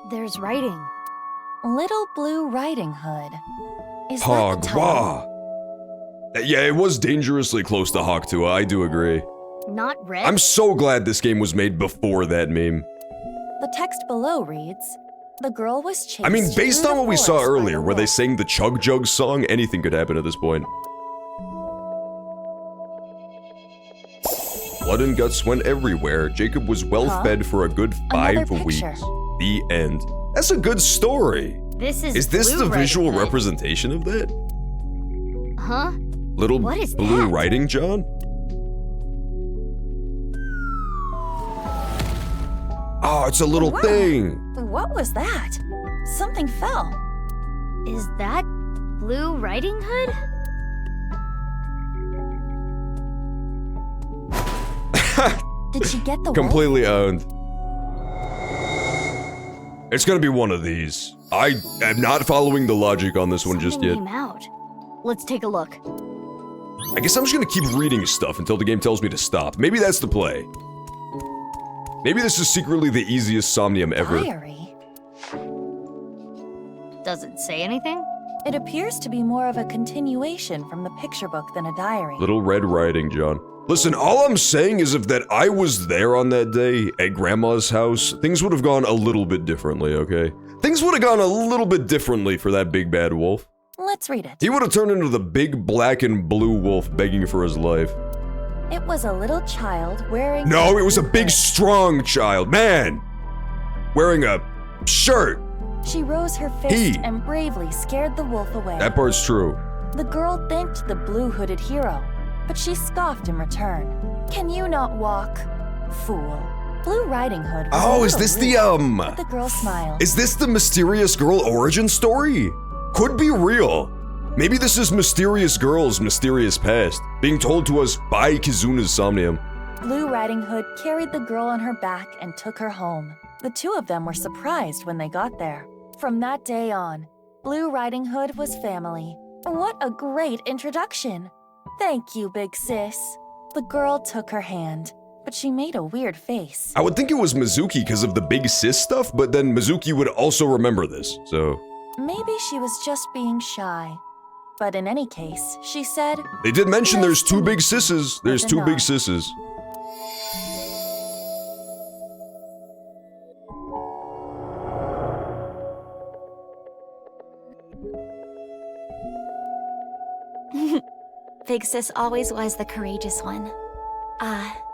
[SPEAKER 5] There's writing.
[SPEAKER 4] Little Blue Riding Hood. Is that the title?
[SPEAKER 1] Hogwa. Yeah, it was dangerously close to Hawktua, I do agree.
[SPEAKER 5] Not red.
[SPEAKER 1] I'm so glad this game was made before that meme.
[SPEAKER 4] The text below reads, the girl was chased.
[SPEAKER 1] I mean, based
[SPEAKER 4] through
[SPEAKER 1] on
[SPEAKER 4] the
[SPEAKER 1] what we saw
[SPEAKER 4] forest by
[SPEAKER 1] earlier,
[SPEAKER 4] the
[SPEAKER 1] where they
[SPEAKER 4] wolf.
[SPEAKER 1] sang the Chug Jug song, anything could happen at this point. Blood and guts went everywhere. Jacob was well fed for a good 5
[SPEAKER 4] Another
[SPEAKER 1] weeks.
[SPEAKER 4] picture.
[SPEAKER 1] The end. That's a good story.
[SPEAKER 5] This is
[SPEAKER 1] this
[SPEAKER 5] Blue
[SPEAKER 1] the
[SPEAKER 5] Riding
[SPEAKER 1] visual
[SPEAKER 5] Hood.
[SPEAKER 1] representation of that?
[SPEAKER 5] Huh?
[SPEAKER 1] Little
[SPEAKER 5] What is
[SPEAKER 1] Blue
[SPEAKER 5] that?
[SPEAKER 1] Riding John? Oh, it's a little
[SPEAKER 4] Wow.
[SPEAKER 1] thing.
[SPEAKER 4] What was that? Something fell.
[SPEAKER 5] Is that Blue Riding Hood?
[SPEAKER 4] Did she get the wolf?
[SPEAKER 1] Completely owned. It's gonna be one of these. I am not following the logic on this one just
[SPEAKER 5] Something
[SPEAKER 1] yet.
[SPEAKER 5] came out. Let's take a look.
[SPEAKER 1] I guess I'm just gonna keep reading stuff until the game tells me to stop. Maybe that's the play. Maybe this is secretly the easiest Somnium ever.
[SPEAKER 4] Diary.
[SPEAKER 5] Does it say anything?
[SPEAKER 4] It appears to be more of a continuation from the picture book than a diary.
[SPEAKER 1] Little Red Riding John. Listen, all I'm saying is if that I was there on that day at Grandma's house, things would have gone a little bit differently, okay? Things would have gone a little bit differently for that big bad wolf.
[SPEAKER 4] Let's read it.
[SPEAKER 1] He would have turned into the big black and blue wolf begging for his life.
[SPEAKER 4] It was a little child wearing...
[SPEAKER 1] No, it was a big strong child, man! Wearing a shirt.
[SPEAKER 4] She rose her fist and bravely scared the wolf away.
[SPEAKER 1] That part's true.
[SPEAKER 4] The girl thanked the blue-hooded hero, but she scoffed in return. Can you not walk, fool? Blue Riding Hood was a
[SPEAKER 1] Oh, is
[SPEAKER 4] little
[SPEAKER 1] this the,
[SPEAKER 4] rude, but the girl smiled.
[SPEAKER 1] Is this the Mysterious Girl origin story? Could be real. Maybe this is Mysterious Girl's mysterious past, being told to us by Kizuna's Somnium.
[SPEAKER 4] Blue Riding Hood carried the girl on her back and took her home. The two of them were surprised when they got there. From that day on, Blue Riding Hood was family. What a great introduction! Thank you, big sis. The girl took her hand, but she made a weird face.
[SPEAKER 1] I would think it was Mizuki because of the big sis stuff, but then Mizuki would also remember this, so...
[SPEAKER 4] Maybe she was just being shy. But in any case, she said,
[SPEAKER 1] They did mention there's 2 big sisses. There's
[SPEAKER 4] With a
[SPEAKER 1] 2 big
[SPEAKER 4] nod.
[SPEAKER 1] sisses.
[SPEAKER 15] Big Sis always was the courageous one.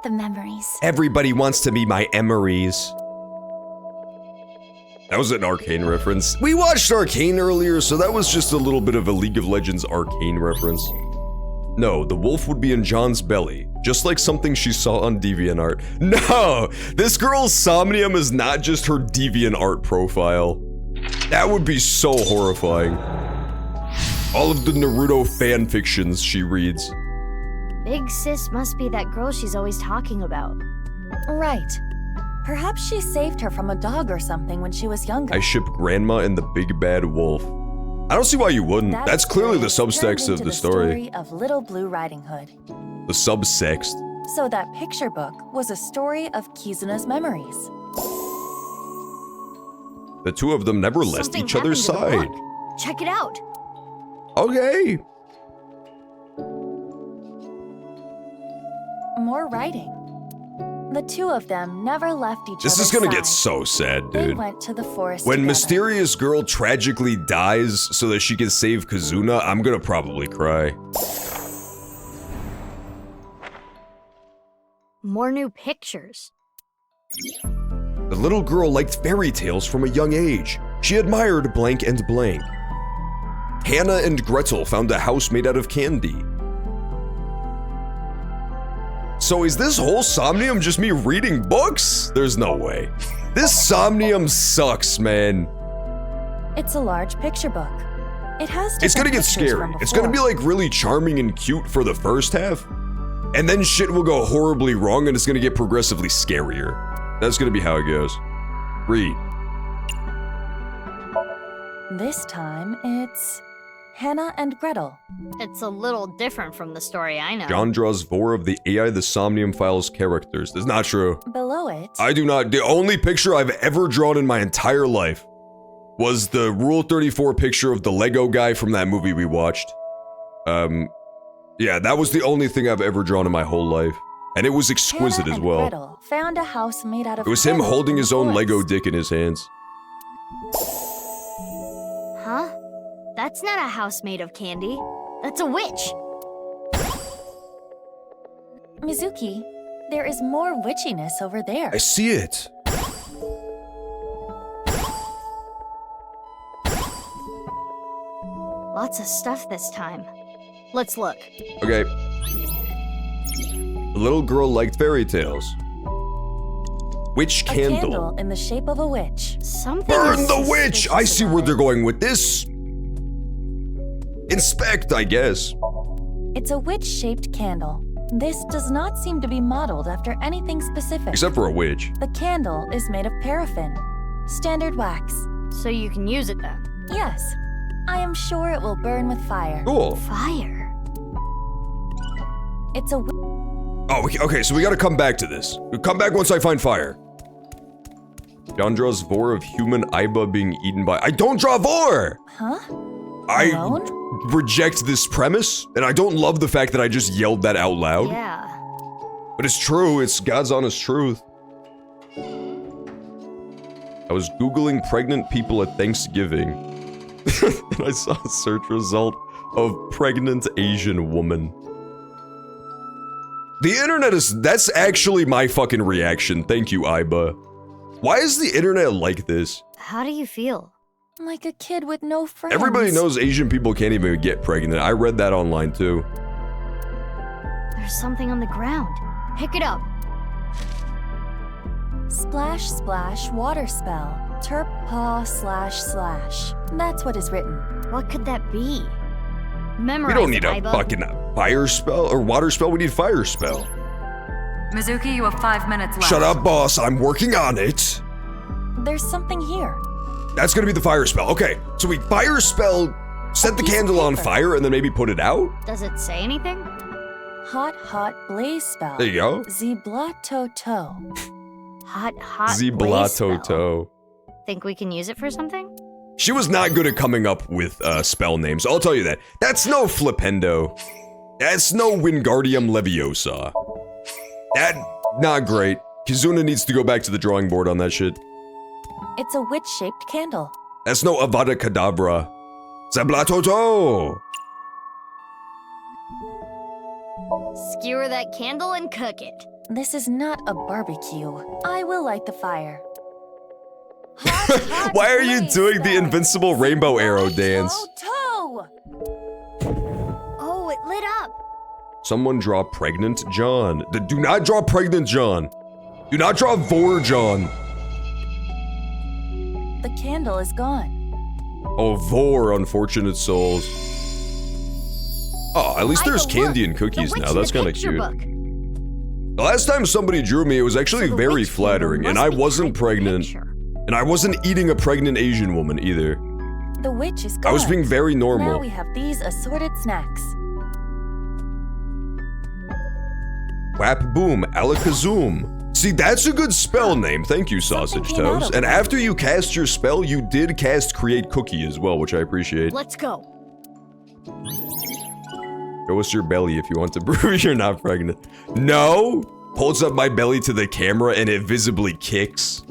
[SPEAKER 15] The memories.
[SPEAKER 13] Everybody wants to be my Emery's.
[SPEAKER 1] That was an Arcane reference. We watched Arcane earlier, so that was just a little bit of a League of Legends Arcane reference. No, the wolf would be in John's belly, just like something she saw on DeviantArt. No! This girl's Somnium is not just her DeviantArt profile. That would be so horrifying. All of the Naruto fanfictions she reads.
[SPEAKER 5] Big sis must be that girl she's always talking about.
[SPEAKER 4] Right. Perhaps she saved her from a dog or something when she was younger.
[SPEAKER 1] I ship Grandma and the Big Bad Wolf. I don't see why you wouldn't.
[SPEAKER 4] That
[SPEAKER 1] That's clearly the
[SPEAKER 4] experience
[SPEAKER 1] subtext
[SPEAKER 4] turned
[SPEAKER 1] of
[SPEAKER 4] into
[SPEAKER 1] the story.
[SPEAKER 4] story of Little Blue Riding Hood.
[SPEAKER 1] The subtext.
[SPEAKER 4] So that picture book was a story of Kizuna's memories.
[SPEAKER 1] The two of them never left
[SPEAKER 5] Something
[SPEAKER 1] each other's
[SPEAKER 5] happened to the
[SPEAKER 1] side.
[SPEAKER 5] book. Check it out.
[SPEAKER 1] Okay.
[SPEAKER 4] More writing. The two of them never left each
[SPEAKER 1] This
[SPEAKER 4] other's
[SPEAKER 1] is gonna
[SPEAKER 4] side.
[SPEAKER 1] get so sad,
[SPEAKER 4] They
[SPEAKER 1] dude.
[SPEAKER 4] went to the forest
[SPEAKER 1] When
[SPEAKER 4] together.
[SPEAKER 1] Mysterious Girl tragically dies so that she can save Kazuna, I'm gonna probably cry.
[SPEAKER 5] More new pictures.
[SPEAKER 1] The little girl liked fairy tales from a young age. She admired blank and blank. Hannah and Gretel found a house made out of candy. So is this whole Somnium just me reading books? There's no way. This Somnium sucks, man.
[SPEAKER 4] It's a large picture book. It has
[SPEAKER 1] It's gonna
[SPEAKER 4] different
[SPEAKER 1] get
[SPEAKER 4] pictures
[SPEAKER 1] scary.
[SPEAKER 4] from
[SPEAKER 1] It's gonna be
[SPEAKER 4] before.
[SPEAKER 1] like really charming and cute for the first half. And then shit will go horribly wrong and it's gonna get progressively scarier. That's gonna be how it goes. Read.
[SPEAKER 4] This time, it's Hannah and Gretel.
[SPEAKER 5] It's a little different from the story I know.
[SPEAKER 1] John draws 4 of the AI the Somnium Files characters. That's not true.
[SPEAKER 4] Below it,
[SPEAKER 1] I do not. The only picture I've ever drawn in my entire life was the Rule 34 picture of the Lego guy from that movie we watched. Yeah, that was the only thing I've ever drawn in my whole life. And it was exquisite
[SPEAKER 4] Hannah
[SPEAKER 1] as
[SPEAKER 4] and
[SPEAKER 1] well.
[SPEAKER 4] Gretel found a house made out of
[SPEAKER 1] It was him
[SPEAKER 4] candy
[SPEAKER 1] holding
[SPEAKER 4] in
[SPEAKER 1] his
[SPEAKER 4] the
[SPEAKER 1] own
[SPEAKER 4] forest.
[SPEAKER 1] Lego dick in his hands.
[SPEAKER 5] Huh? That's not a house made of candy. That's a witch.
[SPEAKER 4] Mizuki, there is more witchiness over there.
[SPEAKER 1] I see it.
[SPEAKER 5] Lots of stuff this time. Let's look.
[SPEAKER 1] Okay. The little girl liked fairy tales. Witch
[SPEAKER 4] A
[SPEAKER 1] candle.
[SPEAKER 4] candle in the shape of a witch.
[SPEAKER 5] Something
[SPEAKER 1] Burn
[SPEAKER 5] is
[SPEAKER 1] the witch! I
[SPEAKER 5] suspicious
[SPEAKER 1] see
[SPEAKER 5] about
[SPEAKER 1] where
[SPEAKER 5] it.
[SPEAKER 1] they're going with this. Inspect, I guess.
[SPEAKER 4] It's a witch-shaped candle. This does not seem to be modeled after anything specific.
[SPEAKER 1] Except for a witch.
[SPEAKER 4] The candle is made of paraffin, standard wax.
[SPEAKER 5] So you can use it then?
[SPEAKER 4] Yes. I am sure it will burn with fire.
[SPEAKER 1] Cool.
[SPEAKER 5] Fire?
[SPEAKER 4] It's a
[SPEAKER 1] Oh, okay, so we gotta come back to this. We'll come back once I find fire. John draws vor of human Aiba being eaten by— I don't draw vor!
[SPEAKER 4] Huh?
[SPEAKER 1] I
[SPEAKER 4] Alone?
[SPEAKER 1] reject this premise, and I don't love the fact that I just yelled that out loud.
[SPEAKER 5] Yeah.
[SPEAKER 1] But it's true, it's God's honest truth. I was Googling pregnant people at Thanksgiving, and I saw a search result of pregnant Asian woman. The internet that's actually my fucking reaction. Thank you, Aiba. Why is the internet like this?
[SPEAKER 5] How do you feel?
[SPEAKER 4] like a kid with no friends.
[SPEAKER 1] Everybody knows Asian people can't even get pregnant. I read that online too.
[SPEAKER 5] There's something on the ground. Pick it up.
[SPEAKER 4] Splash, splash, water spell. Terp paw //. That's what is written.
[SPEAKER 5] What could that be?
[SPEAKER 1] We
[SPEAKER 5] Memorize
[SPEAKER 1] don't need a
[SPEAKER 5] it, Aiba.
[SPEAKER 1] fucking fire spell or water spell. We need fire spell.
[SPEAKER 8] Mizuki, you have 5 minutes left.
[SPEAKER 1] Shut up, boss. I'm working on it.
[SPEAKER 4] There's something here.
[SPEAKER 1] That's gonna be the fire spell. Okay, so we fire spell, set the candle on fire, and then maybe put it out?
[SPEAKER 5] Does it say anything?
[SPEAKER 4] Hot, hot blaze spell.
[SPEAKER 1] There you go.
[SPEAKER 4] Ziblatoto.
[SPEAKER 5] Hot blaze spell.
[SPEAKER 1] Ziblatoto.
[SPEAKER 5] Think we can use it for something?
[SPEAKER 1] She was not good at coming up with spell names, I'll tell you that. That's no Flipendo. That's no Wingardium Leviosa. That, not great. Kizuna needs to go back to the drawing board on that shit.
[SPEAKER 4] It's a witch-shaped candle.
[SPEAKER 1] That's no Avada Kedavra. Zablatoto!
[SPEAKER 5] Skewer that candle and cook it.
[SPEAKER 4] This is not a barbecue. I will light the fire.
[SPEAKER 1] Why are you doing the invincible rainbow arrow dance?
[SPEAKER 4] Toe!
[SPEAKER 5] Oh, it lit up.
[SPEAKER 1] Someone draw pregnant John. Do not draw pregnant John. Do not draw Vor John.
[SPEAKER 4] The candle is gone.
[SPEAKER 1] Oh, Vor, unfortunate souls. Oh, at least there's
[SPEAKER 5] Aiba,
[SPEAKER 1] candy
[SPEAKER 5] look,
[SPEAKER 1] and cookies
[SPEAKER 5] the witch
[SPEAKER 1] now.
[SPEAKER 5] in
[SPEAKER 1] That's
[SPEAKER 5] the
[SPEAKER 1] kind of
[SPEAKER 5] picture
[SPEAKER 1] cute.
[SPEAKER 5] book.
[SPEAKER 1] The last time somebody drew me, it was actually
[SPEAKER 5] So the
[SPEAKER 1] very
[SPEAKER 5] witch
[SPEAKER 1] flattering,
[SPEAKER 5] kingdom
[SPEAKER 1] and
[SPEAKER 5] must
[SPEAKER 1] I
[SPEAKER 5] be
[SPEAKER 1] wasn't
[SPEAKER 5] tied to the
[SPEAKER 1] pregnant.
[SPEAKER 5] picture.
[SPEAKER 1] And I wasn't eating a pregnant Asian woman either.
[SPEAKER 4] The witch is gone.
[SPEAKER 1] I was being very normal.
[SPEAKER 4] Now we have these assorted snacks.
[SPEAKER 1] Whap boom, alakazoom. See, that's a good spell name. Thank you, Sausage
[SPEAKER 4] came out
[SPEAKER 1] Toes.
[SPEAKER 4] of
[SPEAKER 1] And
[SPEAKER 4] it.
[SPEAKER 1] after you cast your spell, you did cast Create Cookie as well, which I appreciate.
[SPEAKER 5] Let's go.
[SPEAKER 1] Show us your belly if you want to prove you're not pregnant. No! Holds up my belly to the camera and it visibly kicks.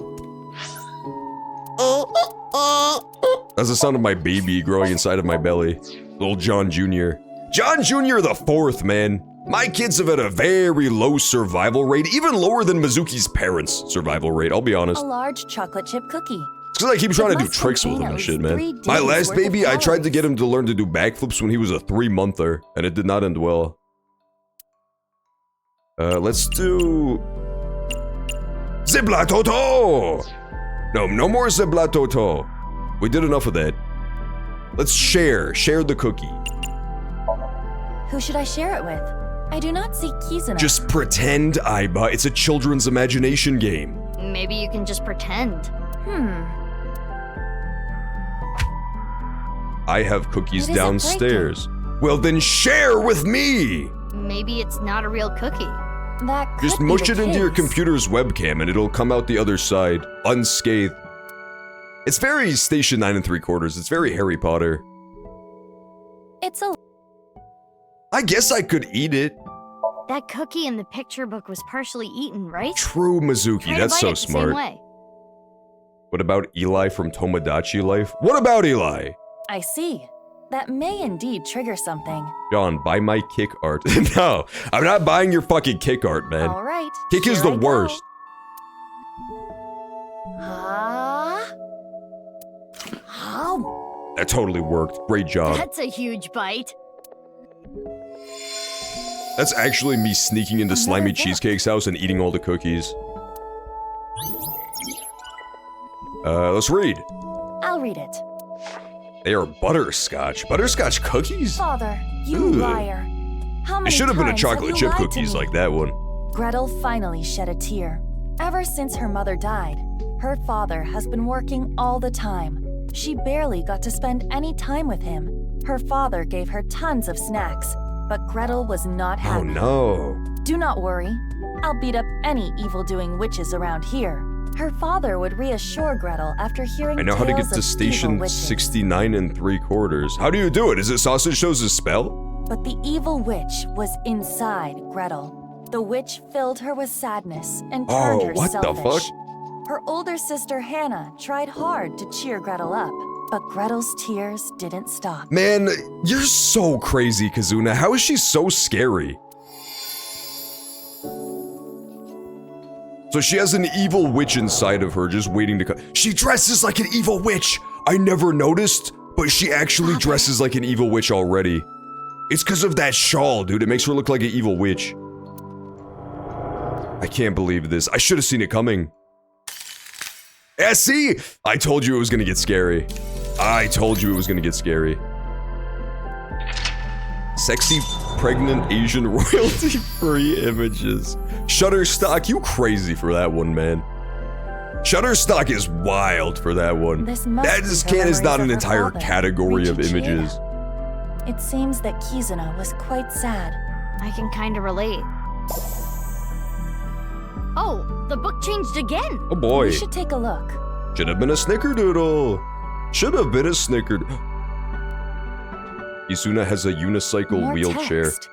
[SPEAKER 1] That's the sound of my baby growing inside of my belly. Little John Jr. John Jr. the 4th, man. My kids have had a very low survival rate, even lower than Mizuki's parents' survival rate, I'll be honest.
[SPEAKER 4] A large chocolate chip cookie.
[SPEAKER 1] It's because I keep trying to do
[SPEAKER 4] must
[SPEAKER 1] tricks with
[SPEAKER 4] contain
[SPEAKER 1] him
[SPEAKER 4] at
[SPEAKER 1] and shit,
[SPEAKER 4] least
[SPEAKER 1] man.
[SPEAKER 4] 3
[SPEAKER 1] My
[SPEAKER 4] days
[SPEAKER 1] last
[SPEAKER 4] worth of
[SPEAKER 1] baby, I tried to
[SPEAKER 4] calories.
[SPEAKER 1] get him to learn to do backflips when he was a 3-monther, and it did not end well. Let's do... Ziblatoto! No more Ziblatoto. We did enough of that. Let's share the cookie.
[SPEAKER 4] Who should I share it with? I do not see Kizuna.
[SPEAKER 1] Just pretend, Aiba. It's a children's imagination game.
[SPEAKER 5] Maybe you can just pretend.
[SPEAKER 1] I have cookies
[SPEAKER 4] It isn't
[SPEAKER 1] downstairs. Well, then share with me!
[SPEAKER 5] Maybe it's not a real cookie.
[SPEAKER 4] That could
[SPEAKER 1] Just
[SPEAKER 4] be
[SPEAKER 1] mush
[SPEAKER 4] the
[SPEAKER 1] it into your
[SPEAKER 4] case.
[SPEAKER 1] computer's webcam and it'll come out the other side, unscathed. It's very Station 9 3/4. It's very Harry Potter.
[SPEAKER 4] It's a...
[SPEAKER 1] I guess I could eat it.
[SPEAKER 5] That cookie in the picture book was partially eaten, right?
[SPEAKER 1] True, Mizuki.
[SPEAKER 5] Try to
[SPEAKER 1] That's
[SPEAKER 5] bite
[SPEAKER 1] so
[SPEAKER 5] it the same
[SPEAKER 1] smart.
[SPEAKER 5] way.
[SPEAKER 1] What about Eli from Tomodachi Life? What about Eli?
[SPEAKER 4] I see. That may indeed trigger something.
[SPEAKER 1] John, buy my kick art. No, I'm not buying your fucking kick art, man.
[SPEAKER 4] All right.
[SPEAKER 1] Kick is
[SPEAKER 4] here
[SPEAKER 1] the
[SPEAKER 4] I go.
[SPEAKER 1] worst.
[SPEAKER 4] How?
[SPEAKER 1] That totally worked. Great job.
[SPEAKER 5] That's a huge bite.
[SPEAKER 1] That's actually me sneaking into Slimy Cheesecake's house and eating all the cookies. Let's read.
[SPEAKER 4] I'll read it.
[SPEAKER 1] They are butterscotch. Butterscotch cookies?
[SPEAKER 4] Father, you
[SPEAKER 1] Ugh.
[SPEAKER 4] liar. How
[SPEAKER 1] It
[SPEAKER 4] many
[SPEAKER 1] should have been a
[SPEAKER 4] times
[SPEAKER 1] chocolate
[SPEAKER 4] you
[SPEAKER 1] chip
[SPEAKER 4] lied to
[SPEAKER 1] cookies
[SPEAKER 4] me?
[SPEAKER 1] like that one.
[SPEAKER 4] Gretel finally shed a tear. Ever since her mother died, her father has been working all the time. She barely got to spend any time with him. Her father gave her tons of snacks, but Gretel was not happy.
[SPEAKER 1] Oh no.
[SPEAKER 4] Do not worry. I'll beat up any evil-doing witches around here. Her father would reassure Gretel after hearing
[SPEAKER 1] I know how to get
[SPEAKER 4] tales
[SPEAKER 1] to
[SPEAKER 4] of
[SPEAKER 1] station
[SPEAKER 4] evil witches.
[SPEAKER 1] 69 3/4. How do you do it? Is it Sausage Toes' spell?
[SPEAKER 4] But the evil witch was inside Gretel. The witch filled her with sadness and turned her
[SPEAKER 1] what
[SPEAKER 4] selfish.
[SPEAKER 1] the fuck?
[SPEAKER 4] Her older sister Hannah tried hard to cheer Gretel up, but Gretel's tears didn't stop.
[SPEAKER 1] Man, you're so crazy, Kazuna. How is she so scary? So she has an evil witch inside of her just waiting to come. She dresses like an evil witch! I never noticed, but she actually dresses like an evil witch already. It's because of that shawl, dude. It makes her look like an evil witch. I can't believe this. I should have seen it coming. Yeah, see? I told you it was gonna get scary. I told you it was gonna get scary. Sexy, pregnant Asian royalty-free images. Shutterstock, you crazy for that one, man. Shutterstock is wild for that one.
[SPEAKER 4] This must
[SPEAKER 1] That
[SPEAKER 4] be
[SPEAKER 1] just
[SPEAKER 4] her
[SPEAKER 1] is not
[SPEAKER 4] memories
[SPEAKER 1] an
[SPEAKER 4] of her
[SPEAKER 1] entire
[SPEAKER 4] father.
[SPEAKER 1] category of
[SPEAKER 4] Richie
[SPEAKER 1] images.
[SPEAKER 4] Chia. It seems that Kizuna was quite sad.
[SPEAKER 5] I can kinda relate. Oh, the book changed again.
[SPEAKER 1] Oh boy.
[SPEAKER 4] We should take a look.
[SPEAKER 1] Should have been a snickerdoodle. Should have been a snickerd. Isuna has a unicycle
[SPEAKER 4] More
[SPEAKER 1] wheelchair.
[SPEAKER 4] text.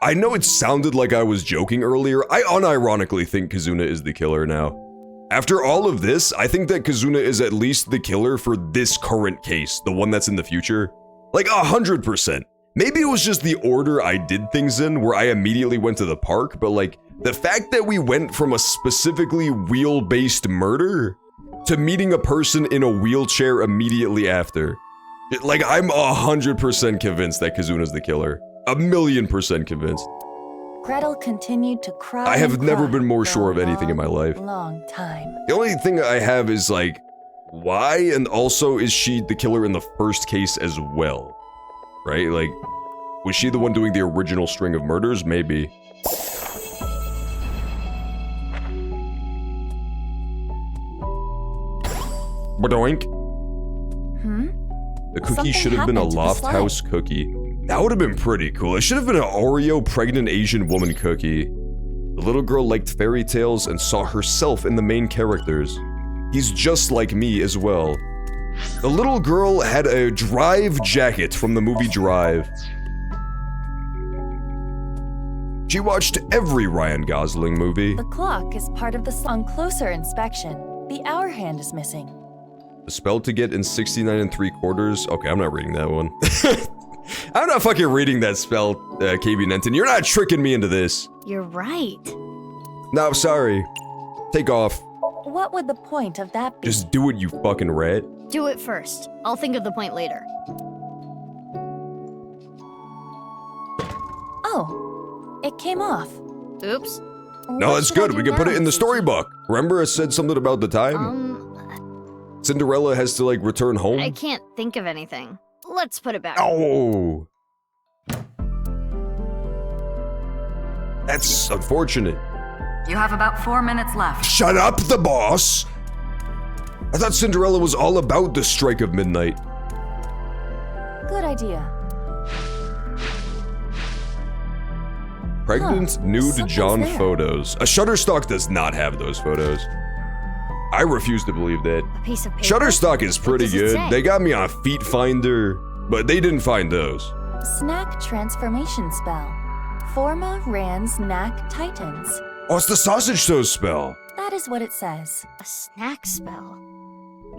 [SPEAKER 1] I know it sounded like I was joking earlier. I unironically think Kazuna is the killer now. After all of this, I think that Kazuna is at least the killer for this current case, the one that's in the future. Like 100%. Maybe it was just the order I did things in, where I immediately went to the park, but like, the fact that we went from a specifically wheel-based murder to meeting a person in a wheelchair immediately after. Like, I'm 100% convinced that Kazuna's the killer. 1,000,000% convinced.
[SPEAKER 4] Gretel continued to cry.
[SPEAKER 1] I have
[SPEAKER 4] and
[SPEAKER 1] never
[SPEAKER 4] cry
[SPEAKER 1] been more
[SPEAKER 4] for
[SPEAKER 1] sure
[SPEAKER 4] a
[SPEAKER 1] of anything in my life.
[SPEAKER 4] Long time.
[SPEAKER 1] The only thing I have is like, why? And also, is she the killer in the first case as well? Right? Like, was she the one doing the original string of murders? Maybe. Badoink.
[SPEAKER 4] Hmm?
[SPEAKER 1] The cookie
[SPEAKER 4] Something
[SPEAKER 1] should have been a
[SPEAKER 4] happened to the
[SPEAKER 1] Loft
[SPEAKER 4] slide.
[SPEAKER 1] House cookie. That would have been pretty cool. It should have been an Oreo pregnant Asian woman cookie. The little girl liked fairy tales and saw herself in the main characters. He's just like me as well. The little girl had a Drive jacket from the movie Drive. She watched every Ryan Gosling movie.
[SPEAKER 4] The clock is part of the on closer inspection. The hour hand is missing.
[SPEAKER 1] The spell to get in 69 3/4. Okay, I'm not reading that one. I'm not fucking reading that spell, KB Nenton. You're not tricking me into this.
[SPEAKER 5] You're right.
[SPEAKER 1] No, I'm sorry. Take off.
[SPEAKER 4] What would the point of that be?
[SPEAKER 1] Just do it, you fucking rat.
[SPEAKER 5] Do it first. I'll think of the point later.
[SPEAKER 4] Oh, it came off.
[SPEAKER 5] Oops.
[SPEAKER 1] No, that's good. We can put it in the storybook. Remember, it said something about the time? Cinderella has to, like, return home?
[SPEAKER 5] I can't think of anything. Let's put it back.
[SPEAKER 1] Oh! That's unfortunate.
[SPEAKER 8] You have about 4 minutes left.
[SPEAKER 1] Shut up, the boss! I thought Cinderella was all about the strike of midnight.
[SPEAKER 4] Good idea.
[SPEAKER 1] Pregnant nude
[SPEAKER 4] something's
[SPEAKER 1] John
[SPEAKER 4] there.
[SPEAKER 1] photos. A Shutterstock does not have those photos. I refuse to believe that.
[SPEAKER 5] A piece of paper?
[SPEAKER 1] Shutterstock is pretty
[SPEAKER 5] does it
[SPEAKER 1] good.
[SPEAKER 5] say?
[SPEAKER 1] They got me on Feet Finder, but they didn't find those.
[SPEAKER 4] Snack transformation spell. Forma Rans Knack Titans.
[SPEAKER 1] Oh, it's the sausage toast spell.
[SPEAKER 4] That is what it says.
[SPEAKER 5] A snack spell.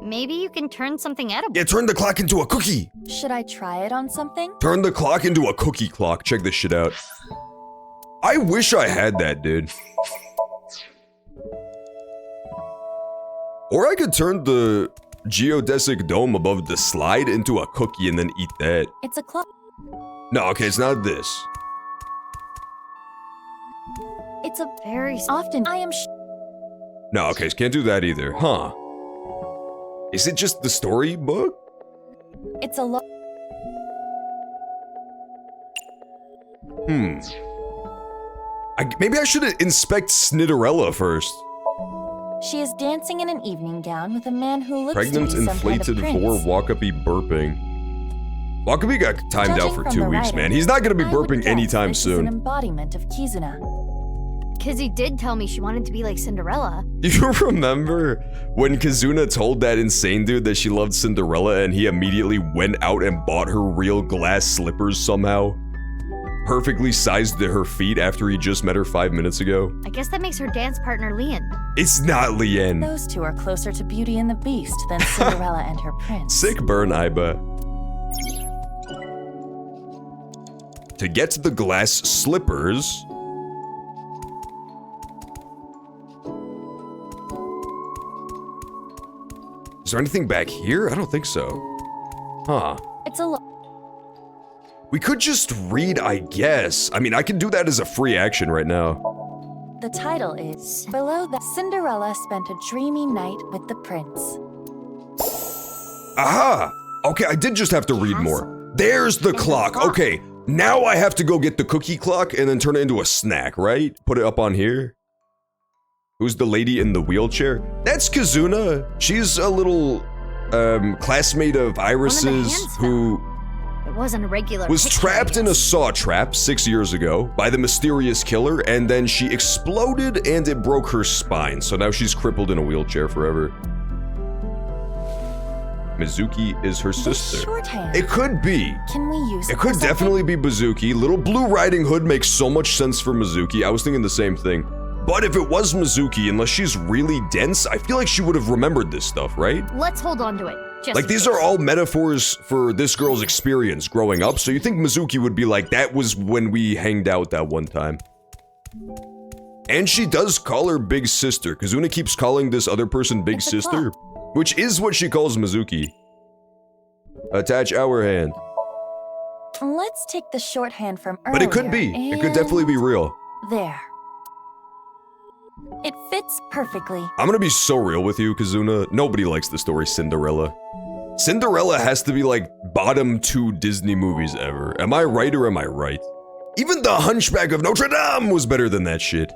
[SPEAKER 5] Maybe you can turn something edible.
[SPEAKER 1] Yeah, turn the clock into a cookie.
[SPEAKER 4] Should I try it on something?
[SPEAKER 1] Turn the clock into a cookie clock. Check this shit out. I wish I had that, dude. Or I could turn the geodesic dome above the slide into a cookie and then eat that.
[SPEAKER 4] It's a clock.
[SPEAKER 1] No, okay, it's not this.
[SPEAKER 4] It's a very often. I am.
[SPEAKER 1] No, okay, can't do that either. Huh. Is it just the storybook?
[SPEAKER 4] It's a lot.
[SPEAKER 1] Maybe I should inspect Snitterella first.
[SPEAKER 4] She is dancing in an evening gown with a man who looks
[SPEAKER 1] Pregnant,
[SPEAKER 4] to be some kind of
[SPEAKER 1] inflated,
[SPEAKER 4] prince.
[SPEAKER 1] vor, Wakabi burping. Wakabi got timed
[SPEAKER 4] Judging
[SPEAKER 1] out for
[SPEAKER 4] from
[SPEAKER 1] 2
[SPEAKER 4] the
[SPEAKER 1] weeks,
[SPEAKER 4] writing,
[SPEAKER 1] man. He's not gonna be
[SPEAKER 4] I would
[SPEAKER 1] burping
[SPEAKER 4] guess
[SPEAKER 1] anytime
[SPEAKER 4] this is an
[SPEAKER 1] soon.
[SPEAKER 4] embodiment of Kizuna.
[SPEAKER 5] Kizzy did tell me she wanted to be like Cinderella.
[SPEAKER 1] You remember when Kazuna told that insane dude that she loved Cinderella and he immediately went out and bought her real glass slippers somehow? Perfectly sized to her feet after he just met her 5 minutes ago?
[SPEAKER 5] I guess that makes her dance partner Lian.
[SPEAKER 1] It's not Lien.
[SPEAKER 4] Those two are closer to Beauty and the Beast than Cinderella and her prince.
[SPEAKER 1] Sick burn, Iba. To get the glass slippers... Is there anything back here? I don't think so. Huh.
[SPEAKER 4] It's a lot.
[SPEAKER 1] We could just read, I guess. I mean, I can do that as a free action right now.
[SPEAKER 4] The title is Below the Cinderella spent a dreamy night with the prince.
[SPEAKER 1] Aha! Okay, I did just have to read more. There's the clock. Okay, now I have to go get the cookie clock and then turn it into a snack, right? Put it up on here. Who's the lady in the wheelchair? That's Kazuna. She's a little classmate of Iris's who
[SPEAKER 5] It wasn't a regular
[SPEAKER 1] was
[SPEAKER 5] picture,
[SPEAKER 1] trapped
[SPEAKER 5] I
[SPEAKER 1] in a
[SPEAKER 5] guess.
[SPEAKER 1] saw trap 6 years ago by the mysterious killer, and then she exploded and it broke her spine, so now she's crippled in a wheelchair forever. Mizuki is her sister.
[SPEAKER 4] Shorthand.
[SPEAKER 1] It could be.
[SPEAKER 4] Can we use it?
[SPEAKER 1] It could
[SPEAKER 4] for something?
[SPEAKER 1] definitely be Mizuki. Little Blue Riding Hood makes so much sense for Mizuki. I was thinking the same thing. But if it was Mizuki, unless she's really dense, I feel like she would have remembered this stuff, right?
[SPEAKER 5] Let's hold on to it. Just
[SPEAKER 1] Like,
[SPEAKER 5] in
[SPEAKER 1] these
[SPEAKER 5] case.
[SPEAKER 1] are all metaphors for this girl's experience growing up, so you think Mizuki would be like, that was when we hanged out that one time. And she does call her big sister. Kazuna keeps calling this other person big sister, which is what she calls Mizuki. Attach our hand.
[SPEAKER 4] Let's take the shorthand from earlier.
[SPEAKER 1] But it could be. It could definitely be real.
[SPEAKER 4] There. It fits perfectly.
[SPEAKER 1] I'm gonna be so real with you, Kazuna. Nobody likes the story Cinderella. Cinderella has to be like bottom 2 Disney movies ever. Am I right or am I right? Even The Hunchback of Notre Dame was better than that shit.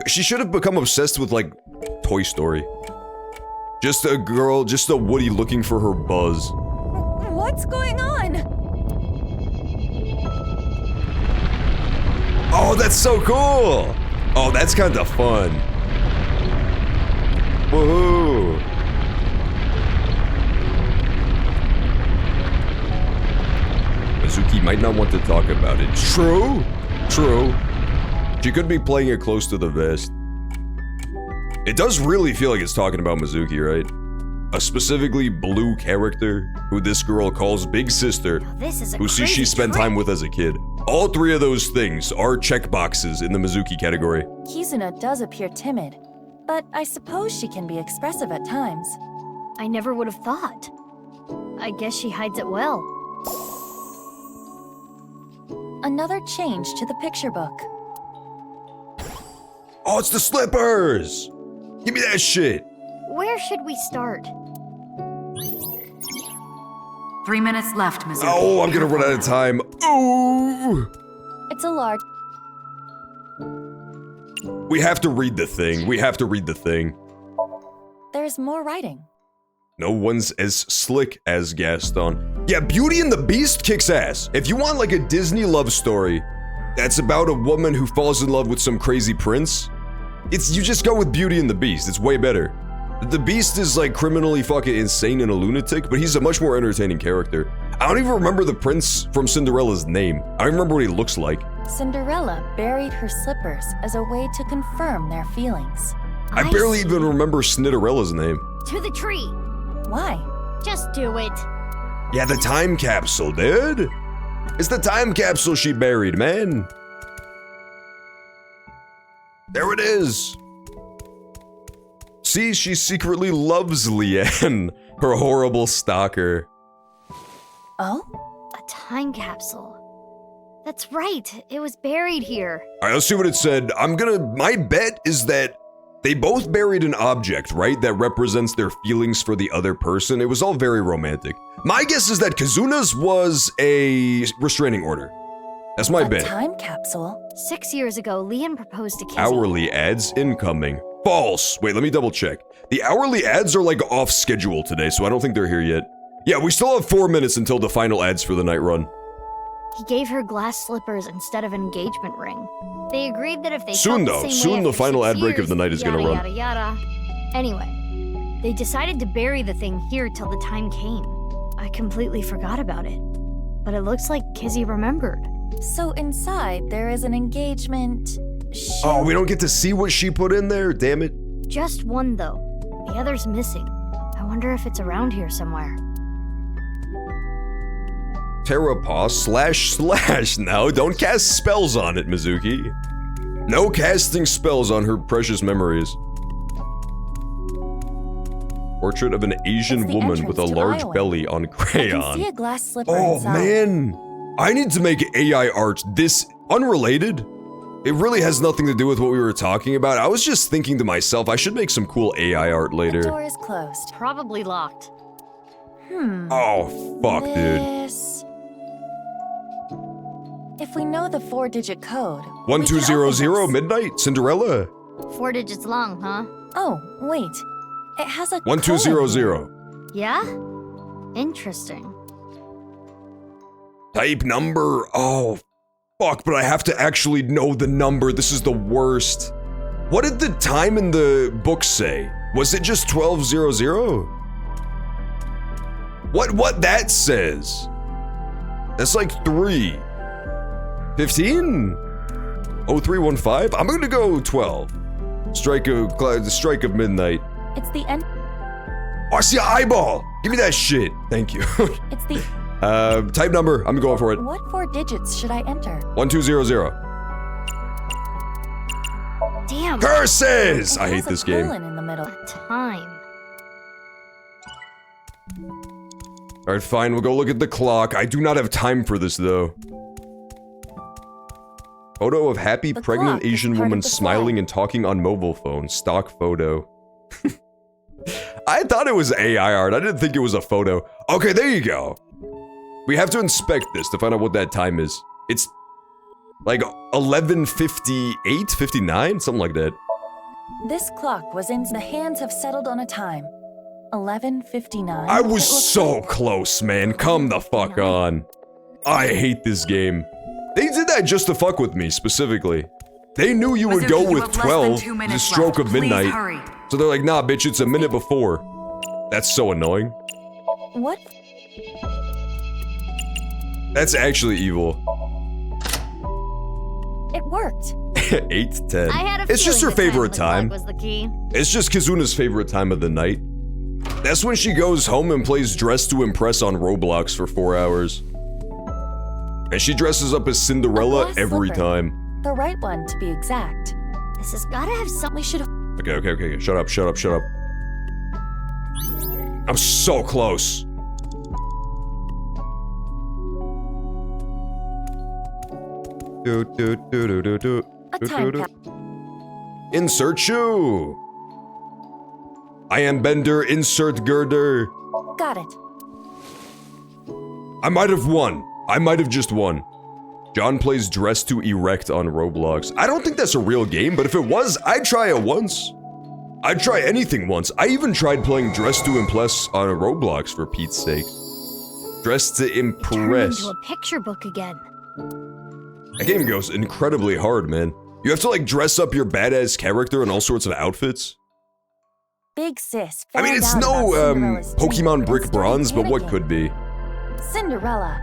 [SPEAKER 1] She should have become obsessed with like Toy Story. Just a girl, just a Woody looking for her buzz.
[SPEAKER 4] What's going on?
[SPEAKER 1] Oh, that's so cool! Oh, that's kind of fun. Woohoo! Mizuki might not want to talk about it. True. She could be playing it close to the vest. It does really feel like it's talking about Mizuki, right? A specifically blue character who this girl calls Big Sister, who she spent time with as a kid. All three of those things are checkboxes in the Mizuki category.
[SPEAKER 4] Kizuna does appear timid, but I suppose she can be expressive at times.
[SPEAKER 5] I never would have thought. I guess she hides it well.
[SPEAKER 4] Another change to the picture book.
[SPEAKER 1] Oh, it's the slippers! Give me that shit!
[SPEAKER 5] Where should we start?
[SPEAKER 8] 3 minutes left, Mizuki.
[SPEAKER 1] Oh, I'm gonna run out of time. Ooh!
[SPEAKER 4] It's a large...
[SPEAKER 1] We have to read the thing.
[SPEAKER 4] There's more writing.
[SPEAKER 1] No one's as slick as Gaston. Yeah, Beauty and the Beast kicks ass. If you want like a Disney love story that's about a woman who falls in love with some crazy prince, you just go with Beauty and the Beast. It's way better. The Beast is like criminally fucking insane and a lunatic, but he's a much more entertaining character. I don't even remember the prince from Cinderella's name. I remember what he looks like.
[SPEAKER 4] Cinderella buried her slippers as a way to confirm their feelings.
[SPEAKER 1] I barely even remember Snitterella's name.
[SPEAKER 5] To the tree.
[SPEAKER 4] Why?
[SPEAKER 5] Just do it.
[SPEAKER 1] Yeah, the time capsule, dude. It's the time capsule she buried, man. There it is. See, she secretly loves Leanne, her horrible stalker.
[SPEAKER 4] Oh?
[SPEAKER 5] A time capsule. That's right. It was buried here.
[SPEAKER 1] All right, let's see what it said. My bet is that they both buried an object, right? That represents their feelings for the other person. It was all very romantic. My guess is that Kazuna's was a restraining order. That's my bet.
[SPEAKER 4] Time capsule?
[SPEAKER 5] 6 years ago, Leon proposed to Kizzy.
[SPEAKER 1] Hourly ads incoming. False. Wait, let me double check. The hourly ads are like off schedule today, so I don't think they're here yet. Yeah, we still have 4 minutes until the final ads for the night run.
[SPEAKER 5] He gave her glass slippers instead of an engagement ring. They agreed that if they
[SPEAKER 1] soon
[SPEAKER 5] felt
[SPEAKER 1] though,
[SPEAKER 5] the same
[SPEAKER 1] soon
[SPEAKER 5] way
[SPEAKER 1] the
[SPEAKER 5] after
[SPEAKER 1] final
[SPEAKER 5] 6
[SPEAKER 1] ad break
[SPEAKER 5] years,
[SPEAKER 1] of the night is gonna
[SPEAKER 5] yada,
[SPEAKER 1] run.
[SPEAKER 5] Yada yada. Anyway, they decided to bury the thing here till the time came. I completely forgot about it, but it looks like Kizzy remembered.
[SPEAKER 4] So inside there is an engagement.
[SPEAKER 1] Oh, we don't get to see what she put in there. Damn it.
[SPEAKER 5] Just one though. The other's missing. I wonder if it's around here somewhere.
[SPEAKER 1] Terrapaw // No, don't cast spells on it, Mizuki. No casting spells on her precious memories. Portrait of an Asian woman with a large belly on crayon.
[SPEAKER 4] I can see a glass slipper
[SPEAKER 1] Oh
[SPEAKER 4] inside.
[SPEAKER 1] man, I need to make AI art this unrelated. It really has nothing to do with what we were talking about. I was just thinking to myself, I should make some cool AI art later.
[SPEAKER 4] The door is closed.
[SPEAKER 5] Probably locked.
[SPEAKER 1] Oh, fuck, dude.
[SPEAKER 4] This... If we know the 4-digit code...
[SPEAKER 1] 1200 midnight, Cinderella.
[SPEAKER 5] 4 digits long, huh?
[SPEAKER 4] Oh, wait. It has a
[SPEAKER 1] 1200.
[SPEAKER 5] Yeah? Interesting.
[SPEAKER 1] Type number. Oh, fuck, but I have to actually know the number. This is the worst. What did the time in the book say? Was it just 1200? What that says? That's like 3. 15? 0315? I'm gonna go 12. The strike of midnight.
[SPEAKER 4] It's the end.
[SPEAKER 1] Oh, I see an eyeball. Give me that shit. Thank you.
[SPEAKER 4] It's the...
[SPEAKER 1] Type number. I'm going for it.
[SPEAKER 4] What 4 digits should I enter?
[SPEAKER 1] 1200.
[SPEAKER 5] Damn.
[SPEAKER 1] Curses! I hate
[SPEAKER 4] There's
[SPEAKER 1] this
[SPEAKER 4] a
[SPEAKER 1] game.
[SPEAKER 4] colon in the middle.
[SPEAKER 5] Time.
[SPEAKER 1] Alright, fine. We'll go look at the clock. I do not have time for this, though. Photo of happy
[SPEAKER 4] The
[SPEAKER 1] pregnant
[SPEAKER 4] clock is
[SPEAKER 1] Asian
[SPEAKER 4] part of
[SPEAKER 1] woman
[SPEAKER 4] the
[SPEAKER 1] smiling
[SPEAKER 4] slide.
[SPEAKER 1] and talking on mobile phone. Stock photo. I thought it was AI art. I didn't think it was a photo. Okay, there you go. We have to inspect this to find out what that time is. It's like 11:58, 59, something like that.
[SPEAKER 4] This clock was in... The hands have settled on a time. 11:59.
[SPEAKER 1] I was so close, man. Come the fuck on. I hate this game. They did that just to fuck with me, specifically. They knew you would go with 12, the stroke of midnight. So they're like, nah, bitch, it's a minute before. That's so annoying.
[SPEAKER 4] What?
[SPEAKER 1] That's actually evil.
[SPEAKER 4] It worked.
[SPEAKER 1] 8 to 10.
[SPEAKER 5] I had a
[SPEAKER 1] It's just her
[SPEAKER 5] feeling the
[SPEAKER 1] favorite time.
[SPEAKER 5] was the key.
[SPEAKER 1] It's just Kazuna's favorite time of the night. That's when she goes home and plays Dress to Impress on Roblox for 4 hours. And she dresses up as Cinderella every time.
[SPEAKER 4] The right one, to be exact.
[SPEAKER 5] This has gotta have some.
[SPEAKER 4] We should have.
[SPEAKER 1] Okay. Shut up. I'm so close. Insert shoe. I am Bender, insert girder.
[SPEAKER 4] Got it.
[SPEAKER 1] I might have won. I might have just won. John plays Dress to Erect on Roblox. I don't think that's a real game, but if it was, I'd try it once. I'd try anything once. I even tried playing Dress to Impress on a Roblox for Pete's sake. Dress to
[SPEAKER 5] Turn
[SPEAKER 1] Impress.
[SPEAKER 5] into a picture book again.
[SPEAKER 1] That game goes incredibly hard, man. You have to like dress up your badass character in all sorts of outfits.
[SPEAKER 4] Big sis.
[SPEAKER 1] I mean, it's no Pokemon Brick Bronze, but what could be?
[SPEAKER 4] Cinderella,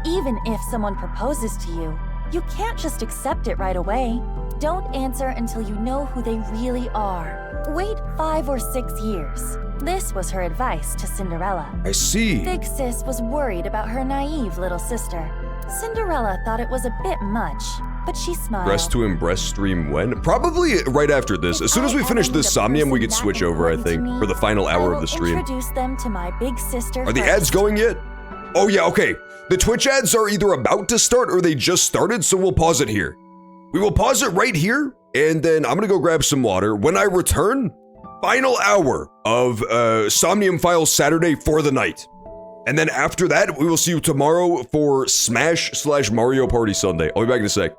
[SPEAKER 4] even if someone proposes to you, you can't just accept it right away. Don't answer until you know who they really are. Wait 5 or 6 years. This was her advice to Cinderella.
[SPEAKER 1] I see.
[SPEAKER 4] Big sis was worried about her naive little sister. Cinderella thought it was a bit much, but she smiled.
[SPEAKER 1] Dress to Impress stream when? Probably right after this. As soon as we finish this Somnium, we could switch over, I think, for the final hour of the stream.
[SPEAKER 4] Introduce them to my big sister.
[SPEAKER 1] Are the ads going yet? Oh yeah, okay. The Twitch ads are either about to start or they just started, so we'll pause it here. We will pause it right here, and then I'm gonna go grab some water. When I return, final hour of Somnium Files Saturday for the night. And then after that, we will see you tomorrow for Smash/Mario Party Sunday. I'll be back in a sec.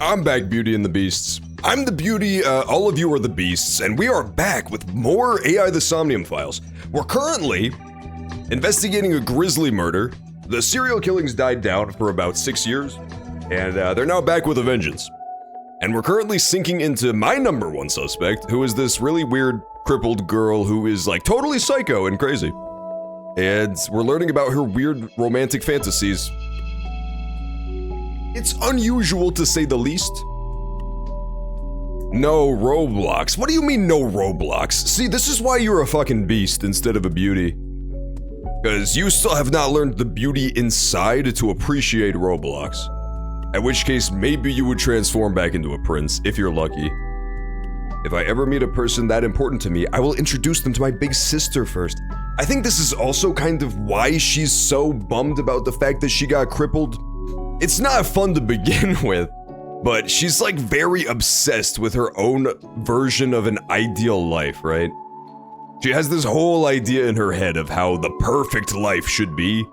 [SPEAKER 1] I'm back, Beauty and the Beasts. I'm the Beauty, all of you are the Beasts, and we are back with more AI the Somnium files. We're currently investigating a grisly murder. The serial killings died down for about 6 years, and they're now back with a vengeance. And we're currently sinking into my number one suspect, who is this really weird, crippled girl who is like totally psycho and crazy. And we're learning about her weird romantic fantasies. It's unusual to say the least. No Roblox. What do you mean no Roblox? See, this is why you're a fucking beast instead of a beauty. Because you still have not learned the beauty inside to appreciate Roblox. At which case, maybe you would transform back into a prince, if you're lucky. If I ever meet a person that important to me, I will introduce them to my big sister first. I think this is also kind of why she's so bummed about the fact that she got crippled. It's not fun to begin with, but she's like very obsessed with her own version of an ideal life, right? She has this whole idea in her head of how the perfect life should be,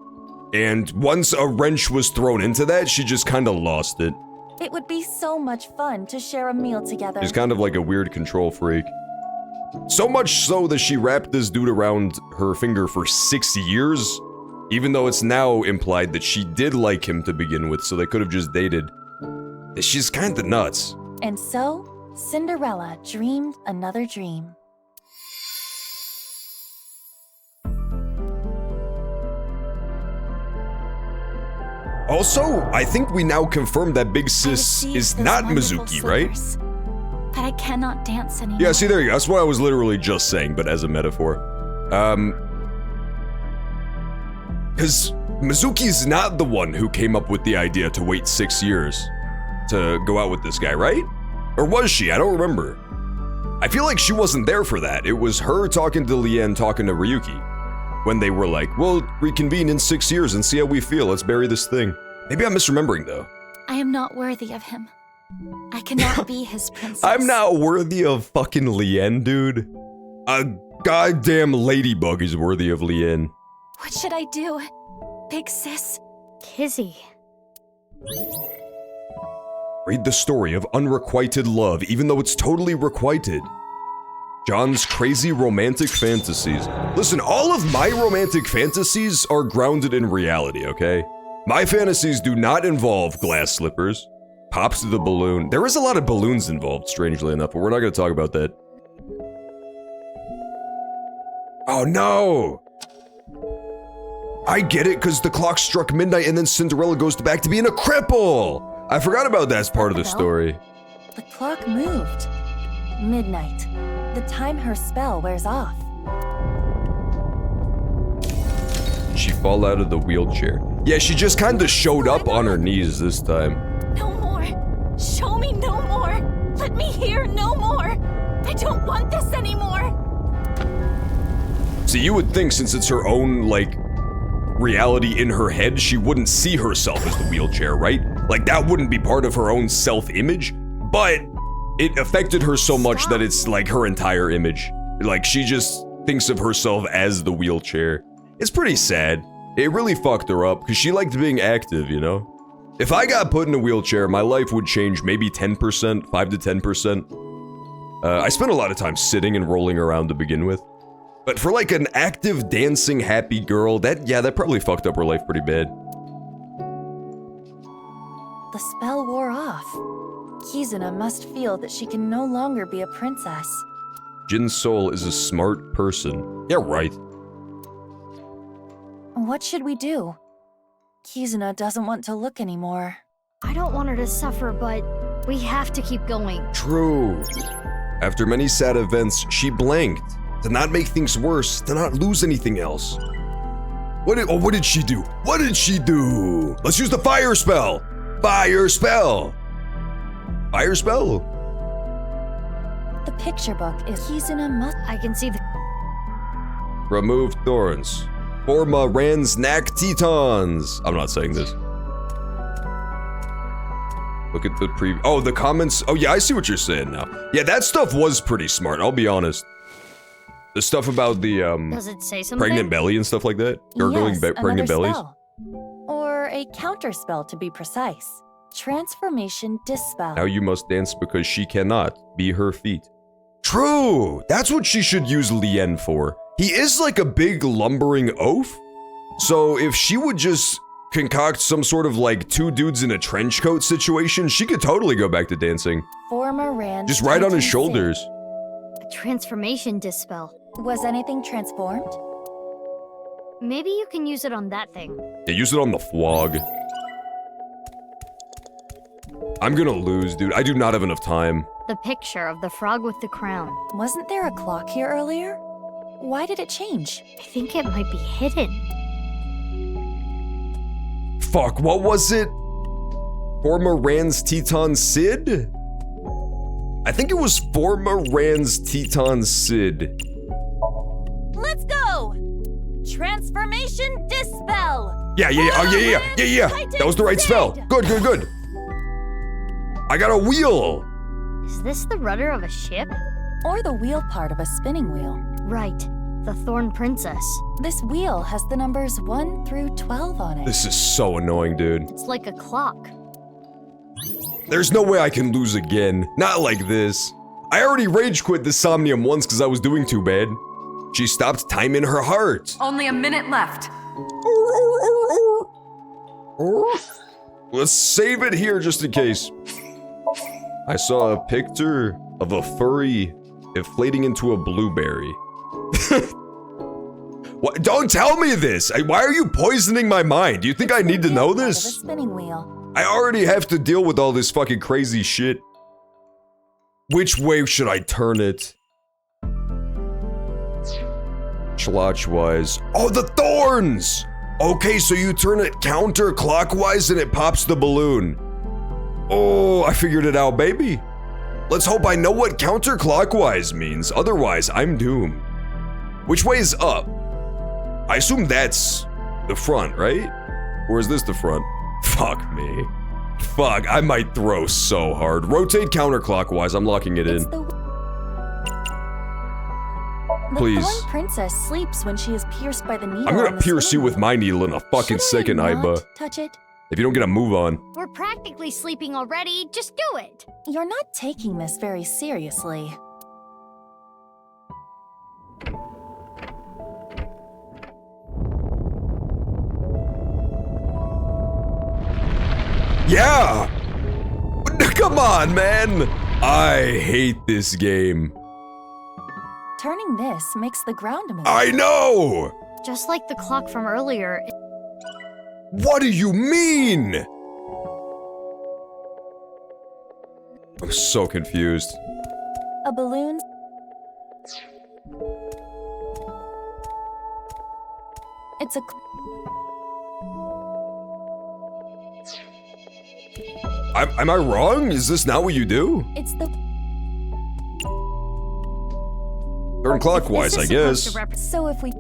[SPEAKER 1] and once a wrench was thrown into that, she just kind of lost it.
[SPEAKER 4] It would be so much fun to share a meal together.
[SPEAKER 1] She's kind of like a weird control freak. So much so that she wrapped this dude around her finger for 6 years, even though it's now implied that she did like him to begin with, so they could have just dated. She's kinda nuts.
[SPEAKER 4] And so, Cinderella dreamed another dream.
[SPEAKER 1] Also, I think we now confirmed that Big Sis is not Mizuki, right?
[SPEAKER 4] But I cannot dance anymore.
[SPEAKER 1] Yeah, see, there you go. That's what I was literally just saying, but as a metaphor. Because Mizuki's not the one who came up with the idea to wait 6 years to go out with this guy, right? Or was she? I don't remember. I feel like she wasn't there for that. It was her talking to Lien, talking to Ryuki. When they were like, we'll reconvene in 6 years and see how we feel. Let's bury this thing. Maybe I'm misremembering, though.
[SPEAKER 4] I am not worthy of him. I cannot be his princess.
[SPEAKER 1] I'm not worthy of fucking Lien, dude. A goddamn ladybug is worthy of Lien.
[SPEAKER 4] What should I do? Big Sis?
[SPEAKER 5] Kizzy.
[SPEAKER 1] Read the story of unrequited love, even though it's totally requited. John's crazy romantic fantasies. Listen, all of my romantic fantasies are grounded in reality, okay? My fantasies do not involve glass slippers, pops to the balloon. There is a lot of balloons involved, strangely enough, but we're not going to talk about that. Oh no! I get it, because the clock struck midnight and then Cinderella goes back to being a cripple! I forgot about that as part of the story.
[SPEAKER 4] The clock moved. Midnight. The time her spell wears off.
[SPEAKER 1] Did she fall out of the wheelchair? Yeah, she just kind of showed up on her knees this time.
[SPEAKER 7] No more. Show me no more. Let me hear no more. I don't want this anymore.
[SPEAKER 1] So you would think since it's her own, like, reality in her head, she wouldn't see herself as the wheelchair, right? Like, that wouldn't be part of her own self-image, but it affected her so much that it's like her entire image. Like, she just thinks of herself as the wheelchair. It's pretty sad. It really fucked her up, because she liked being active, you know? If I got put in a wheelchair, my life would change maybe 10%, 5 to 10%. I spent a lot of time sitting and rolling around to begin with. But for like an active, dancing, happy girl, that probably fucked up her life pretty bad.
[SPEAKER 4] The spell wore off. Kizuna must feel that she can no longer be a princess.
[SPEAKER 1] Jin Sol is a smart person. Yeah, right.
[SPEAKER 4] What should we do? Kizuna doesn't want to look anymore.
[SPEAKER 5] I don't want her to suffer, but we have to keep going.
[SPEAKER 1] True. After many sad events, she blanked. To not make things worse, to not lose anything else. What did she do? What did she do? Let's use the fire spell! Fire spell! Fire spell!
[SPEAKER 4] The picture book is Kizuna must.
[SPEAKER 5] I can see the.
[SPEAKER 1] Remove thorns. Forma Ransnack Tetons. I'm not saying this. Look at the oh, the comments. Oh yeah, I see what you're saying now. Yeah, that stuff was pretty smart, I'll be honest. The stuff about the,
[SPEAKER 5] Does it say something?
[SPEAKER 1] pregnant belly and stuff like that? Or
[SPEAKER 4] yes,
[SPEAKER 1] pregnant bellies?
[SPEAKER 4] Spell. Or a counter spell, to be precise. Transformation dispel.
[SPEAKER 1] Now you must dance because she cannot be her feet. True! That's what she should use Lien for. He is like a big lumbering oaf. So if she would just concoct some sort of like two dudes in a trench coat situation, she could totally go back to dancing.
[SPEAKER 4] Former Rand.
[SPEAKER 1] Just right on his shoulders.
[SPEAKER 5] A transformation dispel.
[SPEAKER 4] Was anything transformed?
[SPEAKER 5] Maybe you can use it on that thing.
[SPEAKER 1] Yeah, use it on the flog. I'm gonna lose, dude. I do not have enough time.
[SPEAKER 5] The picture of the frog with the crown.
[SPEAKER 4] Wasn't there a clock here earlier? Why did it change?
[SPEAKER 5] I think it might be hidden.
[SPEAKER 1] Fuck, what was it? Former Rand's Teton Sid? I think it was former Rand's Teton Sid.
[SPEAKER 4] Let's go! Transformation dispel!
[SPEAKER 1] Yeah. That was the right spell. Good. I got a wheel.
[SPEAKER 5] Is this the rudder of a ship?
[SPEAKER 4] Or the wheel part of a spinning wheel.
[SPEAKER 5] Right. The Thorn Princess.
[SPEAKER 4] This wheel has the numbers 1 through 12 on it.
[SPEAKER 1] This is so annoying, dude.
[SPEAKER 5] It's like a clock.
[SPEAKER 1] There's no way I can lose again. Not like this. I already rage quit the Somnium once because I was doing too bad. She stopped time in her heart.
[SPEAKER 19] Only a minute left.
[SPEAKER 1] Let's save it here just in case. I saw a picture of a furry inflating into a blueberry. What? Don't tell me this! Why are you poisoning my mind? Do you think I need to know this?
[SPEAKER 4] A spinning wheel.
[SPEAKER 1] I already have to deal with all this fucking crazy shit. Which way should I turn it? Clockwise. Oh, the thorns! Okay, so you turn it counterclockwise and it pops the balloon. Oh, I figured it out, baby. Let's hope I know what counterclockwise means. Otherwise, I'm doomed. Which way is up? I assume that's the front, right? Or is this the front? Fuck me. Fuck, I might throw so hard. Rotate counterclockwise, I'm locking it in. Please.
[SPEAKER 4] The Thorn Princess sleeps when she is pierced by the needle.
[SPEAKER 1] I'm gonna pierce you with my needle in a fucking second, Aiba.
[SPEAKER 4] Touch it.
[SPEAKER 1] If you don't get a move on.
[SPEAKER 5] We're practically sleeping already. Just do it.
[SPEAKER 4] You're not taking this very seriously.
[SPEAKER 1] Yeah! Come on, man! I hate this game.
[SPEAKER 4] Turning this makes the ground move.
[SPEAKER 1] I know!
[SPEAKER 5] Just like the clock from earlier.
[SPEAKER 1] What do you mean? I'm so confused.
[SPEAKER 4] A balloon. It's a.
[SPEAKER 1] Am I wrong? Is this not what you do?
[SPEAKER 4] It's the.
[SPEAKER 1] Turn clockwise, I guess.
[SPEAKER 4] So if we.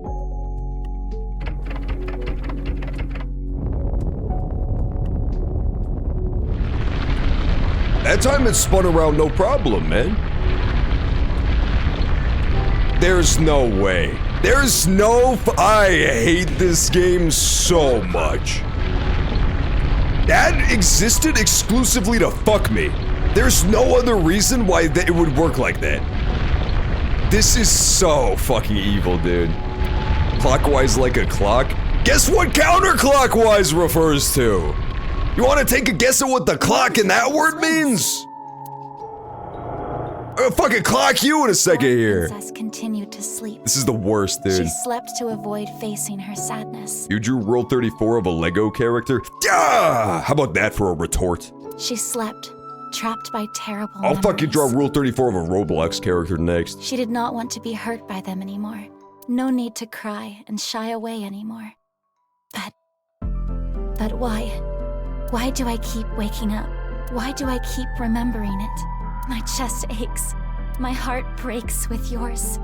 [SPEAKER 1] That time it spun around no problem, man. There's no way. There's no I hate this game so much. That existed exclusively to fuck me. There's no other reason why it would work like that. This is so fucking evil, dude. Clockwise like a clock? Guess what counterclockwise refers to? You want to take a guess at what the clock in that word means? I'll fucking clock you in a second here.
[SPEAKER 4] Princess continued to sleep.
[SPEAKER 1] This is the worst, dude.
[SPEAKER 4] She slept to avoid facing her sadness.
[SPEAKER 1] You drew Rule 34 of a Lego character? Yeah! How about that for a retort?
[SPEAKER 4] She slept, trapped by terrible
[SPEAKER 1] I'll
[SPEAKER 4] memories.
[SPEAKER 1] fucking draw Rule 34 of a Roblox character next.
[SPEAKER 4] She did not want to be hurt by them anymore. No need to cry and shy away anymore. But why? Why do I keep waking up? Why do I keep remembering it? My chest aches. My heart breaks with yours.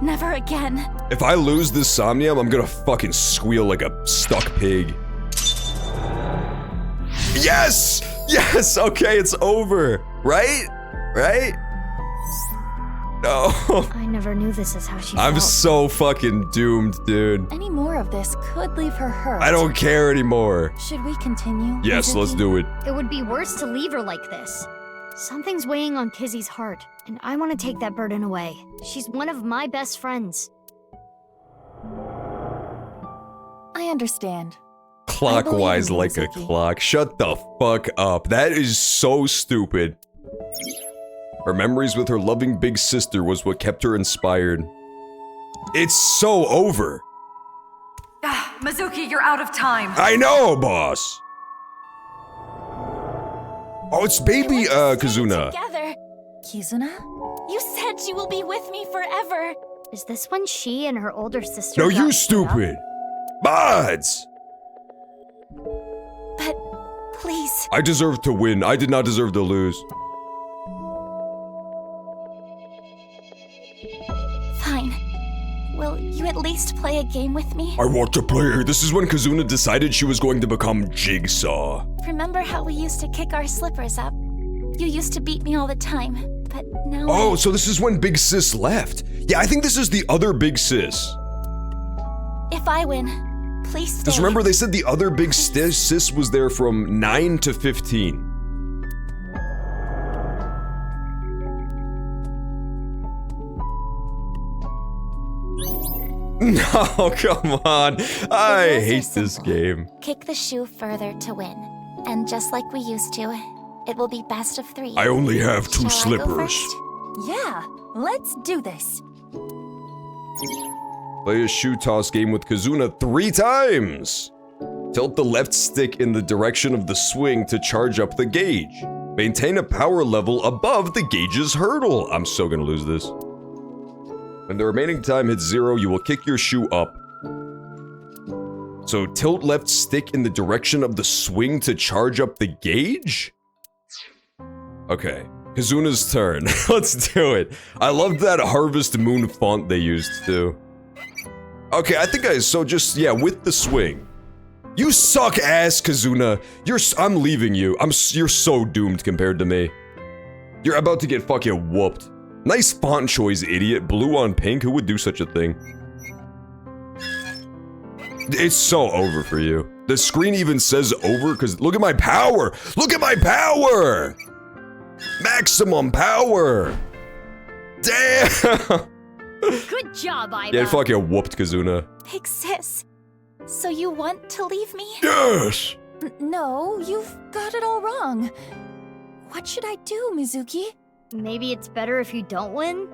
[SPEAKER 4] Never again.
[SPEAKER 1] If I lose this Somnium, I'm gonna fucking squeal like a stuck pig. Yes! Yes! Okay, it's over. Right? Right? no.
[SPEAKER 5] I never knew this is how she
[SPEAKER 1] I'm
[SPEAKER 5] felt.
[SPEAKER 1] so fucking doomed, dude.
[SPEAKER 4] Any more of this could leave her hurt.
[SPEAKER 1] I don't care anymore.
[SPEAKER 4] Should we continue?
[SPEAKER 1] Yes, let's
[SPEAKER 4] Mizuki?
[SPEAKER 1] do it.
[SPEAKER 5] It would be worse to leave her like this. Something's weighing on Kizzy's heart, and I want to take that burden away. She's one of my best friends.
[SPEAKER 4] I understand.
[SPEAKER 1] Clockwise
[SPEAKER 4] I believe
[SPEAKER 1] like
[SPEAKER 4] in
[SPEAKER 1] a
[SPEAKER 4] you, Mizuki.
[SPEAKER 1] clock. Shut the fuck up. That is so stupid. Her memories with her loving big sister was what kept her inspired. It's so over.
[SPEAKER 8] Mizuki, you're out of time.
[SPEAKER 1] I know, boss. Oh, it's baby Kazuna.
[SPEAKER 7] Together.
[SPEAKER 4] Kizuna?
[SPEAKER 7] You said you will be with me forever.
[SPEAKER 5] Is this when she and her older sister
[SPEAKER 1] No,
[SPEAKER 5] got
[SPEAKER 1] you
[SPEAKER 5] split up?
[SPEAKER 1] stupid. Buds.
[SPEAKER 7] But please.
[SPEAKER 1] I deserve to win. I did not deserve to lose.
[SPEAKER 7] Fine. Will you at least play a game with me?
[SPEAKER 1] I want to play. This is when Kazuna decided she was going to become Jigsaw.
[SPEAKER 7] Remember how we used to kick our slippers up? You used to beat me all the time, but now
[SPEAKER 1] Oh, so this is when Big Sis left. Yeah, I think this is the other Big Sis.
[SPEAKER 7] if I win, please stay.
[SPEAKER 1] Because remember, they said the other Big Sis was there from 9 to 15. No, come on. I hate this game.
[SPEAKER 7] Kick the shoe further to win. And just like we used to, it will be best of 3.
[SPEAKER 1] I only have 2
[SPEAKER 7] Shall I go
[SPEAKER 1] slippers.
[SPEAKER 7] first?
[SPEAKER 4] Yeah, let's do this.
[SPEAKER 1] Play a shoe toss game with Kazuna 3 times. Tilt the left stick in the direction of the swing to charge up the gauge. Maintain a power level above the gauge's hurdle. I'm so gonna lose this. When the remaining time hits 0, you will kick your shoe up. So tilt left stick in the direction of the swing to charge up the gauge? Okay, Kazuna's turn. Let's do it. I loved that Harvest Moon font they used too. Okay, I think yeah, with the swing. You suck ass, Kazuna. I'm leaving you. You're so doomed compared to me. You're about to get fucking whooped. Nice font choice, idiot. Blue on pink, who would do such a thing? It's so over for you. The screen even says over because look at my power. Look at my power. Maximum power. Damn.
[SPEAKER 5] Good job, Iba.
[SPEAKER 1] Yeah, fucking whooped Kazuna.
[SPEAKER 7] Big sis, so you want to leave me?
[SPEAKER 1] Yes.
[SPEAKER 4] No, you've got it all wrong. What should I do, Mizuki?
[SPEAKER 5] Maybe it's better if you don't win?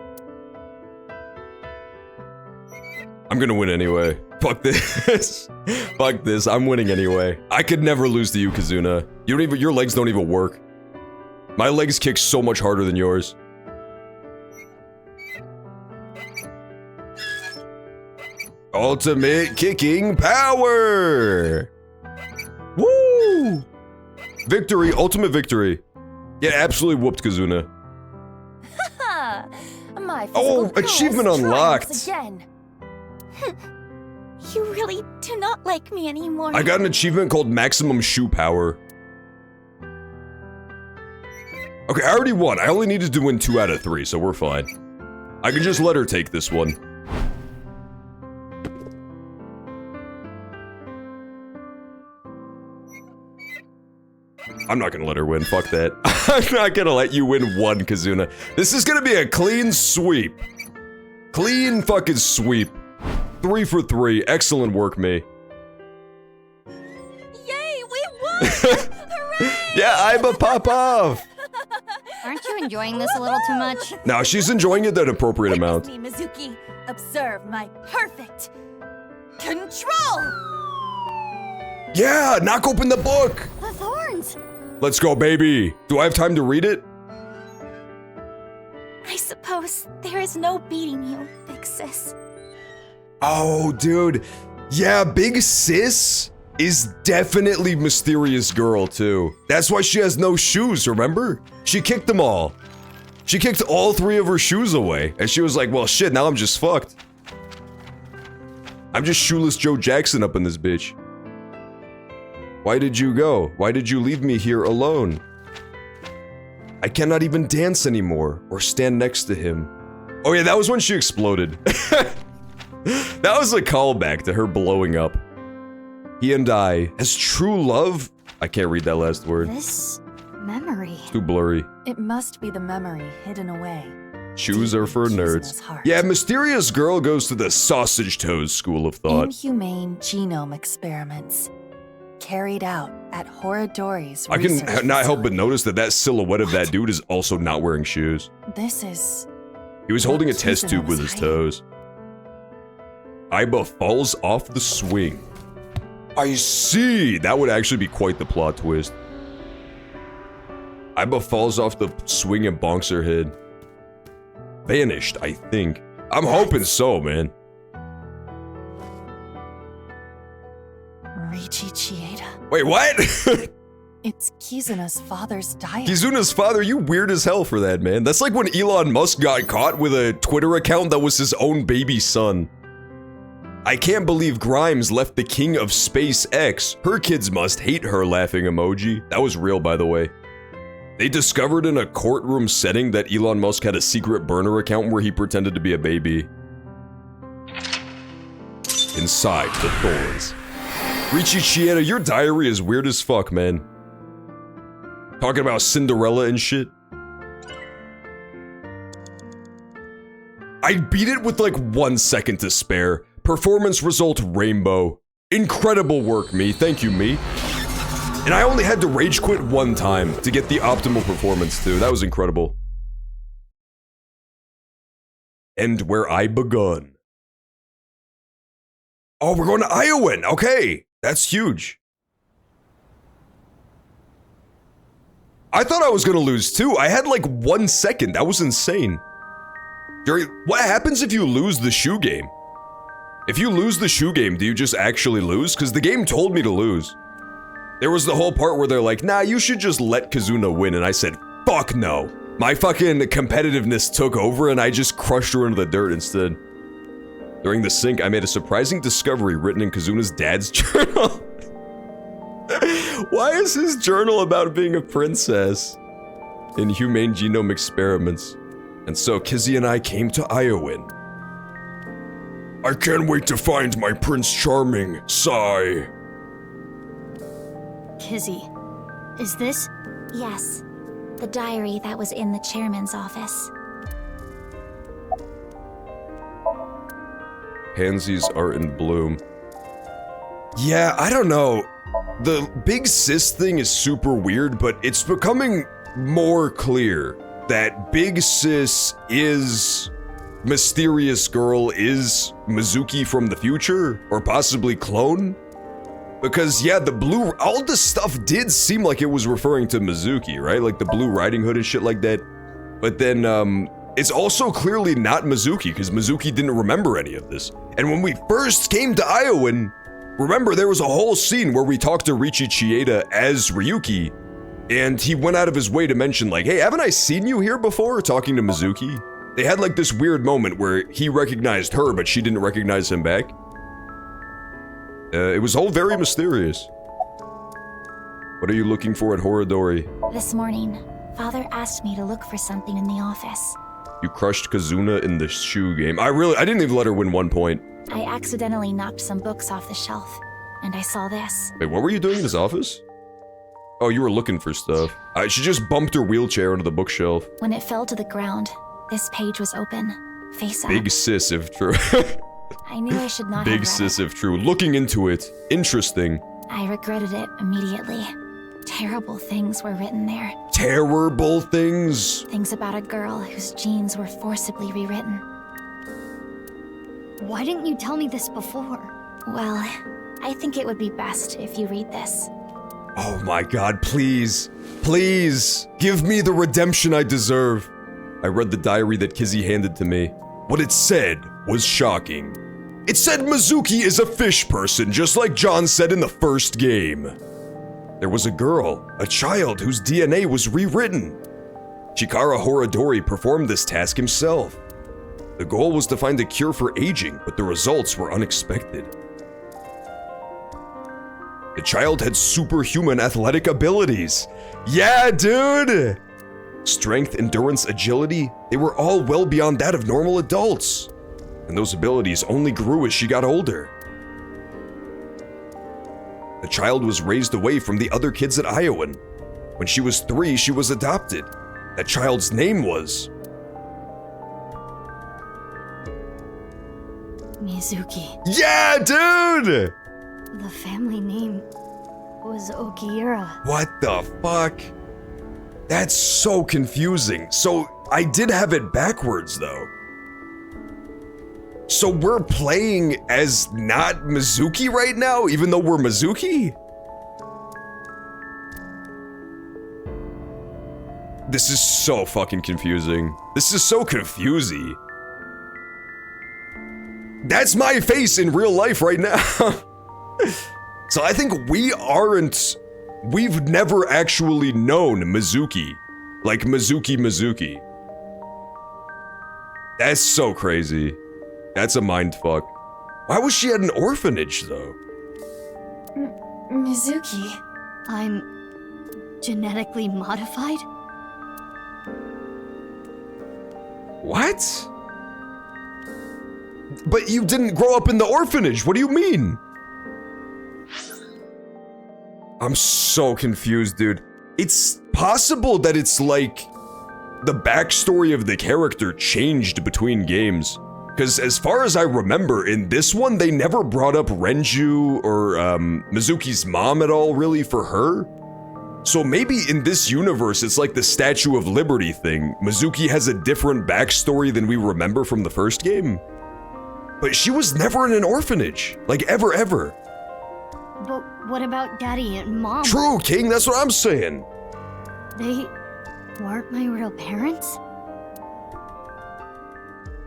[SPEAKER 1] I'm gonna win anyway. Fuck this. Fuck this. I'm winning anyway. I could never lose to you, Kazuna. Your legs don't even work. My legs kick so much harder than yours. Ultimate kicking power! Woo! Victory, ultimate victory. Yeah, absolutely whooped Kazuna.
[SPEAKER 4] Haha! My
[SPEAKER 1] Oh,
[SPEAKER 4] physical
[SPEAKER 1] achievement
[SPEAKER 4] prowess
[SPEAKER 1] unlocked.
[SPEAKER 4] triumphs again.
[SPEAKER 7] You really do not like me anymore.
[SPEAKER 1] I got an achievement called Maximum Shoe Power. Okay, I already won. I only needed to win 2 out of 3, so we're fine. I can just let her take this one. I'm not gonna let her win, fuck that. I'm not gonna let you win 1, Kazuna. This is gonna be a clean sweep. Clean fucking sweep. 3 for 3, excellent work, me.
[SPEAKER 7] Yay, we won! Hooray!
[SPEAKER 1] Yeah, I'm a pop-off!
[SPEAKER 5] Aren't you enjoying this a little too much?
[SPEAKER 1] No, she's enjoying it that appropriate amount.
[SPEAKER 4] Me, Mizuki. Observe my perfect control.
[SPEAKER 1] Yeah, knock open the book!
[SPEAKER 7] The thorns!
[SPEAKER 1] Let's go, baby! Do I have time to read it?
[SPEAKER 7] I suppose there is no beating you, big sis.
[SPEAKER 1] Oh, dude. Yeah, Big Sis is definitely Mysterious Girl, too. That's why she has no shoes, remember? She kicked them all. She kicked all 3 of her shoes away. And she was like, well, shit, now I'm just fucked. I'm just shoeless Joe Jackson up in this bitch. Why did you go? Why did you leave me here alone? I cannot even dance anymore or stand next to him. Oh yeah, that was when she exploded. That was a callback to her blowing up. He and I, as true love? I can't read that last word.
[SPEAKER 4] This memory.
[SPEAKER 1] It's too blurry.
[SPEAKER 4] It must be the memory hidden away.
[SPEAKER 1] Shoes are for nerds. Yeah, mysterious girl goes to the sausage toes school of thought.
[SPEAKER 4] Inhumane genome experiments carried out at Horadori's
[SPEAKER 1] I
[SPEAKER 4] research
[SPEAKER 1] can not help but notice that that silhouette of that dude is also not wearing shoes.
[SPEAKER 4] This is...
[SPEAKER 1] He was holding a test tube with his toes. Iba falls off the swing. I see! That would actually be quite the plot twist. Iba falls off the swing and bonks her head. Vanished, I think. I'm hoping so, man.
[SPEAKER 4] Richie Chieda.
[SPEAKER 1] Wait, what?
[SPEAKER 4] It's Kizuna's father's diary.
[SPEAKER 1] Kizuna's father, you weird as hell for that, man. That's like when Elon Musk got caught with a Twitter account that was his own baby son. I can't believe Grimes left the king of SpaceX. Her kids must hate her, laughing emoji. That was real, by the way. They discovered in a courtroom setting that Elon Musk had a secret burner account where he pretended to be a baby. Inside the thorns. Richie Chieda, your diary is weird as fuck, man. Talking about Cinderella and shit. I beat it with like 1 second to spare. Performance result rainbow. Incredible work, me. Thank you, me. And I only had to rage quit 1 time to get the optimal performance too. That was incredible. And where I begun. Oh, we're going to Iowan. Okay, that's huge. I thought I was gonna lose too. I had like 1 second. That was insane. Jerry, what happens if you lose the shoe game? If you lose the shoe game, do you just actually lose? Because the game told me to lose. There was the whole part where they're like, nah, you should just let Kazuna win, and I said, fuck no. My fucking competitiveness took over, and I just crushed her into the dirt instead. During the sync, I made a surprising discovery written in Kazuna's dad's journal. Why is his journal about being a princess? Inhumane genome experiments. And so Kizzy and I came to Iowan. I can't wait to find my Prince Charming, sigh.
[SPEAKER 5] Kizzy, is this?
[SPEAKER 19] Yes. The diary that was in the chairman's office.
[SPEAKER 1] Pansies are in bloom. Yeah, I don't know. The big sis thing is super weird, but it's becoming more clear that big sis is mysterious girl is Mizuki from the future, or possibly clone. Because yeah, the blue, all the stuff did seem like it was referring to Mizuki, right? Like the Blue Riding Hood and shit like that. But then, it's also clearly not Mizuki, because Mizuki didn't remember any of this. And when we first came to Iowan, remember there was a whole scene where we talked to Richie Chieda as Ryuki, and he went out of his way to mention like, hey, haven't I seen you here before, talking to Mizuki? They had like this weird moment where he recognized her, but she didn't recognize him back. It was all very mysterious. What are you looking for at Horadori?
[SPEAKER 19] This morning, Father asked me to look for something in the office.
[SPEAKER 1] You crushed Kazuna in the shoe game. I didn't even let her win 1 point.
[SPEAKER 19] I accidentally knocked some books off the shelf, and I saw this.
[SPEAKER 1] Wait, what were you doing in his office? Oh, you were looking for stuff. She just bumped her wheelchair into the bookshelf.
[SPEAKER 19] When it fell to the ground, this page was open, face up.
[SPEAKER 1] Big sis, if true.
[SPEAKER 19] I knew I should not
[SPEAKER 1] Big
[SPEAKER 19] have
[SPEAKER 1] sis, if true. Looking into it. Interesting.
[SPEAKER 19] I regretted it immediately. Terrible things were written there.
[SPEAKER 1] Terrible things?
[SPEAKER 19] Things about a girl whose genes were forcibly rewritten.
[SPEAKER 5] Why didn't you tell me this before?
[SPEAKER 19] Well, I think it would be best if you read this.
[SPEAKER 1] Oh my god, please. Please. Give me the redemption I deserve. I read the diary that Kizzy handed to me. What it said was shocking. It said Mizuki is a fish person, just like John said in the first game. There was a girl, a child whose DNA was rewritten. Chikara Horadori performed this task himself. The goal was to find a cure for aging, but the results were unexpected. The child had superhuman athletic abilities. Yeah, dude! strength, endurance, agility, they were all well beyond that of normal adults. And those abilities only grew as she got older. The child was raised away from the other kids at Iowan. When she was 3, she was adopted. That child's name was...
[SPEAKER 5] Mizuki.
[SPEAKER 1] Yeah, dude!
[SPEAKER 5] The family name was Okiura.
[SPEAKER 1] What the fuck? That's so confusing. So, I did have it backwards, though. So we're playing as not Mizuki right now, even though we're Mizuki? This is so fucking confusing. This is so confusing. That's my face in real life right now. So I think we've never actually known Mizuki. Like Mizuki. That's so crazy. That's a mindfuck. Why was she at an orphanage, though?
[SPEAKER 5] Mizuki. I'm genetically modified?
[SPEAKER 1] What? But you didn't grow up in the orphanage. What do you mean? I'm so confused, dude. It's possible that it's like the backstory of the character changed between games. Because as far as I remember, in this one, they never brought up Renju or Mizuki's mom at all, really, for her. So maybe in this universe, it's like the Statue of Liberty thing. Mizuki has a different backstory than we remember from the first game. But she was never in an orphanage. Like, ever.
[SPEAKER 5] But what about Daddy and Mom?
[SPEAKER 1] True, King, that's what I'm saying.
[SPEAKER 5] They weren't my real parents?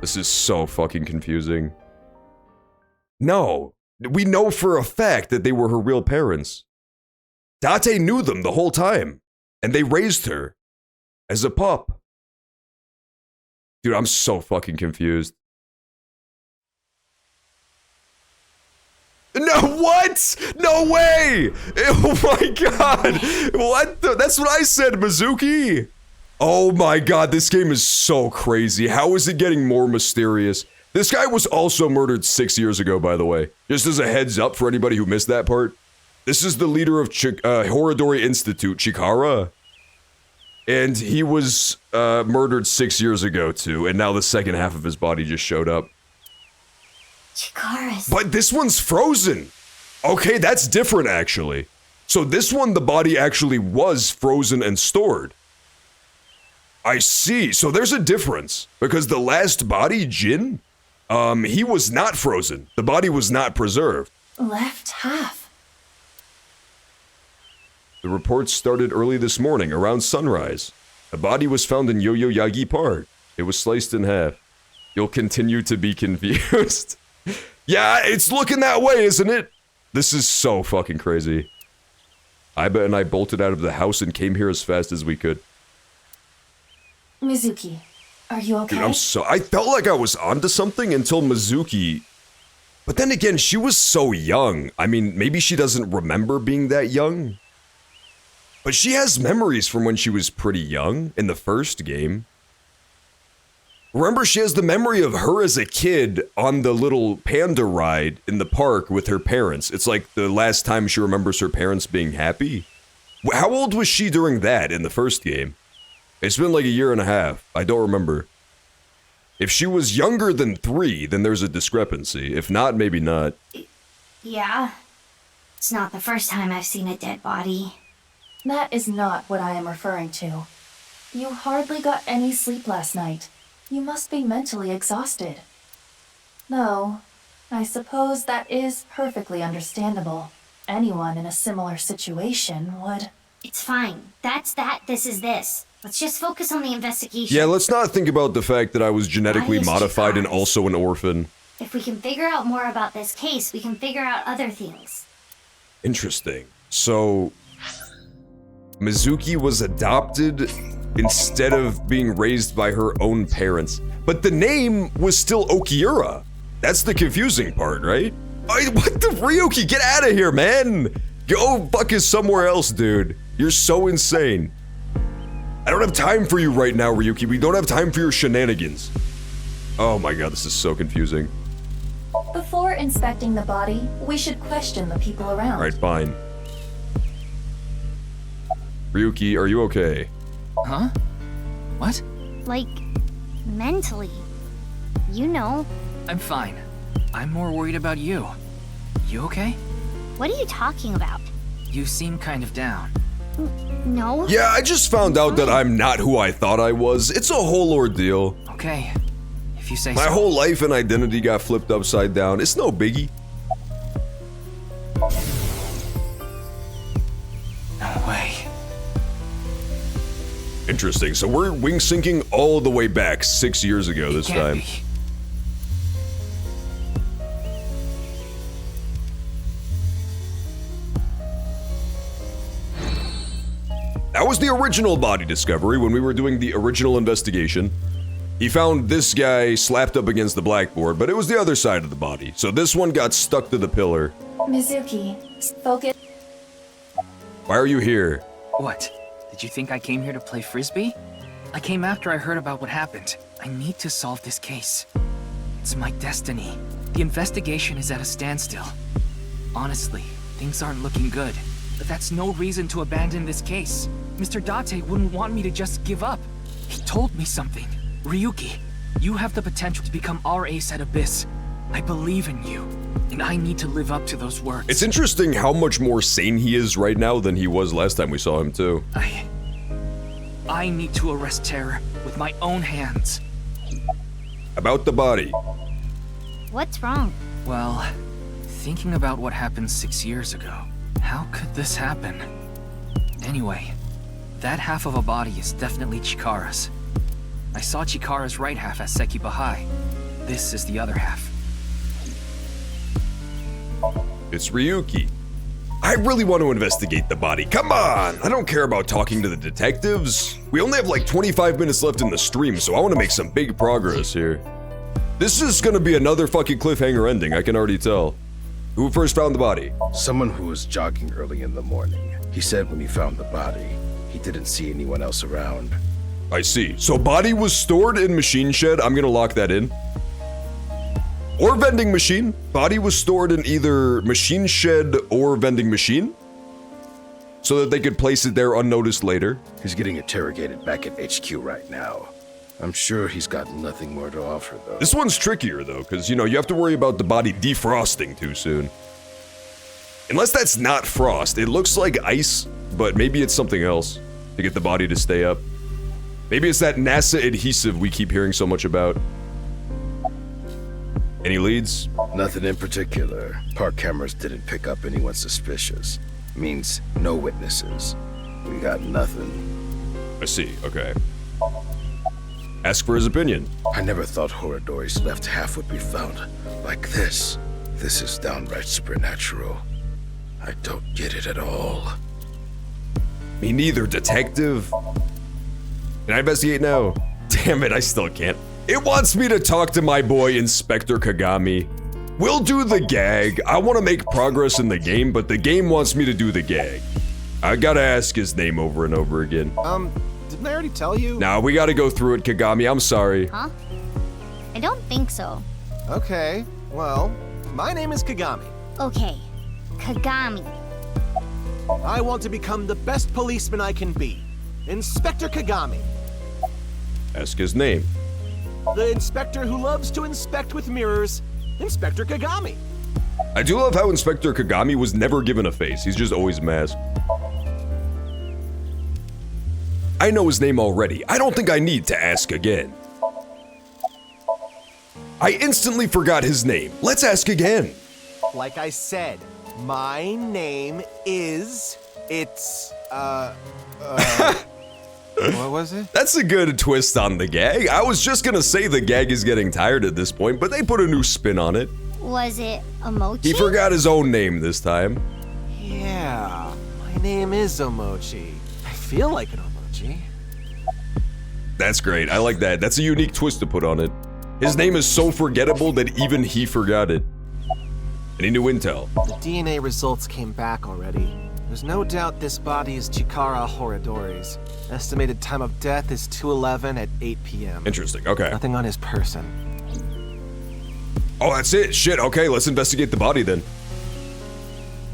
[SPEAKER 1] This is so fucking confusing. No, we know for a fact that they were her real parents. Date knew them the whole time, and they raised her as a pup. Dude, I'm so fucking confused. No, what? No way! Oh my god! What the? That's what I said, Mizuki! Oh my god, this game is so crazy. How is it getting more mysterious? This guy was also murdered 6 years ago, by the way. Just as a heads up for anybody who missed that part. This is the leader of Horodori Institute, Chikara. And he was murdered 6 years ago, too. And now the second half of his body just showed up.
[SPEAKER 5] Chikara's...
[SPEAKER 1] But this one's frozen. Okay, that's different, actually. So this one, the body actually was frozen and stored. I see. So there's a difference. Because the last body, Jin, he was not frozen. The body was not preserved.
[SPEAKER 19] Left half.
[SPEAKER 1] The reports started early this morning, around sunrise. A body was found in Yoyoyagi Park. It was sliced in half. You'll continue to be confused. Yeah, it's looking that way, isn't it? This is so fucking crazy. Aiba and I bolted out of the house and came here as fast as we could.
[SPEAKER 19] Mizuki, are you okay?
[SPEAKER 1] Dude, I felt like I was onto something until Mizuki... But then again, she was so young. I mean, maybe she doesn't remember being that young. But she has memories from when she was pretty young, in the first game. Remember, she has the memory of her as a kid on the little panda ride in the park with her parents. It's like the last time she remembers her parents being happy. How old was she during that in the first game? It's been like a year and a half. I don't remember. If she was younger than 3, then there's a discrepancy. If not, maybe not.
[SPEAKER 19] Yeah. It's not the first time I've seen a dead body. That is not what I am referring to. You hardly got any sleep last night. You must be mentally exhausted. Though, I suppose that is perfectly understandable. Anyone in a similar situation would...
[SPEAKER 5] It's fine. That's that, this is this. Let's just focus on the investigation.
[SPEAKER 1] Yeah, let's not think about the fact that I was genetically modified and also an orphan.
[SPEAKER 5] If we can figure out more about this case, we can figure out other things.
[SPEAKER 1] Interesting. So, Mizuki was adopted instead of being raised by her own parents. But the name was still Okiura. That's the confusing part, right? What the Ryuki? Get out of here, man! Go fucking somewhere else, dude. You're so insane. I don't have time for you right now, Ryuki. We don't have time for your shenanigans. Oh my god, this is so confusing.
[SPEAKER 4] Before inspecting the body, we should question the people around.
[SPEAKER 1] Alright, fine. Ryuki, are you okay?
[SPEAKER 6] Huh? What?
[SPEAKER 5] Like, mentally. You know.
[SPEAKER 6] I'm fine. I'm more worried about you. You okay?
[SPEAKER 5] What are you talking about?
[SPEAKER 6] You seem kind of down.
[SPEAKER 5] No.
[SPEAKER 1] Yeah, I just found out that I'm not who I thought I was. It's a whole ordeal.
[SPEAKER 6] Okay. If you say
[SPEAKER 1] My
[SPEAKER 6] so.
[SPEAKER 1] whole life and identity got flipped upside down. It's no biggie.
[SPEAKER 6] No way.
[SPEAKER 1] Interesting. So we're wing syncing all the way back 6 years ago this time. That was the original body discovery when we were doing the original investigation. He found this guy slapped up against the blackboard, but it was the other side of the body. So this one got stuck to the pillar.
[SPEAKER 4] Mizuki, focus.
[SPEAKER 1] Why are you here?
[SPEAKER 6] What? Did you think I came here to play frisbee? I came after I heard about what happened. I need to solve this case. It's my destiny. The investigation is at a standstill. Honestly, things aren't looking good. But that's no reason to abandon this case. Mr. Date wouldn't want me to just give up. He told me something. Ryuki, you have the potential to become our ace at Abyss. I believe in you, and I need to live up to those words.
[SPEAKER 1] It's interesting how much more sane he is right now than he was last time we saw him, too.
[SPEAKER 6] I need to arrest terror with my own hands.
[SPEAKER 1] About the body.
[SPEAKER 5] What's wrong?
[SPEAKER 6] Well, thinking about what happened 6 years ago, how could this happen? Anyway, that half of a body is definitely Chikara's. I saw Chikara's right half at Sekiba High. This is the other half.
[SPEAKER 1] It's Ryuki. I really want to investigate the body. Come on! I don't care about talking to the detectives. We only have like 25 minutes left in the stream, so I want to make some big progress here. This is gonna be another fucking cliffhanger ending, I can already tell. Who first found the body?
[SPEAKER 20] Someone who was jogging early in the morning. He said when he found the body, he didn't see anyone else around.
[SPEAKER 1] I see. So body was stored in machine shed. I'm gonna lock that in. Or vending machine. Body was stored in either machine shed or vending machine, so that they could place it there unnoticed later.
[SPEAKER 20] He's getting interrogated back at HQ right now. I'm sure he's got nothing more to offer, though.
[SPEAKER 1] This one's trickier, though, because, you know, you have to worry about the body defrosting too soon. Unless that's not frost. It looks like ice, but maybe it's something else to get the body to stay up. Maybe it's that NASA adhesive we keep hearing so much about. Any leads?
[SPEAKER 20] Nothing in particular. Park cameras didn't pick up anyone suspicious. Means no witnesses. We got nothing.
[SPEAKER 1] I see, okay. Ask for his opinion.
[SPEAKER 20] I never thought Horadori's left half would be found like this. This is downright supernatural. I don't get it at all.
[SPEAKER 1] Me neither, detective. Can I investigate now? Damn it, I still can't. It wants me to talk to my boy, Inspector Kagami. We'll do the gag. I want to make progress in the game, but the game wants me to do the gag. I gotta ask his name over and over again.
[SPEAKER 16] Didn't I already tell you?
[SPEAKER 1] Nah, we gotta go through it, Kagami. I'm sorry.
[SPEAKER 5] Huh? I don't think so.
[SPEAKER 16] Okay, well, my name is Kagami.
[SPEAKER 5] Okay, Kagami.
[SPEAKER 16] I want to become the best policeman I can be. Inspector Kagami.
[SPEAKER 1] Ask his name.
[SPEAKER 16] The inspector who loves to inspect with mirrors, Inspector Kagami.
[SPEAKER 1] I do love how Inspector Kagami was never given a face. He's just always masked. I know his name already. I don't think I need to ask again. I instantly forgot his name. Let's ask again.
[SPEAKER 16] Like I said, my name is... What was it?
[SPEAKER 1] That's a good twist on the gag. I was just gonna say the gag is getting tired at this point, but they put a new spin on it.
[SPEAKER 5] Was it Omochi?
[SPEAKER 1] He forgot his own name this time.
[SPEAKER 16] Yeah, my name is Omochi. I feel like an Omochi.
[SPEAKER 1] That's great. I like that. That's a unique twist to put on it. His name is so forgettable that even he forgot it. Any new intel?
[SPEAKER 16] The DNA results came back already. There's no doubt this body is Chikara Horadori's. Estimated time of death is 2:11 at 8 p.m.
[SPEAKER 1] Interesting, okay.
[SPEAKER 16] Nothing on his person.
[SPEAKER 1] Oh, that's it. Shit, okay, let's investigate the body then.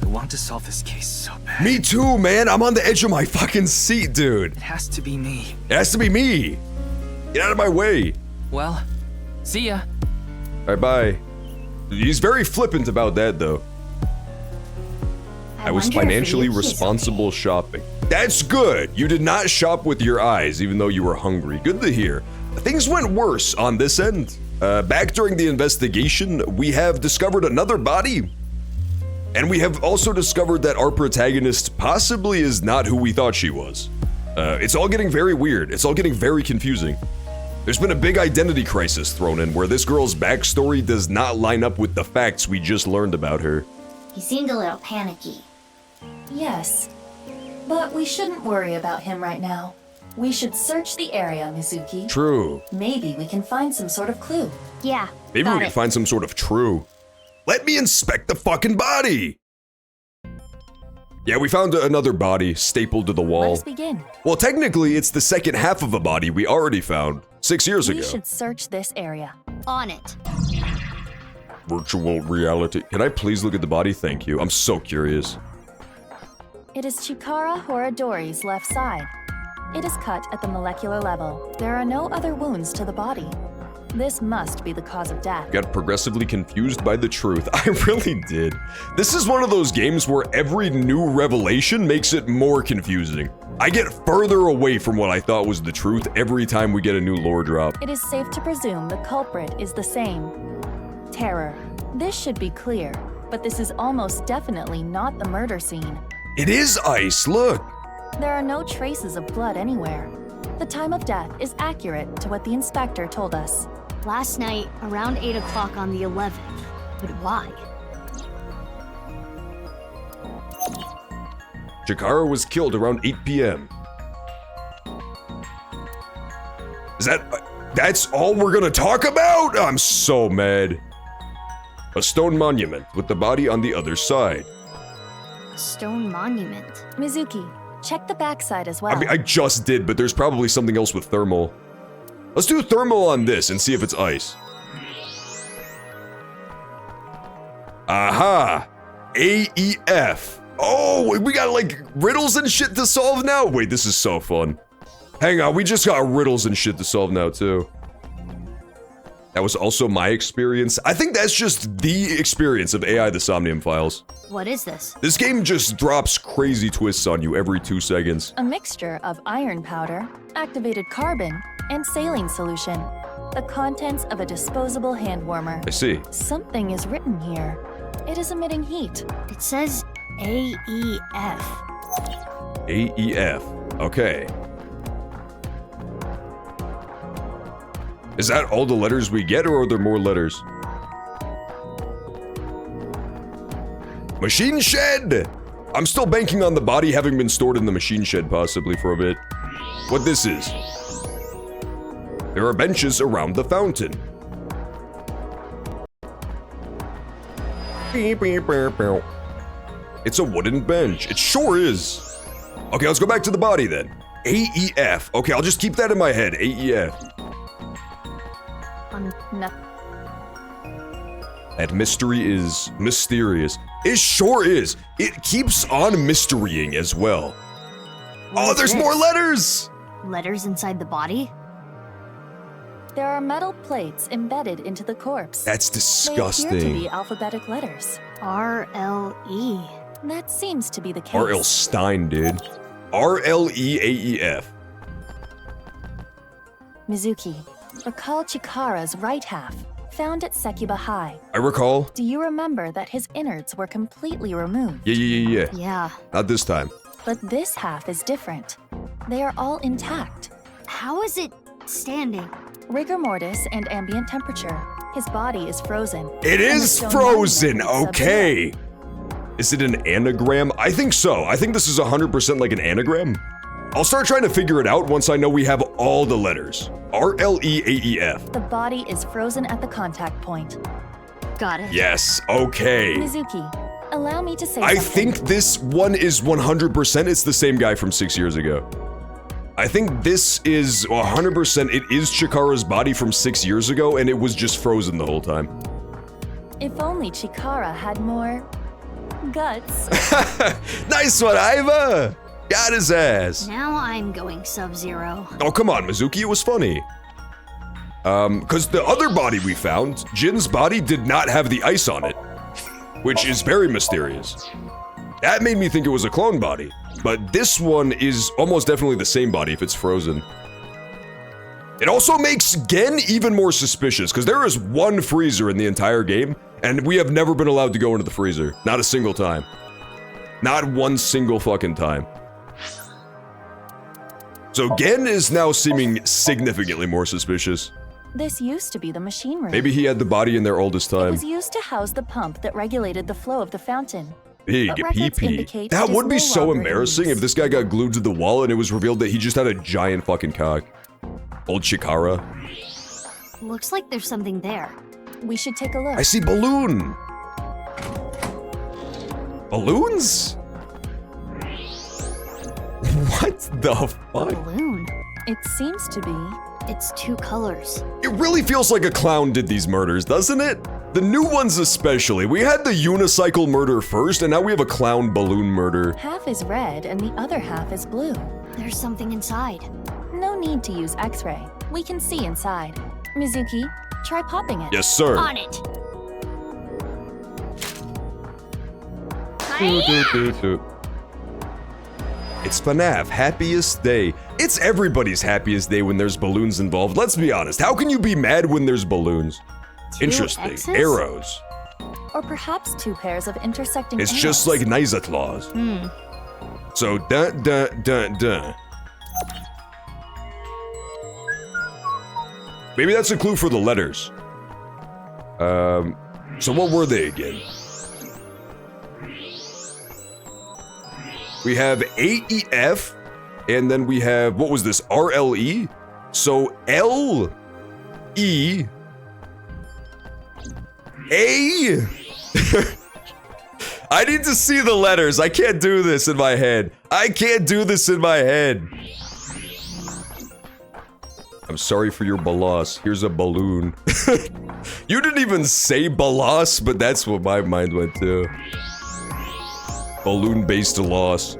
[SPEAKER 6] I want to solve this case so bad.
[SPEAKER 1] Me too, man. I'm on the edge of my fucking seat, dude.
[SPEAKER 6] It has to be me.
[SPEAKER 1] It has to be me. Get out of my way.
[SPEAKER 6] Well, see ya.
[SPEAKER 1] Alright, bye. He's very flippant about that, though. I was financially responsible shopping. That's good. You did not shop with your eyes, even though you were hungry. Good to hear. Things went worse on this end. Back during the investigation, we have discovered another body. And we have also discovered that our protagonist possibly is not who we thought she was. It's all getting very weird. It's all getting very confusing. There's been a big identity crisis thrown in where this girl's backstory does not line up with the facts we just learned about her.
[SPEAKER 19] He seemed a little panicky. Yes, but we shouldn't worry about him right now. We should search the area, Mizuki.
[SPEAKER 1] True.
[SPEAKER 19] Maybe we can find some sort of clue.
[SPEAKER 5] Yeah,
[SPEAKER 1] Maybe we can find some sort of true. Let me inspect the fucking body! Yeah, we found another body stapled to the wall.
[SPEAKER 4] Let's begin.
[SPEAKER 1] Well, technically, it's the second half of a body we already found 6 years ago.
[SPEAKER 4] We should search this area.
[SPEAKER 5] On it.
[SPEAKER 1] Virtual reality. Can I please look at the body? Thank you. I'm so curious.
[SPEAKER 4] It is Chikara Horadori's left side. It is cut at the molecular level. There are no other wounds to the body. This must be the cause of death.
[SPEAKER 1] Got progressively confused by the truth. I really did. This is one of those games where every new revelation makes it more confusing. I get further away from what I thought was the truth every time we get a new lore drop.
[SPEAKER 4] It is safe to presume the culprit is the same. Terror. This should be clear, but this is almost definitely not the murder scene.
[SPEAKER 1] It is ice, look!
[SPEAKER 4] There are no traces of blood anywhere. The time of death is accurate to what the inspector told us.
[SPEAKER 5] Last night, around 8 o'clock on the 11th. But why?
[SPEAKER 1] Chikara was killed around 8 p.m. Is that's all we're gonna talk about? I'm so mad. A stone monument with the body on the other side.
[SPEAKER 5] A stone monument.
[SPEAKER 4] Mizuki, check the backside as well.
[SPEAKER 1] I mean, I just did, but there's probably something else with thermal. Let's do thermal on this and see if it's ice. Aha! AEF. Oh, we got like riddles and shit to solve now? Wait, this is so fun. Hang on, we just got riddles and shit to solve now too. That was also my experience. I think that's just the experience of AI the Somnium Files.
[SPEAKER 5] What is this?
[SPEAKER 1] This game just drops crazy twists on you every 2 seconds.
[SPEAKER 4] A mixture of iron powder, activated carbon, and saline solution. The contents of a disposable hand warmer.
[SPEAKER 1] I see.
[SPEAKER 4] Something is written here. It is emitting heat.
[SPEAKER 5] It says AEF.
[SPEAKER 1] AEF. Okay. Is that all the letters we get, or are there more letters? Machine shed! I'm still banking on the body having been stored in the machine shed possibly for a bit. What this is? There are benches around the fountain. It's a wooden bench. It sure is. Okay, let's go back to the body then. AEF. Okay, I'll just keep that in my head. AEF.
[SPEAKER 4] No.
[SPEAKER 1] That mystery is mysterious. It sure is. It keeps on mysterying as well. Oh, there's more letters!
[SPEAKER 5] Letters inside the body?
[SPEAKER 4] There are metal plates embedded into the corpse.
[SPEAKER 1] That's disgusting.
[SPEAKER 4] They appear to be alphabetic letters.
[SPEAKER 5] R-L-E.
[SPEAKER 4] That seems to be the case.
[SPEAKER 1] R.L. Stein, dude. R-L-E-A-E-F.
[SPEAKER 4] Mizuki, recall Chikara's right half, found at Sekiba High.
[SPEAKER 1] I recall.
[SPEAKER 4] Do you remember that his innards were completely removed?
[SPEAKER 1] Yeah.
[SPEAKER 5] Yeah.
[SPEAKER 1] Not this time.
[SPEAKER 4] But this half is different. They are all intact.
[SPEAKER 5] How is it standing?
[SPEAKER 4] Rigor mortis and ambient temperature. His body is frozen.
[SPEAKER 1] It is frozen, okay. Is it an anagram? I think so. I think this is 100% like an anagram. I'll start trying to figure it out once I know we have all the letters. R-L-E-A-E-F.
[SPEAKER 4] The body is frozen at the contact point.
[SPEAKER 5] Got it.
[SPEAKER 1] Yes, okay.
[SPEAKER 4] Mizuki, Allow me to say
[SPEAKER 1] I
[SPEAKER 4] something.
[SPEAKER 1] think this one is 100%. It's the same guy from 6 years ago. I think this is 100%. It is Chikara's body from 6 years ago, and it was just frozen the whole time.
[SPEAKER 4] If only Chikara had more guts.
[SPEAKER 1] Nice one, Iva! Got his ass.
[SPEAKER 5] Now I'm going Sub-Zero.
[SPEAKER 1] Oh, come on, Mizuki, it was funny. Because the other body we found, Jin's body, did not have the ice on it, which is very mysterious. That made me think it was a clone body, but this one is almost definitely the same body if it's frozen. It also makes Gen even more suspicious, because there is one freezer in the entire game, and we have never been allowed to go into the freezer. Not a single time. Not one single fucking time. So Gen is now seeming significantly more suspicious.
[SPEAKER 4] This used to be the machine room.
[SPEAKER 1] Maybe he had the body in there all this
[SPEAKER 4] It
[SPEAKER 1] time.
[SPEAKER 4] was used to house the pump that regulated the flow of the fountain.
[SPEAKER 1] Big
[SPEAKER 4] But records
[SPEAKER 1] pee-pee.
[SPEAKER 4] indicate
[SPEAKER 1] That
[SPEAKER 4] it is
[SPEAKER 1] would be
[SPEAKER 4] no
[SPEAKER 1] so
[SPEAKER 4] longer in
[SPEAKER 1] embarrassing if this guy got glued to the wall and it was revealed that he just had a giant fucking cock. Old Chikara.
[SPEAKER 5] Looks like there's something there.
[SPEAKER 4] We should take a look.
[SPEAKER 1] I see balloon. Balloons? What the fuck?
[SPEAKER 5] Balloon.
[SPEAKER 4] It seems to be.
[SPEAKER 5] It's 2 colors.
[SPEAKER 1] It really feels like a clown did these murders, doesn't it? The new ones especially. We had the unicycle murder first, and now we have a clown balloon murder.
[SPEAKER 4] Half is red and the other half is blue.
[SPEAKER 5] There's something inside.
[SPEAKER 4] No need to use X-ray. We can see inside. Mizuki, try popping it.
[SPEAKER 1] Yes, sir.
[SPEAKER 5] On it.
[SPEAKER 1] It's FNAF, happiest day. It's everybody's happiest day when there's balloons involved. Let's be honest. How can you be mad when there's balloons?
[SPEAKER 4] 2
[SPEAKER 1] Interesting.
[SPEAKER 4] X's?
[SPEAKER 1] Arrows.
[SPEAKER 4] Or perhaps 2 pairs of intersecting
[SPEAKER 1] It's
[SPEAKER 4] arrows.
[SPEAKER 1] just like Nizatlaws. So, dun dun dun dun. Maybe that's a clue for the letters. So what were they again? We have AEF, and then we have, what was this, RLE? So L-E... A... I need to see the letters. I can't do this in my head. I can't do this in my head. I'm sorry for your balos. Here's a balloon. You didn't even say balos, but that's what my mind went to. Balloon-based loss.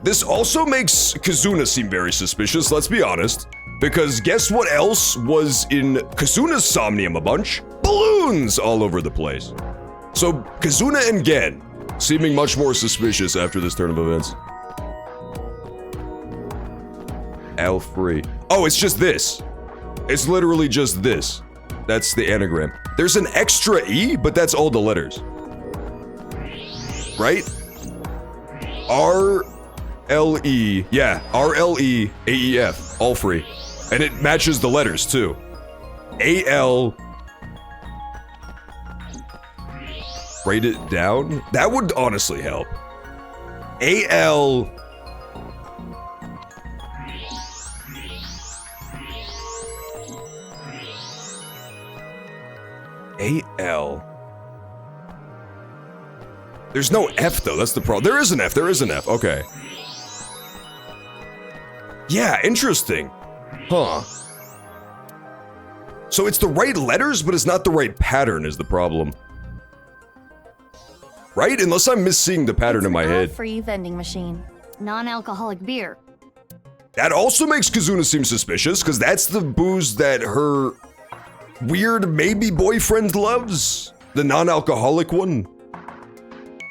[SPEAKER 1] This also makes Kazuna seem very suspicious, let's be honest. Because guess what else was in Kazuna's Somnium a bunch? Balloons all over the place. So, Kazuna and Gen seeming much more suspicious after this turn of events. L-free. Oh, it's just this. It's literally just this. That's the anagram. There's an extra E, but that's all the letters. Right? R-L-E. Yeah, R-L-E, A-E-F. All free. And it matches the letters, too. A-L... Write it down? That would honestly help. A-L... A-L... There's no F, though. That's the problem. There is an F. There is an F. Okay. Yeah, interesting. Huh. So it's the right letters, but it's not the right pattern is the problem. Right? Unless I'm misseeing the pattern in my head.
[SPEAKER 4] Free vending machine.
[SPEAKER 5] Non-alcoholic beer.
[SPEAKER 1] That also makes Kazuna seem suspicious, because that's the booze that her weird maybe boyfriend loves. The non-alcoholic one.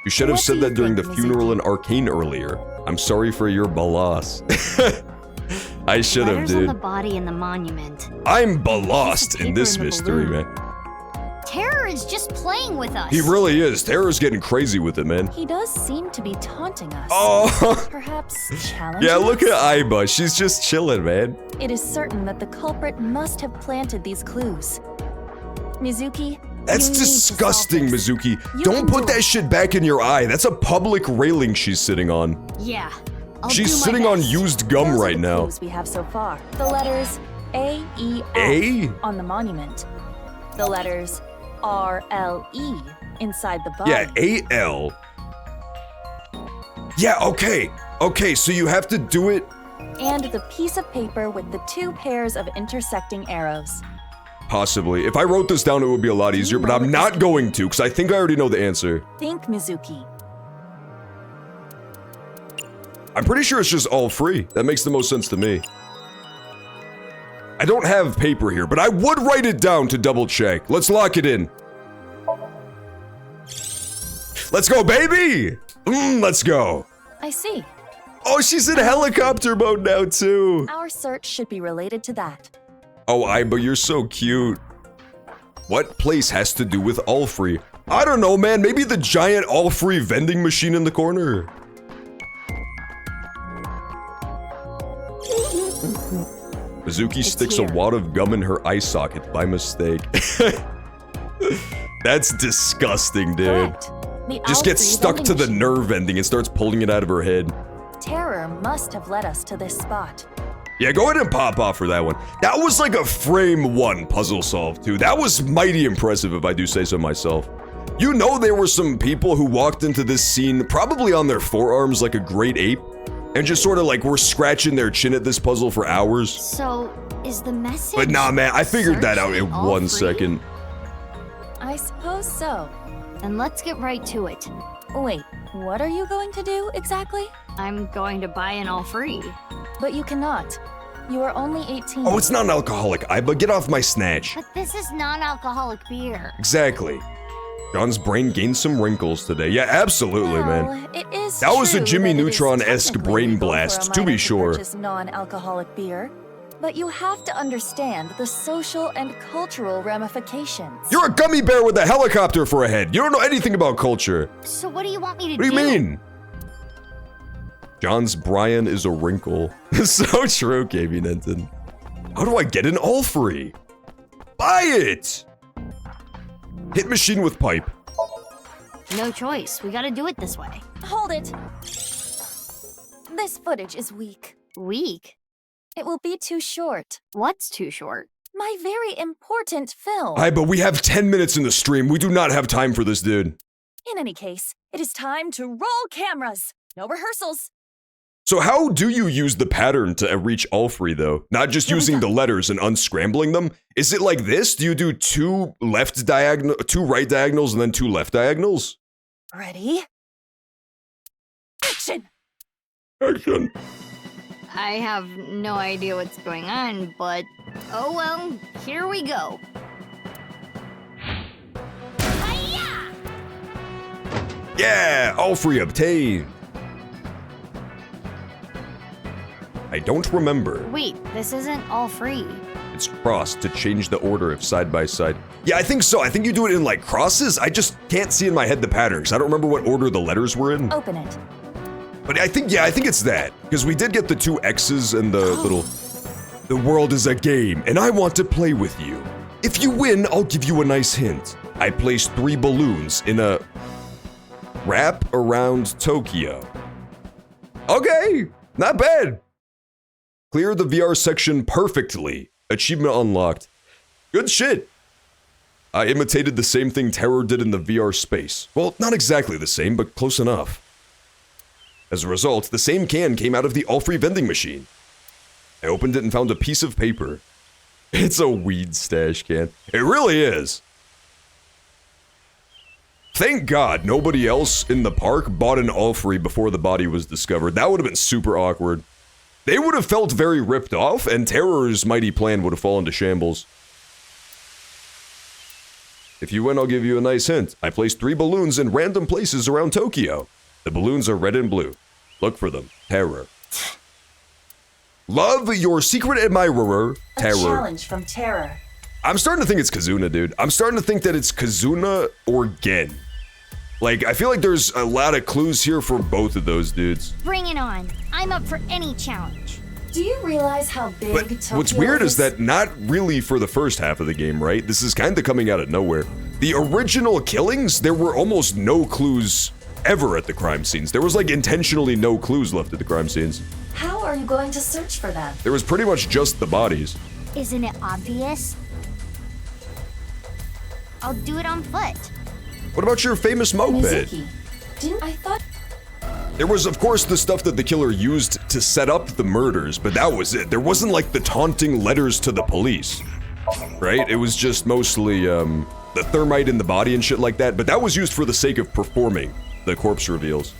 [SPEAKER 1] You should have said that during the funeral in Arcane earlier. I'm sorry for your balas. I should have,
[SPEAKER 5] Letters on the
[SPEAKER 1] dude.
[SPEAKER 5] body in the monument.
[SPEAKER 1] I'm balost in this
[SPEAKER 5] in the
[SPEAKER 1] mystery,
[SPEAKER 5] balloon.
[SPEAKER 1] man.
[SPEAKER 5] Terror is just playing with us.
[SPEAKER 1] He really is. Terror's getting crazy with it, man.
[SPEAKER 4] He does seem to be taunting us.
[SPEAKER 1] Oh.
[SPEAKER 4] Perhaps challenging
[SPEAKER 1] Yeah, look
[SPEAKER 4] us?
[SPEAKER 1] at Aiba. She's just chilling, man.
[SPEAKER 4] It is certain that the culprit must have planted these clues. Mizuki,
[SPEAKER 1] That's
[SPEAKER 4] you need to
[SPEAKER 1] disgusting,
[SPEAKER 4] solve this.
[SPEAKER 1] Mizuki.
[SPEAKER 4] You
[SPEAKER 1] Don't
[SPEAKER 4] can
[SPEAKER 1] put
[SPEAKER 4] do
[SPEAKER 1] that shit back in your eye. That's a public railing she's sitting on.
[SPEAKER 5] Yeah. I'll
[SPEAKER 1] She's
[SPEAKER 5] do my
[SPEAKER 1] sitting on
[SPEAKER 5] best.
[SPEAKER 1] used gum
[SPEAKER 4] Those are
[SPEAKER 1] right
[SPEAKER 4] the
[SPEAKER 1] now.
[SPEAKER 4] clues we have so far. The letters A, E, F
[SPEAKER 1] A?
[SPEAKER 4] on the monument. The letters A-R-L-E inside the body.
[SPEAKER 1] Yeah, A-L. Yeah, okay. Okay, so you have to do it.
[SPEAKER 4] And the piece of paper with the 2 pairs of intersecting arrows.
[SPEAKER 1] Possibly. If I wrote this down, it would be a lot easier, but I'm not going to, because I think I already know the answer.
[SPEAKER 4] Think, Mizuki.
[SPEAKER 1] I'm pretty sure it's just all free. That makes the most sense to me. I don't have paper here, but I would write it down to double check. Let's lock it in. Let's go, baby! Let's go.
[SPEAKER 4] I see.
[SPEAKER 1] Oh, she's in helicopter mode now, too.
[SPEAKER 4] Our search should be related to that.
[SPEAKER 1] Oh, Aiba, you're so cute. What place has to do with all free? I don't know, man. Maybe the giant all free vending machine in the corner. Mizuki sticks a wad of gum in her eye socket by mistake. That's disgusting, dude. Just gets stuck to the nerve ending and starts pulling it out of her head.
[SPEAKER 4] Terror must have led us to this spot.
[SPEAKER 1] Yeah, go ahead and pop off for that one. That was like a frame 1 puzzle solve, too. That was mighty impressive, if I do say so myself. You know there were some people who walked into this scene probably on their forearms like a great ape, and just sort of like were scratching their chin at this puzzle for hours.
[SPEAKER 5] So, is the message...
[SPEAKER 1] But nah, man, I figured that out in 1 second.
[SPEAKER 4] I suppose so.
[SPEAKER 5] And let's get right to it.
[SPEAKER 4] Wait, what are you going to do exactly?
[SPEAKER 5] I'm going to buy an all free.
[SPEAKER 4] But you cannot. You are only 18.
[SPEAKER 1] Oh, it's not an alcoholic, Aiba. Get off my snatch.
[SPEAKER 5] But this is non-alcoholic beer.
[SPEAKER 1] Exactly. John's brain gained some wrinkles today. Yeah, absolutely, man.
[SPEAKER 4] It is
[SPEAKER 1] that was a
[SPEAKER 4] true
[SPEAKER 1] Jimmy
[SPEAKER 4] that it is
[SPEAKER 1] Neutron-esque
[SPEAKER 4] technically
[SPEAKER 1] brain
[SPEAKER 4] legal
[SPEAKER 1] blast,
[SPEAKER 4] for a
[SPEAKER 1] to be
[SPEAKER 4] minor
[SPEAKER 1] sure.
[SPEAKER 4] purchase non-alcoholic beer, but you have to understand the social and cultural ramifications.
[SPEAKER 1] You're a gummy bear with a helicopter for a head. You don't know anything about culture.
[SPEAKER 5] So what do you want me to
[SPEAKER 1] do? What do you mean? John's Brian is a wrinkle. So true, KB Nenton. How do I get an all free? Buy it! Hit machine with pipe.
[SPEAKER 5] No choice. We gotta do it this way.
[SPEAKER 4] Hold it. This footage is weak.
[SPEAKER 5] Weak?
[SPEAKER 4] It will be too short.
[SPEAKER 5] What's too short?
[SPEAKER 4] My very important film.
[SPEAKER 1] But we have 10 minutes in the stream. We do not have time for this, dude.
[SPEAKER 4] In any case, it is time to roll cameras. No rehearsals.
[SPEAKER 1] So how do you use the pattern to reach all free, though? Not just using the letters and unscrambling them? Is it like this? Do you do 2 right diagonals and then 2 left diagonals?
[SPEAKER 4] Ready? Action!
[SPEAKER 1] Action.
[SPEAKER 5] I have no idea what's going on, but oh well, here we go. Hi-ya!
[SPEAKER 1] Yeah, all free obtained. I don't remember.
[SPEAKER 5] Wait, this isn't all free.
[SPEAKER 1] It's crossed to change the order of side by side. Yeah, I think so. I think you do it in like crosses. I just can't see in my head the pattern because I don't remember what order the letters were in.
[SPEAKER 4] Open it.
[SPEAKER 1] But I think it's that. Because we did get the 2 X's and the little... The world is a game, and I want to play with you. If you win, I'll give you a nice hint. I placed 3 balloons in a... wrap around Tokyo. Okay, not bad. Clear the VR section perfectly. Achievement unlocked. Good shit. I imitated the same thing Terror did in the VR space. Well, not exactly the same, but close enough. As a result, the same can came out of the all-free vending machine. I opened it and found a piece of paper. It's a weed stash can. It really is. Thank God nobody else in the park bought an all-free before the body was discovered. That would have been super awkward. They would have felt very ripped off, and Terror's mighty plan would have fallen to shambles. If you win, I'll give you a nice hint. I placed 3 balloons in random places around Tokyo. The balloons are red and blue. Look for them. Terror. Love, your secret admirer, Terror.
[SPEAKER 4] A challenge from Terror.
[SPEAKER 1] I'm starting to think it's Kazuna, dude. I'm starting to think that it's Kazuna or Gen. Like, I feel like there's a lot of clues here for both of those dudes.
[SPEAKER 5] Bring it on. I'm up for any challenge.
[SPEAKER 4] Do you realize how big Tokyo
[SPEAKER 1] what's weird is that not really for the first half of the game, right? This is kind of coming out of nowhere. The original killings, there were almost no clues ever at the crime scenes. There was like intentionally no clues left at the crime scenes.
[SPEAKER 4] How are you going to search for them?
[SPEAKER 1] There was pretty much just the bodies.
[SPEAKER 5] Isn't it obvious? I'll do it on foot.
[SPEAKER 1] What about your famous moped?
[SPEAKER 19] Mizuki, didn't I thought...
[SPEAKER 1] There was, of course, the stuff that the killer used to set up the murders, but that was it. There wasn't like the taunting letters to the police, right? It was just mostly the thermite in the body and shit like that, but that was used for the sake of performing the corpse reveals.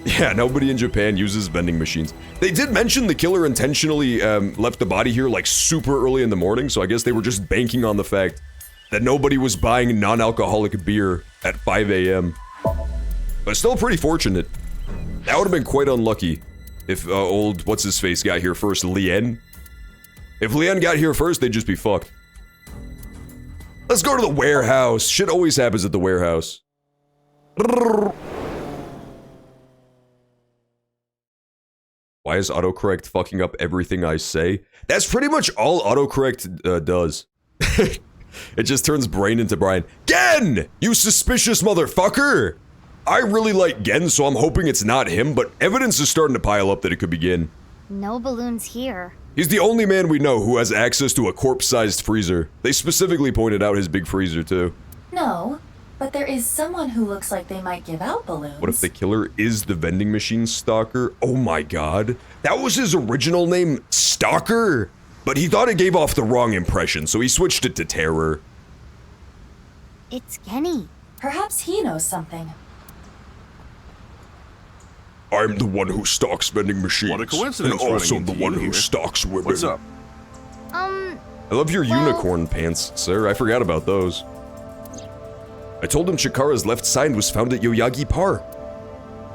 [SPEAKER 1] Yeah, nobody in Japan uses vending machines. They did mention the killer intentionally left the body here like super early in the morning, so I guess they were just banking on the fact that nobody was buying non-alcoholic beer at 5 a.m. But still pretty fortunate. That would have been quite unlucky if old what's-his-face got here first, Lien. If Lien got here first, they'd just be fucked. Let's go to the warehouse. Shit always happens at the warehouse. Why is autocorrect fucking up everything I say? That's pretty much all autocorrect does. It just turns brain into Brian. Gen! You suspicious motherfucker! I really like Gen, so I'm hoping it's not him, but evidence is starting to pile up that it could be Gen.
[SPEAKER 5] No balloons here.
[SPEAKER 1] He's the only man we know who has access to a corpse-sized freezer. They specifically pointed out his big freezer, too.
[SPEAKER 19] No, but there is someone who looks like they might give out balloons.
[SPEAKER 1] What if the killer is the vending machine stalker? Oh my god. That was his original name, Stalker? But he thought it gave off the wrong impression, so he switched it to Terror.
[SPEAKER 5] It's Kenny.
[SPEAKER 19] Perhaps he knows something.
[SPEAKER 1] I'm the one who stalks vending machines.
[SPEAKER 9] What a coincidence.
[SPEAKER 1] And also the one who stalks women.
[SPEAKER 9] What's up?
[SPEAKER 1] I love your unicorn pants, sir. I forgot about those. I told him Chikara's left side was found at Yoyagi Park.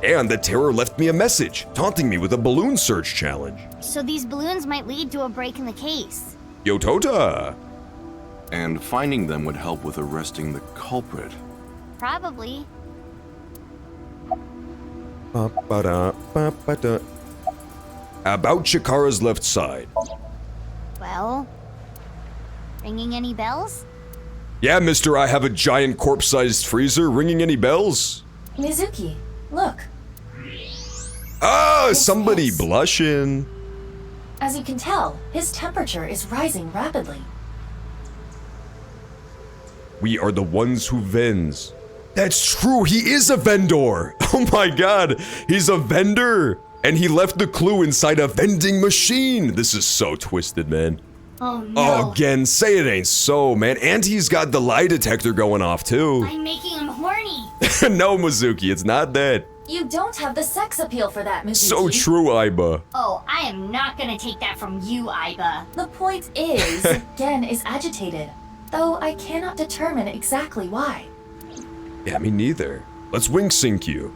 [SPEAKER 1] And that Terror left me a message, taunting me with a balloon search challenge.
[SPEAKER 5] So these balloons might lead to a break in the case.
[SPEAKER 1] Yotota!
[SPEAKER 9] And finding them would help with arresting the culprit.
[SPEAKER 5] Probably.
[SPEAKER 1] About Chikara's left side.
[SPEAKER 5] Well, ringing any bells?
[SPEAKER 1] Yeah, mister, I have a giant corpse-sized freezer. Ringing any bells?
[SPEAKER 19] Mizuki, look.
[SPEAKER 1] Ah, somebody blushing.
[SPEAKER 19] As you can tell, his temperature is rising rapidly.
[SPEAKER 1] We are the ones who vends. That's true, he is a vendor! Oh my god, he's a vendor! And he left the clue inside a vending machine! This is so twisted, man.
[SPEAKER 5] Oh no.
[SPEAKER 1] Oh, again, say it ain't so, man. And he's got the lie detector going off, too.
[SPEAKER 5] I'm making him horny.
[SPEAKER 1] No, Mizuki, it's not that.
[SPEAKER 19] You don't have the sex appeal for that, Mizuki.
[SPEAKER 1] So true, Aiba.
[SPEAKER 5] Oh, I am not gonna take that from you, Aiba.
[SPEAKER 19] The point is, Gen is agitated, though I cannot determine exactly why.
[SPEAKER 1] Yeah, me neither. Let's wing sync you.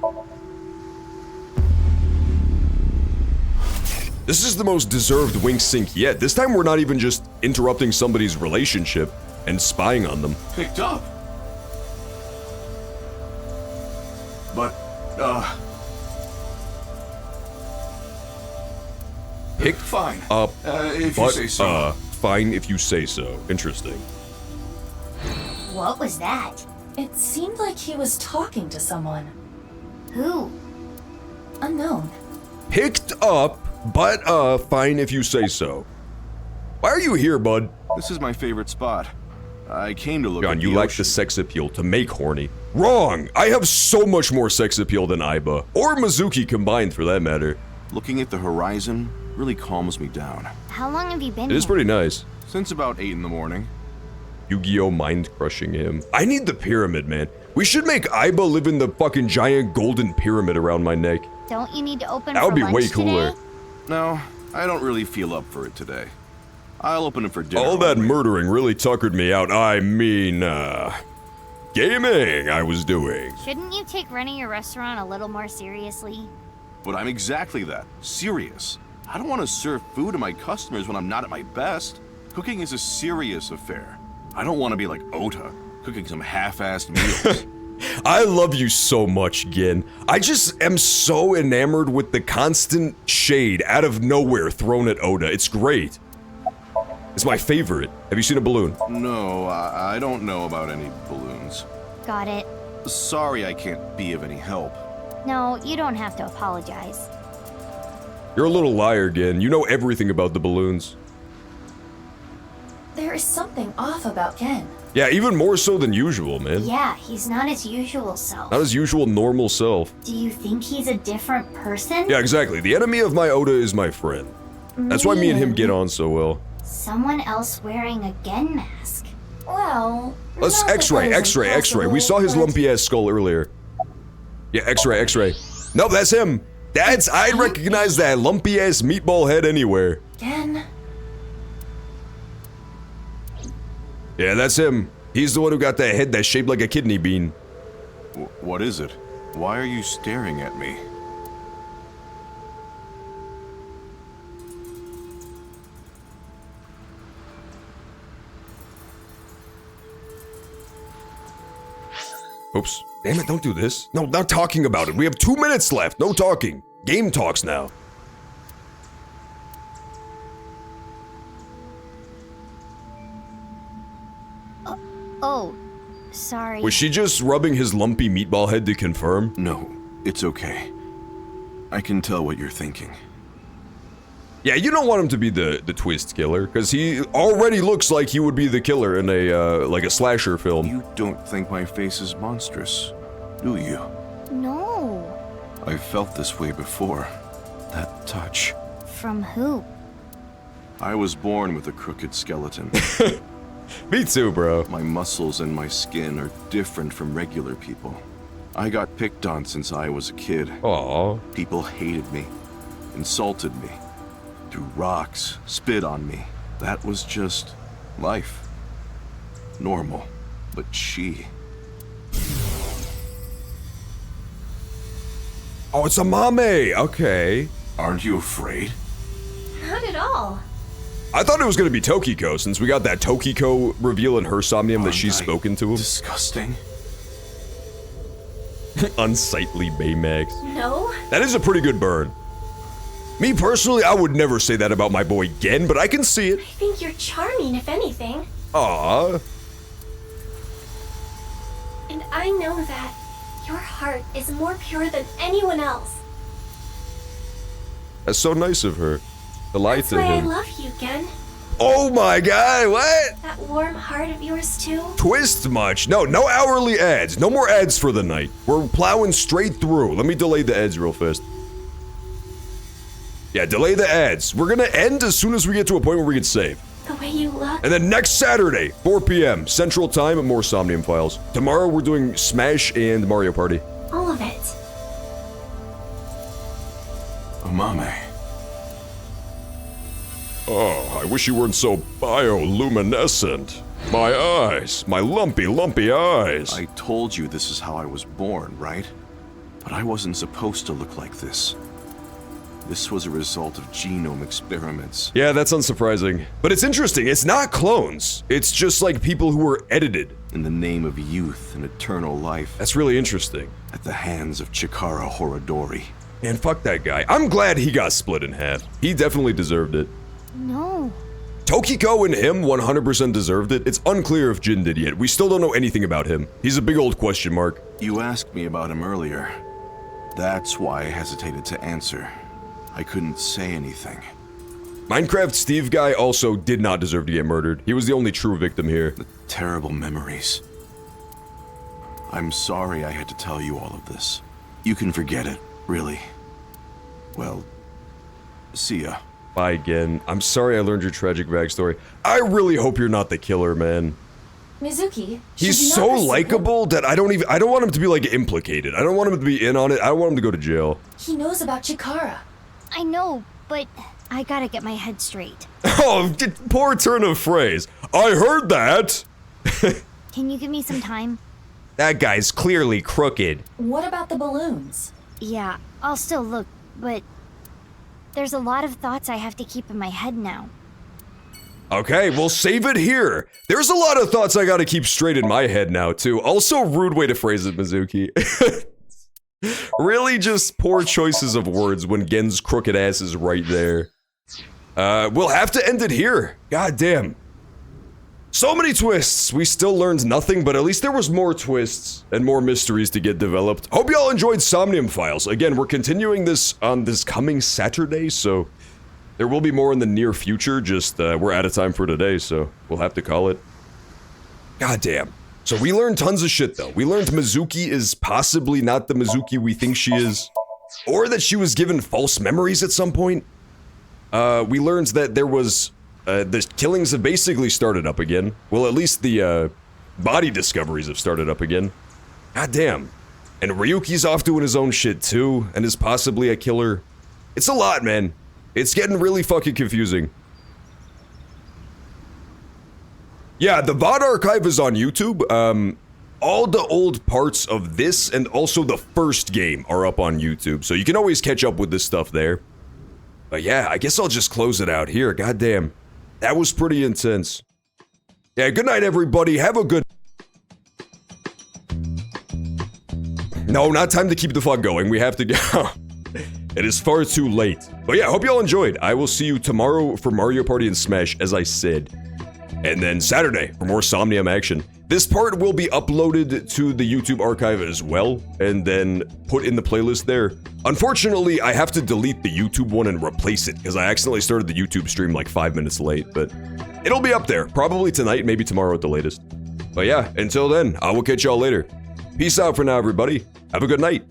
[SPEAKER 1] This is the most deserved wing sync yet. This time we're not even just interrupting somebody's relationship and spying on them.
[SPEAKER 9] Picked up. But,
[SPEAKER 1] Picked
[SPEAKER 9] fine.
[SPEAKER 1] Up,
[SPEAKER 9] if
[SPEAKER 1] but,
[SPEAKER 9] you say so.
[SPEAKER 1] Fine if you say so. Interesting.
[SPEAKER 5] What was that?
[SPEAKER 19] It seemed like he was talking to someone.
[SPEAKER 5] Who?
[SPEAKER 19] Unknown.
[SPEAKER 1] Picked up, but, fine if you say so. Why are you here, bud?
[SPEAKER 9] This is my favorite spot. I came to look
[SPEAKER 1] John,
[SPEAKER 9] at
[SPEAKER 1] you
[SPEAKER 9] the
[SPEAKER 1] lack
[SPEAKER 9] ocean.
[SPEAKER 1] the sex appeal to make horny. Wrong! I have so much more sex appeal than Aiba. Or Mizuki combined, for that matter.
[SPEAKER 9] Looking at the horizon really calms me down.
[SPEAKER 5] How long have you been
[SPEAKER 1] It is
[SPEAKER 5] here?
[SPEAKER 1] pretty nice.
[SPEAKER 9] Since about 8 in the morning.
[SPEAKER 1] Yu-Gi-Oh! Mind crushing him. I need the pyramid, man. We should make Aiba live in the fucking giant golden pyramid around my neck.
[SPEAKER 5] Don't you need to open
[SPEAKER 1] That would
[SPEAKER 5] for
[SPEAKER 1] be
[SPEAKER 5] lunch
[SPEAKER 1] way cooler.
[SPEAKER 5] today?
[SPEAKER 9] No, I don't really feel up for it today. I'll open it for dinner.
[SPEAKER 1] All that murdering really tuckered me out. I mean, gaming I was doing.
[SPEAKER 5] Shouldn't you take running your restaurant a little more seriously?
[SPEAKER 9] But I'm exactly that. Serious. I don't want to serve food to my customers when I'm not at my best. Cooking is a serious affair. I don't want to be like Ota, cooking some half-assed meals.
[SPEAKER 1] I love you so much, Gin. I just am so enamored with the constant shade out of nowhere thrown at Oda. It's great. It's my favorite. Have you seen a balloon?
[SPEAKER 9] No, I don't know about any balloons.
[SPEAKER 5] Got it.
[SPEAKER 9] Sorry I can't be of any help.
[SPEAKER 5] No, you don't have to apologize.
[SPEAKER 1] You're a little liar, Gin. You know everything about the balloons.
[SPEAKER 19] There is something off about Gen.
[SPEAKER 1] Yeah, even more so than usual, man.
[SPEAKER 5] Yeah, he's not his usual self.
[SPEAKER 1] Not his usual normal self.
[SPEAKER 5] Do you think he's a different person?
[SPEAKER 1] Yeah, exactly. The enemy of my Oda is my friend. That's why me and him get on so well.
[SPEAKER 5] Someone else wearing a Gen mask.
[SPEAKER 19] Well,
[SPEAKER 1] let's X-ray, X-ray, X-ray. We saw his lumpy ass skull earlier. Yeah, X-ray, X-ray. Nope, that's him. I'd recognize that lumpy ass meatball head anywhere.
[SPEAKER 19] Gen.
[SPEAKER 1] Yeah, that's him. He's the one who got that head that's shaped like a kidney bean.
[SPEAKER 9] What is it? Why are you staring at me?
[SPEAKER 1] Oops. Damn it, don't do this. No, not talking about it. We have 2 minutes left. No talking. Game talks now.
[SPEAKER 5] Oh, sorry.
[SPEAKER 1] Was she just rubbing his lumpy meatball head to confirm?
[SPEAKER 9] No, it's okay. I can tell what you're thinking.
[SPEAKER 1] Yeah, you don't want him to be the twist killer, because he already looks like he would be the killer in a, like a slasher film.
[SPEAKER 9] You don't think my face is monstrous, do you?
[SPEAKER 5] No.
[SPEAKER 9] I've felt this way before. That touch.
[SPEAKER 5] From who?
[SPEAKER 9] I was born with a crooked skeleton.
[SPEAKER 1] Me too, bro.
[SPEAKER 9] My muscles and my skin are different from regular people. I got picked on since I was a kid.
[SPEAKER 1] Aww.
[SPEAKER 9] People hated me, insulted me, threw rocks, spit on me. That was just life. Normal. But she...
[SPEAKER 1] Oh, it's a mame. Okay.
[SPEAKER 9] Aren't you afraid?
[SPEAKER 7] Not at all.
[SPEAKER 1] I thought it was going to be Tokiko, since we got that Tokiko reveal in her Somnium that she's spoken to him.
[SPEAKER 9] Disgusting.
[SPEAKER 1] Unsightly Baymax.
[SPEAKER 7] No.
[SPEAKER 1] That is a pretty good burn. Me personally, I would never say that about my boy Gen, but I can see it.
[SPEAKER 7] I think you're charming, if anything.
[SPEAKER 1] Aww.
[SPEAKER 7] And I know that your heart is more pure than anyone else.
[SPEAKER 1] That's so nice of her. To lie
[SPEAKER 7] That's
[SPEAKER 1] to
[SPEAKER 7] why
[SPEAKER 1] him.
[SPEAKER 7] I love you, Gen.
[SPEAKER 1] Oh my god, what?
[SPEAKER 7] That warm heart of yours, too.
[SPEAKER 1] Twist much? No, no hourly ads. No more ads for the night. We're plowing straight through. Let me delay the ads real fast. Yeah, delay the ads. We're gonna end as soon as we get to a point where we can save.
[SPEAKER 7] The way you look.
[SPEAKER 1] And then next Saturday, 4 p.m. Central Time, more Somnium Files. Tomorrow we're doing Smash and Mario Party.
[SPEAKER 7] All of it.
[SPEAKER 9] Mame.
[SPEAKER 1] Oh, I wish you weren't so bioluminescent. My eyes, my lumpy eyes.
[SPEAKER 9] I told you this is how I was born, right? But I wasn't supposed to look like this. This was a result of genome experiments.
[SPEAKER 1] Yeah, that's unsurprising. But it's interesting, it's not clones. It's just like people who were edited.
[SPEAKER 9] In the name of youth and eternal life.
[SPEAKER 1] That's really interesting.
[SPEAKER 9] At the hands of Chikara Horodori.
[SPEAKER 1] Man, fuck that guy. I'm glad he got split in half. He definitely deserved it.
[SPEAKER 5] No.
[SPEAKER 1] Tokiko and him 100% deserved it. It's unclear if Jin did yet. We still don't know anything about him. He's a big old question mark.
[SPEAKER 9] You asked me about him earlier. That's why I hesitated to answer. I couldn't say anything.
[SPEAKER 1] Minecraft Steve guy also did not deserve to get murdered. He was the only true victim here.
[SPEAKER 9] The terrible memories. I'm sorry I had to tell you all of this. You can forget it, really. Well, see ya.
[SPEAKER 1] Bye again. I'm sorry I learned your tragic backstory. I really hope you're not the killer, man.
[SPEAKER 19] Mizuki,
[SPEAKER 1] he's so likable that I don't want him to be like implicated. I don't want him to be in on it. I don't want him to go to jail.
[SPEAKER 19] He knows about Chikara.
[SPEAKER 5] I know, but I gotta get my head straight.
[SPEAKER 1] Oh, poor turn of phrase. I heard that.
[SPEAKER 5] Can you give me some time?
[SPEAKER 13] That guy's clearly crooked.
[SPEAKER 19] What about the balloons?
[SPEAKER 5] Yeah, I'll still look, but there's a lot of thoughts I have to keep in my head now.
[SPEAKER 1] Okay, we'll save it here. There's a lot of thoughts I gotta keep straight in my head now, too. Also, rude way to phrase it, Mizuki. Really just poor choices of words when Gen's crooked ass is right there. We'll have to end it here. God damn. So many twists. We still learned nothing, but at least there was more twists and more mysteries to get developed. Hope y'all enjoyed Somnium Files. Again, we're continuing this on this coming Saturday, so There will be more in the near future, just we're out of time for today, so we'll have to call it. Goddamn. So we learned tons of shit, though. We learned Mizuki is possibly not the Mizuki we think she is, or that she was given false memories at some point. We learned that there was, the killings have basically started up again. Well, at least the, body discoveries have started up again. Goddamn. And Ryuki's off doing his own shit, too, and is possibly a killer. It's a lot, man. It's getting really fucking confusing. Yeah, the VOD archive is on YouTube. All the old parts of this and also the first game are up on YouTube, so you can always catch up with this stuff there. But yeah, I guess I'll just close it out here. Goddamn. That was pretty intense. Yeah, good night, everybody. Have a good... No, not time to keep the fun going. We have to go. It is far too late. But yeah, hope y'all enjoyed. I will see you tomorrow for Mario Party and Smash, as I said. And then Saturday for more Somnium action. This part will be uploaded to the YouTube archive as well, and then put in the playlist there. Unfortunately, I have to delete the YouTube one and replace it, because I accidentally started the YouTube stream like 5 minutes late, but it'll be up there, probably tonight, maybe tomorrow at the latest. But yeah, until then, I will catch y'all later. Peace out for now, everybody. Have a good night.